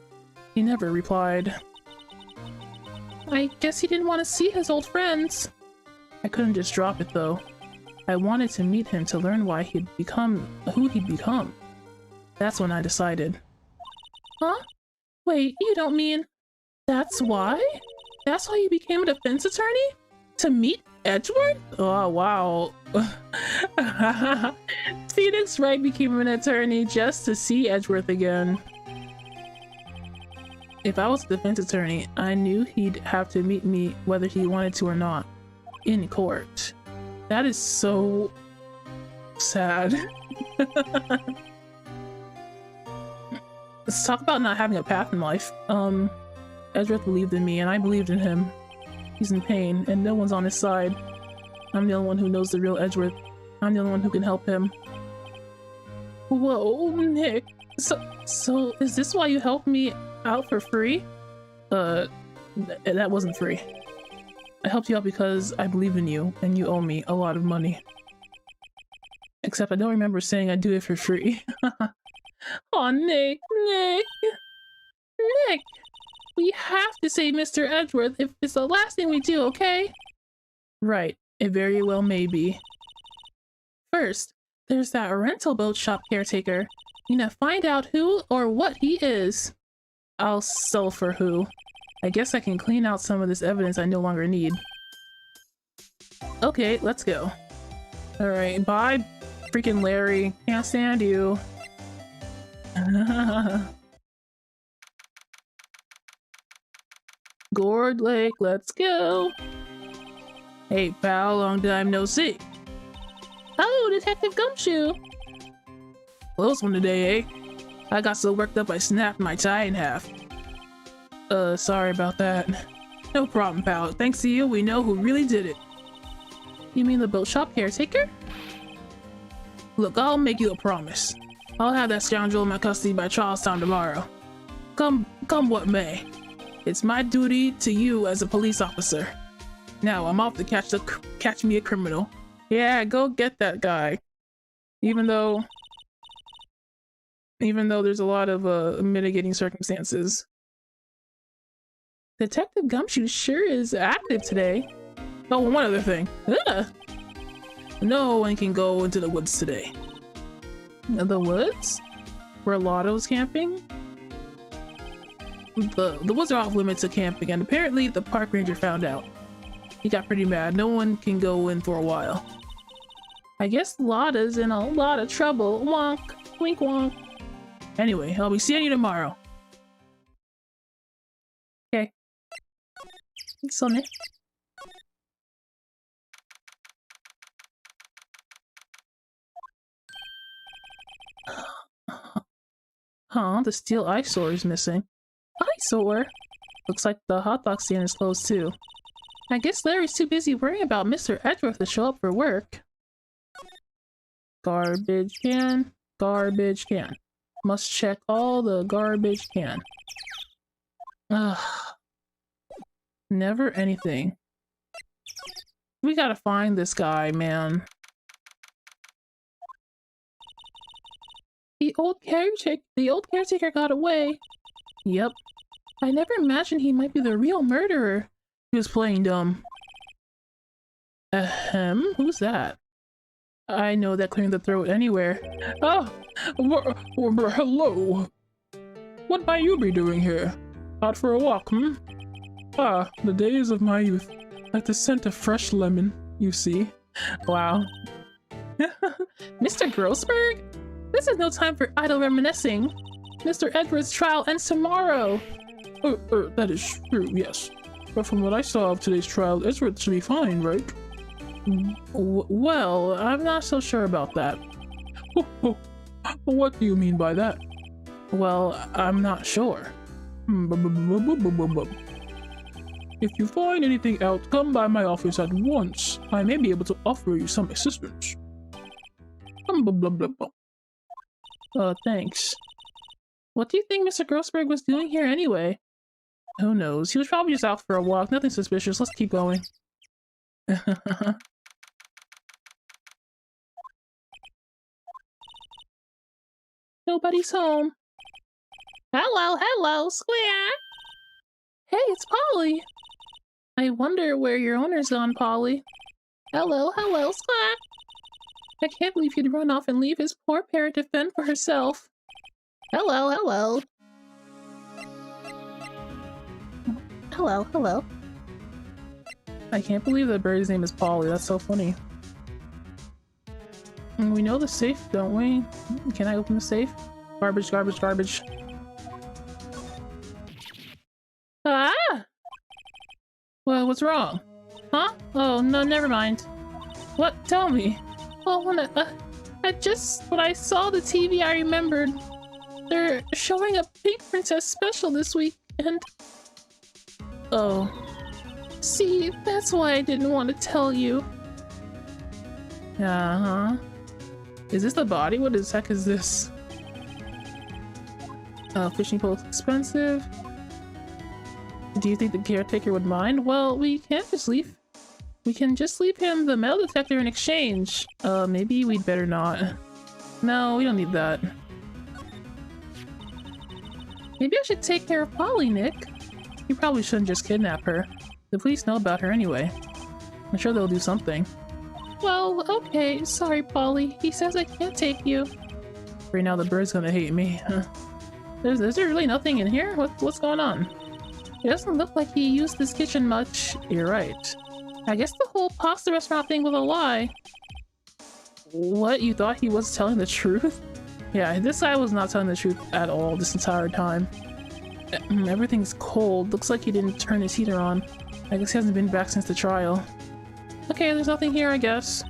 He never replied. I guess he didn't want to see his old friends. I couldn't just drop it though. I wanted to meet him to learn why he'd become who he'd become. That's when I decided. Huh? Wait, you don't mean that's why? That's why you became a defense attorney? To meet Edgeworth? Oh, wow. Phoenix Wright became an attorney just to see Edgeworth again. If I was a defense attorney, I knew he'd have to meet me whether he wanted to or not. In court. That is so sad. Let's talk about not having a path in life. Edgeworth believed in me and I believed in him. He's in pain, and no one's on his side. I'm the only one who knows the real Edgeworth. I'm the only one who can help him. Whoa, Nick. So is this why you helped me out for free? That wasn't free. I helped you out because I believe in you, and you owe me a lot of money. Except I don't remember saying I'd do it for free. Aw, Nick! We have to save Mr. Edgeworth if it's the last thing we do, okay? Right, it very well may be. First, there's that rental boat shop caretaker. You need to find out who or what he is. I'll sell for who. I guess I can clean out some of this evidence I no longer need. Okay, let's go. Alright, bye, freaking Larry. Can't stand you. Gourd Lake, let's go. Hey pal, long time no see. Oh, Detective Gumshoe. Close one today, eh? I got so worked up I snapped my tie in half. Sorry about that. No problem, pal. Thanks to you, we know who really did it. You mean the boat shop caretaker? Look, I'll make you a promise. I'll have that scoundrel in my custody by Charlestown tomorrow. Come what may. It's my duty to you as a police officer. Now, I'm off to catch me a criminal. Yeah, go get that guy. Even though there's a lot of mitigating circumstances. Detective Gumshoe sure is active today. Oh, one other thing. Ugh. No one can go into the woods today. The woods? Where Lotto's camping? The woods are off limits to camping, and apparently the park ranger found out. He got pretty mad. No one can go in for a while. I guess Lotta's in a lot of trouble. Wonk. Wink wonk. Anyway, I'll be seeing you tomorrow. Okay. Sonne. Huh, the steel eyesore is missing. Eyesore? Looks like the hot dog stand is closed too. I guess Larry's too busy worrying about Mr. Edgeworth to show up for work. Garbage can. Garbage can. Must check all the garbage can. Ugh. Never anything. We gotta find this guy, man. The old caretaker got away. Yep. I never imagined he might be the real murderer. He was playing dumb. Ahem? Who's that? I know that clearing the throat anywhere. Oh! Hello! What might you be doing here? Out for a walk, hmm? Ah, the days of my youth. Like the scent of fresh lemon, you see. Wow. Mr. Grossberg? This is no time for idle reminiscing. Mr. Edward's trial ends tomorrow. That is true, yes. But from what I saw of today's trial, Edward should be fine, right? Well, I'm not so sure about that. What do you mean by that? Well, I'm not sure. If you find anything out, come by my office at once. I may be able to offer you some assistance. Thanks. What do you think Mr. Grossberg was doing here anyway? Who knows? He was probably just out for a walk. Nothing suspicious. Let's keep going. Nobody's home. Hello, Square! Hey, it's Polly! I wonder where your owner's gone, Polly. Hello, Square! I can't believe he'd run off and leave his poor parrot to fend for herself. Hello. Hello. I can't believe that bird's name is Polly. That's so funny. And we know the safe, don't we? Can I open the safe? Garbage. Ah! Well, what's wrong? Huh? Oh, no, never mind. What? Tell me. Well, when I saw the TV, I remembered. They're showing a Pink Princess special this week, and... Oh. See, that's why I didn't want to tell you. Uh-huh. Is this the body? What the heck is this? Fishing pole's expensive. Do you think the caretaker would mind? Well, we can't just leave. We can just leave him the metal detector in exchange. Maybe we'd better not. No, we don't need that. Maybe I should take care of Polly, Nick. You probably shouldn't just kidnap her. The police know about her anyway. I'm sure they'll do something. Well, okay. Sorry, Polly. He says I can't take you. Right now the bird's gonna hate me. Is there really nothing in here? What's going on? It doesn't look like he used this kitchen much. You're right. I guess the whole pasta restaurant thing was a lie. What? You thought he was telling the truth? Yeah, this guy was not telling the truth at all this entire time. Everything's cold. Looks like he didn't turn his heater on. I guess he hasn't been back since the trial. Okay, there's nothing here, I guess.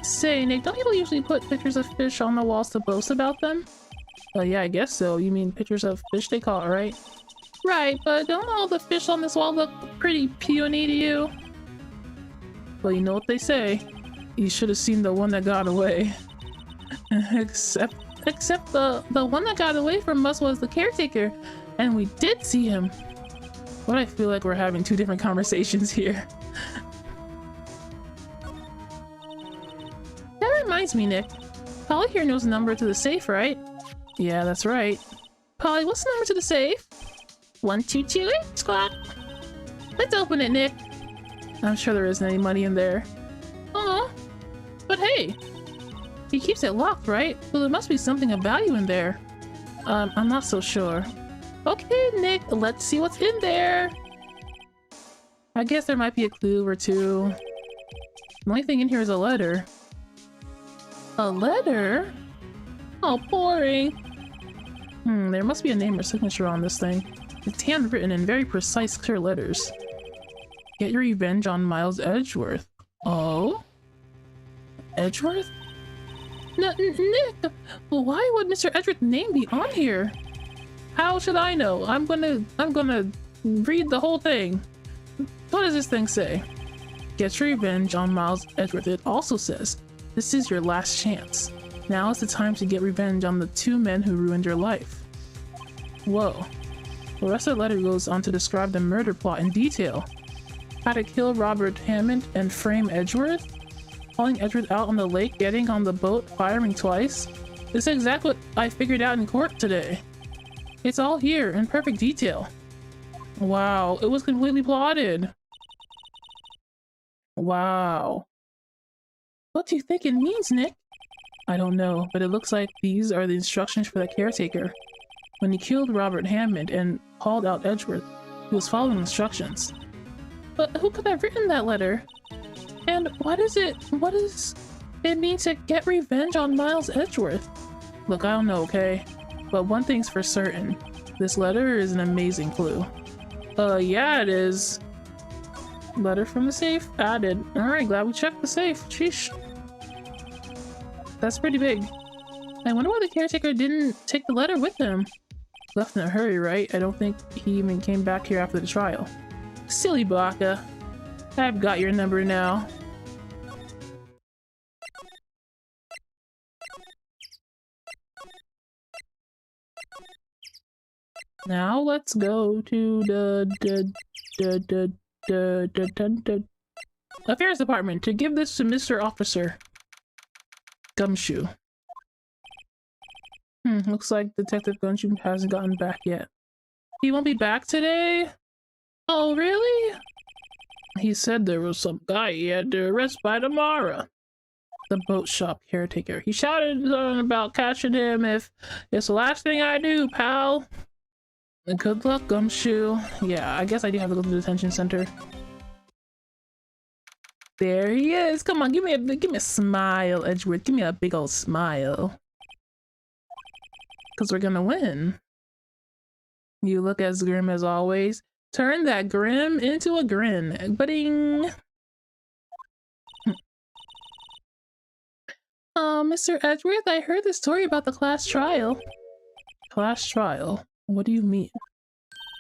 Say, Nick, don't people usually put pictures of fish on the walls to boast about them? Yeah, I guess so. You mean pictures of fish they caught, right? Right, but don't all the fish on this wall look pretty puny to you? Well, you know what they say. You should have seen the one that got away. Except the one that got away from us was the caretaker, and we did see him. But I feel like we're having two different conversations here. That reminds me, Nick. Polly here knows the number to the safe, right? Yeah, that's right. Polly, what's the number to the safe? 1228, squawk. Let's open it, Nick. I'm sure there isn't any money in there. Oh, but hey, he keeps it locked, right? So there must be something of value in there. I'm not so sure. Okay, Nick, let's see what's in there. I guess there might be a clue or two. The only thing in here is a letter. A letter? Oh, boring. There must be a name or signature on this thing. It's handwritten in very precise, clear letters. Get your revenge on Miles Edgeworth. Oh? Edgeworth? Nick! Why would Mr. Edgeworth's name be on here? How should I know? I'm gonna read the whole thing. What does this thing say? Get your revenge on Miles Edgeworth. It also says, this is your last chance. Now is the time to get revenge on the two men who ruined your life. Whoa. The rest of the letter goes on to describe the murder plot in detail. How to kill Robert Hammond and frame Edgeworth? Calling Edgeworth out on the lake, getting on the boat, firing twice? This is exactly what I figured out in court today. It's all here in perfect detail. Wow, it was completely plotted. Wow. What do you think it means, Nick? I don't know, but it looks like these are the instructions for the caretaker. When he killed Robert Hammond and called out Edgeworth, he was following instructions. But who could have written that letter? And what does it mean to get revenge on Miles Edgeworth? Look, I don't know, okay? But one thing's for certain. This letter is an amazing clue. Yeah, it is. Letter from the safe added. Alright, glad we checked the safe. Sheesh. That's pretty big. I wonder why the caretaker didn't take the letter with him. Left in a hurry, right? I don't think he even came back here after the trial. Silly Baka. I've got your number now. Now let's go to the Affairs Department to give this to Mr. Officer Gumshoe. Looks like Detective Gumshoe hasn't gotten back yet. He won't be back today? Oh, really? He said there was some guy he had to arrest by tomorrow. The boat shop caretaker. He shouted about catching him if it's the last thing I do, pal. Good luck, Gumshoe. Yeah, I guess I do have to go to the detention center. There he is. Come on, give me a smile, Edgeworth. Give me a big old smile. Because we're gonna win. You look as grim as always. Turn that grim into a grin. Ba-ding! Mr. Edgeworth, I heard the story about the class trial. Class trial? What do you mean?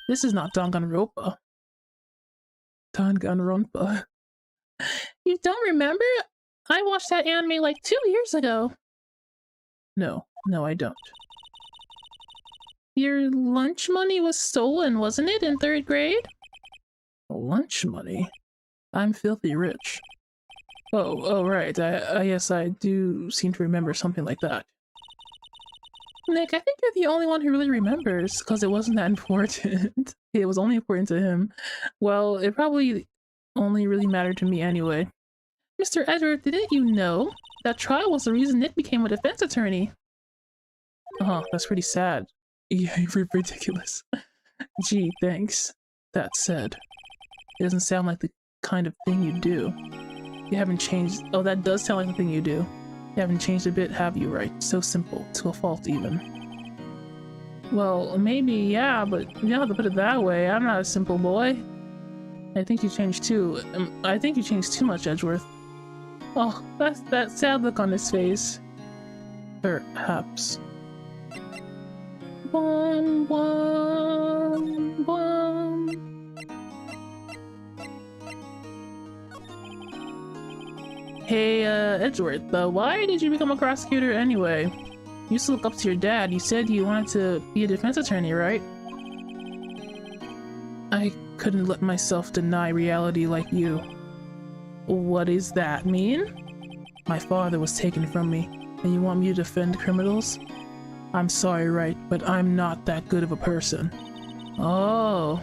This is not Danganronpa. Danganronpa. You don't remember? I watched that anime like 2 years ago. No, I don't. Your lunch money was stolen, wasn't it, in 3rd grade? Lunch money? I'm filthy rich. Oh, right. Yes, I do seem to remember something like that. Nick, I think you're the only one who really remembers, because it wasn't that important. It was only important to him. Well, it probably only really mattered to me anyway. Mr. Edward, didn't you know that trial was the reason Nick became a defense attorney? Oh, that's pretty sad. Yeah, you're ridiculous. Gee, thanks. That said, it doesn't sound like the kind of thing you do. You haven't changed. Oh, that does sound like the thing you do. You haven't changed a bit, have you, right? So simple, to a fault even. Well, maybe, yeah, but you don't have to put it that way. I'm not a simple boy. I think you changed too. I think you changed too much, Edgeworth. Oh, that's that sad look on his face. Perhaps. Bum, bum, bum. Hey, Edgeworth, why did you become a prosecutor anyway? You used to look up to your dad. You said you wanted to be a defense attorney, right? I couldn't let myself deny reality like you. What does that mean? My father was taken from me, and you want me to defend criminals? I'm sorry, right, but I'm not that good of a person. Oh.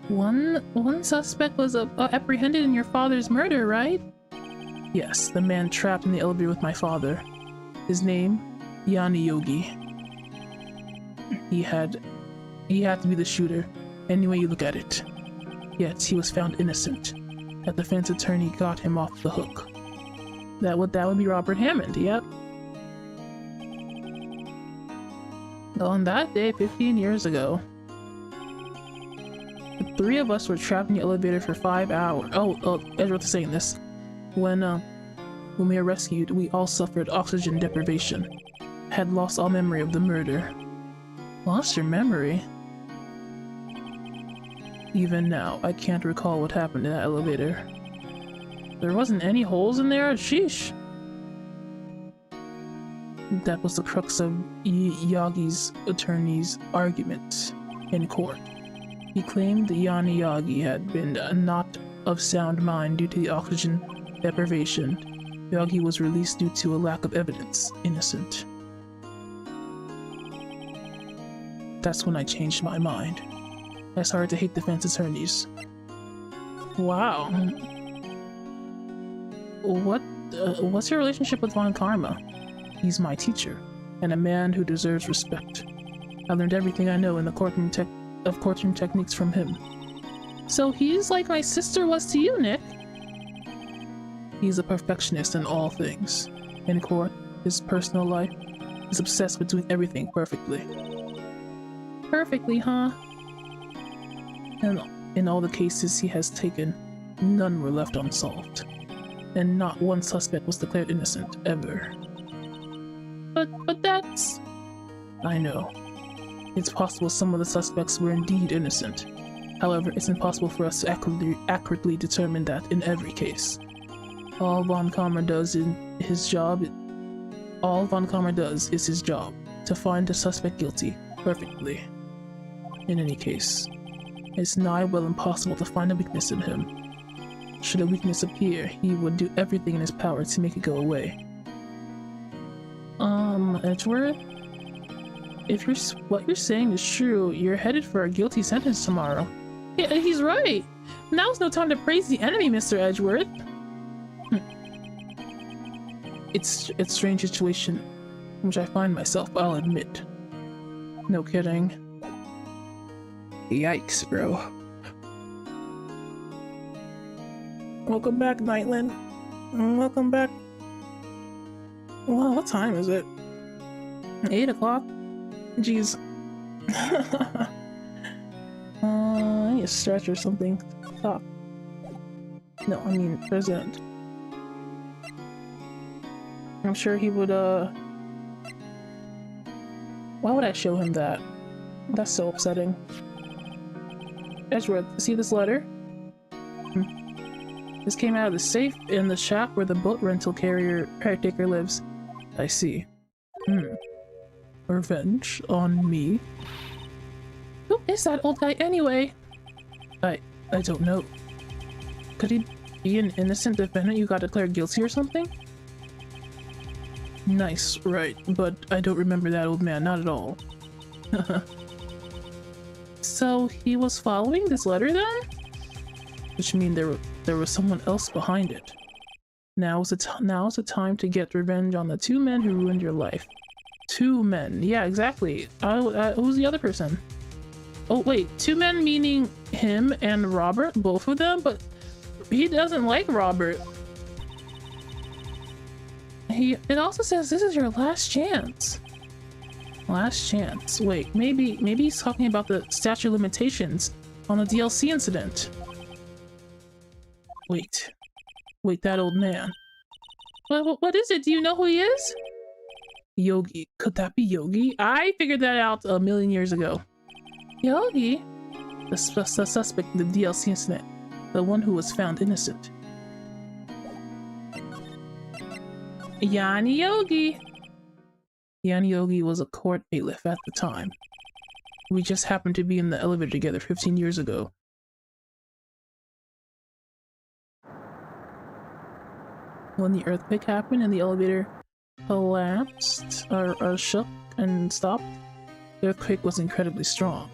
One suspect was apprehended in your father's murder, right? Yes, the man trapped in the elevator with my father. His name, Yanni Yogi. He had to be the shooter, any way you look at it. Yet he was found innocent. That defense attorney got him off the hook. That would be Robert Hammond, yep. On that day, 15 years ago, the 3 of us were trapped in the elevator for 5 hours. Oh, Edward is saying this. When we were rescued, we all suffered oxygen deprivation. Had lost all memory of the murder. Lost your memory? Even now, I can't recall what happened in that elevator. There wasn't any holes in there? Sheesh. That was the crux of Yagi's attorney's argument in court. He claimed that Yanni Yagi had been not of sound mind due to the oxygen deprivation. Yagi was released due to a lack of evidence. Innocent. That's when I changed my mind. I started to hate defense attorneys. Wow. What's your relationship with Von Karma? He's my teacher, and a man who deserves respect. I learned everything I know in the courtroom techniques from him. So he's like my sister was to you, Nick. He's a perfectionist in all things. In court, his personal life, he's obsessed with doing everything perfectly. Perfectly, huh? And in all the cases he has taken, none were left unsolved. And not one suspect was declared innocent, ever. But that's... I know. It's possible some of the suspects were indeed innocent. However, it's impossible for us to accurately determine that in every case. All Von Karma does is his job, to find the suspect guilty, perfectly. In any case, it's nigh well impossible to find a weakness in him. Should a weakness appear, he would do everything in his power to make it go away. Edgeworth? If what you're saying is true, you're headed for a guilty sentence tomorrow. Yeah, he's right. Now's no time to praise the enemy, Mr. Edgeworth. It's a strange situation in which I find myself, I'll admit. No kidding. Yikes, bro. Welcome back, Nightland. Welcome back. Well, what time is it? 8 o'clock? Jeez. I need a stretch or something. Stop. No, I mean, President. I'm sure he would, Why would I show him that? That's so upsetting. Edgeworth, see this letter? This came out of the safe in the shop where the boat rental caretaker lives. I see. Revenge on me? Who is that old guy anyway? I don't know. Could he be an innocent defendant you got declared guilty or something? Nice, right, but I don't remember that old man, not at all. So he was following this letter then? Which means there was someone else behind it. Now's the time to get revenge on the two men who ruined your life. Two men, yeah, exactly. Who's the other person? Oh wait, two men meaning him and Robert, both of them? But he doesn't like Robert. It also says this is your last chance. Last chance. Wait, maybe he's talking about the statute of limitations on the DLC incident. Wait, that old man. What is it? Do you know who he is? Yogi. Could that be Yogi? I figured that out a million years ago. Yogi? The suspect in the DLC incident. The one who was found innocent. Yanni Yogi. Yanni Yogi was a court bailiff at the time. We just happened to be in the elevator together 15 years ago. When the earthquake happened and the elevator collapsed or shook and stopped, the earthquake was incredibly strong.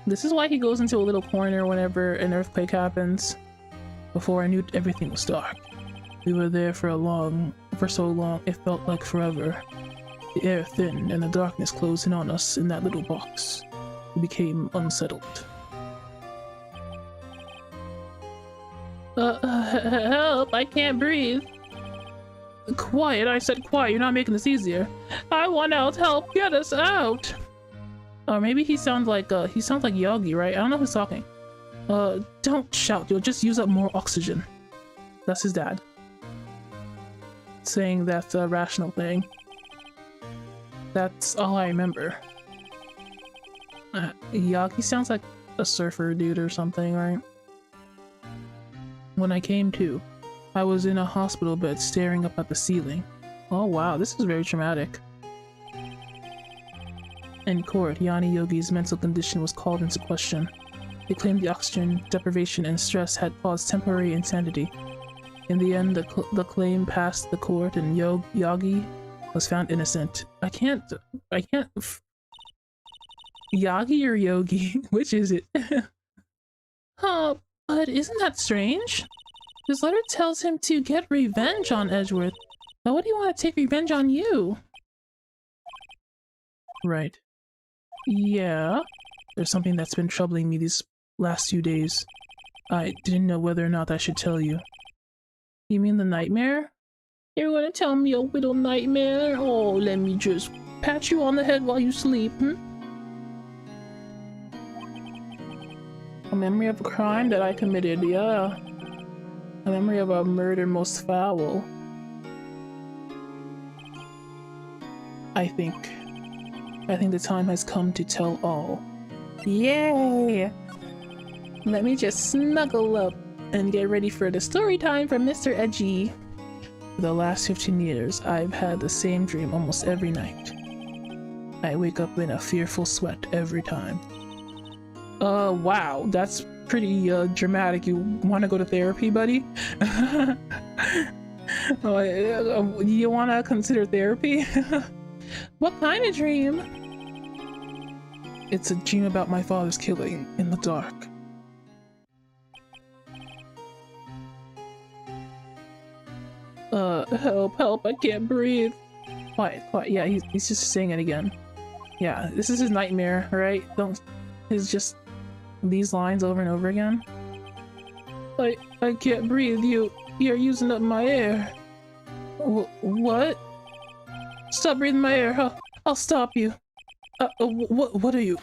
This is why he goes into a little corner whenever an earthquake happens. Before I knew everything was dark. We were there for so long it felt like forever. The air thinned and the darkness closed in on us in that little box. We became unsettled. Help, I can't breathe. Quiet, I said quiet, you're not making this easier. I want out, help, get us out. Or maybe he sounds like Yogi, right? I don't know who's talking. Don't shout, you'll just use up more oxygen. That's his dad. Saying that's a rational thing. That's all I remember. Yogi sounds like a surfer dude or something, right? When I came to, I was in a hospital bed staring up at the ceiling. Oh wow, this is very traumatic. In court, Yanni Yogi's mental condition was called into question. They claimed the oxygen deprivation and stress had caused temporary insanity. In the end, the claim passed the court and Yogi was found innocent. I can't... Yagi or Yogi? Which is it? Huh, but isn't that strange? His letter tells him to get revenge on Edgeworth. Why would he want to take revenge on you? Right. Yeah? There's something that's been troubling me these last few days. I didn't know whether or not I should tell you. You mean the nightmare? You're gonna tell me a little nightmare? Oh, let me just pat you on the head while you sleep, A memory of a crime that I committed, yeah. A memory of a murder most foul. I think the time has come to tell all. Yay! Let me just snuggle up and get ready for the story time from Mr. Edgy. For the last 15 years, I've had the same dream almost every night. I wake up in a fearful sweat every time. Wow, that's pretty dramatic. You want to go to therapy, buddy? You want to consider therapy? What kind of dream? It's a dream about my father's killing in the dark. Help, I can't breathe. Quiet, yeah, he's just saying it again. Yeah, this is his nightmare, right? It's just these lines over and over again. I can't breathe, you're using up my air. What? Stop breathing my air, I'll stop you. What are you?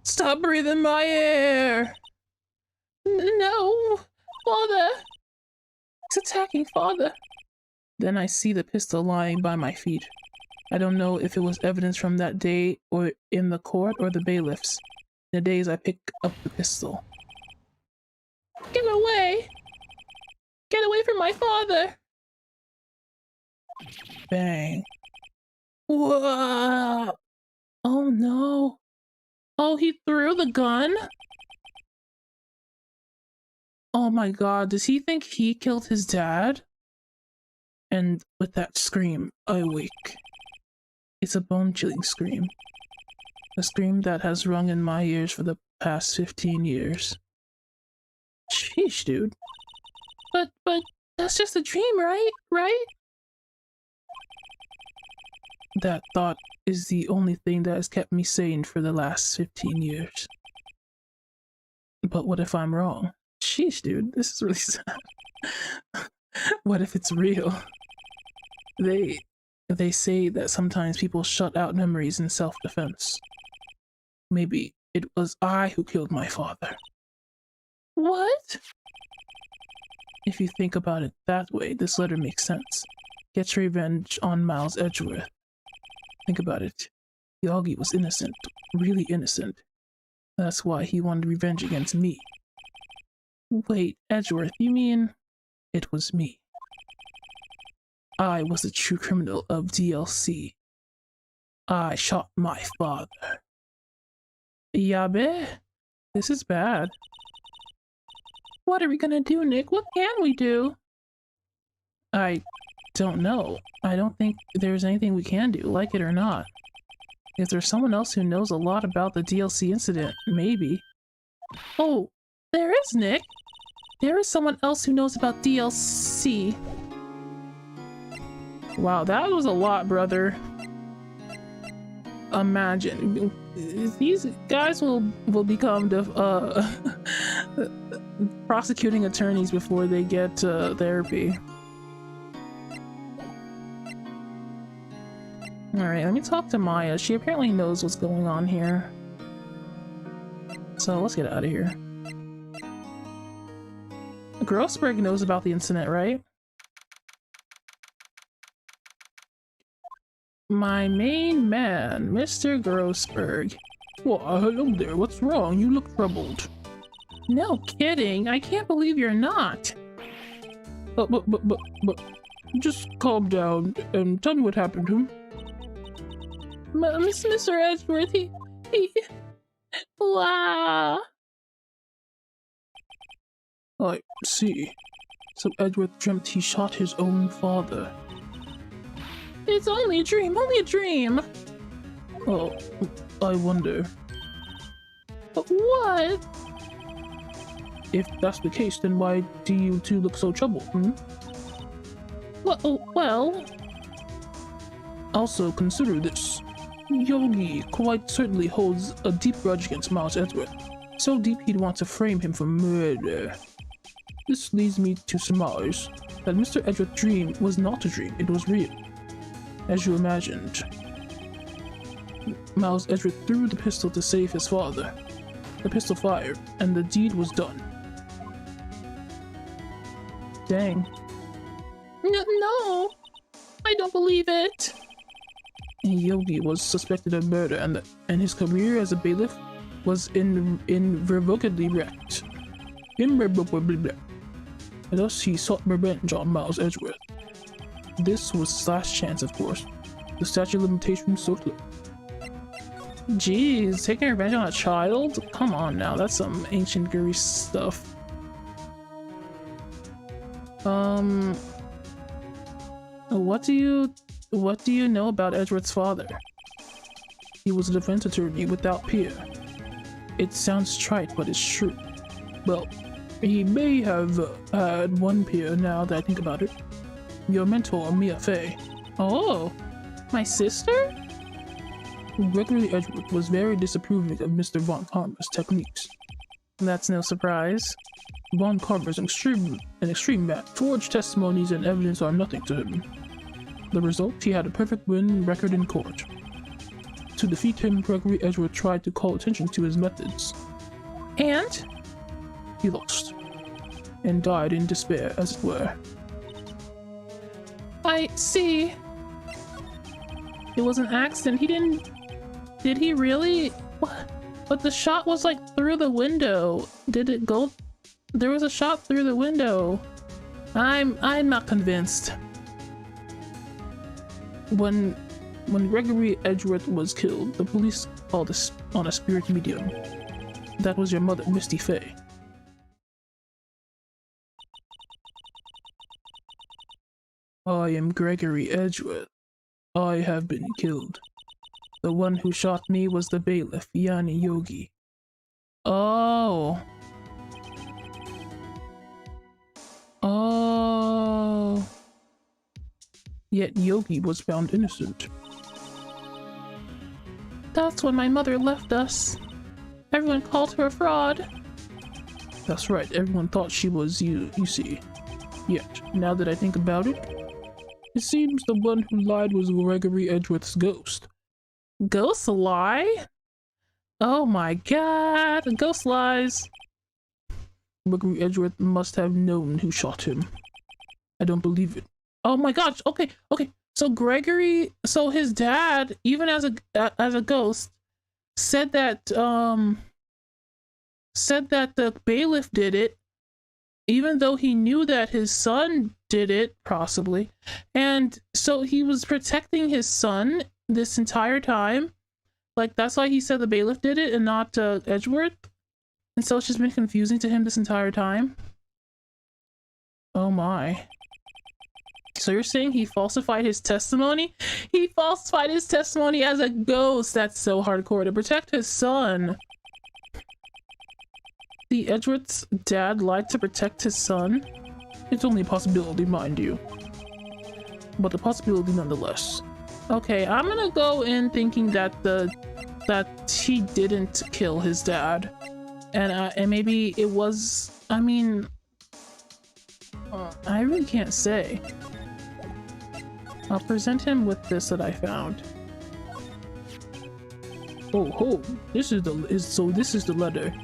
Stop breathing my air! No! Father! It's attacking Father! Then I see the pistol lying by my feet. I don't know if it was evidence from that day or in the court or the bailiffs. In the days I pick up the pistol. Get away! Get away from my father! Bang. Whoa! Oh no. Oh, he threw the gun? Oh my god, does he think he killed his dad? And with that scream, I awake. It's a bone-chilling scream. A scream that has rung in my ears for the past 15 years. Sheesh, dude. But that's just a dream, right? Right? That thought is the only thing that has kept me sane for the last 15 years. But what if I'm wrong? Sheesh, dude, this is really sad. What if it's real? They say that sometimes people shut out memories in self-defense. Maybe it was I who killed my father. What? If you think about it that way, this letter makes sense. Get revenge on Miles Edgeworth. Think about it. Yogi was innocent, really innocent. That's why he wanted revenge against me. Wait, Edgeworth, you mean it was me? I was the true criminal of DLC. I shot my father. Yabe? This is bad. What are we gonna do, Nick? What can we do? I don't know. I don't think there's anything we can do, like it or not. If there's someone else who knows a lot about the DLC incident, maybe. Oh, there is, Nick! There is someone else who knows about DLC. Wow, that was a lot, brother. Imagine. These guys will become prosecuting attorneys before they get therapy. Alright, let me talk to Maya. She apparently knows what's going on here. So let's get out of here. Grossberg knows about the incident, right? My main man, Mr. Grossberg. Well, hello there. What's wrong? You look troubled. No kidding. I can't believe you're not. But, just calm down and tell me what happened to him. Mr. Edgeworth, he... Wow. I see. So Edgeworth dreamt he shot his own father. It's only a dream, only a dream! Oh, I wonder. But what? If that's the case, then why do you two look so troubled, hmm? Well... Also, consider this. Yogi quite certainly holds a deep grudge against Miles Edgeworth. So deep he'd want to frame him for murder. This leads me to surmise that Mr. Edgeworth's dream was not a dream, it was real. As you imagined. Miles Edgeworth threw the pistol to save his father. The pistol fired, and the deed was done. Dang. No! I don't believe it! Yogi was suspected of murder, and his career as a bailiff was irrevocably wrecked. Irrevocably wrecked. And thus he sought revenge on Miles Edgeworth. This was his last chance, of course. The statute of limitations so close. Jeez, taking revenge on a child? Come on now, that's some ancient Greece stuff. What do you know about Edgeworth's father? He was a defense attorney without peer. It sounds trite, but it's true. Well, he may have had one peer now that I think about it. Your mentor, Mia Fey. Oh, my sister? Gregory Edgeworth was very disapproving of Mr. Von Karma's techniques. That's no surprise. Von Karma's an extreme man. Forged testimonies and evidence are nothing to him. The result, he had a perfect win record in court. To defeat him, Gregory Edgeworth tried to call attention to his methods. And? He lost. And died in despair, as it were. I see. It was an accident. Did he really? What? But the shot was like through the window. Did it go There was a shot through the window. I'm not convinced. When Gregory Edgeworth was killed, the police called on a spirit medium. That was your mother, Misty Fey. I am Gregory Edgeworth. I have been killed. The one who shot me was the bailiff, Yanni Yogi. Oh. Oh. Yet Yogi was found innocent. That's when my mother left us. Everyone called her a fraud. That's right, everyone thought she was you see. Yet, now that I think about it, it seems the one who lied was Gregory Edgeworth's ghost. Ghost lie? Oh my god, ghost lies. Gregory Edgeworth must have known who shot him. I don't believe it. Oh my gosh, okay. So Gregory, so his dad, even as a ghost, said that the bailiff did it, even though he knew that his son did it, possibly. And so he was protecting his son this entire time. Like, that's why he said the bailiff did it and not Edgeworth. And so it's just been confusing to him this entire time. Oh my. So you're saying he falsified his testimony? He falsified his testimony as a ghost. That's so hardcore. To protect his son. The Edgeworth's dad lied to protect his son? It's only a possibility, mind you. But a possibility nonetheless. Okay, I'm gonna go in thinking that he didn't kill his dad. And maybe it was, I mean, I really can't say. I'll present him with this that I found. Oh, this is the letter.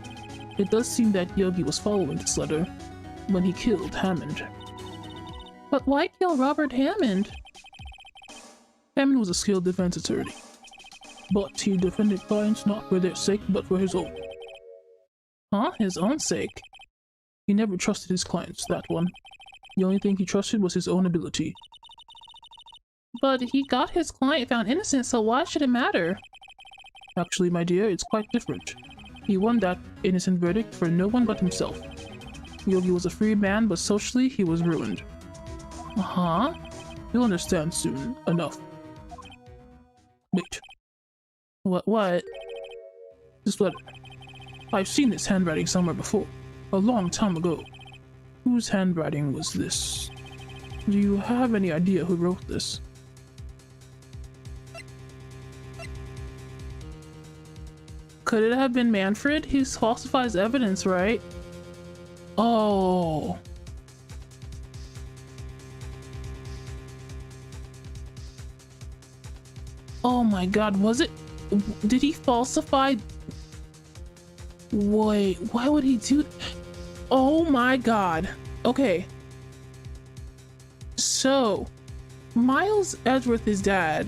It does seem that Yogi was following this letter when he killed Hammond. But why kill Robert Hammond? Hammond was a skilled defense attorney, but he defended clients not for their sake but for his own. Huh? His own sake? He never trusted his clients, that one. The only thing he trusted was his own ability. But he got his client found innocent, so why should it matter? Actually, my dear, it's quite different. He won that innocent verdict for no one but himself. Yogi was a free man, but socially he was ruined. Uh-huh. You'll understand soon enough. Wait. What? This letter. I've seen this handwriting somewhere before. A long time ago. Whose handwriting was this? Do you have any idea who wrote this? Could it have been Manfred? He falsifies evidence, right? Oh. Oh my god, was it? Did he falsify? Wait, why would he do? Oh my god. Okay. So, Miles Edgeworth, his dad,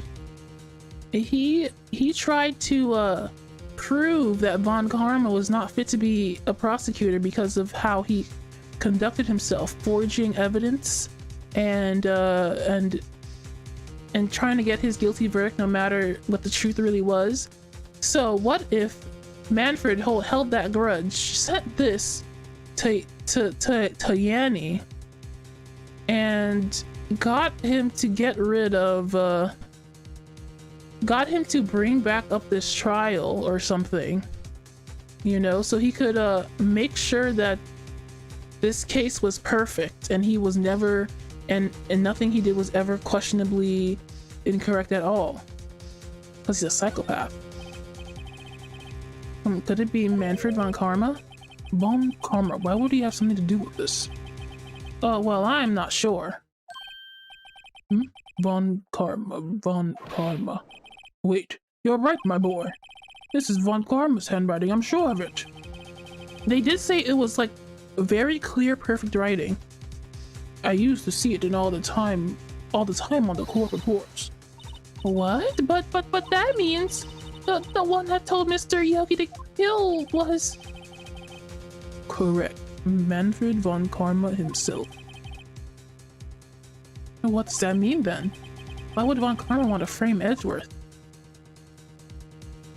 he tried to prove that Von Karma was not fit to be a prosecutor because of how he conducted himself, forging evidence and trying to get his guilty verdict no matter what the truth really was. So what if Manfred held that grudge, sent this to Yanni, and got him to get rid of got him to bring back up this trial or something, you know, so he could make sure that this case was perfect and he was never and nothing he did was ever questionably incorrect at all, because he's a psychopath. Could it be Manfred von Karma? Von Karma, why would he have something to do with this? Oh, well, I'm not sure. Von Karma. Wait, you're right, my boy. This is Von Karma's handwriting, I'm sure of it. They did say it was like very clear, perfect writing. I used to see it in all the time on the court reports. What? But that means the one that told Mr. Yogi to kill was... Correct. Manfred von Karma himself. What does that mean then? Why would von Karma want to frame Edgeworth?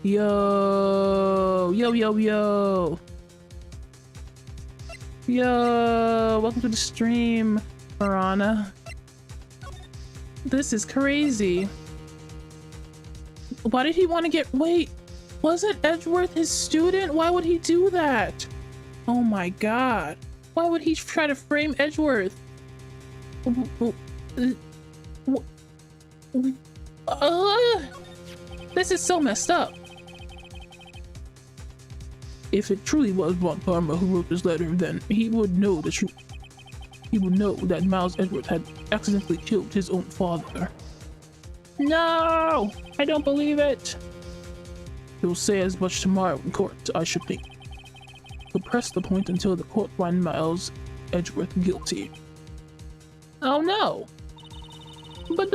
Yo, yo, yo, yo. Yo, welcome to the stream, Piranha. This is crazy. Why did he want to get— wait, wasn't Edgeworth his student? Why would he do that? Oh my god. Why would he try to frame Edgeworth? This is so messed up. If it truly was von Karma who wrote this letter, then he would know the truth. He would know that Miles Edgeworth had accidentally killed his own father. No! I don't believe it! He'll say as much tomorrow in court, I should think. He'll press the point until the court finds Miles Edgeworth guilty. Oh no! But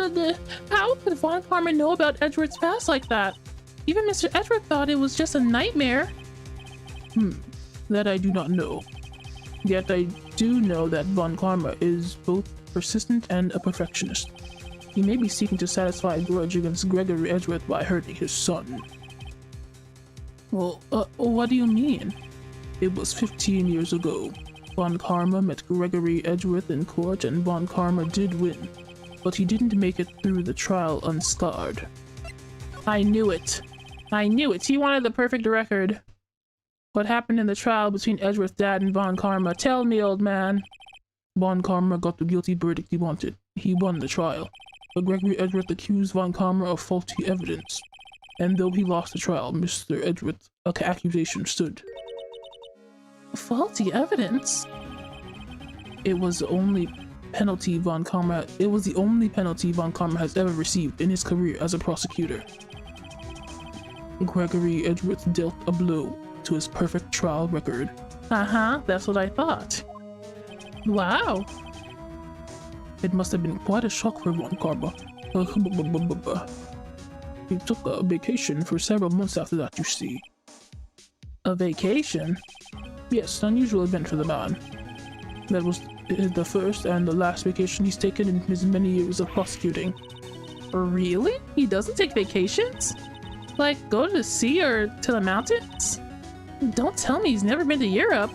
how could von Karma know about Edgeworth's past like that? Even Mr. Edgeworth thought it was just a nightmare. That I do not know. Yet I do know that von Karma is both persistent and a perfectionist. He may be seeking to satisfy a grudge against Gregory Edgeworth by hurting his son. Well, what do you mean? It was 15 years ago. Von Karma met Gregory Edgeworth in court and von Karma did win. But he didn't make it through the trial unscarred. I knew it. I knew it. He wanted the perfect record. What happened in the trial between Edgeworth's dad and von Karma? Tell me, old man. Von Karma got the guilty verdict he wanted. He won the trial. But Gregory Edgeworth accused von Karma of faulty evidence. And though he lost the trial, Mr. Edgeworth's accusation stood. Faulty evidence? It was the only penalty von Karma has ever received in his career as a prosecutor. Gregory Edgeworth dealt a blow to his perfect trial record. That's what I thought. Wow. It must have been quite a shock for von Karma. He took a vacation for several months after that, you see. A vacation? Yes, an unusual event for the man. That was the first and the last vacation he's taken in his many years of prosecuting. Really? He doesn't take vacations? Like, go to the sea or to the mountains? Don't tell me he's never been to Europe.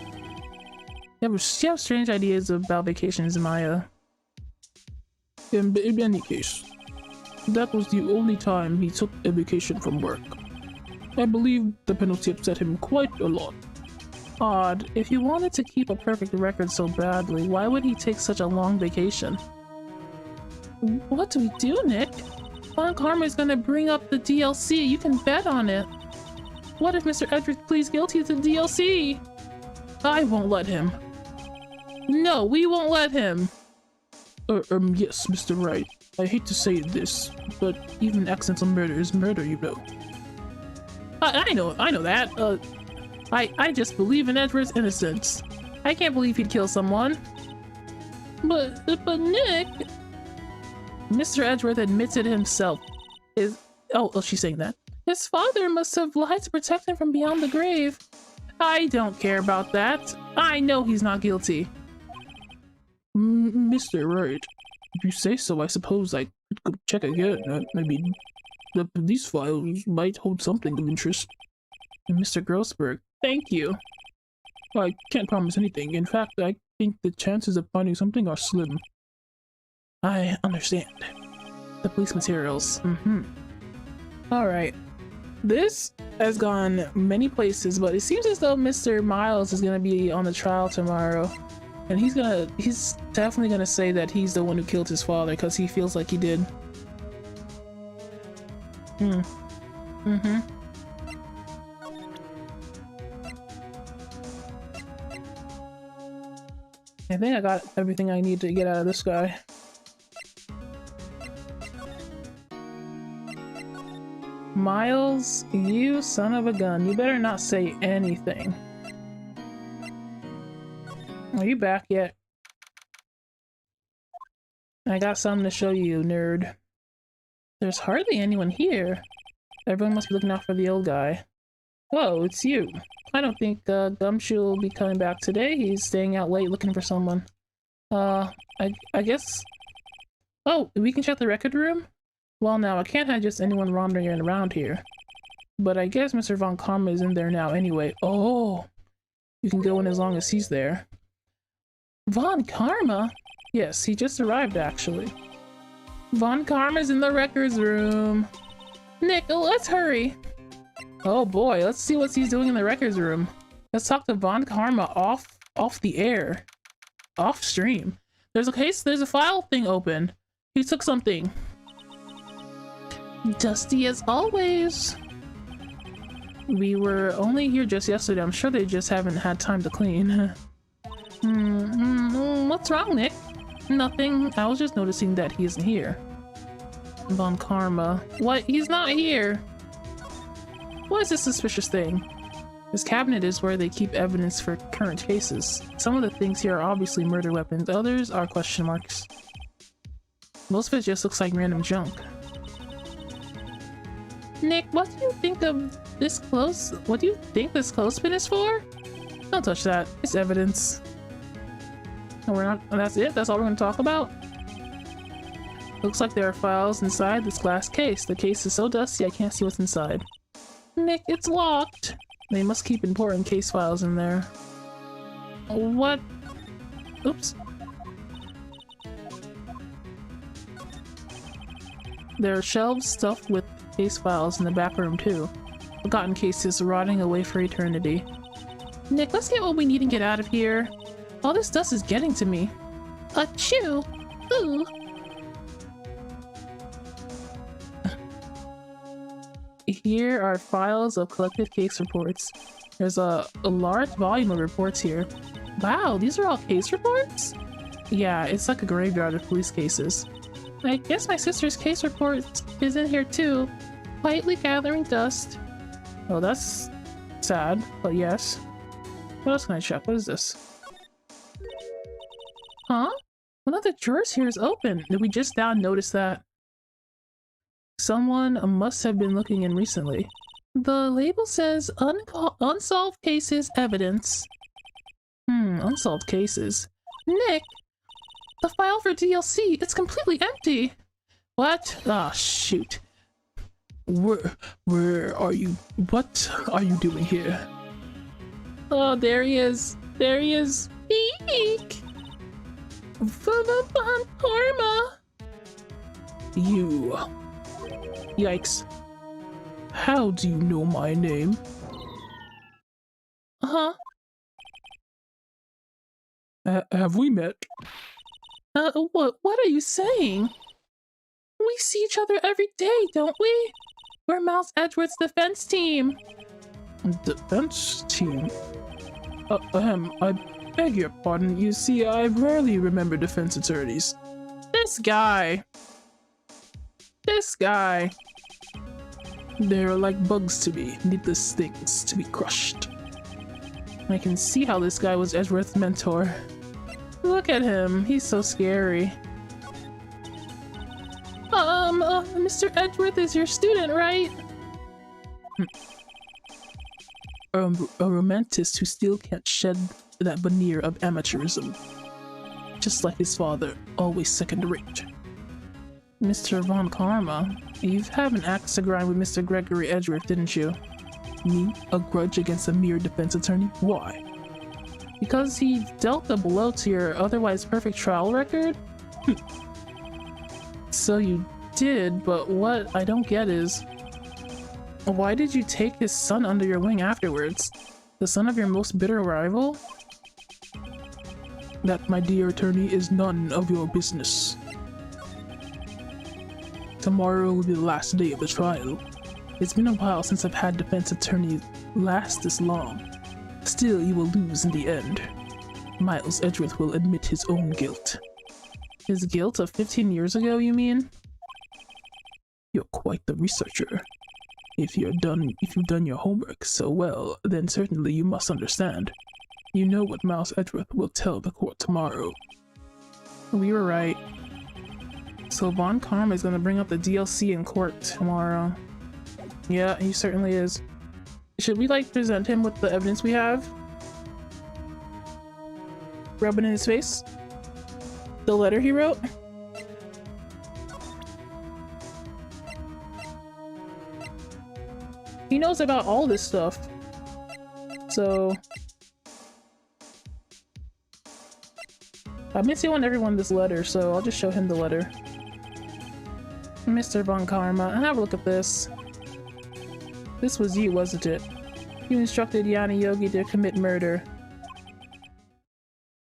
You have strange ideas about vacations, Maya. In any case, that was the only time he took a vacation from work. I believe the penalty upset him quite a lot. Odd. If he wanted to keep a perfect record so badly, why would he take such a long vacation? What do we do, Nick? Von Karma is gonna bring up the DLC. You can bet on it. What if Mr. Edgeworth pleads guilty to the DLC? I won't let him. No, we won't let him. Yes, Mr. Wright. I hate to say this, but even accidental murder is murder, you know. I know that. I just believe in Edgeworth's innocence. I can't believe he'd kill someone. But Nick... Mr. Edgeworth admits it himself. Oh, she's saying that. His father must have lied to protect him from beyond the grave. I don't care about that. I know he's not guilty. Mr. Wright, if you say so, I suppose I could go check again. Maybe the police files might hold something of interest. Mr. Grossberg, thank you. I can't promise anything. In fact, I think the chances of finding something are slim. I understand. The police materials. Alright. This has gone many places, but it seems as though Mr. Miles is gonna be on the trial tomorrow. And he's definitely gonna say that he's the one who killed his father because he feels like he did. I think I got everything I need to get out of this guy. Miles, you son of a gun. You better not say anything. Are you back yet? I got something to show you, nerd. There's hardly anyone here. Everyone must be looking out for the old guy. Whoa, it's you. I don't think Gumshoe will be coming back today. He's staying out late looking for someone. I guess... Oh, we can check the record room? Well, now, I can't have just anyone wandering around here. But I guess Mr. Von Karma is in there now anyway. Oh! You can go in as long as he's there. Von Karma? Yes, he just arrived, actually. Von Karma's in the records room. Nick, let's hurry. Oh boy, let's see what he's doing in the records room. Let's talk to Von Karma off the air. Off stream. There's a file thing open. He took something. Dusty as always. We were only here just yesterday. I'm sure they just haven't had time to clean. What's wrong, Nick? Nothing. I was just noticing that he isn't here. Von Karma. What? He's not here. What is this suspicious thing? This cabinet is where they keep evidence for current cases. Some of the things here are obviously murder weapons. Others are question marks. Most of it just looks like random junk. Nick, what do you think of this clothes? What do you think this clothespin is for? Don't touch that. It's evidence. And we're not. That's it? That's all we're going to talk about? Looks like there are files inside this glass case. The case is so dusty I can't see what's inside. Nick, it's locked. They must keep important case files in there. What? Oops. There are shelves stuffed with case files in the back room too. Forgotten cases rotting away for eternity. Nick, let's get what we need and get out of here. All this dust is getting to me. Achoo! Ooh! Here are files of collected case reports. There's a large volume of reports here. Wow, these are all case reports? Yeah, it's like a graveyard of police cases. I guess my sister's case report is in here too. Quietly gathering dust. Oh, that's sad, but yes. What else can I check? What is this? Huh? One of the drawers here is open. Did we just now notice that? Someone must have been looking in recently. The label says unsolved cases evidence. Unsolved cases. Nick! The file for DLC, it's completely empty! What? Ah, shoot. Where are you? What are you doing here? Oh, there he is. There he is. Eek! Von Karma! You. Yikes. How do you know my name? Uh-huh. Have we met? What are you saying? We see each other every day, don't we? We're Mouse Edgeworth's defense team. Defense team? I beg your pardon. You see, I rarely remember defense attorneys. This guy. This guy. They're like bugs to me, needless things to be crushed. I can see how this guy was Edgeworth's mentor. Look at him, he's so scary. Mr. Edgeworth is your student, right? A romantist who still can't shed that veneer of amateurism. Just like his father, always second-rate. Mr. Von Karma, you've had an axe to grind with Mr. Gregory Edgeworth, didn't you? Me? A grudge against a mere defense attorney? Why? Because he dealt a blow to your otherwise perfect trial record? So you did, but what I don't get is, why did you take his son under your wing afterwards? The son of your most bitter rival? That, my dear attorney, is none of your business. Tomorrow will be the last day of the trial. It's been a while since I've had defense attorneys last this long. Still, you will lose in the end. Miles Edgeworth will admit his own guilt. His guilt of 15 years ago, you mean? You're quite the researcher. If you've done your homework so well, then certainly you must understand. You know what Miles Edgeworth will tell the court tomorrow. We were right. So Von Karma is going to bring up the DLC in court tomorrow. Yeah, he certainly is. Should we like present him with the evidence we have? Rub it in his face? The letter he wrote? He knows about all this stuff. So I've been showing everyone this letter, so I'll just show him the letter. Mr. Von Karma, have a look at this. This was you, wasn't it? You instructed Yanni Yogi to commit murder.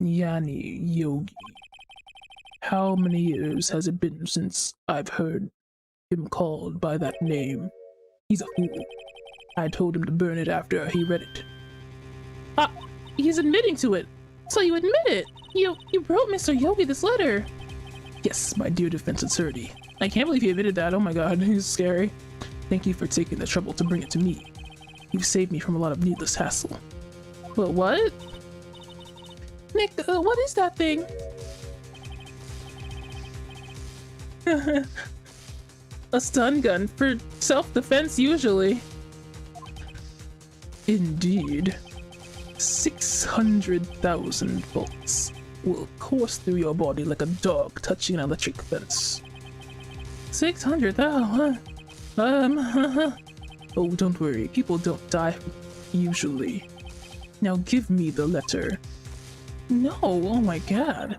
Yanni Yogi. How many years has it been since I've heard him called by that name? He's a fool. I told him to burn it after he read it. Ah, he's admitting to it. So you admit it. You wrote Mr. Yogi this letter. Yes, my dear defense attorney. I can't believe he admitted that. Oh my god, he's scary. Thank you for taking the trouble to bring it to me. You've saved me from a lot of needless hassle. But what? Nick, what is that thing? A stun gun for self-defense usually. Indeed. 600,000 volts will course through your body like a dog touching an electric fence. 600,000? Oh, don't worry. People don't die usually. Now give me the letter. No, oh my god.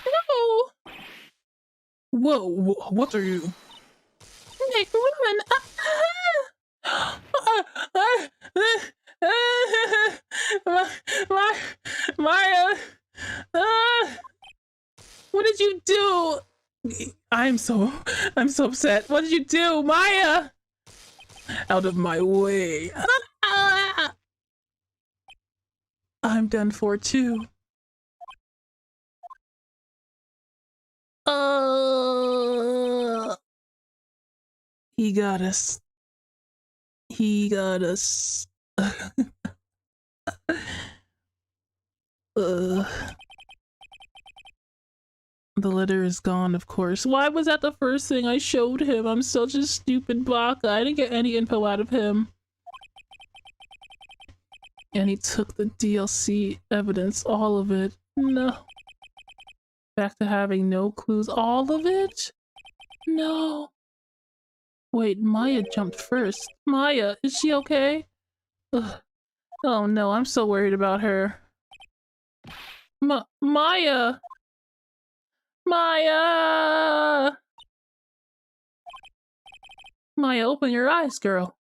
No! Whoa, what are you? Nick, run! Maya! What did you do? I'm so upset. What did you do, Maya? Out of my way. I'm done for too. He got us. He got us. The letter is gone, of course. Why was that the first thing I showed him? I'm such a stupid baka. I didn't get any info out of him. And he took the DLC evidence, all of it. No. Back to having no clues. All of it? No. Wait, Maya jumped first. Maya, is she okay? Ugh. Oh no, I'm so worried about her. Maya! Maya! Maya, open your eyes, girl.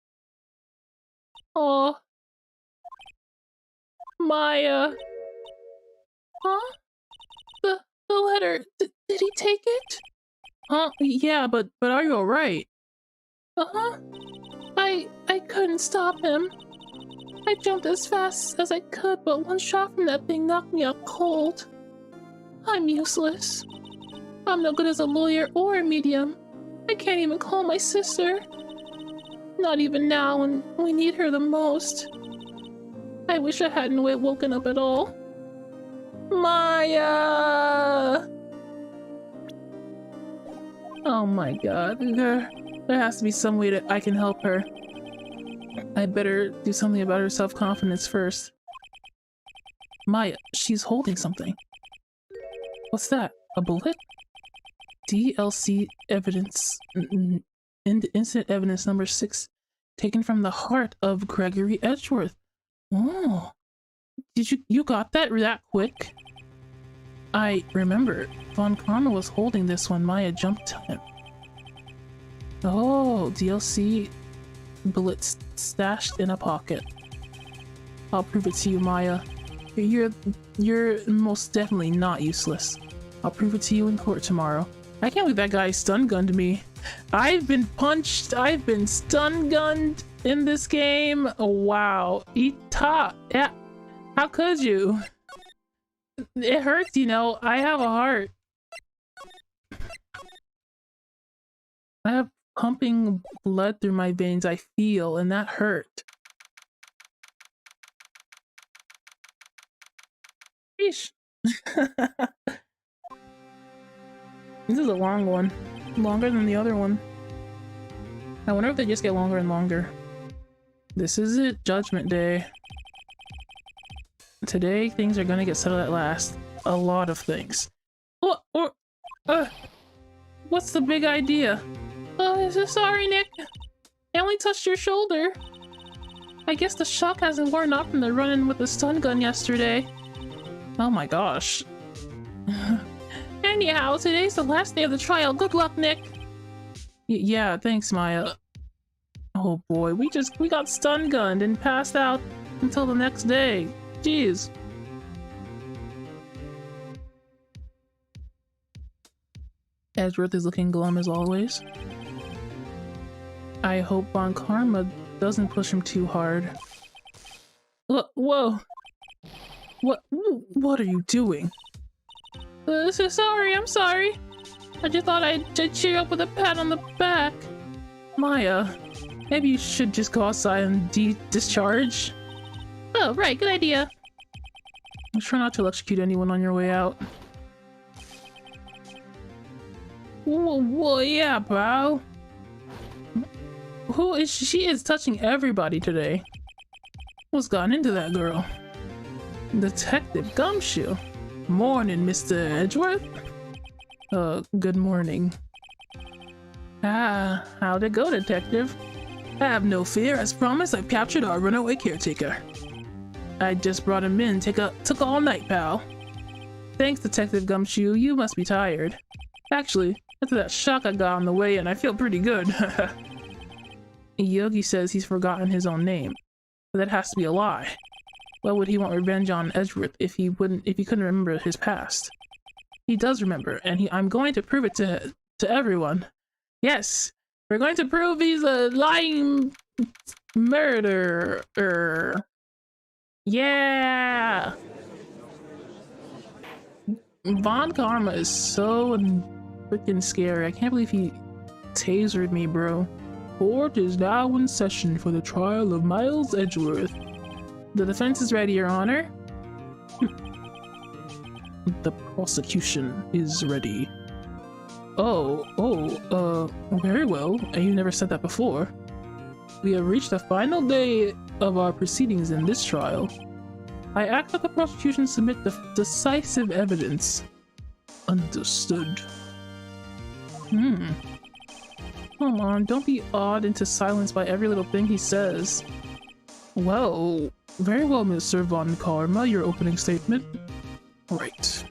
Oh. Maya. Huh? The letter. Did he take it? Huh? Yeah, but are you alright? Uh-huh. I couldn't stop him. I jumped as fast as I could, but one shot from that thing knocked me out cold. I'm useless. I'm no good as a lawyer or a medium. I can't even call my sister. Not even now when we need her the most. I wish I hadn't woken up at all. Maya! Oh my god. There has to be some way that I can help her. I better do something about her self-confidence first. Maya, she's holding something. What's that? A bullet? DLC evidence. Incident evidence number 6. Taken from the heart of Gregory Edgeworth. Oh. Did you got that quick? I remember. Von Karma was holding this when Maya jumped to him. Oh, DLC bullets stashed in a pocket. I'll prove it to you, Maya. You're most definitely not useless. I'll prove it to you in court tomorrow. I can't believe that guy stun gunned me. I've been punched. I've been stun gunned in this game. Oh, wow. Ita. Yeah. How could you? It hurts, you know. I have a heart. I have pumping blood through my veins. I feel, and that hurt. Sheesh. This is a long one. Longer than the other one. I wonder if they just get longer and longer. This is it, Judgment Day. Today, things are gonna get settled at last. A lot of things. What's the big idea? Sorry, Nick. I only touched your shoulder. I guess the shock hasn't worn off from the run-in with the stun gun yesterday. Oh my gosh. Anyhow, today's the last day of the trial. Good luck, Nick. Yeah, thanks, Maya. Oh boy, we got stun gunned and passed out until the next day. Jeez. Edgeworth is looking glum as always. I hope Von Karma doesn't push him too hard. Whoa! What are you doing? Sorry, I'm sorry. I just thought I'd cheer you up with a pat on the back. Maya, maybe you should just go outside and discharge. Oh, right, good idea. Try not to electrocute anyone on your way out. Whoa, yeah, bro. Who is she? She is touching everybody today. What's gotten into that girl? Detective Gumshoe. Morning, Mr. Edgeworth. Good morning. How'd it go, Detective? Have no fear. As promised, I've captured our runaway caretaker. I just brought him in. Took all night, pal. Thanks, Detective Gumshoe. You must be tired. Actually, after that shock I got on the way in, I feel pretty good. Yogi says he's forgotten his own name. But that has to be a lie. Why would he want revenge on Edgeworth if he couldn't remember his past? He does remember, and I'm going to prove it to everyone. Yes, we're going to prove he's a lying murderer. Yeah! Von Karma is so freaking scary. I can't believe he tasered me, bro. Court is now in session for the trial of Miles Edgeworth. The defense is ready, Your Honor. The prosecution is ready. Very well. And you never said that before. We have reached the final day of our proceedings in this trial. I ask that the prosecution submit the decisive evidence. Understood. Come on, don't be awed into silence by every little thing he says. Well, very well, Mr. Von Karma, your opening statement. Right.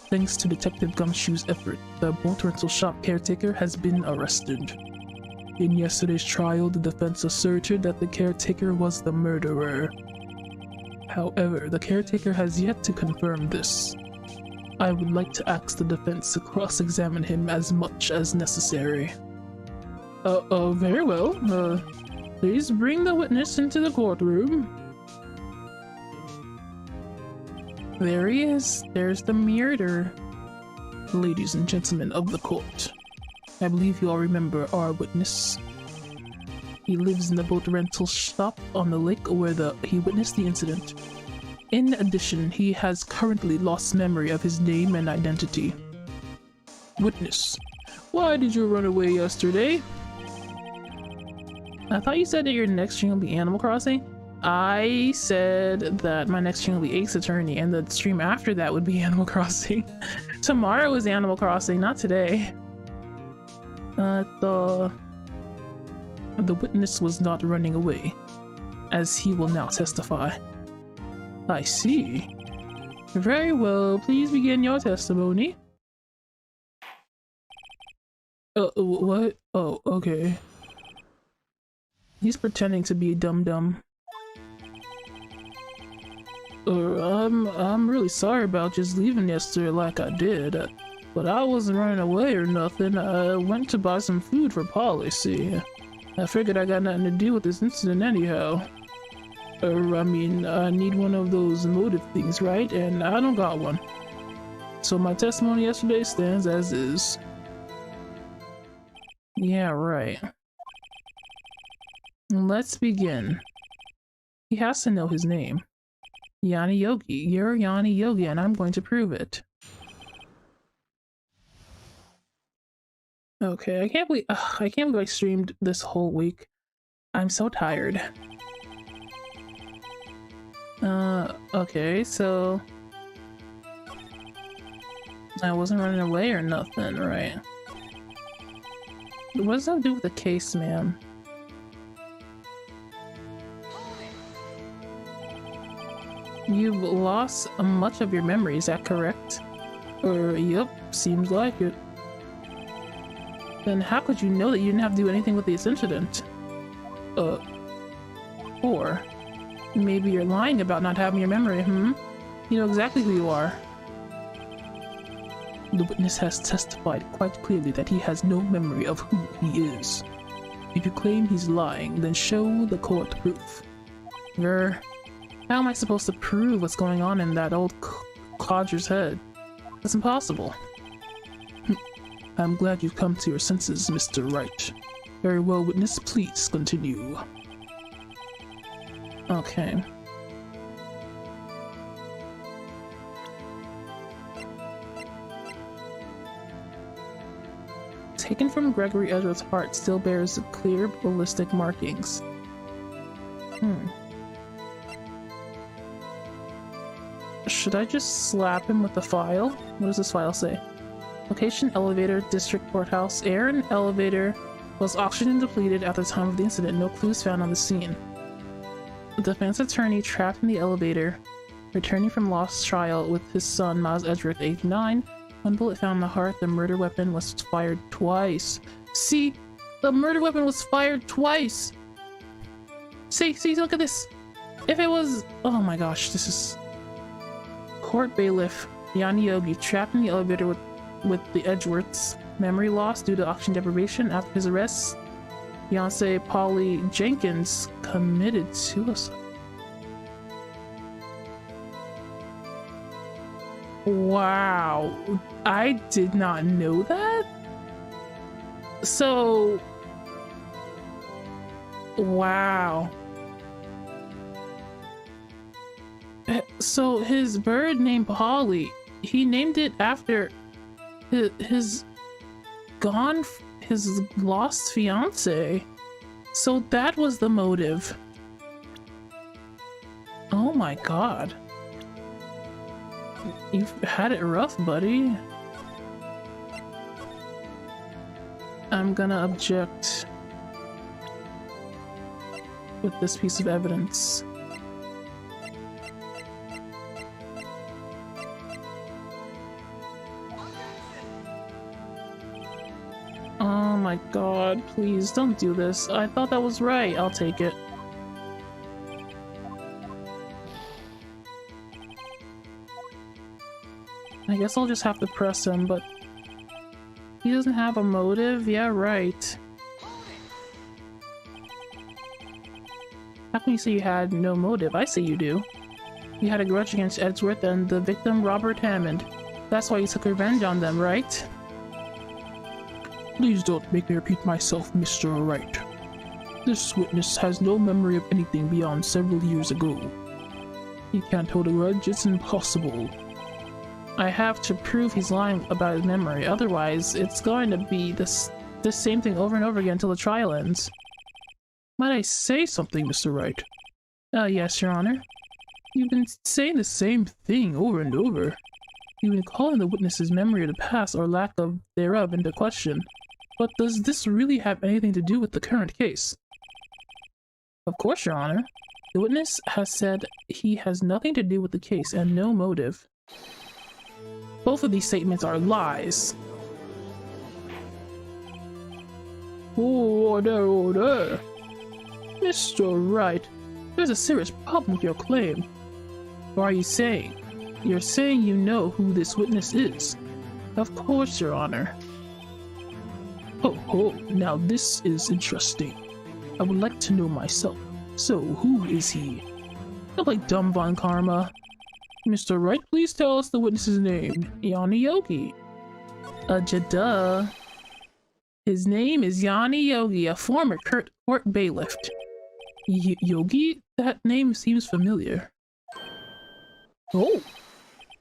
Thanks to Detective Gumshoe's effort, the boat rental shop caretaker has been arrested. In yesterday's trial, the defense asserted that the caretaker was the murderer. However, the caretaker has yet to confirm this. I would like to ask the defense to cross-examine him as much as necessary. Very well. Please bring the witness into the courtroom. There he is. There's the murderer. Ladies and gentlemen of the court, I believe you all remember our witness. He lives in the boat rental shop on the lake where he witnessed the incident. In addition, he has currently lost memory of his name and identity. Witness, why did you run away yesterday? I thought you said that your next stream will be Animal Crossing. I said that my next stream will be Ace Attorney, and the stream after that would be Animal Crossing. Tomorrow is Animal Crossing, not today. The witness was not running away, as he will now testify. I see. Very well, please begin your testimony. What? Oh, okay. He's pretending to be dumb. I'm really sorry about just leaving yesterday like I did, but I wasn't running away or nothing. I went to buy some food for policy. I figured I got nothing to do with this incident anyhow. I mean, I need one of those emotive things, right? And I don't got one. So my testimony yesterday stands as is. Yeah, right. Let's begin. He has to know his name. Yanni Yogi. You're Yanni Yogi, and I'm going to prove it. Okay, I can't believe I streamed this whole week. I'm so tired. Okay, so I wasn't running away or nothing, right? What does that do with the case, ma'am? You've lost much of your memory, is that correct? Yep, seems like it. Then how could you know that you didn't have to do anything with this incident? Or maybe you're lying about not having your memory, hmm? You know exactly who you are. The witness has testified quite clearly that he has no memory of who he is. If you claim he's lying, then show the court proof. How am I supposed to prove what's going on in that old codger's head? That's impossible. I'm glad you've come to your senses, Mr. Wright. Very well, witness, please continue. Okay. Taken from Gregory Edgeworth's heart still bears clear ballistic markings. Should I just slap him with the file? What does this file say? Location, elevator, district courthouse. Air in elevator was oxygen depleted at the time of the incident. No clues found on the scene. The defense attorney trapped in the elevator, returning from lost trial with his son, Miles Edgeworth, age 9. One bullet found in the heart. The murder weapon was fired twice. See? The murder weapon was fired twice! See, look at this! If it was... Oh my gosh, this is... Court bailiff Yanni Yogi trapped in the elevator with the Edgeworths. Memory loss due to oxygen deprivation. After his arrest, fiancée Polly Jenkins committed suicide. Wow, I did not know that. So, wow. So his bird named Polly, he named it after his lost fiance. So that was the motive. Oh my god. You've had it rough, buddy. I'm gonna object with this piece of evidence. Oh my god, please don't do this. I thought that was right. I'll take it. I guess I'll just have to press him, but he doesn't have a motive? Yeah, right. How can you say you had no motive? I say you do. You had a grudge against Edgeworth and the victim, Robert Hammond. That's why you took revenge on them, right? Please don't make me repeat myself, Mr. Wright. This witness has no memory of anything beyond several years ago. He can't hold a grudge, it's impossible. I have to prove he's lying about his memory, otherwise it's going to be this same thing over and over again until the trial ends. Might I say something, Mr. Wright? Yes, Your Honor. You've been saying the same thing over and over. You've been calling the witness's memory of the past or lack of thereof into question. But does this really have anything to do with the current case? Of course, Your Honor. The witness has said he has nothing to do with the case and no motive. Both of these statements are lies. Order. Mr. Wright, there's a serious problem with your claim. What are you saying? You're saying you know who this witness is. Of course, Your Honor. Oh, now this is interesting. I would like to know myself. So, who is he? Not like dumb Von Karma. Mr. Wright, please tell us the witness's name. Yanni Yogi. Duh. His name is Yanni Yogi, a former court bailiff. Yogi? That name seems familiar. Oh!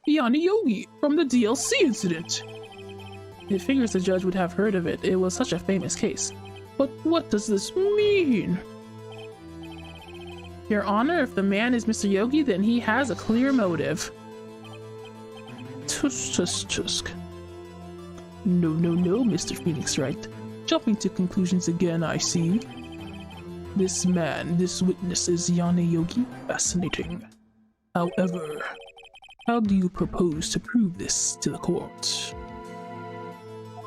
Yanni Yogi, from the DLC incident! It figures the judge would have heard of it. It was such a famous case. But what does this mean? Your Honor, if the man is Mr. Yogi, then he has a clear motive. Tusk, tusk, tusk. No, no, no, Mr. Phoenix Wright. Jumping to conclusions again, I see. This man, this witness is Yana Yogi. Fascinating. However, how do you propose to prove this to the court?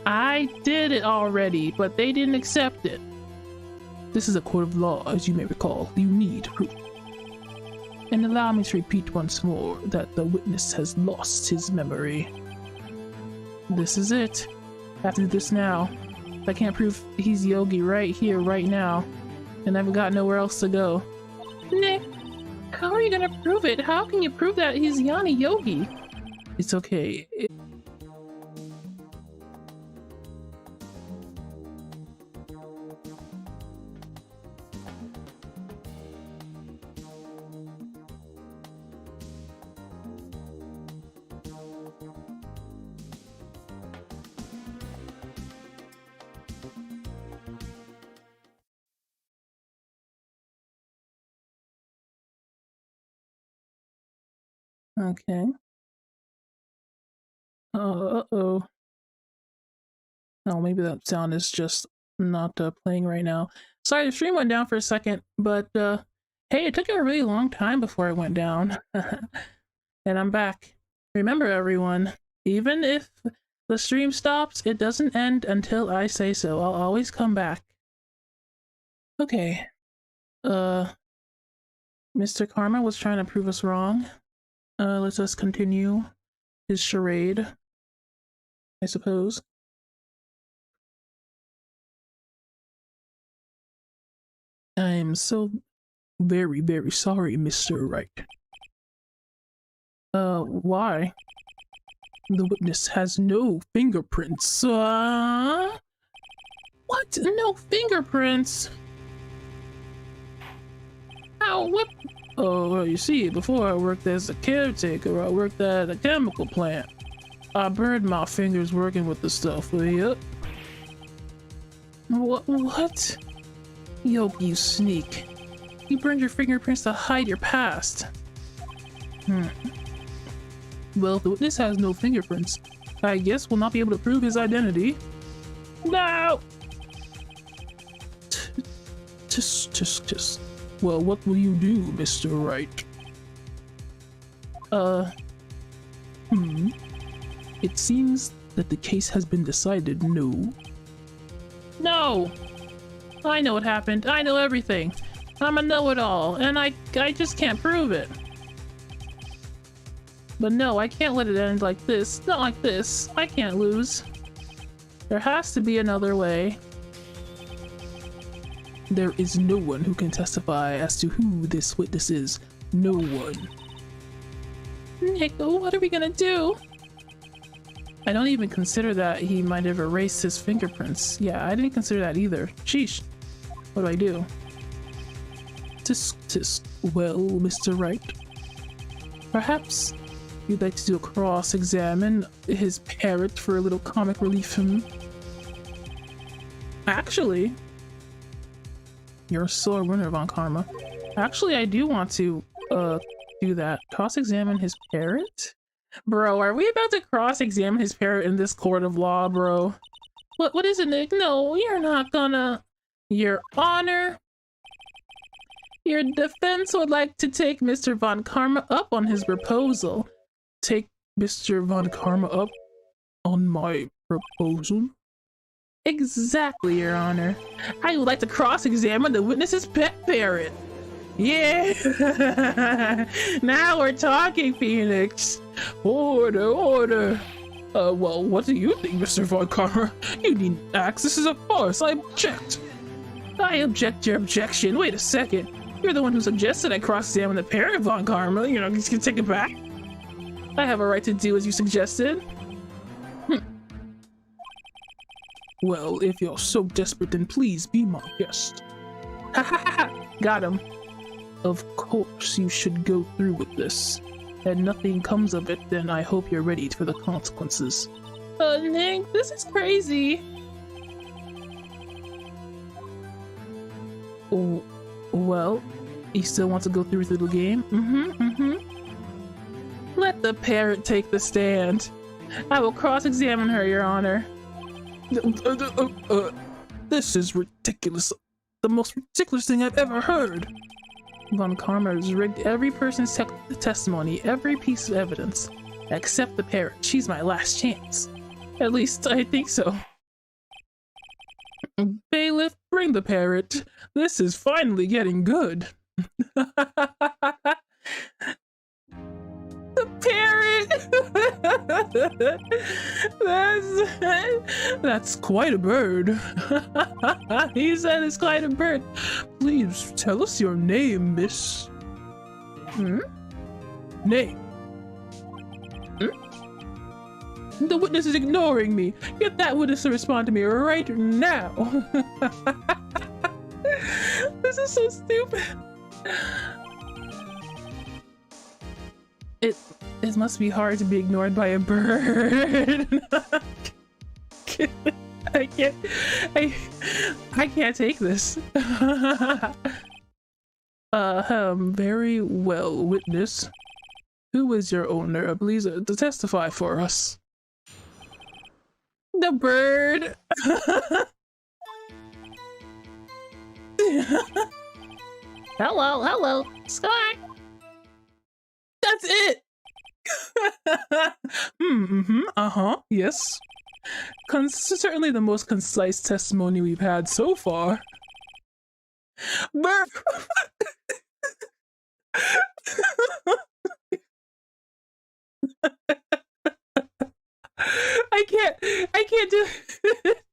I did it already, but they didn't accept it. This is a court of law, as you may recall. You need proof. And allow me to repeat once more that the witness has lost his memory. This is it. I have to do this now. I can't prove he's Yogi right here, right now. And I've got nowhere else to go. Nick, how are you gonna prove it? How can you prove that he's Yana Yogi? It's okay. Okay. Uh-oh. Oh, maybe that sound is just not playing right now. Sorry, the stream went down for a second, but hey, it took a really long time before it went down. And I'm back. Remember, everyone, even if the stream stops, it doesn't end until I say so. I'll always come back. Okay. Mr. Karma was trying to prove us wrong. Let us continue his charade, I suppose. I am so very, very sorry, Mr. Wright. Why? The witness has no fingerprints. What? No fingerprints? How? What? Oh, well, you see, before I worked as a caretaker, I worked at a chemical plant. I burned my fingers working with the stuff. Yep. What? Yogi, you sneak. You burned your fingerprints to hide your past. Well, if the witness has no fingerprints, I guess we'll not be able to prove his identity. No! Just. Well, what will you do, Mr. Wright? It seems that the case has been decided, no? No! I know what happened. I know everything. I'm a know-it-all, and I just can't prove it. But no, I can't let it end like this. Not like this. I can't lose. There has to be another way. There is no one who can testify as to who this witness is. No one. Nick, what are we gonna do? I don't even consider that he might have erased his fingerprints. Yeah, I didn't consider that either. Sheesh. What do I do? Tisk. Well, Mr. Wright, perhaps you'd like to do a cross-examine his parrot for a little comic relief. Actually, you're a sore winner, Von Karma. Actually, I do want to do that. Cross-examine his parrot? Bro, are we about to cross-examine his parrot in this court of law, bro? What is it, Nick? No, you're not gonna. Your Honor, your defense would like to take Mr. Von Karma up on his proposal. Take Mr. Von Karma up on my proposal? Exactly, Your Honor. I would like to cross-examine the witness's pet parrot. Yeah! Now we're talking, Phoenix. Order. Well, what do you think, Mr. Von Karma? You needn't ask. This is a farce. I object. I object your objection. Wait a second. You're the one who suggested I cross-examine the parrot, Von Karma. You know, just take it back. I have a right to do as you suggested. Well, if you're so desperate, then please be my guest. Ha ha ha! Got him. Of course you should go through with this. And nothing comes of it, then I hope you're ready for the consequences. Nick, this is crazy. Oh, well, You still want to go through the game? Let the parrot take the stand. I will cross-examine her, Your Honor. This is ridiculous. The most ridiculous thing I've ever heard. Von Karma has rigged every person's testimony, every piece of evidence, except the parrot. She's my last chance. At least I think so. Bailiff, bring the parrot. This is finally getting good. The parrot! That's quite a bird. He said it's quite a bird. Please tell us your name, miss. Name. The witness is ignoring me. Get that witness to respond to me right now. This is so stupid. It must be hard to be ignored by a bird. I can't take this. Very well, witness. Who is your owner? Please to testify for us. The bird. Hello, Sky. That's it. Yes. Certainly the most concise testimony we've had so far. I can't do it.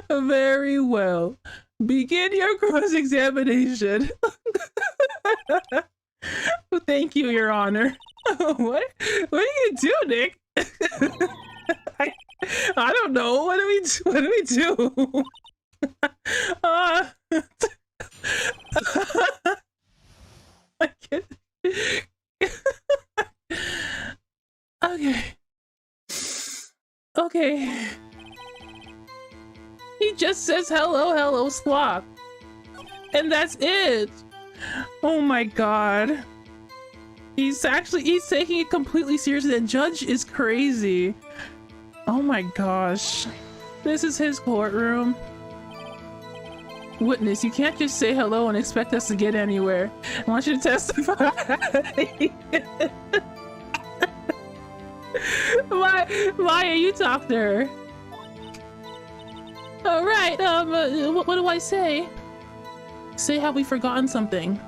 Very well. Begin your cross-examination. Thank you, Your Honor. What are you gonna do, Nick? I don't know. What do we do? I can't. Okay. He just says hello, Squawk. And that's it. Oh my god. He's taking it completely seriously. The judge is crazy. Oh my gosh. This is his courtroom. Witness, you can't just say hello and expect us to get anywhere. I want you to testify. Why you talk to her? All right, what do I say? Say have we forgotten something?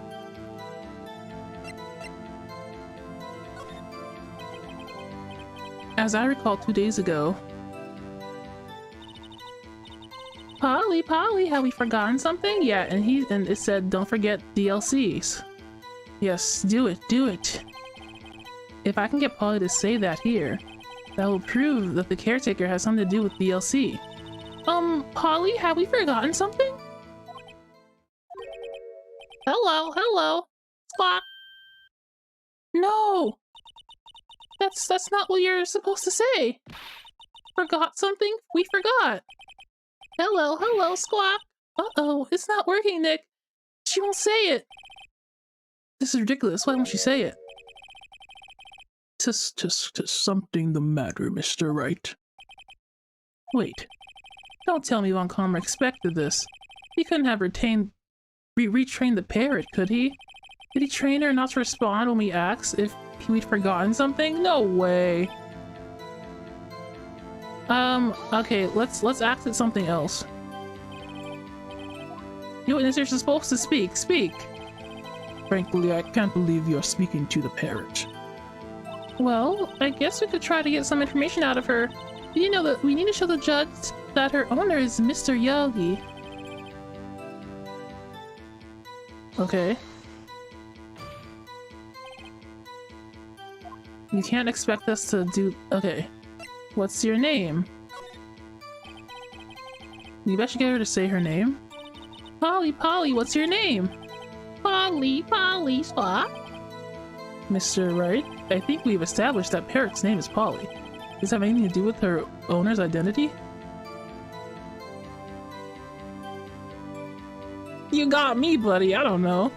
As I recall 2 days ago. Polly, have we forgotten something? Yeah, and it said don't forget DLCs. Yes, do it. If I can get Polly to say that here, that will prove that the caretaker has something to do with DLC. Polly, have we forgotten something? Hello. Squawk. No! That's not what you're supposed to say. Forgot something? We forgot. Hello, Squawk. Uh-oh, it's not working, Nick. She won't say it. This is ridiculous. Why won't she say it? Just something the matter, Mr. Wright. Wait. Don't tell me Von Karma expected this. He couldn't have retrained the parrot, could he? Did he train her not to respond when we asked if we'd forgotten something? No way. Okay, let's ask it something else. You witnesses are supposed to speak. Speak! Frankly, I can't believe you're speaking to the parrot. Well, I guess we could try to get some information out of her. You know that we need to show the judge that her owner is Mr. Yogi. Okay. You can't expect us to do... Okay. What's your name? You bet you get her to say her name. Polly, what's your name? Polly, Squawk. Mr. Wright, I think we've established that parrot's name is Polly. Does that have anything to do with her owner's identity? You got me, buddy. I don't know.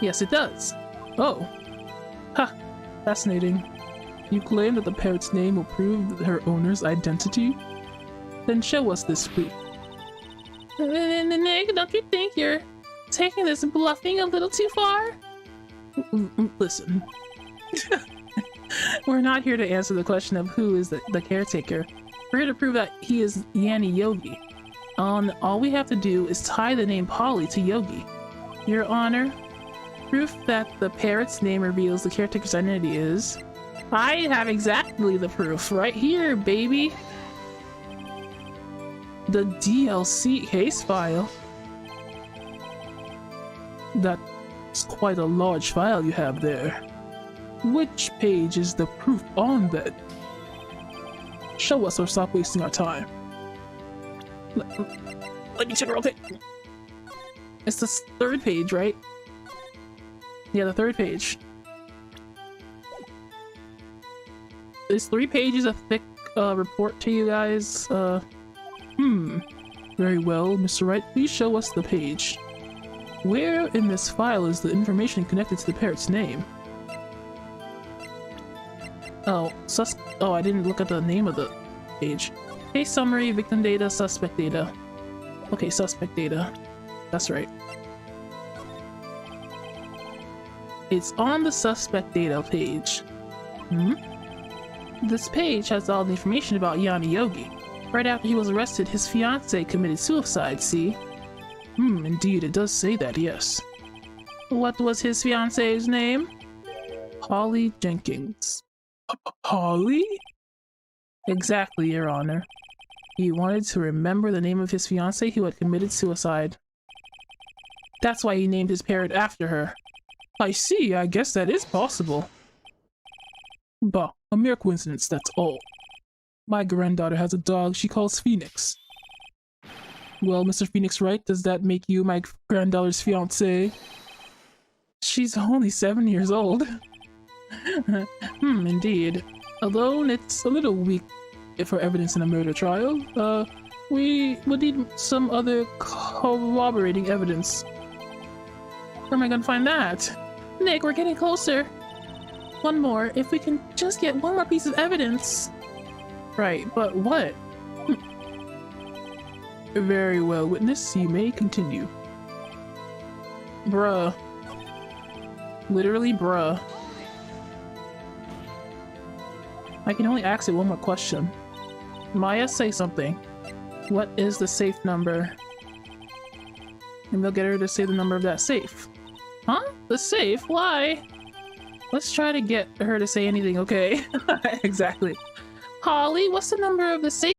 Yes, it does. Oh. Ha. Fascinating. You claim that the parrot's name will prove her owner's identity? Then show us this proof. Nick, don't you think you're taking this bluffing a little too far? Listen. We're not here to answer the question of who is the caretaker. We're here to prove that he is Yanni Yogi. All we have to do is tie the name Polly to Yogi. Your Honor, proof that the parrot's name reveals the caretaker's identity is... I have exactly the proof right here, baby. The DLC case file. That's quite a large file you have there. Which page is the proof on that? Show us or stop wasting our time. Let me check real quick. It's the third page, right? Yeah, the third page. Is 3 pages a thick report to you guys? Very well, Mr. Wright, please show us the page. Where in this file is the information connected to the parrot's name? Oh, I didn't look at the name of the page. Case summary, victim data, suspect data. Okay, suspect data. That's right. It's on the suspect data page. This page has all the information about Yanni Yogi. Right after he was arrested, his fiancée committed suicide, see? Indeed, it does say that, yes. What was his fiancée's name? Holly Jenkins. Holly? Exactly, Your Honor. He wanted to remember the name of his fiancée who had committed suicide. That's why he named his parrot after her. I see, I guess that is possible. Bah, a mere coincidence, that's all. My granddaughter has a dog she calls Phoenix. Well, Mr. Phoenix Wright, does that make you my granddaughter's fiancé? She's only 7 years old. Indeed. Although it's a little weak for evidence in a murder trial, we would need some other corroborating evidence. Where am I gonna find that? Nick, we're getting closer. One more, if we can just get one more piece of evidence. Right, but what? Very well, witness, you may continue. Bruh. Literally, bruh. I can only ask it one more question. Maya, say something. What is the safe number? And they'll get her to say the number of that safe. Huh? The safe? Why? Let's try to get her to say anything, okay? Exactly. Holly, what's the number of the safe?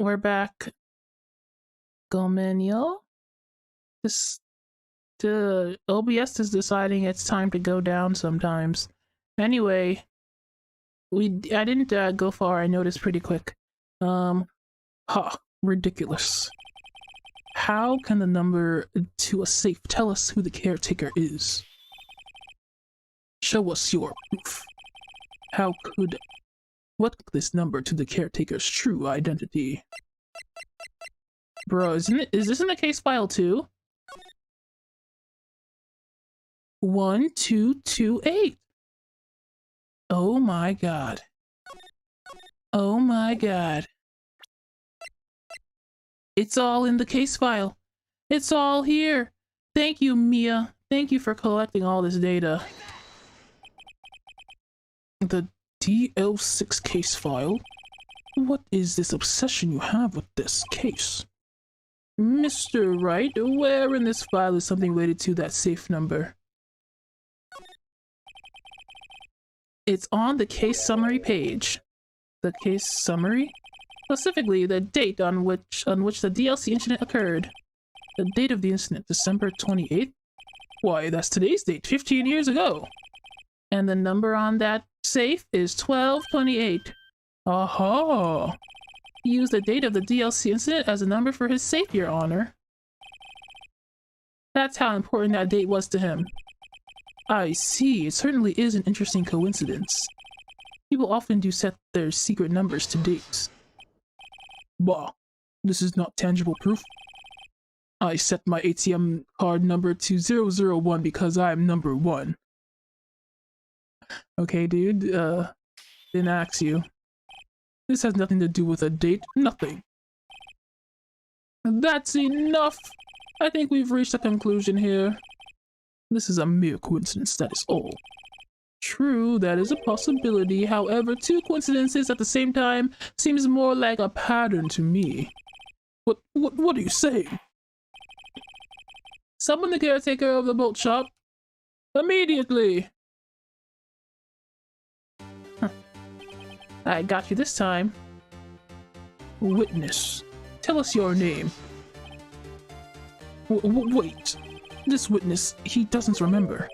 We're back. Gomenio? The OBS is deciding it's time to go down sometimes. Anyway, I didn't go far, I noticed pretty quick. Ridiculous. How can the number to a safe tell us who the caretaker is? Show us your proof. What this number to the caretaker's true identity? Bro, is this in the case file too? 1228. Oh my god. Oh my god. It's all in the case file. It's all here. Thank you, Mia. Thank you for collecting all this data. The DL6 case file? What is this obsession you have with this case? Mr. Wright, where in this file is something related to that safe number? It's on the case summary page. The case summary? Specifically, the date on which the DLC incident occurred. The date of the incident, December 28th? Why, that's today's date, 15 years ago. And the number on that safe is 1228. Aha! He used the date of the DLC incident as a number for his safe, Your Honor. That's how important that date was to him. I see, it certainly is an interesting coincidence. People often do set their secret numbers to dates. Bah, this is not tangible proof. I set my ATM card number to 001 because I am number 1. Okay, dude, didn't ask you. This has nothing to do with a date, nothing. That's enough! I think we've reached a conclusion here. This is a mere coincidence, that is all. True, that is a possibility. However, 2 coincidences at the same time seems more like a pattern to me. What are you saying? Summon the caretaker of the boat shop. Immediately! Huh. I got you this time. Witness, tell us your name. Wait, this witness, he doesn't remember.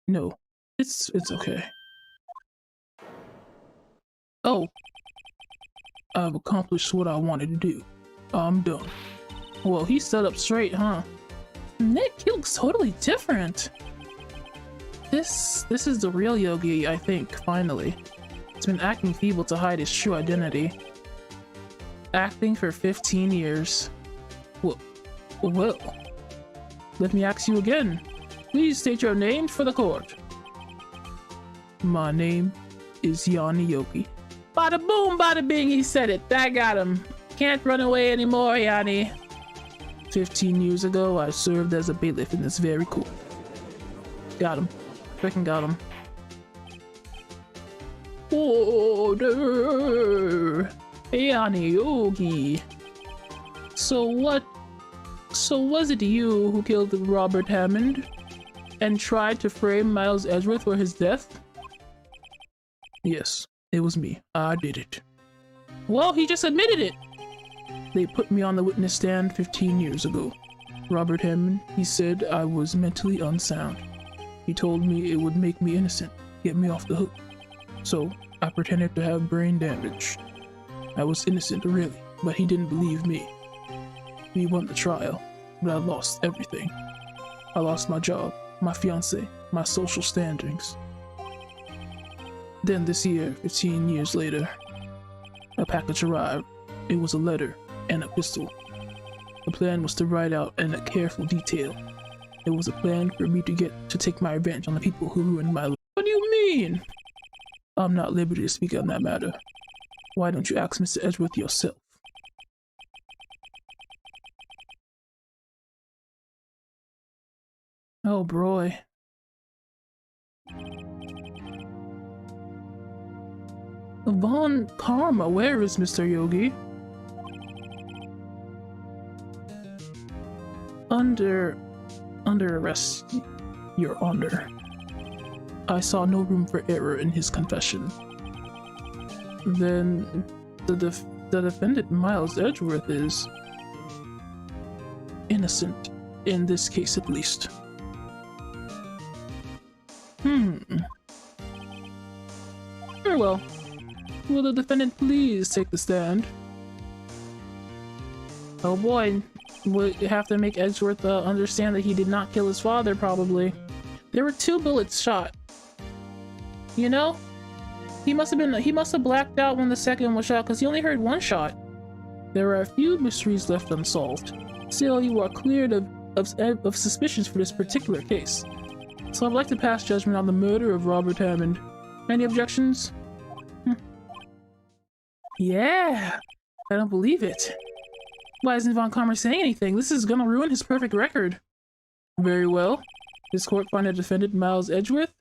No, it's okay. Oh. I've accomplished what I wanted to do. I'm done. Well, he stood up straight, huh? Nick, he looks totally different. This is the real Yogi, I think, finally. He's been acting feeble to hide his true identity. Acting for 15 years. Well, let me ask you again. Please state your name for the court. My name is Yanni Yogi. Bada boom, bada bing, he said it. That got him. Can't run away anymore, Yanni. 15 years ago, I served as a bailiff in this very court. Got him. Freaking got him. Order! Yanni Yogi. So was it you who killed Robert Hammond and tried to frame Miles Edgeworth for his death? Yes, it was me. I did it. Well, he just admitted it. They put me on the witness stand 15 years ago. Robert Hammond, he said I was mentally unsound. He told me it would make me innocent, get me off the hook. So, I pretended to have brain damage. I was innocent, really, but he didn't believe me. We won the trial, but I lost everything. I lost my job, my fiancé, my social standings. Then this year, 15 years later, a package arrived. It was a letter and a pistol. The plan was to write out in a careful detail. It was a plan for me to take my revenge on the people who ruined my life. What do you mean? I'm not at liberty to speak on that matter. Why don't you ask Mr. Edgeworth yourself? Oh boy. Von Karma, where is Mr. Yogi? Under arrest, Your Honor. I saw no room for error in his confession. Then the defendant Miles Edgeworth is innocent, in this case at least. Very well. Will the defendant please take the stand? Oh boy, we'll have to make Edgeworth understand that he did not kill his father, probably. There were 2 bullets shot. You know? He must have blacked out when the second was shot because he only heard 1 shot. There are a few mysteries left unsolved. Still, you are cleared of suspicions for this particular case. So I'd like to pass judgment on the murder of Robert Hammond. Any objections? Yeah! I don't believe it. Why isn't Von Karma saying anything? This is gonna ruin his perfect record. Very well. This court find a defendant Miles Edgeworth?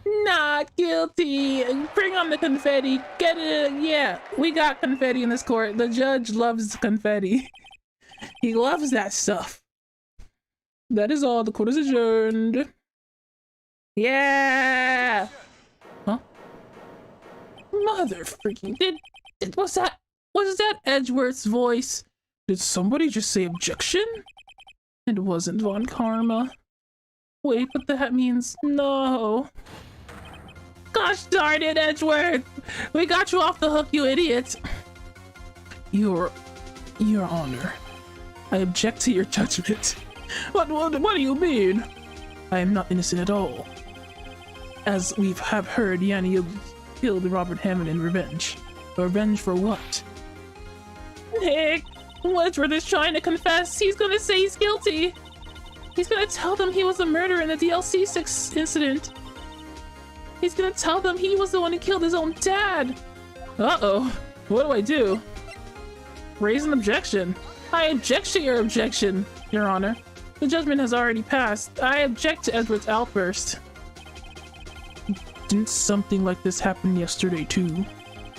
Not guilty! Bring on the confetti! Get it! Yeah, we got confetti in this court. The judge loves confetti. He loves that stuff. That is all. The court is adjourned. Yeah! Huh? Mother freaking was that Edgeworth's voice? Did somebody just say objection? It wasn't Von Karma. Wait, but that means no. Gosh darn it, Edgeworth! We got you off the hook, you idiot! Your Honor, I object to your judgment. What do you mean? I am not innocent at all. As we have heard, Yanni killed Robert Hammond in revenge. Revenge for what? Nick, Edgeworth is trying to confess. He's gonna say he's guilty. He's gonna tell them he was a murderer in the DLC 6 incident. He's gonna tell them he was the one who killed his own dad. Uh-oh. What do I do? Raise an objection. I object to your objection, Your Honor. The judgment has already passed. I object to Edward's outburst. Didn't something like this happen yesterday too?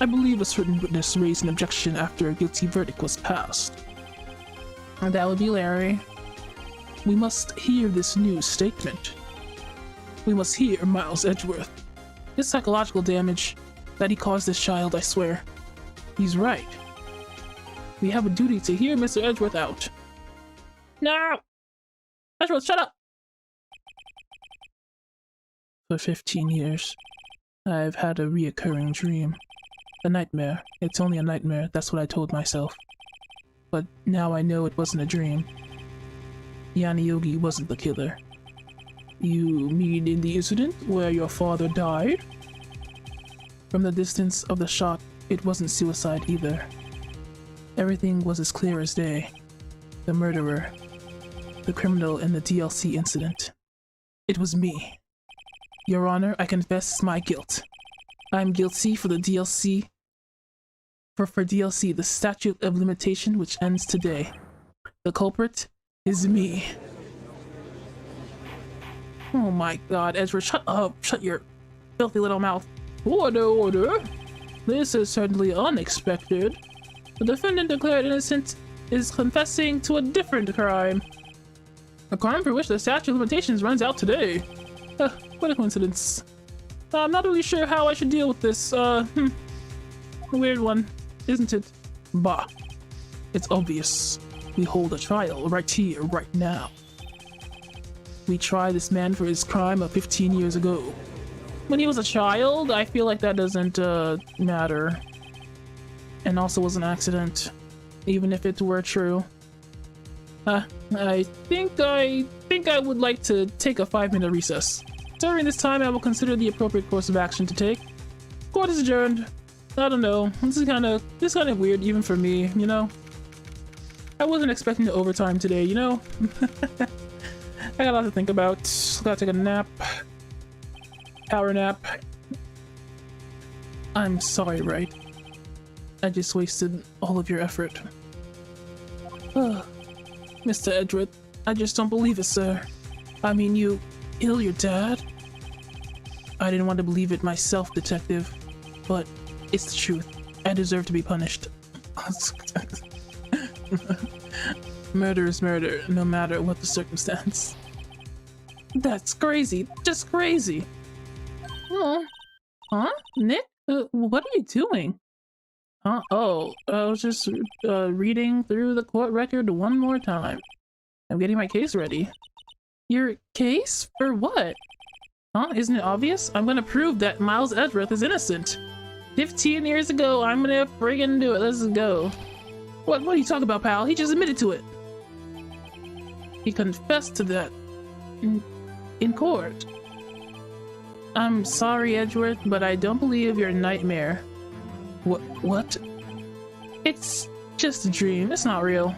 I believe a certain witness raised an objection after a guilty verdict was passed. That would be Larry. We must hear this new statement. We must hear Miles Edgeworth. His psychological damage that he caused this child, I swear. He's right. We have a duty to hear Mr. Edgeworth out. No! Edgeworth, shut up! For 15 years, I've had a reoccurring dream. A nightmare. It's only a nightmare, that's what I told myself. But now I know it wasn't a dream. Yanni Yogi wasn't the killer. You mean in the incident where your father died? From the distance of the shot, it wasn't suicide either. Everything was as clear as day. The murderer, the criminal in the DLC incident. It was me. Your Honor, I confess my guilt. I'm guilty for the DLC. For DLC, the statute of limitation which ends today. The culprit is me. Oh my god, Ezra, shut up! Shut your filthy little mouth. Order! This is certainly unexpected. The defendant declared innocent is confessing to a different crime. A crime for which the statute of limitations runs out today. What a coincidence. I'm not really sure how I should deal with this, a weird one, isn't it? Bah. It's obvious. We hold a trial right here, right now. We try this man for his crime of 15 years ago. When he was a child, I feel like that doesn't, matter. And also was an accident, even if it were true. I think I would like to take a 5-minute recess. During this time, I will consider the appropriate course of action to take. Court is adjourned. I don't know. This is kind of weird, even for me. You know. I wasn't expecting the overtime today. You know. I got a lot to think about. Gotta take a nap. Power nap. I'm sorry, right? I just wasted all of your effort. Mr. Edgeworth, I just don't believe it, sir. I mean, you killed your dad? I didn't want to believe it myself, detective, but it's the truth. I deserve to be punished. Murder is murder, no matter what the circumstance. That's crazy. Just crazy. Oh. Huh? Nick? What are you doing? Huh? Oh, I was just reading through the court record one more time. I'm getting my case ready. Your case? For what? Huh? Isn't it obvious? I'm gonna prove that Miles Edgeworth is innocent. 15 years ago, I'm gonna friggin' do it. Let's go. What are you talking about, pal? He just admitted to it. He confessed to that in court. I'm sorry, Edgeworth, but I don't believe your nightmare. What? It's just a dream. It's not real.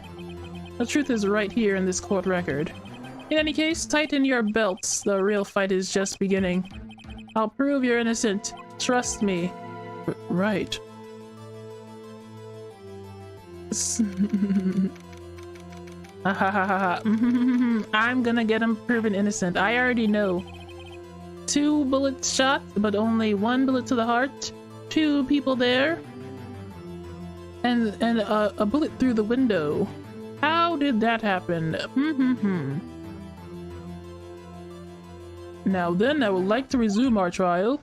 The truth is right here in this court record. In any case, tighten your belts. The real fight is just beginning. I'll prove you're innocent. Trust me. Right. I'm gonna get him proven innocent. I already know. 2 bullets shot, but only 1 bullet to the heart. 2 people there. And a bullet through the window. How did that happen? Now then, I would like to resume our trial.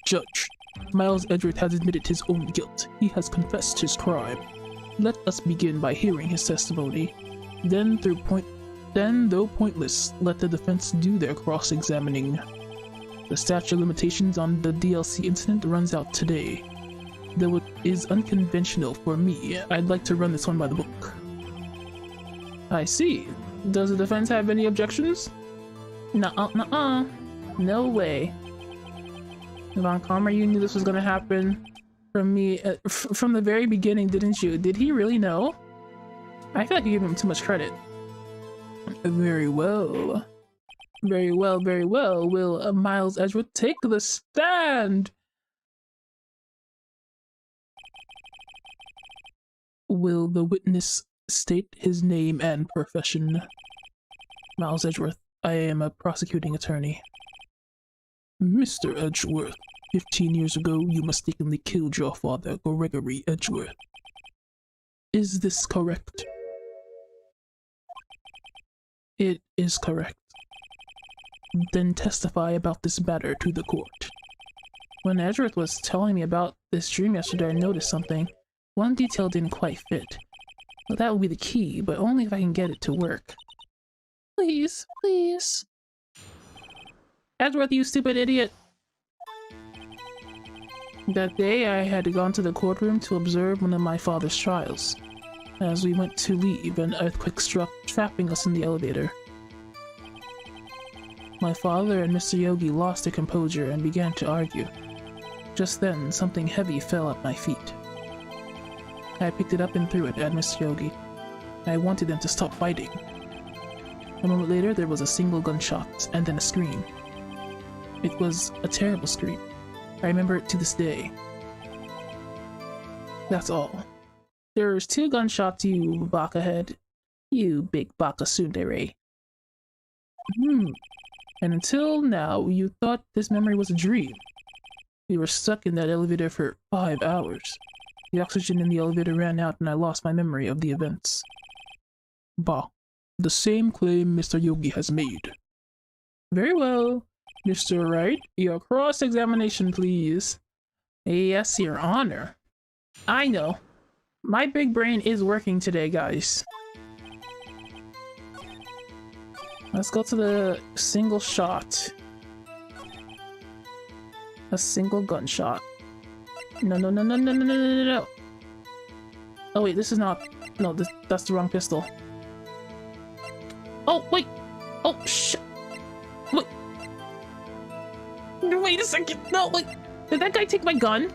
Judge, Miles Edgeworth has admitted his own guilt. He has confessed his crime. Let us begin by hearing his testimony. Then, though pointless, let the defense do their cross-examining. The statute of limitations on the DLC incident runs out today. Though it is unconventional for me, I'd like to run this one by the book. I see. Does the defense have any objections? Nuh-uh. No way. Von Calmer, you knew this was gonna happen from me from the very beginning, didn't you? Did he really know? I feel like you gave him too much credit. Very well. Very well, very well. Will Miles Edgeworth take the stand? Will the witness state his name and profession? Miles Edgeworth, I am a prosecuting attorney. Mr. Edgeworth, 15 years ago you mistakenly killed your father, Gregory Edgeworth. Is this correct? It is correct. Then testify about this matter to the court. When Edgeworth was telling me about this dream yesterday, I noticed something. One detail didn't quite fit. Well, that will be the key, but only if I can get it to work. Please, please. Edgeworth, you stupid idiot! That day, I had gone to the courtroom to observe one of my father's trials. As we went to leave, an earthquake struck, trapping us in the elevator. My father and Mr. Yogi lost their composure and began to argue. Just then, something heavy fell at my feet. I picked it up and threw it at Mr. Yogi. I wanted them to stop fighting. A moment later, there was a single gunshot, and then a scream. It was a terrible scream. I remember it to this day. That's all. There's 2 gunshots, you baka head. You big baka tsundere. And until now, you thought this memory was a dream. We were stuck in that elevator for 5 hours. The oxygen in the elevator ran out and I lost my memory of the events. Bah. The same claim Mr. Yogi has made. Very well. Mr. Wright, your cross-examination, please. Yes, Your Honor. I know. My big brain is working today, guys. Let's go to the single shot. A single gunshot. No, no, no, no, no, no, no, no, no. Oh wait, this is not... No, that's the wrong pistol. Oh, wait! Oh, shit! Wait! Wait a second! No, wait! Did that guy take my gun?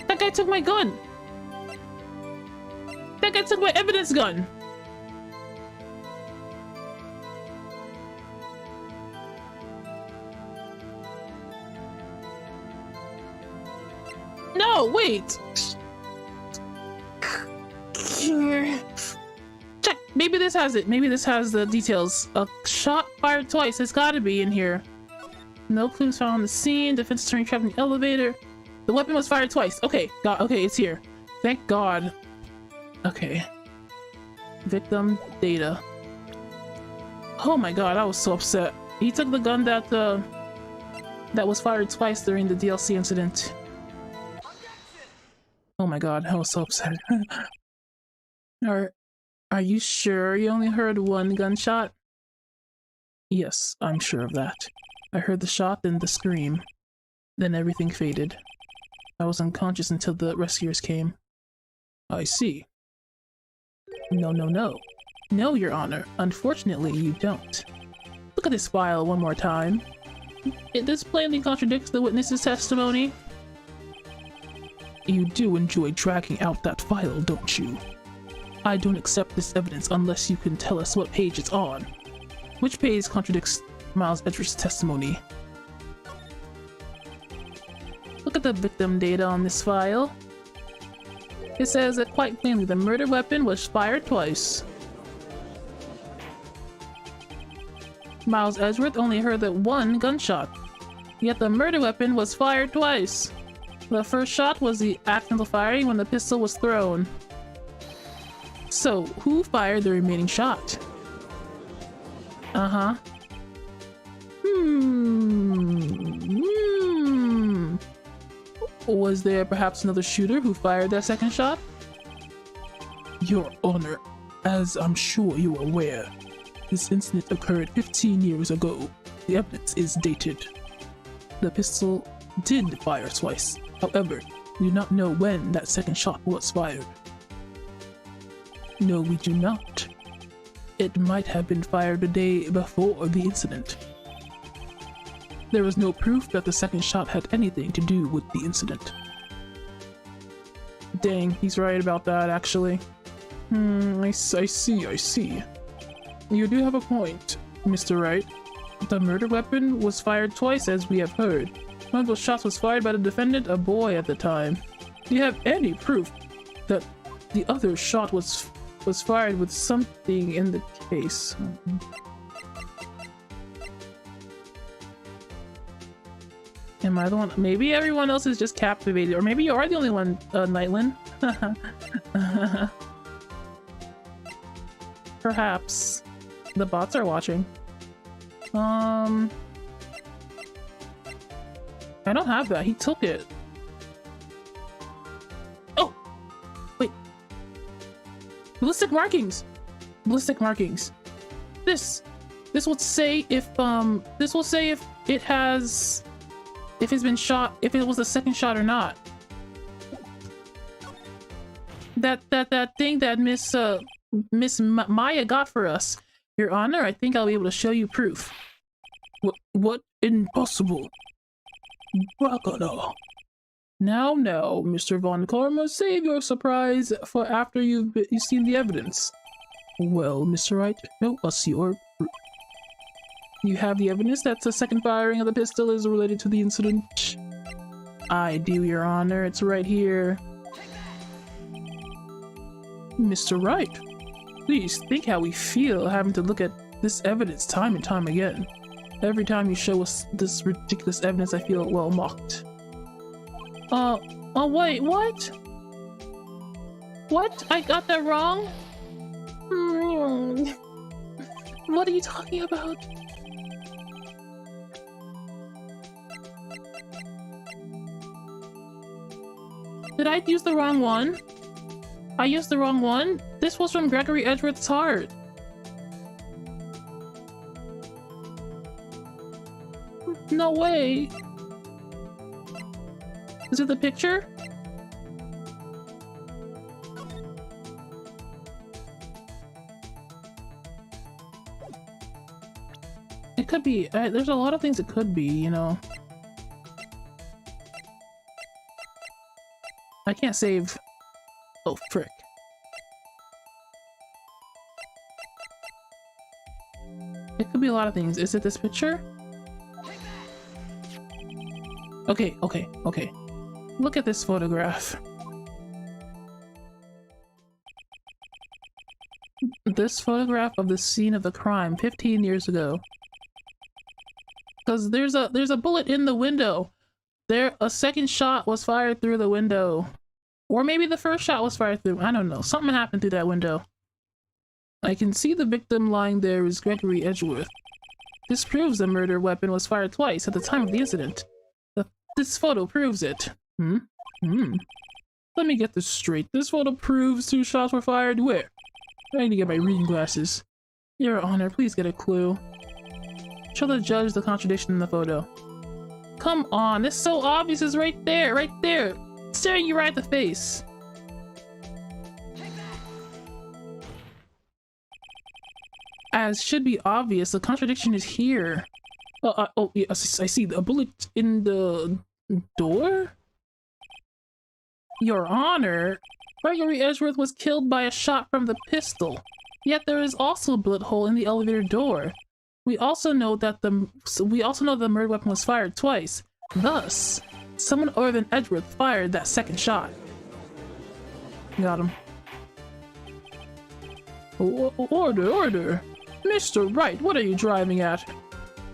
That guy took my gun! That guy took my evidence gun! No, wait! Check! Maybe this has it. Maybe this has the details. A shot fired twice. It's gotta be in here. No clues found on the scene. Defense attorney trapped in the elevator. The weapon was fired twice. Okay, okay, it's here. Thank God. Okay. Victim data. Oh my God, I was so upset. He took the gun that was fired twice during the DLC incident. Oh my God, I was so upset. Are you sure you only heard 1 gunshot? Yes, I'm sure of that. I heard the shot, then the scream. Then everything faded. I was unconscious until the rescuers came. I see. No, no, no. No, Your Honor. Unfortunately, you don't. Look at this file one more time. This plainly contradicts the witness's testimony. You do enjoy dragging out that file, don't you? I don't accept this evidence unless you can tell us what page it's on. Which page contradicts Miles Edgeworth's testimony? Look at the victim data on this file. It says that quite plainly the murder weapon was fired twice. Miles Edgeworth only heard that 1 gunshot, yet the murder weapon was fired twice. The first shot was the accidental firing when the pistol was thrown. So, who fired the remaining shot? Uh-huh. Was there perhaps another shooter who fired that second shot? Your Honor, as I'm sure you are aware, this incident occurred 15 years ago. The evidence is dated. The pistol did fire twice. However, we do not know when that second shot was fired. No, we do not. It might have been fired the day before the incident. There was no proof that the second shot had anything to do with the incident. Dang, he's right about that, actually. I see. You do have a point, Mr. Wright. The murder weapon was fired twice, as we have heard. One of those shots was fired by the defendant, a boy at the time. Do you have any proof that the other shot was fired with something in the case? Am I the one? Maybe everyone else is just captivated, or maybe you are the only one, Nightland. Perhaps. The bots are watching. I don't have that. He took it. Oh! Wait. Ballistic markings! Ballistic markings. This will say if it has... if it's been shot, if it was the second shot or not. That thing that Miss Maya got for us. Your Honor, I think I'll be able to show you proof. What? Impossible. Bacana. Now, Mr. Von Karma, save your surprise for after you've seen the evidence. Well, Mr. Wright, show us your proof. You have the evidence that the second firing of the pistol is related to the incident? I do, Your Honor. It's right here. Mr. Wright, please think how we feel having to look at this evidence time and time again. Every time you show us this ridiculous evidence, I feel well mocked. Wait, what? What? I got that wrong? What are you talking about? Did I use the wrong one? I used the wrong one? This was from Gregory Edgeworth's heart. No way. Is it the picture? It could be. There's a lot of things it could be, you know. I can't save. Oh, frick. It could be a lot of things. Is it this picture? Okay. Look at this photograph. This photograph of the scene of the crime 15 years ago. Because there's a bullet in the window. A second shot was fired through the window. Or maybe the first shot was fired through. I don't know. Something happened through that window. I can see the victim lying there is Gregory Edgeworth. This proves the murder weapon was fired twice at the time of the incident. This photo proves it. Let me get this straight. This photo proves 2 shots were fired where? I need to get my reading glasses. Your Honor, please get a clue. Show the judge the contradiction in the photo. Come on, it's so obvious. It's right there, staring you right at the face. As should be obvious, the contradiction is here. Oh, yes, I see. A bullet in the door? Your Honor, Gregory Edgeworth was killed by a shot from the pistol. Yet there is also a bullet hole in the elevator door. We also know that the murder weapon was fired twice. Thus, someone other than Edgeworth fired that second shot. Got him. Order! Mr. Wright, what are you driving at?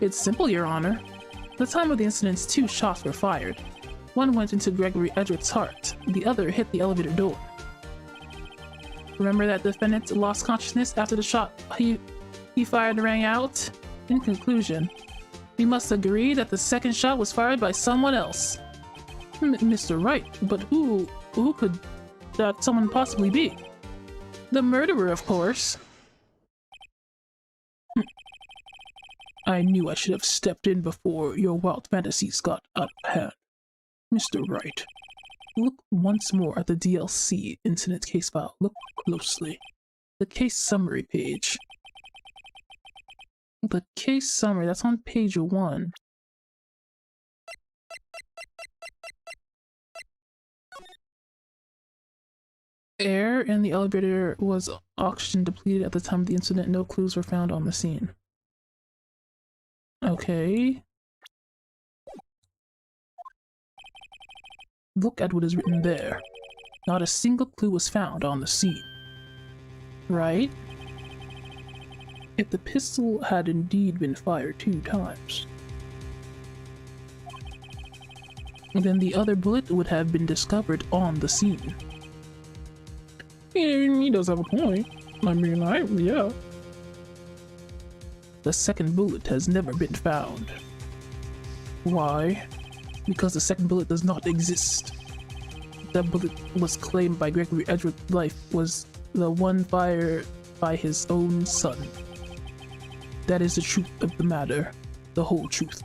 It's simple, Your Honor. At the time of the incident, 2 shots were fired. One went into Gregory Edgeworth's heart. The other hit the elevator door. Remember that defendant lost consciousness after the shot he fired rang out? In conclusion, we must agree that the second shot was fired by someone else. Mr. Wright, but who could that someone possibly be? The murderer, of course. I knew I should have stepped in before your wild fantasies got out of hand. Mr. Wright, look once more at the DLC incident case file. Look closely. The case summary page. The case summary, that's on page 1. Air in the elevator was oxygen depleted at the time of the incident. No clues were found on the scene. Okay. Look at what is written there. Not a single clue was found on the scene. Right? If the pistol had indeed been fired 2 times, then the other bullet would have been discovered on the scene. He does have a point. I mean, yeah. The second bullet has never been found. Why? Because the second bullet does not exist. That bullet was claimed by Gregory Edgeworth's life was the one fired by his own son. That is the truth of the matter, the whole truth.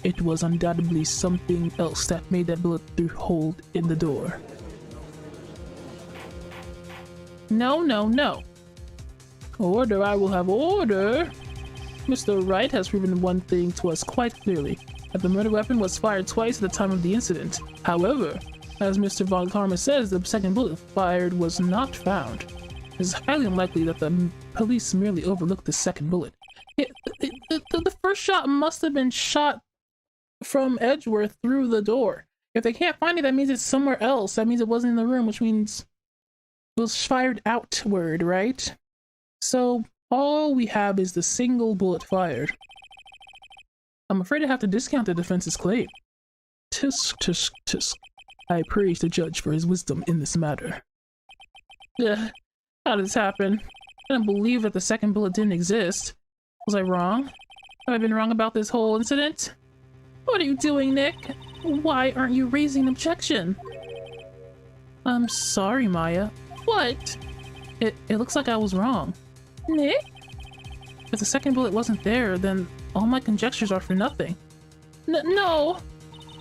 It was undoubtedly something else that made that bullet through hole in the door. No, no, no. Order, I will have order. Mr. Wright has proven one thing to us quite clearly, that the murder weapon was fired twice at the time of the incident. However, as Mr. Von Karma says, the second bullet fired was not found. It is highly unlikely that the police merely overlooked the second bullet. The first shot must have been shot from Edgeworth through the door. If they can't find it, that means it's somewhere else. That means it wasn't in the room, which means it was fired outward, right? So all we have is the single bullet fired. I'm afraid I have to discount the defense's claim. Tisk, tisk, tisk. I praise the judge for his wisdom in this matter. How did this happen? I don't believe that the second bullet didn't exist. Was I wrong? Have I been wrong about this whole incident? What are you doing, Nick? Why aren't you raising an objection? I'm sorry, Maya. What? It looks like I was wrong. Nick? If the second bullet wasn't there, then all my conjectures are for nothing. No!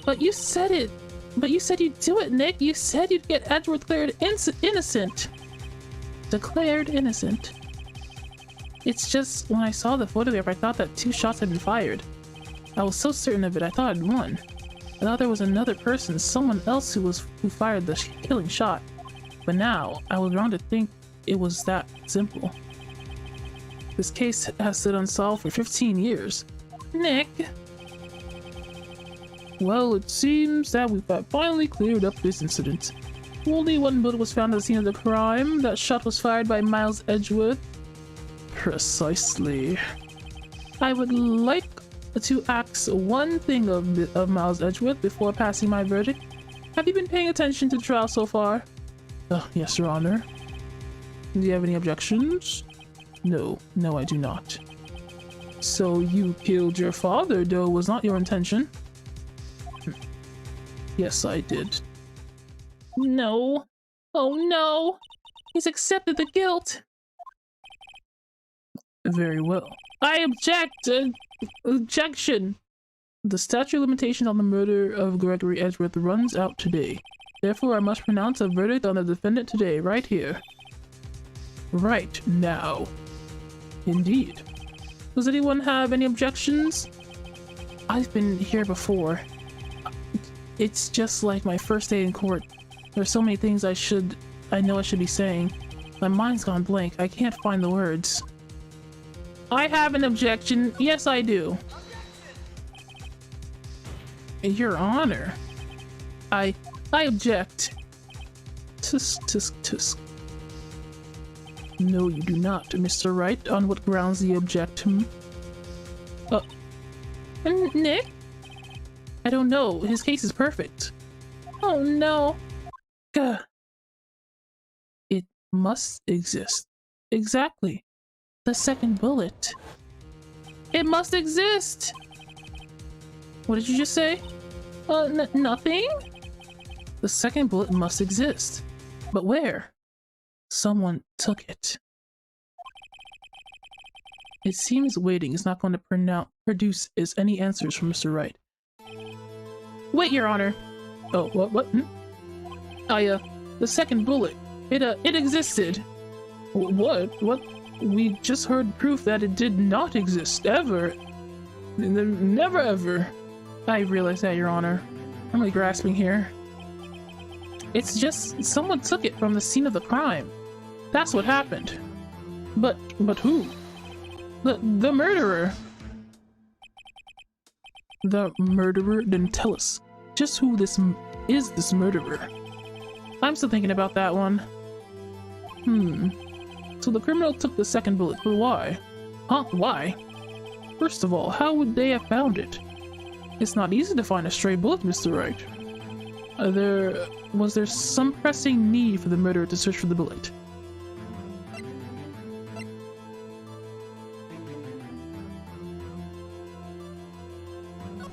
But you said it. But you said you'd do it, Nick. You said you'd get Edgeworth declared innocent. Declared innocent. It's just, when I saw the photograph, I thought that 2 shots had been fired. I was so certain of it, I thought I'd won. I thought there was another person, someone else who fired the killing shot. But now, I was wrong to think it was that simple. This case has stood unsolved for 15 years. Nick! Well, it seems that we've finally cleared up this incident. Only 1 bullet was found at the scene of the crime. That shot was fired by Miles Edgeworth. Precisely. I would like to ask one thing of Miles Edgeworth before passing my verdict. Have you been paying attention to the trial so far? Yes, Your Honor. Do you have any objections? No, I do not. So you killed your father, though was not your intention? Yes, I did. No. Oh no! He's accepted the guilt! Very well. I object! Objection! The statute of limitation on the murder of Gregory Edgeworth runs out today. Therefore, I must pronounce a verdict on the defendant today, right here. Right now. Indeed. Does anyone have any objections? I've been here before. It's just like my first day in court. There's so many things I know I should be saying. My mind's gone blank. I can't find the words. I have an objection. Yes, I do. Your Honor. I object. Tisk, tisk, tisk. No, you do not, Mr. Wright. On what grounds do you object? Nick? I don't know. His case is perfect. Oh no. Gah. It must exist. Exactly. The second bullet. It must exist! What did you just say? Nothing? The second bullet must exist. But where? Someone took it. It seems waiting is not going to produce any answers from Mr. Wright. Wait, Your Honor! Oh, what? The second bullet. It existed. What? We just heard proof that it did not exist, ever. Never ever. I realize that, Your Honor. I'm really grasping here. It's just someone took it from the scene of the crime. That's what happened. But who? The murderer. The murderer? Then tell us, just who this murderer? I'm still thinking about that one. So the criminal took the second bullet, but why? Huh? Why? First of all, how would they have found it? It's not easy to find a stray bullet, Mr. Wright. Was there some pressing need for the murderer to search for the bullet?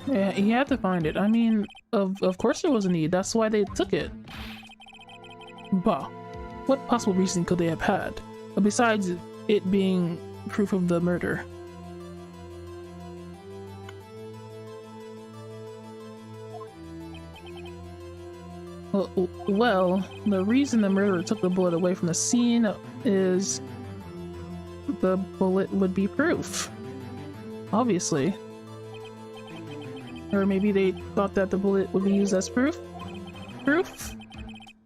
Yeah, he had to find it. I mean, of course there was a need. That's why they took it. Bah. What possible reason could they have had, besides it being proof of the murder? Well, the reason the murderer took the bullet away from the scene is the bullet would be proof. Obviously. Or maybe they thought that the bullet would be used as proof? Proof?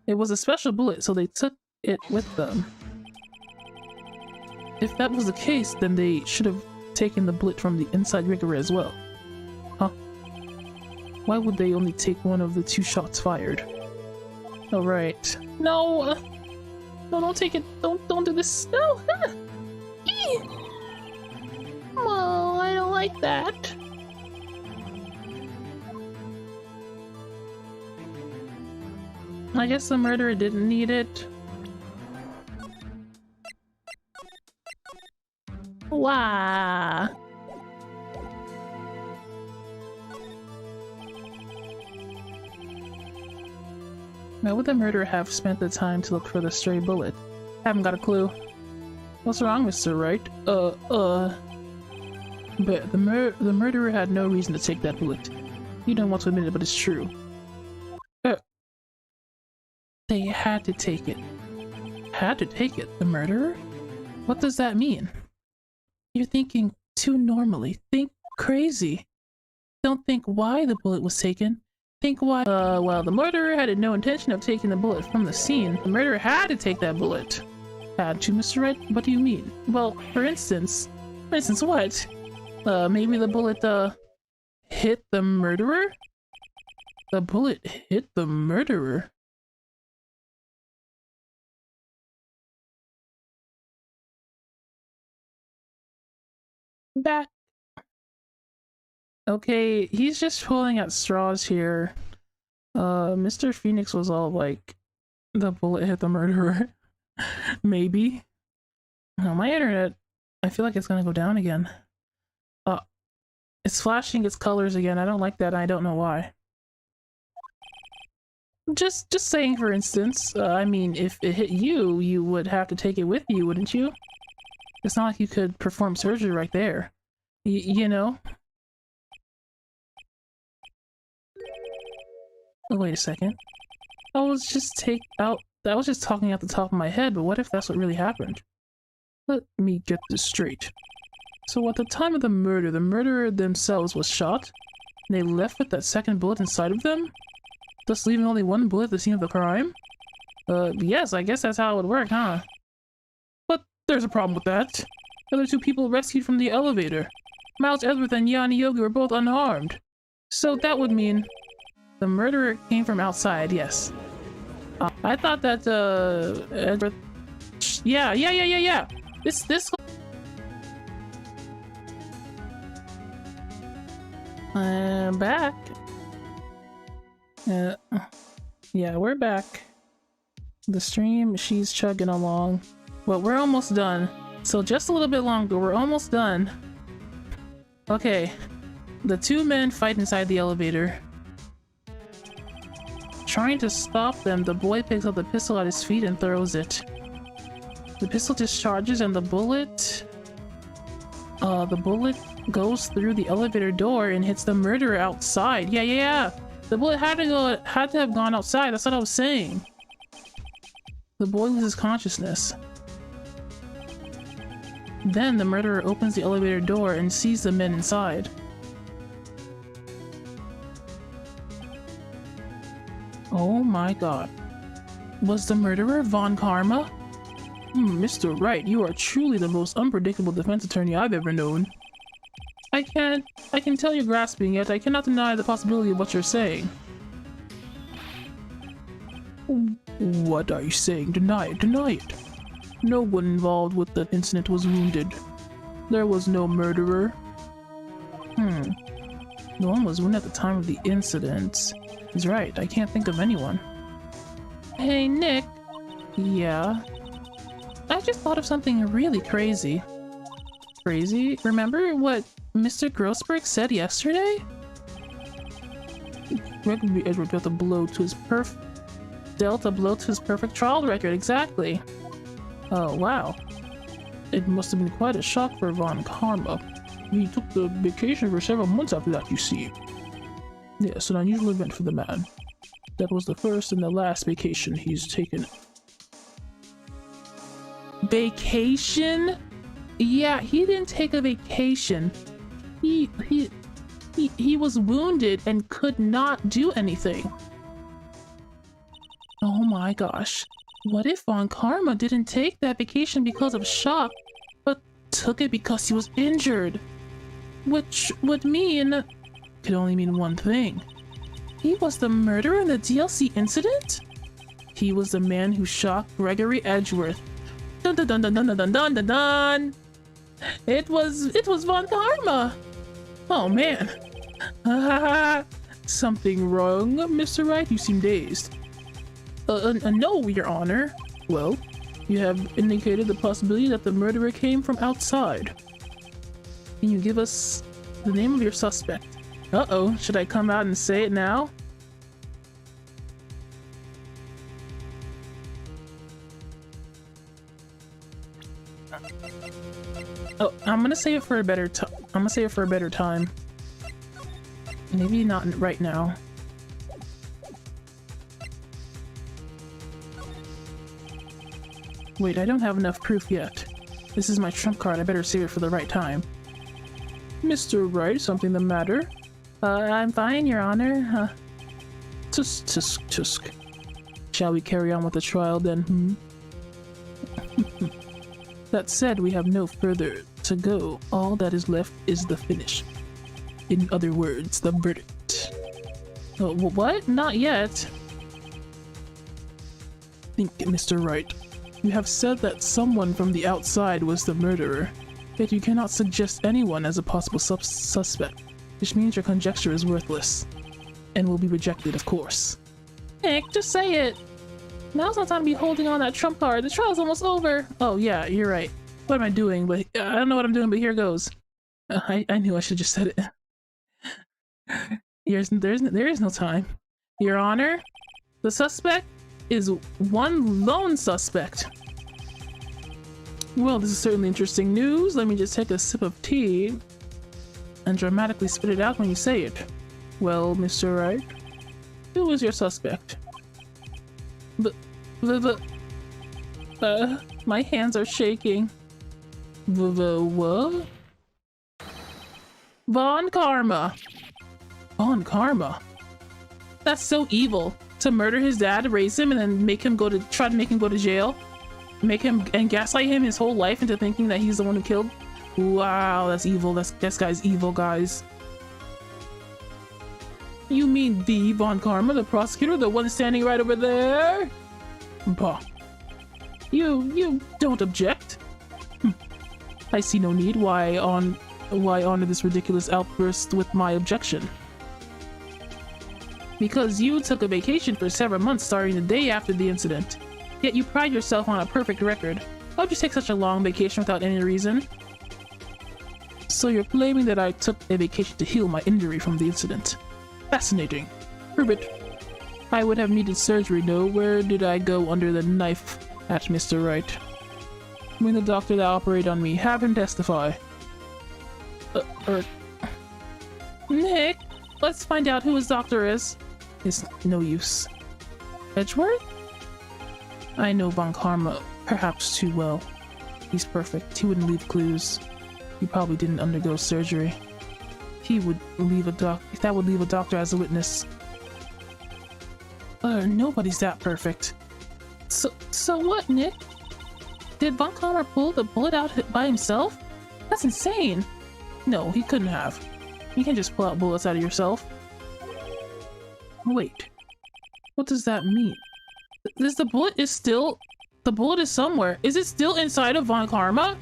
It was a special bullet, so they took it with them. If that was the case, then they should have taken the bullet from the inside rigger as well. Huh? Why would they only take one of the 2 shots fired? Oh, right. No! No, don't take it! Don't do this! No! Well, I don't like that. I guess the murderer didn't need it. Wow. Why would the murderer have spent the time to look for the stray bullet? Haven't got a clue. What's wrong, Mr. Wright? But the murderer had no reason to take that bullet. You don't want to admit it, but it's true. They had to take it. Had to take it? The murderer? What does that mean? You're thinking too normally. Think crazy. Don't think why the bullet was taken. Think why. Well, the murderer had no intention of taking the bullet from the scene. The murderer had to take that bullet. Had to, Mr. Wright? What do you mean? Well, for instance what? Maybe the bullet, hit the murderer? The bullet hit the murderer? Back. Okay, he's just pulling at straws here. Mr. Phoenix was all like, the bullet hit the murderer. Maybe. Oh, my internet, I feel like it's gonna go down again. It's flashing its colors again. I don't like that. I don't know why. Just saying, for instance, I mean, if it hit you, you would have to take it with you, wouldn't you? It's not like you could perform surgery right there. You know? Oh, wait a second. I was just talking out the top of my head, but what if that's what really happened? Let me get this straight. So at the time of the murderer themselves was shot, and they left with that second bullet inside of them? Thus leaving only one bullet at the scene of the crime? Yes, I guess that's how it would work, huh? But there's a problem with that. The other 2 people rescued from the elevator. Miles Edwards and Yanni Yogi were both unharmed. So that would mean the murderer came from outside, yes. I thought that, Edward... Yeah. This... I'm back. Yeah, we're back. The stream, she's chugging along. Well, we're almost done. So just a little bit longer, we're almost done. Okay. The 2 men fight inside the elevator. Trying to stop them, the boy picks up the pistol at his feet and throws it. The pistol discharges and the bullet goes through the elevator door and hits the murderer outside. Yeah. The bullet had to have gone outside. That's what I was saying. The boy loses consciousness. Then the murderer opens the elevator door and sees the men inside. Oh my god. Was the murderer Von Karma? Mr. Wright, you are truly the most unpredictable defense attorney I've ever known. I can tell you're grasping, yet I cannot deny the possibility of what you're saying. What are you saying? Deny it, deny it. No one involved with the incident was wounded. There was no murderer. No one was wounded at the time of the incident. He's right, I can't think of anyone. Hey, Nick. Yeah? I just thought of something really crazy. Crazy? Remember what Mr. Grossberg said yesterday? Gregory Edward dealt a blow to his perfect trial record, exactly. Oh, wow. It must have been quite a shock for Von Karma. He took the vacation for several months after that, you see. Yes, an unusual event for the man. That was the first and the last vacation he's taken. Vacation? Yeah, he didn't take a vacation. He was wounded and could not do anything. Oh my gosh. What if Von Karma didn't take that vacation because of shock, but took it because he was injured? Which would mean... could only mean one thing. He was the murderer in the DLC incident? He was the man who shot Gregory Edgeworth. Dun dun dun dun dun dun dun dun dun! It was Von Karma! Oh man. Something wrong, Mr. Wright? You seem dazed. No, Your Honor. Well, you have indicated the possibility that the murderer came from outside. Can you give us the name of your suspect? Uh-oh, should I come out and say it now? Oh, I'm gonna save it for a better time. I'm gonna save it for a better time. Maybe not right now. Wait, I don't have enough proof yet. This is my trump card. I better save it for the right time. Mr. Wright, something the matter? I'm fine, Your Honor. Tusk, tusk, tusk. Shall we carry on with the trial then, That said, we have no further to go. All that is left is the finish. In other words, the verdict. Oh, what? Not yet. Think, Mr. Wright. You have said that someone from the outside was the murderer, yet you cannot suggest anyone as a possible suspect, which means your conjecture is worthless, and will be rejected, of course. Nick, just say it! Now's not time to be holding on that trump card. The trial's almost over! Oh yeah, you're right. What am I doing? But I don't know what I'm doing, but here goes. I knew I should have just said it. There is no time. Your Honor, the suspect is one lone suspect. Well, this is certainly interesting news. Let me just take a sip of tea and dramatically spit it out when you say it. Well, Mr. Wright, who is your suspect? My hands are shaking. What? Von Karma. Von Karma? That's so evil. To murder his dad, raise him, and then try to make him go to jail? Make him and gaslight him his whole life into thinking that he's the one who killed? Wow, that's evil. This guy's evil, guys. You mean the Von Karma, the prosecutor, the one standing right over there? Bah. You don't object? I see no need. Why honor this ridiculous outburst with my objection? Because you took a vacation for several months starting the day after the incident. Yet you pride yourself on a perfect record. Why would you take such a long vacation without any reason? So you're claiming that I took a vacation to heal my injury from the incident. Fascinating. Prove it. I would have needed surgery, no? Where did I go under the knife at, Mr. Wright? When the doctor that operated on me, have him testify. Nick, let's find out who his doctor is. It's no use. Edgeworth? I know Von Karma perhaps too well. He's perfect. He wouldn't leave clues. He probably didn't undergo surgery. He would leave a that would leave a doctor as a witness. Nobody's that perfect. So what, Nick? Did Von Karma pull the bullet out by himself? That's insane. No, he couldn't have. You can't just pull out bullets out of yourself. Wait, what does that mean? The bullet is somewhere. Is it still inside of Von Karma?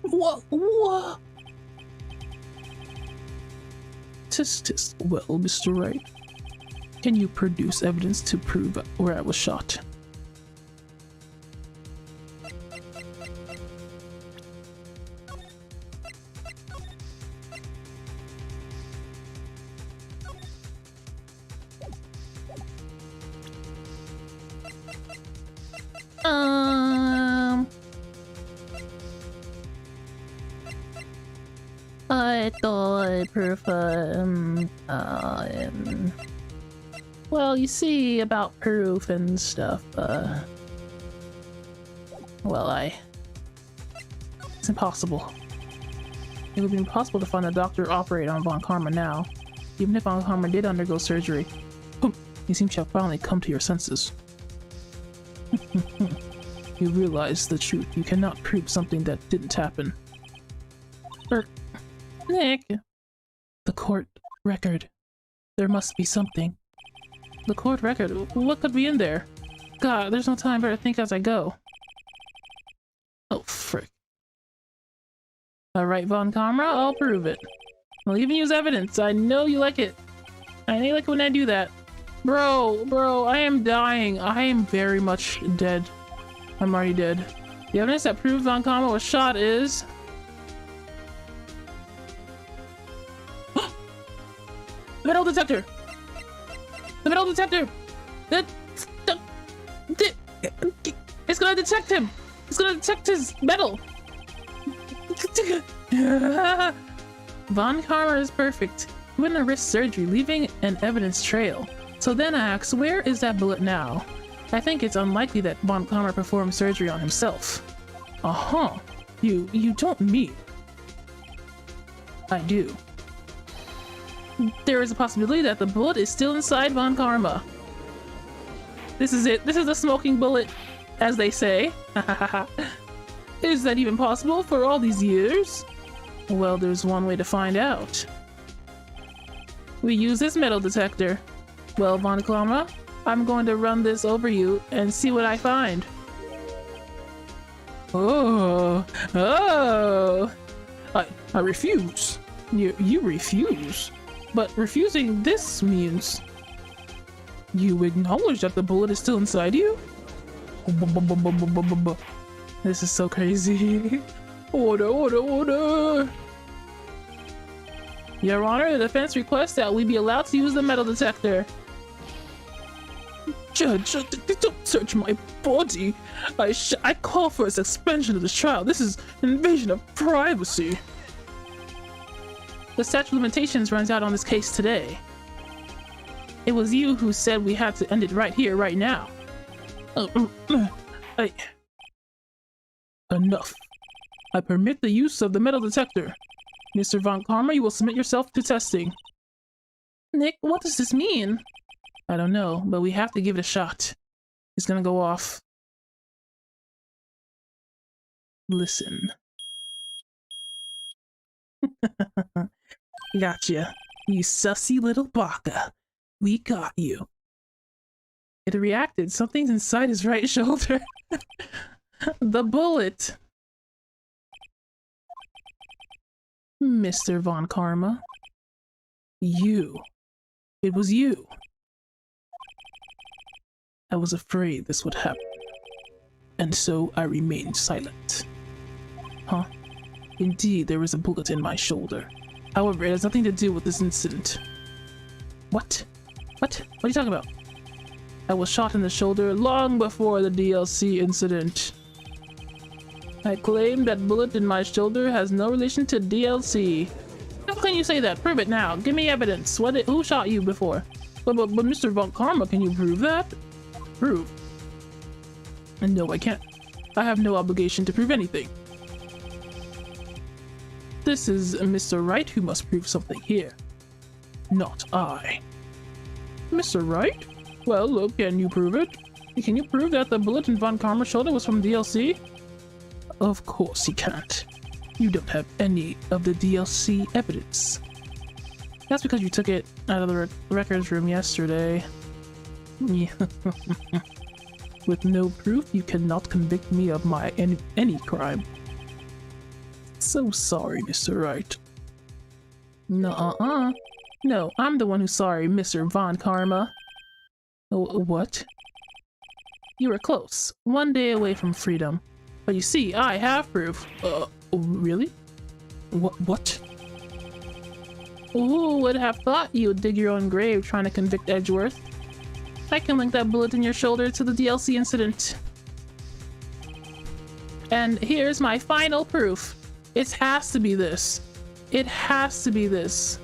What? Tisk. Well, Mr. Wright, can you produce evidence to prove where I was shot? I thought proof, well, you see, about proof and stuff, well, it's impossible. It would be impossible to find a doctor operate on Von Karma now, even if Von Karma did undergo surgery. You seem to have finally come to your senses. You realize the truth. You cannot prove something that didn't happen. Nick! The court record. There must be something. The court record? What could be in there? God, there's no time. Better think as I go. Oh, frick. Alright, Von Karma, I'll prove it. I'll even use evidence. I know you like it. I know you like it when I do that. Bro, I am dying. I am very much dead. I'm already dead. The evidence that proves Von Karma was shot is... Metal detector! The metal detector! It's gonna detect him! It's gonna detect his metal! Von Karma is perfect. He wouldn't risk surgery, leaving an evidence trail. So then I ask, where is that bullet now? I think it's unlikely that Von Karma performed surgery on himself. Uh-huh. You don't mean... I do. There is a possibility that the bullet is still inside Von Karma. This is it. This is the smoking bullet, as they say. Is that even possible for all these years? Well, there's one way to find out. We use this metal detector. Well, Von Karma, I'm going to run this over you and see what I find. Oh! I refuse. You refuse? But refusing this means you acknowledge that the bullet is still inside you? This is so crazy. Order! Your Honor, the defense requests that we be allowed to use the metal detector. Judge, don't search my body. I call for a suspension of this trial. This is an invasion of privacy. The statute of limitations runs out on this case today. It was you who said we had to end it right here, right now. Enough. I permit the use of the metal detector. Mr. Von Karma, you will submit yourself to testing. Nick, what does this mean? I don't know, but we have to give it a shot. It's gonna go off. Listen. Gotcha. You sussy little baka. We got you. It reacted. Something's inside his right shoulder. The bullet. Mr. Von Karma. You. It was you. I was afraid this would happen. And so I remained silent. Huh? Indeed, there is a bullet in my shoulder. However, it has nothing to do with this incident. What? What are you talking about? I was shot in the shoulder long before the DLC incident. I claim that bullet in my shoulder has no relation to DLC. How can you say that? Prove it now. Give me evidence. Who shot you before? But Mr. Von Karma, can you prove that? Prove? And no, I can't. I have no obligation to prove anything. This is Mr. Wright who must prove something here. Not I. Mr. Wright? Well, look, can you prove it? Can you prove that the bullet in Von Karma's shoulder was from DLC? Of course he can't. You don't have any of the DLC evidence. That's because you took it out of the records room yesterday. Yeah. With no proof, you cannot convict me of any crime. So sorry, Mr. Wright. No, No, I'm the one who's sorry, Mr. Von Karma. What? You were close. 1 day away from freedom. But you see, I have proof. Really? What? Who would have thought you would dig your own grave trying to convict Edgeworth? I can link that bullet in your shoulder to the DLC incident. And here's my final proof. It has to be this. It has to be this.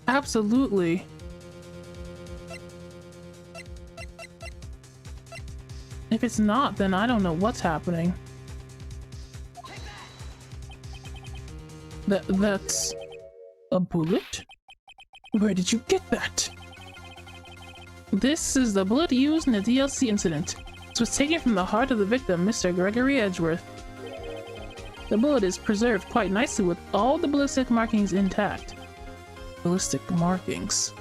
Absolutely. If it's not, then I don't know what's happening. That's a bullet? Where did you get that? This is the bullet used in the DLC incident. It was taken from the heart of the victim, Mr. Gregory Edgeworth. The bullet is preserved quite nicely with all the ballistic markings intact. Ballistic markings.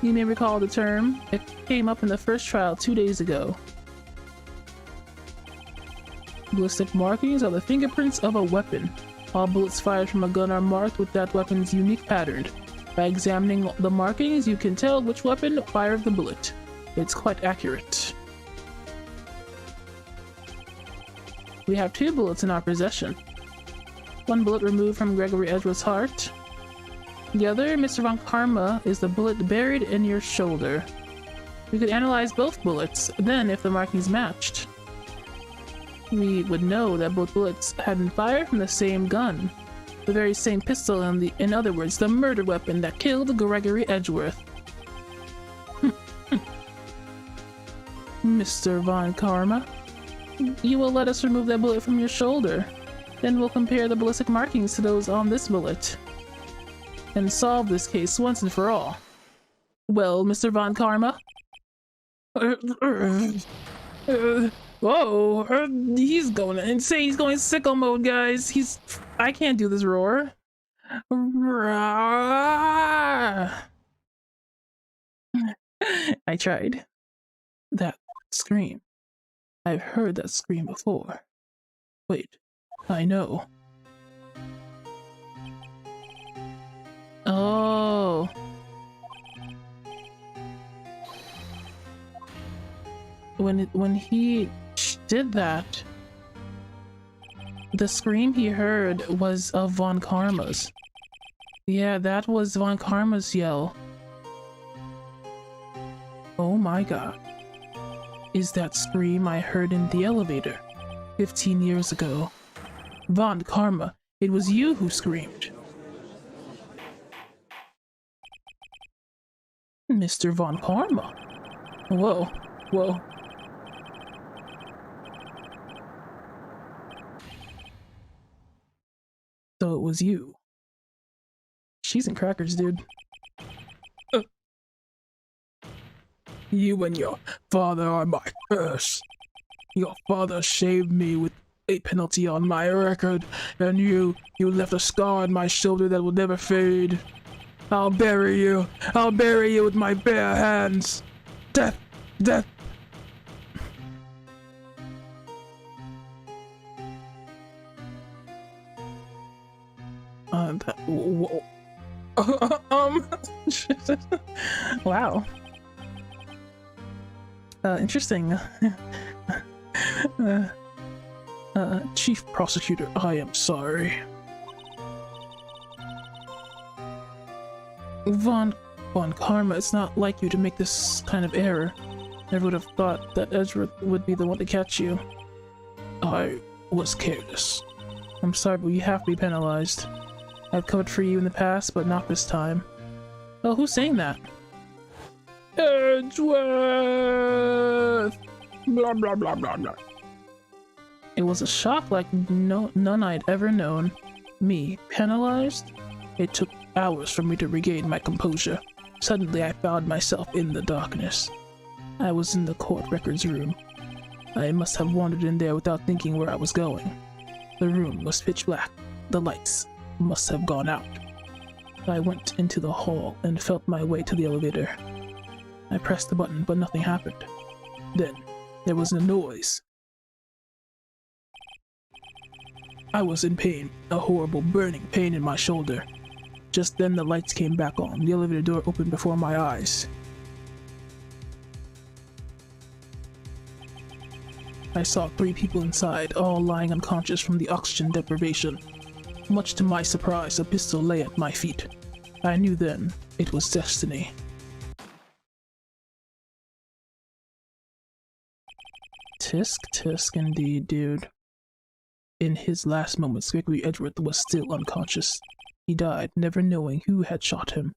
You may recall the term. It came up in the first trial 2 days ago. Ballistic markings are the fingerprints of a weapon. All bullets fired from a gun are marked with that weapon's unique pattern. By examining the markings, you can tell which weapon fired the bullet. It's quite accurate. We have 2 bullets in our possession. 1 bullet removed from Gregory Edgeworth's heart. The other, Mr. Von Karma, is the bullet buried in your shoulder. We could analyze both bullets, then if the markings matched, we would know that both bullets had been fired from the same gun. The very same pistol, in other words, the murder weapon that killed Gregory Edgeworth. Mr. Von Karma, you will let us remove that bullet from your shoulder. Then we'll compare the ballistic markings to those on this bullet and solve this case once and for all. Well, Mr. Von Karma? Whoa, he's going insane. He's going sicko mode, guys. I can't do this roar. I tried. That scream. I've heard that scream before. Wait, I know. Oh. When he did that, the scream he heard was of Von Karma's. Yeah, that was Von Karma's yell. Oh my god. Is that scream I heard in the elevator 15 years ago? Von Karma, it was you who screamed. Mr. Von Karma. Whoa, whoa. So it was you. Cheese and crackers, dude. You and your father are my curse. Your father shaved me with a penalty on my record, and you left a scar on my shoulder that will never fade. I'll bury you. I'll bury you with my bare hands. Death, death. Wow. Interesting. Chief Prosecutor, I am sorry. Von Karma, it's not like you to make this kind of error. Never would have thought that Edgeworth would be the one to catch you. I was careless. I'm sorry, but you have to be penalized. I've covered for you in the past, but not this time. Oh, who's saying that? Edgeworth! Blah blah blah blah blah. It was a shock like none I'd ever known. Me, penalized? It took hours for me to regain my composure. Suddenly I found myself in the darkness. I was in the court records room. I must have wandered in there without thinking where I was going. The room was pitch black. The lights must have gone out. I went into the hall and felt my way to the elevator. I pressed the button, but nothing happened. Then, there was a noise. I was in pain, a horrible burning pain in my shoulder. Just then the lights came back on. The elevator door opened before my eyes. I saw 3 people inside, all lying unconscious from the oxygen deprivation. Much to my surprise, a pistol lay at my feet. I knew then it was destiny. Tisk tisk indeed, dude. In his last moments, Gregory Edgeworth was still unconscious. He died, never knowing who had shot him.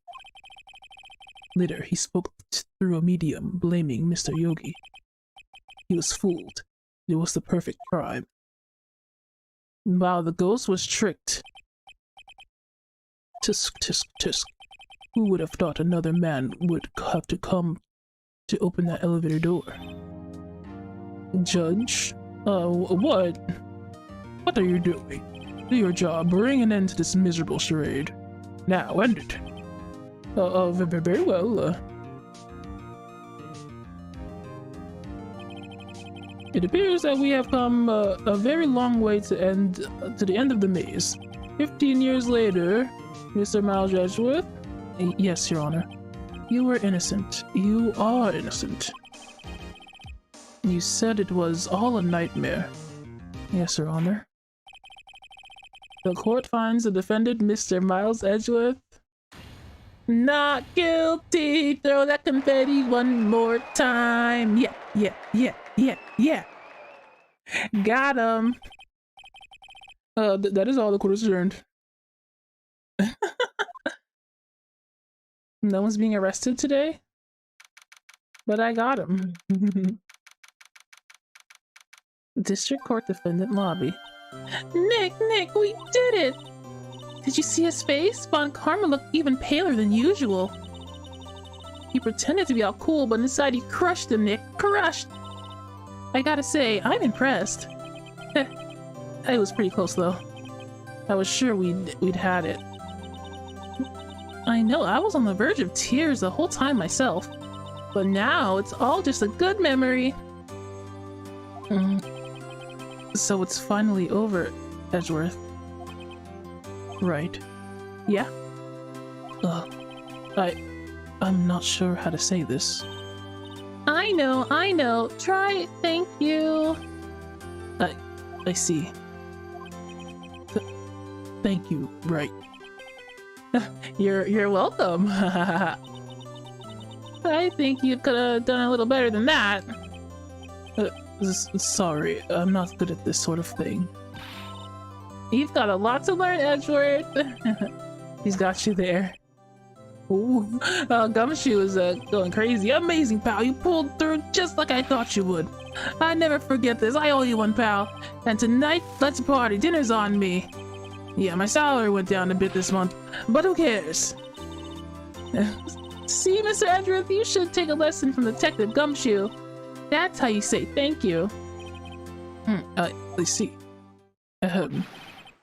Later, he spoke through a medium, blaming Mr. Yogi. He was fooled. It was the perfect crime. Wow, the ghost was tricked. Tisk, tisk, tisk. Who would have thought another man would have to come to open that elevator door? Judge? What? What are you doing? Do your job. Bring an end to this miserable charade. Now, end it. Very well. It appears that we have come a very long way to the end of the maze. 15 years later, Mr. Miles Edgeworth? Yes, Your Honor. You were innocent. You are innocent. You said it was all a nightmare. Yes, Your Honor. The court finds the defendant, Mr. Miles Edgeworth, not guilty. Throw that confetti one more time. Yeah. Got him. That is all. The court is adjourned. No one's being arrested today, but I got him. District Court Defendant Lobby. Nick, we did it! Did you see his face? Von Karma looked even paler than usual. He pretended to be all cool, but inside he crushed him, Nick. Crushed! I gotta say, I'm impressed. It was pretty close, though. I was sure we'd had it. I know, I was on the verge of tears the whole time myself. But now, it's all just a good memory. So it's finally over, Edgeworth. Right. Yeah? I'm not sure how to say this. I know. Try thank you. I see. Thank you, right. You're welcome. I think you could have done a little better than that. Sorry, I'm not good at this sort of thing. You've got a lot to learn, Edgeworth. He's got you there. Ooh, Gumshoe is going crazy. Amazing, pal. You pulled through just like I thought you would. I never forget this. I owe you one, pal. And tonight, let's party. Dinner's on me. Yeah, my salary went down a bit this month, but who cares? See, Mr. Edgeworth, you should take a lesson from Detective Gumshoe. That's how you say thank you. I see.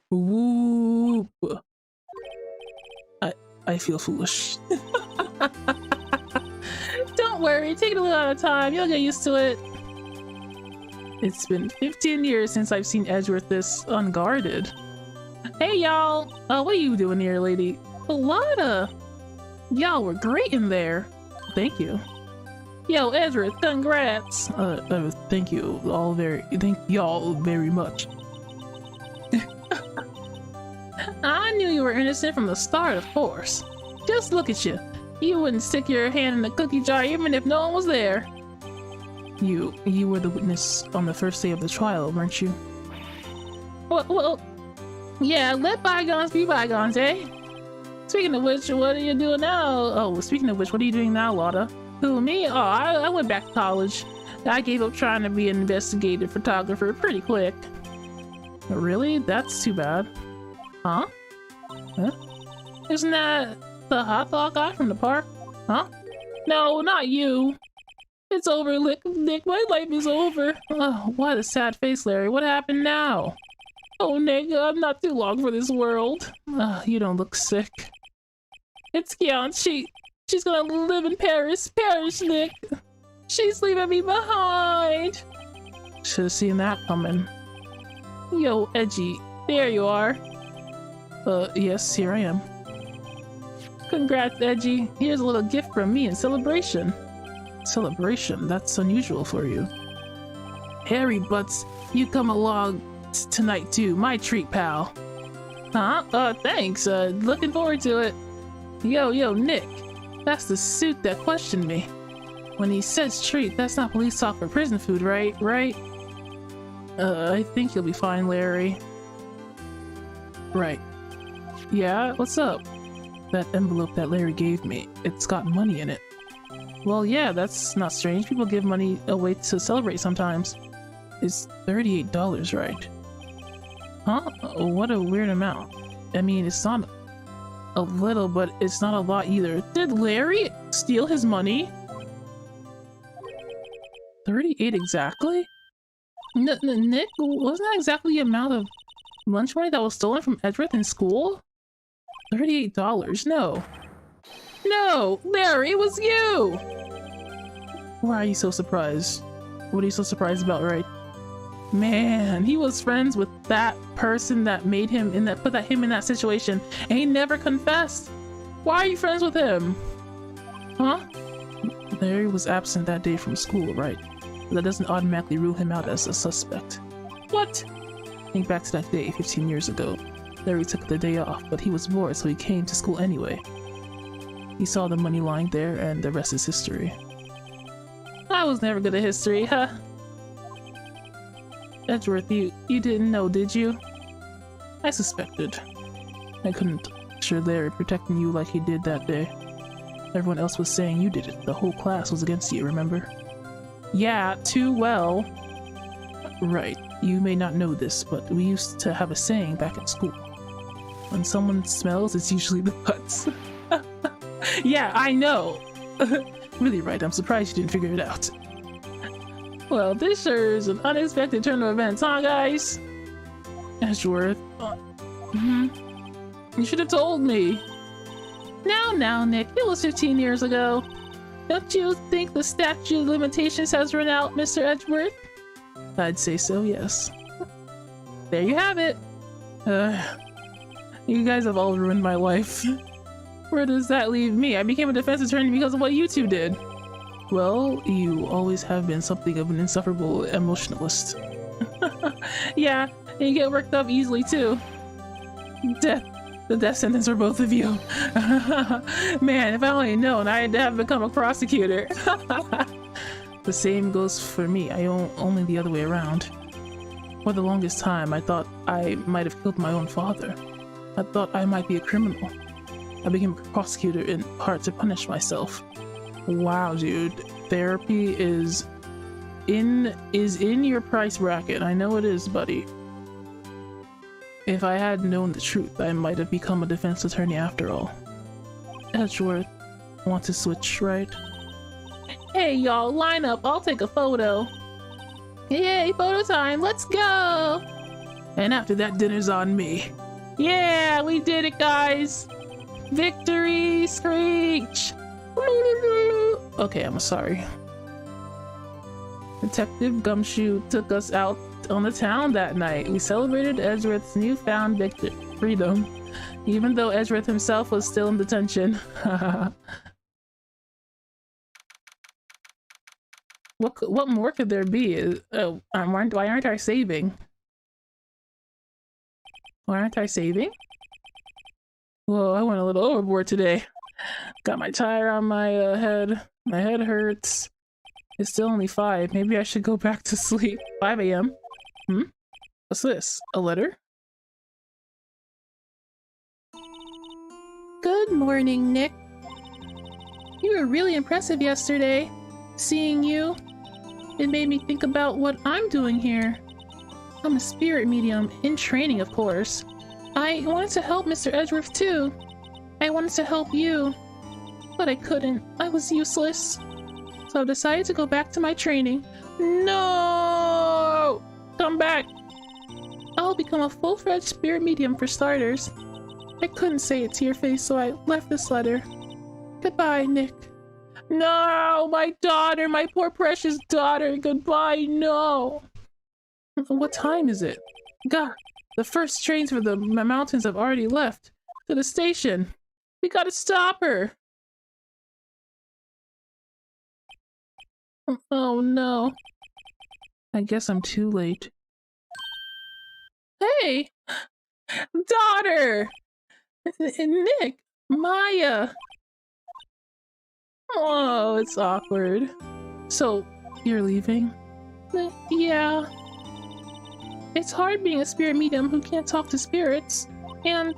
Whoop. I feel foolish. Don't worry, take it a little at a time. You'll get used to it. It's been 15 years since I've seen Edgeworth this unguarded. Hey, y'all. What are you doing here, lady? Lotta. Y'all were great in there. Thank you. Yo, Edgeworth, congrats. Thank you y'all very much. I knew you were innocent from the start, of course. Just look at you. You wouldn't stick your hand in the cookie jar even if no one was there. You were the witness on the first day of the trial, weren't you? Well, yeah, let bygones be bygones, eh? Speaking of which, what are you doing now? Speaking of which, what are you doing now, Lotta? Who, me? I went back to college. I gave up trying to be an investigative photographer pretty quick. Really? That's too bad. Huh? Huh? Isn't that the hot dog guy from the park? Huh? No, not you. It's over, Nick. My life is over. Oh, why the sad face, Larry? What happened now? Oh, Nick, I'm not too long for this world. You don't look sick. It's Kian. She's gonna live in Paris. Paris, Nick. She's leaving me behind. Should have seen that coming. Yo, Edgy. There you are. Yes, here I am. Congrats, Edgy. Here's a little gift from me in celebration. Celebration? That's unusual for you. Harry Butts, you come along tonight too. My treat, pal. Huh? Thanks. Looking forward to it. Yo, Nick. That's the suit that questioned me. When he says treat, that's not police talk for prison food, right? Right? I think you'll be fine, Larry. Right. Yeah, what's up? That envelope that Larry gave me, it's got money in it. Well, yeah, that's not strange. People give money away to celebrate sometimes. It's $38, right? Huh? What a weird amount. I mean, it's not a little, but it's not a lot either. Did Larry steal his money? 38 exactly? Nick, wasn't that exactly the amount of lunch money that was stolen from Edgeworth in school? $38? No. No! Larry, it was you! Why are you so surprised? What are you so surprised about, right? Man, he was friends with that person that made him put him in that situation, and he never confessed. Why are you friends with him? Huh? Larry was absent that day from school, right? But that doesn't automatically rule him out as a suspect. What? Think back to that day 15 years ago. Larry took the day off, but he was bored, so he came to school anyway. He saw the money lying there, and the rest is history. I was never good at history, huh? Edgeworth, you didn't know, did you? I suspected. I couldn't picture Larry protecting you like he did that day. Everyone else was saying you did it. The whole class was against you, remember? Yeah, too well. Right. You may not know this, but we used to have a saying back at school. When someone smells, it's usually the butts. Yeah, I know! Really right, I'm surprised you didn't figure it out. Well, this sure is an unexpected turn of events, huh, guys? Edgeworth. You should have told me. Now, Nick, it was 15 years ago. Don't you think the statute of limitations has run out, Mr. Edgeworth? I'd say so, yes. There you have it. You guys have all ruined my life. Where does that leave me? I became a defense attorney because of what you two did. Well, you always have been something of an insufferable emotionalist. Yeah, and you get worked up easily too. The death sentence for both of you. Man, if I only known, I'd have become a prosecutor. The same goes for me. I only the other way around. For the longest time, I thought I might have killed my own father. I thought I might be a criminal. I became a prosecutor in part to punish myself. Wow, dude. Therapy is in your price bracket. I know it is, buddy. If I had known the truth, I might have become a defense attorney after all. Edgeworth, want to switch, right? Hey, y'all, line up. I'll take a photo. Yay, photo time. Let's go. And after that, dinner's on me. Yeah, we did it, guys. Victory, Screech. Okay, I'm sorry. Detective Gumshoe took us out on the town that night. We celebrated Edgeworth's newfound freedom, even though Edgeworth himself was still in detention. What more could there be? Why aren't I saving? Why aren't I saving? Whoa, I went a little overboard today. Got my tire on my head. My head hurts. It's still only 5. Maybe I should go back to sleep. 5 a.m. What's this? A letter? Good morning, Nick. You were really impressive yesterday. Seeing you, it made me think about what I'm doing here. I'm a spirit medium in training, of course. I wanted to help Mr. Edgeworth too. I wanted to help you, but I couldn't. I was useless. So I decided to go back to my training. No! Come back! I'll become a full-fledged spirit medium for starters. I couldn't say it to your face, so I left this letter. Goodbye, Nick. No! My daughter! My poor precious daughter! Goodbye, no! What time is it? God, the first trains for the mountains have already left. To the station. We gotta stop her! Oh no. I guess I'm too late. Hey! Daughter! Nick! Maya! Oh, it's awkward. So, you're leaving? Yeah. It's hard being a spirit medium who can't talk to spirits. And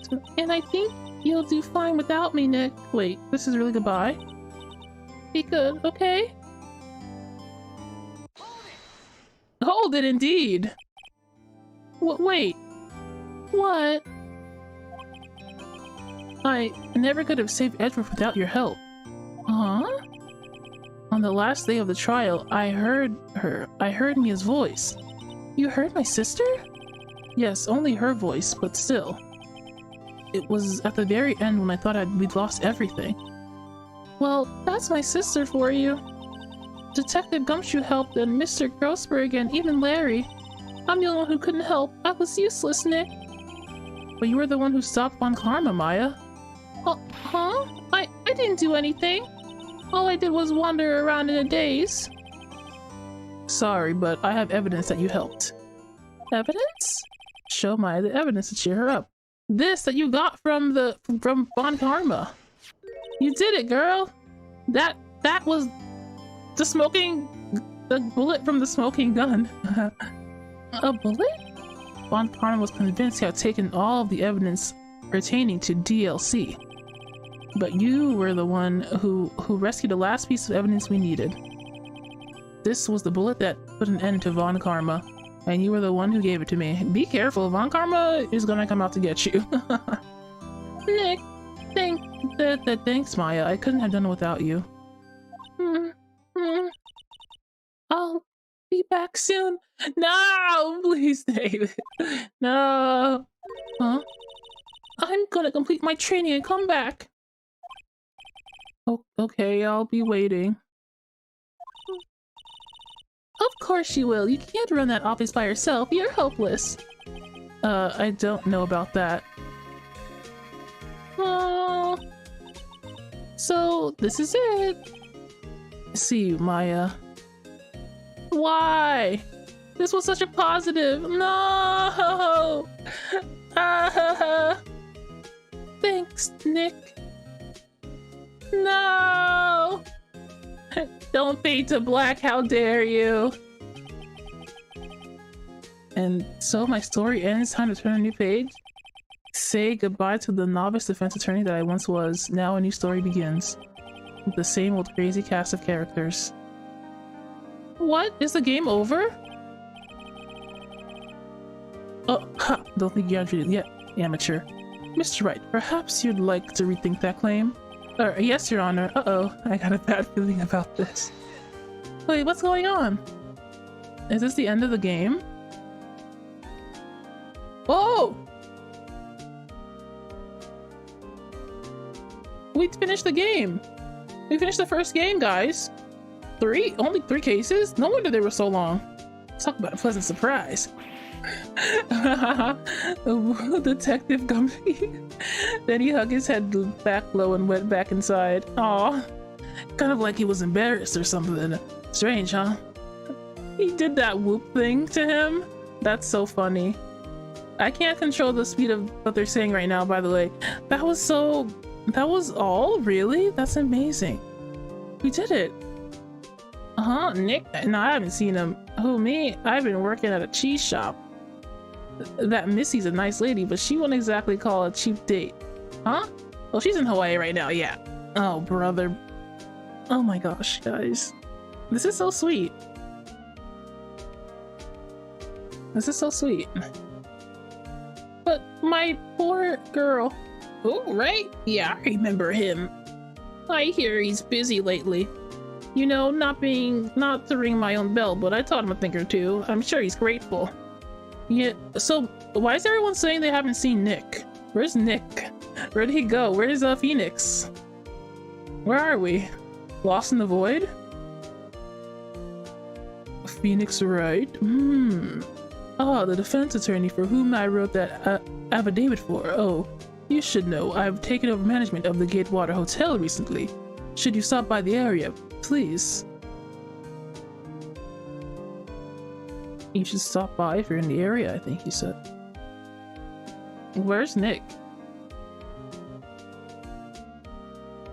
I think you'll do fine without me, Nick. Wait, this is really goodbye? Be good, okay? Hold it, indeed! Wait. What? I never could have saved Edward without your help. Huh? On the last day of the trial, I heard her. I heard Mia's voice. You heard my sister? Yes, only her voice, but still. It was at the very end when I thought we'd lost everything. Well, that's my sister for you. Detective Gumshoe helped, and Mr. Grossberg, and even Larry. I'm the only one who couldn't help. I was useless, Nick. But you were the one who stopped Von Karma, Maya. Huh? I didn't do anything. All I did was wander around in a daze. Sorry, but I have evidence that you helped. Evidence? Show Maya the evidence to cheer her up. This that you got from Von Karma. You did it, girl. That was the bullet from the smoking gun. A bullet? Von Karma was convinced he had taken all of the evidence pertaining to DLC. But you were the one who rescued the last piece of evidence we needed. This was the bullet that put an end to Von Karma, and you were the one who gave it to me. Be careful, Von Karma is gonna come out to get you. Nick, thanks, Maya. I couldn't have done it without you. I'll be back soon. No, please, David. No. Huh? I'm gonna complete my training and come back. Oh, okay, I'll be waiting. Of course you will. You can't run that office by yourself. You're helpless. I don't know about that. Oh. So, this is it. See you, Maya. Why? This was such a positive. No! Thanks, Nick. No! Don't fade to black, how dare you! And so my story ends. Time to turn a new page. Say goodbye to the novice defense attorney that I once was. Now a new story begins. With the same old crazy cast of characters. What? Is the game over? Oh, ha! Don't think you answered it yet, amateur. Mr. Wright, perhaps you'd like to rethink that claim? Yes, Your Honor. Uh-oh, I got a bad feeling about this. Wait, what's going on? Is this the end of the game? Oh! We finished the game! We finished the first game, guys! Only 3 cases? No wonder they were so long. Talk about a pleasant surprise. Detective Gumby. Then he hugged his head back low and went back inside. Aw, kind of like he was embarrassed or something. Strange, huh? He did that whoop thing to him. That's so funny. I can't control the speed of what they're saying right now, by the way. That was all? Really? That's amazing. We did it. Nick? No, I haven't seen him. Who, me? I've been working at a cheese shop. That Missy's a nice lady, but she wouldn't exactly call a cheap date. Huh? Well, she's in Hawaii right now, yeah. Oh, brother. Oh my gosh, guys. This is so sweet. This is so sweet. But my poor girl. Oh, right? Yeah, I remember him. I hear he's busy lately. You know, not to ring my own bell, but I taught him a thing or two. I'm sure he's grateful. Yeah, so why is everyone saying they haven't seen Nick? Where's Nick? Where'd he go? Where's Phoenix? Where are we? Lost in the void? Phoenix, right? Oh, the defense attorney for whom I wrote that affidavit for. Oh, you should know. I've taken over management of the Gatewater Hotel recently. Should you stop by the area, please. You should stop by if you're in the area, I think he said. Where's Nick?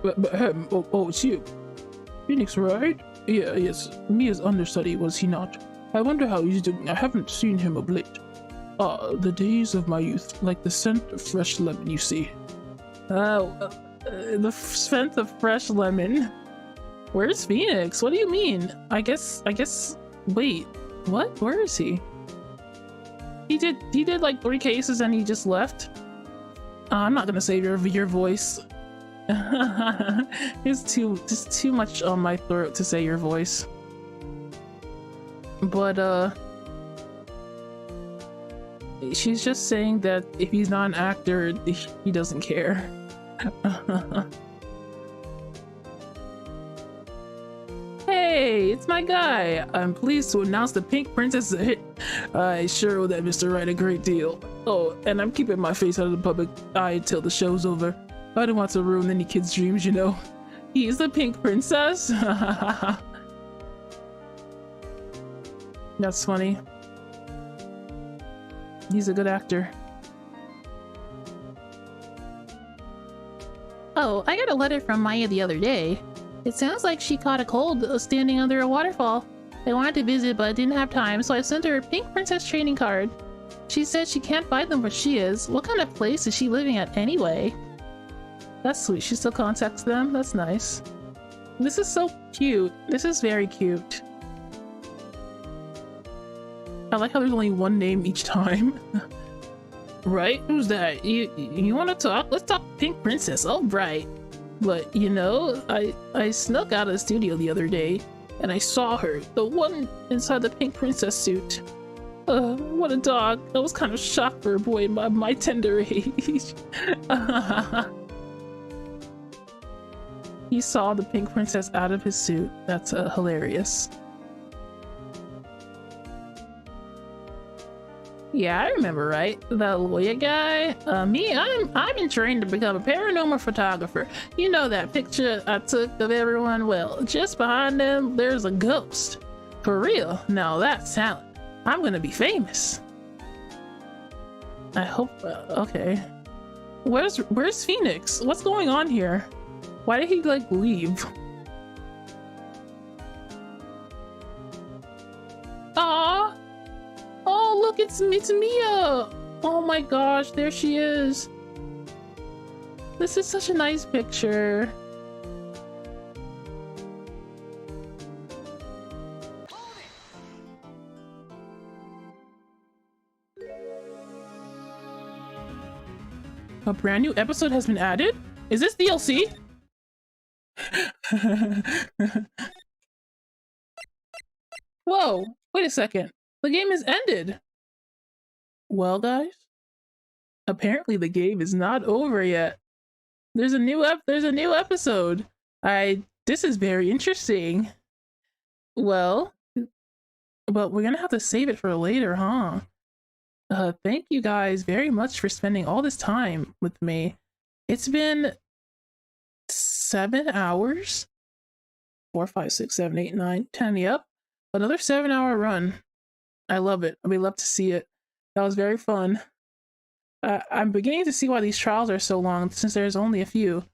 Oh, it's you. Phoenix, right? Yeah, yes. Me as understudy, was he not? I wonder how he's doing. I haven't seen him of late. The days of my youth, like the scent of fresh lemon, you see. Oh, the scent of fresh lemon. Where's Phoenix? What do you mean? I guess, wait, what? Where is he? He did like 3 cases and he just left? I'm not gonna say your voice. It's too much on my throat to say your voice. But she's just saying that if he's not an actor, he doesn't care. Hey, it's my guy. I'm pleased to announce the Pink Princess is a hit. I sure owe that Mr. Right a great deal. Oh, and I'm keeping my face out of the public eye till the show's over. I don't want to ruin any kid's dreams, you know. He's the Pink Princess. That's funny. He's a good actor. Oh, I got a letter from Maya the other day. It sounds like she caught a cold standing under a waterfall. I wanted to visit but didn't have time, so I sent her a Pink Princess training card. She said she can't find them where she is. What kind of place is she living at anyway? That's sweet. She still contacts them? That's nice. This is so cute. This is very cute. I like how there's only one name each time. Right? Who's that? You want to talk? Let's talk Pink Princess. All right. But, you know, I snuck out of the studio the other day and I saw her. The one inside the Pink Princess suit. What a dog. I was kind of shocked for a boy my tender age. He saw the Pink Princess out of his suit. That's hilarious. Yeah, I remember, right? The lawyer guy? I'm in training to become a paranormal photographer. You know that picture I took of everyone? Well, just behind them, there's a ghost. For real. Now that's talent. I'm gonna be famous. I hope, okay. Where's Phoenix? What's going on here? Why did he, like, leave? Aww! Oh, look, it's Mia! Oh my gosh, there she is. This is such a nice picture. A brand new episode has been added? Is this DLC? Whoa, wait a second. The game has ended. Well, guys, apparently the game is not over yet. There's a new episode. This is very interesting. Well, but we're gonna have to save it for later, huh? Thank you guys very much for spending all this time with me. It's been 7 hours. 4, 5, 6, 7, 8, 9, 10. Yep. Another 7-hour run. I love it. We love to see it. That was very fun. I'm beginning to see why these trials are so long since there's only a few.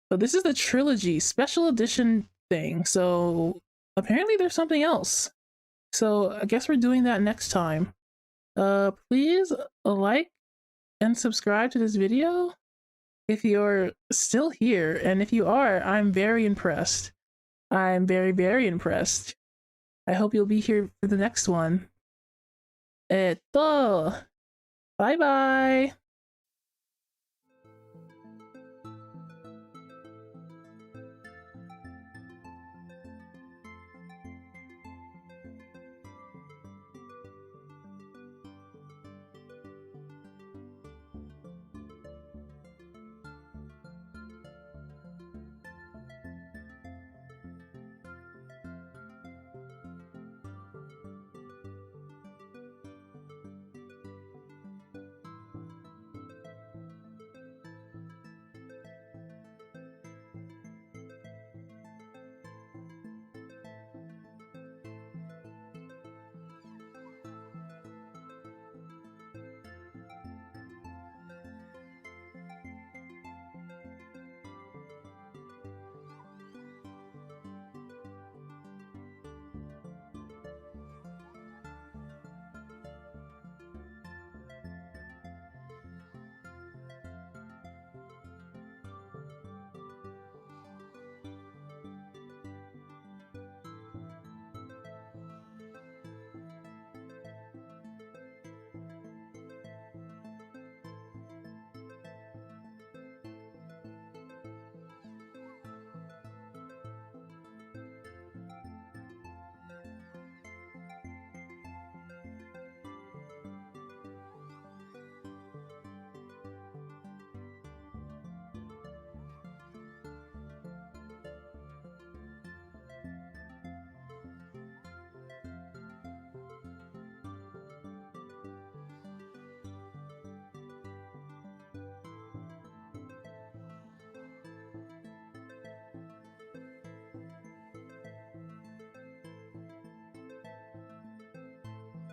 But this is the Trilogy special edition thing. So apparently there's something else. So I guess we're doing that next time. Please like and subscribe to this video if you're still here. And if you are, I'm very impressed. I'm very, very impressed. I hope you'll be here for the next one. Bye bye.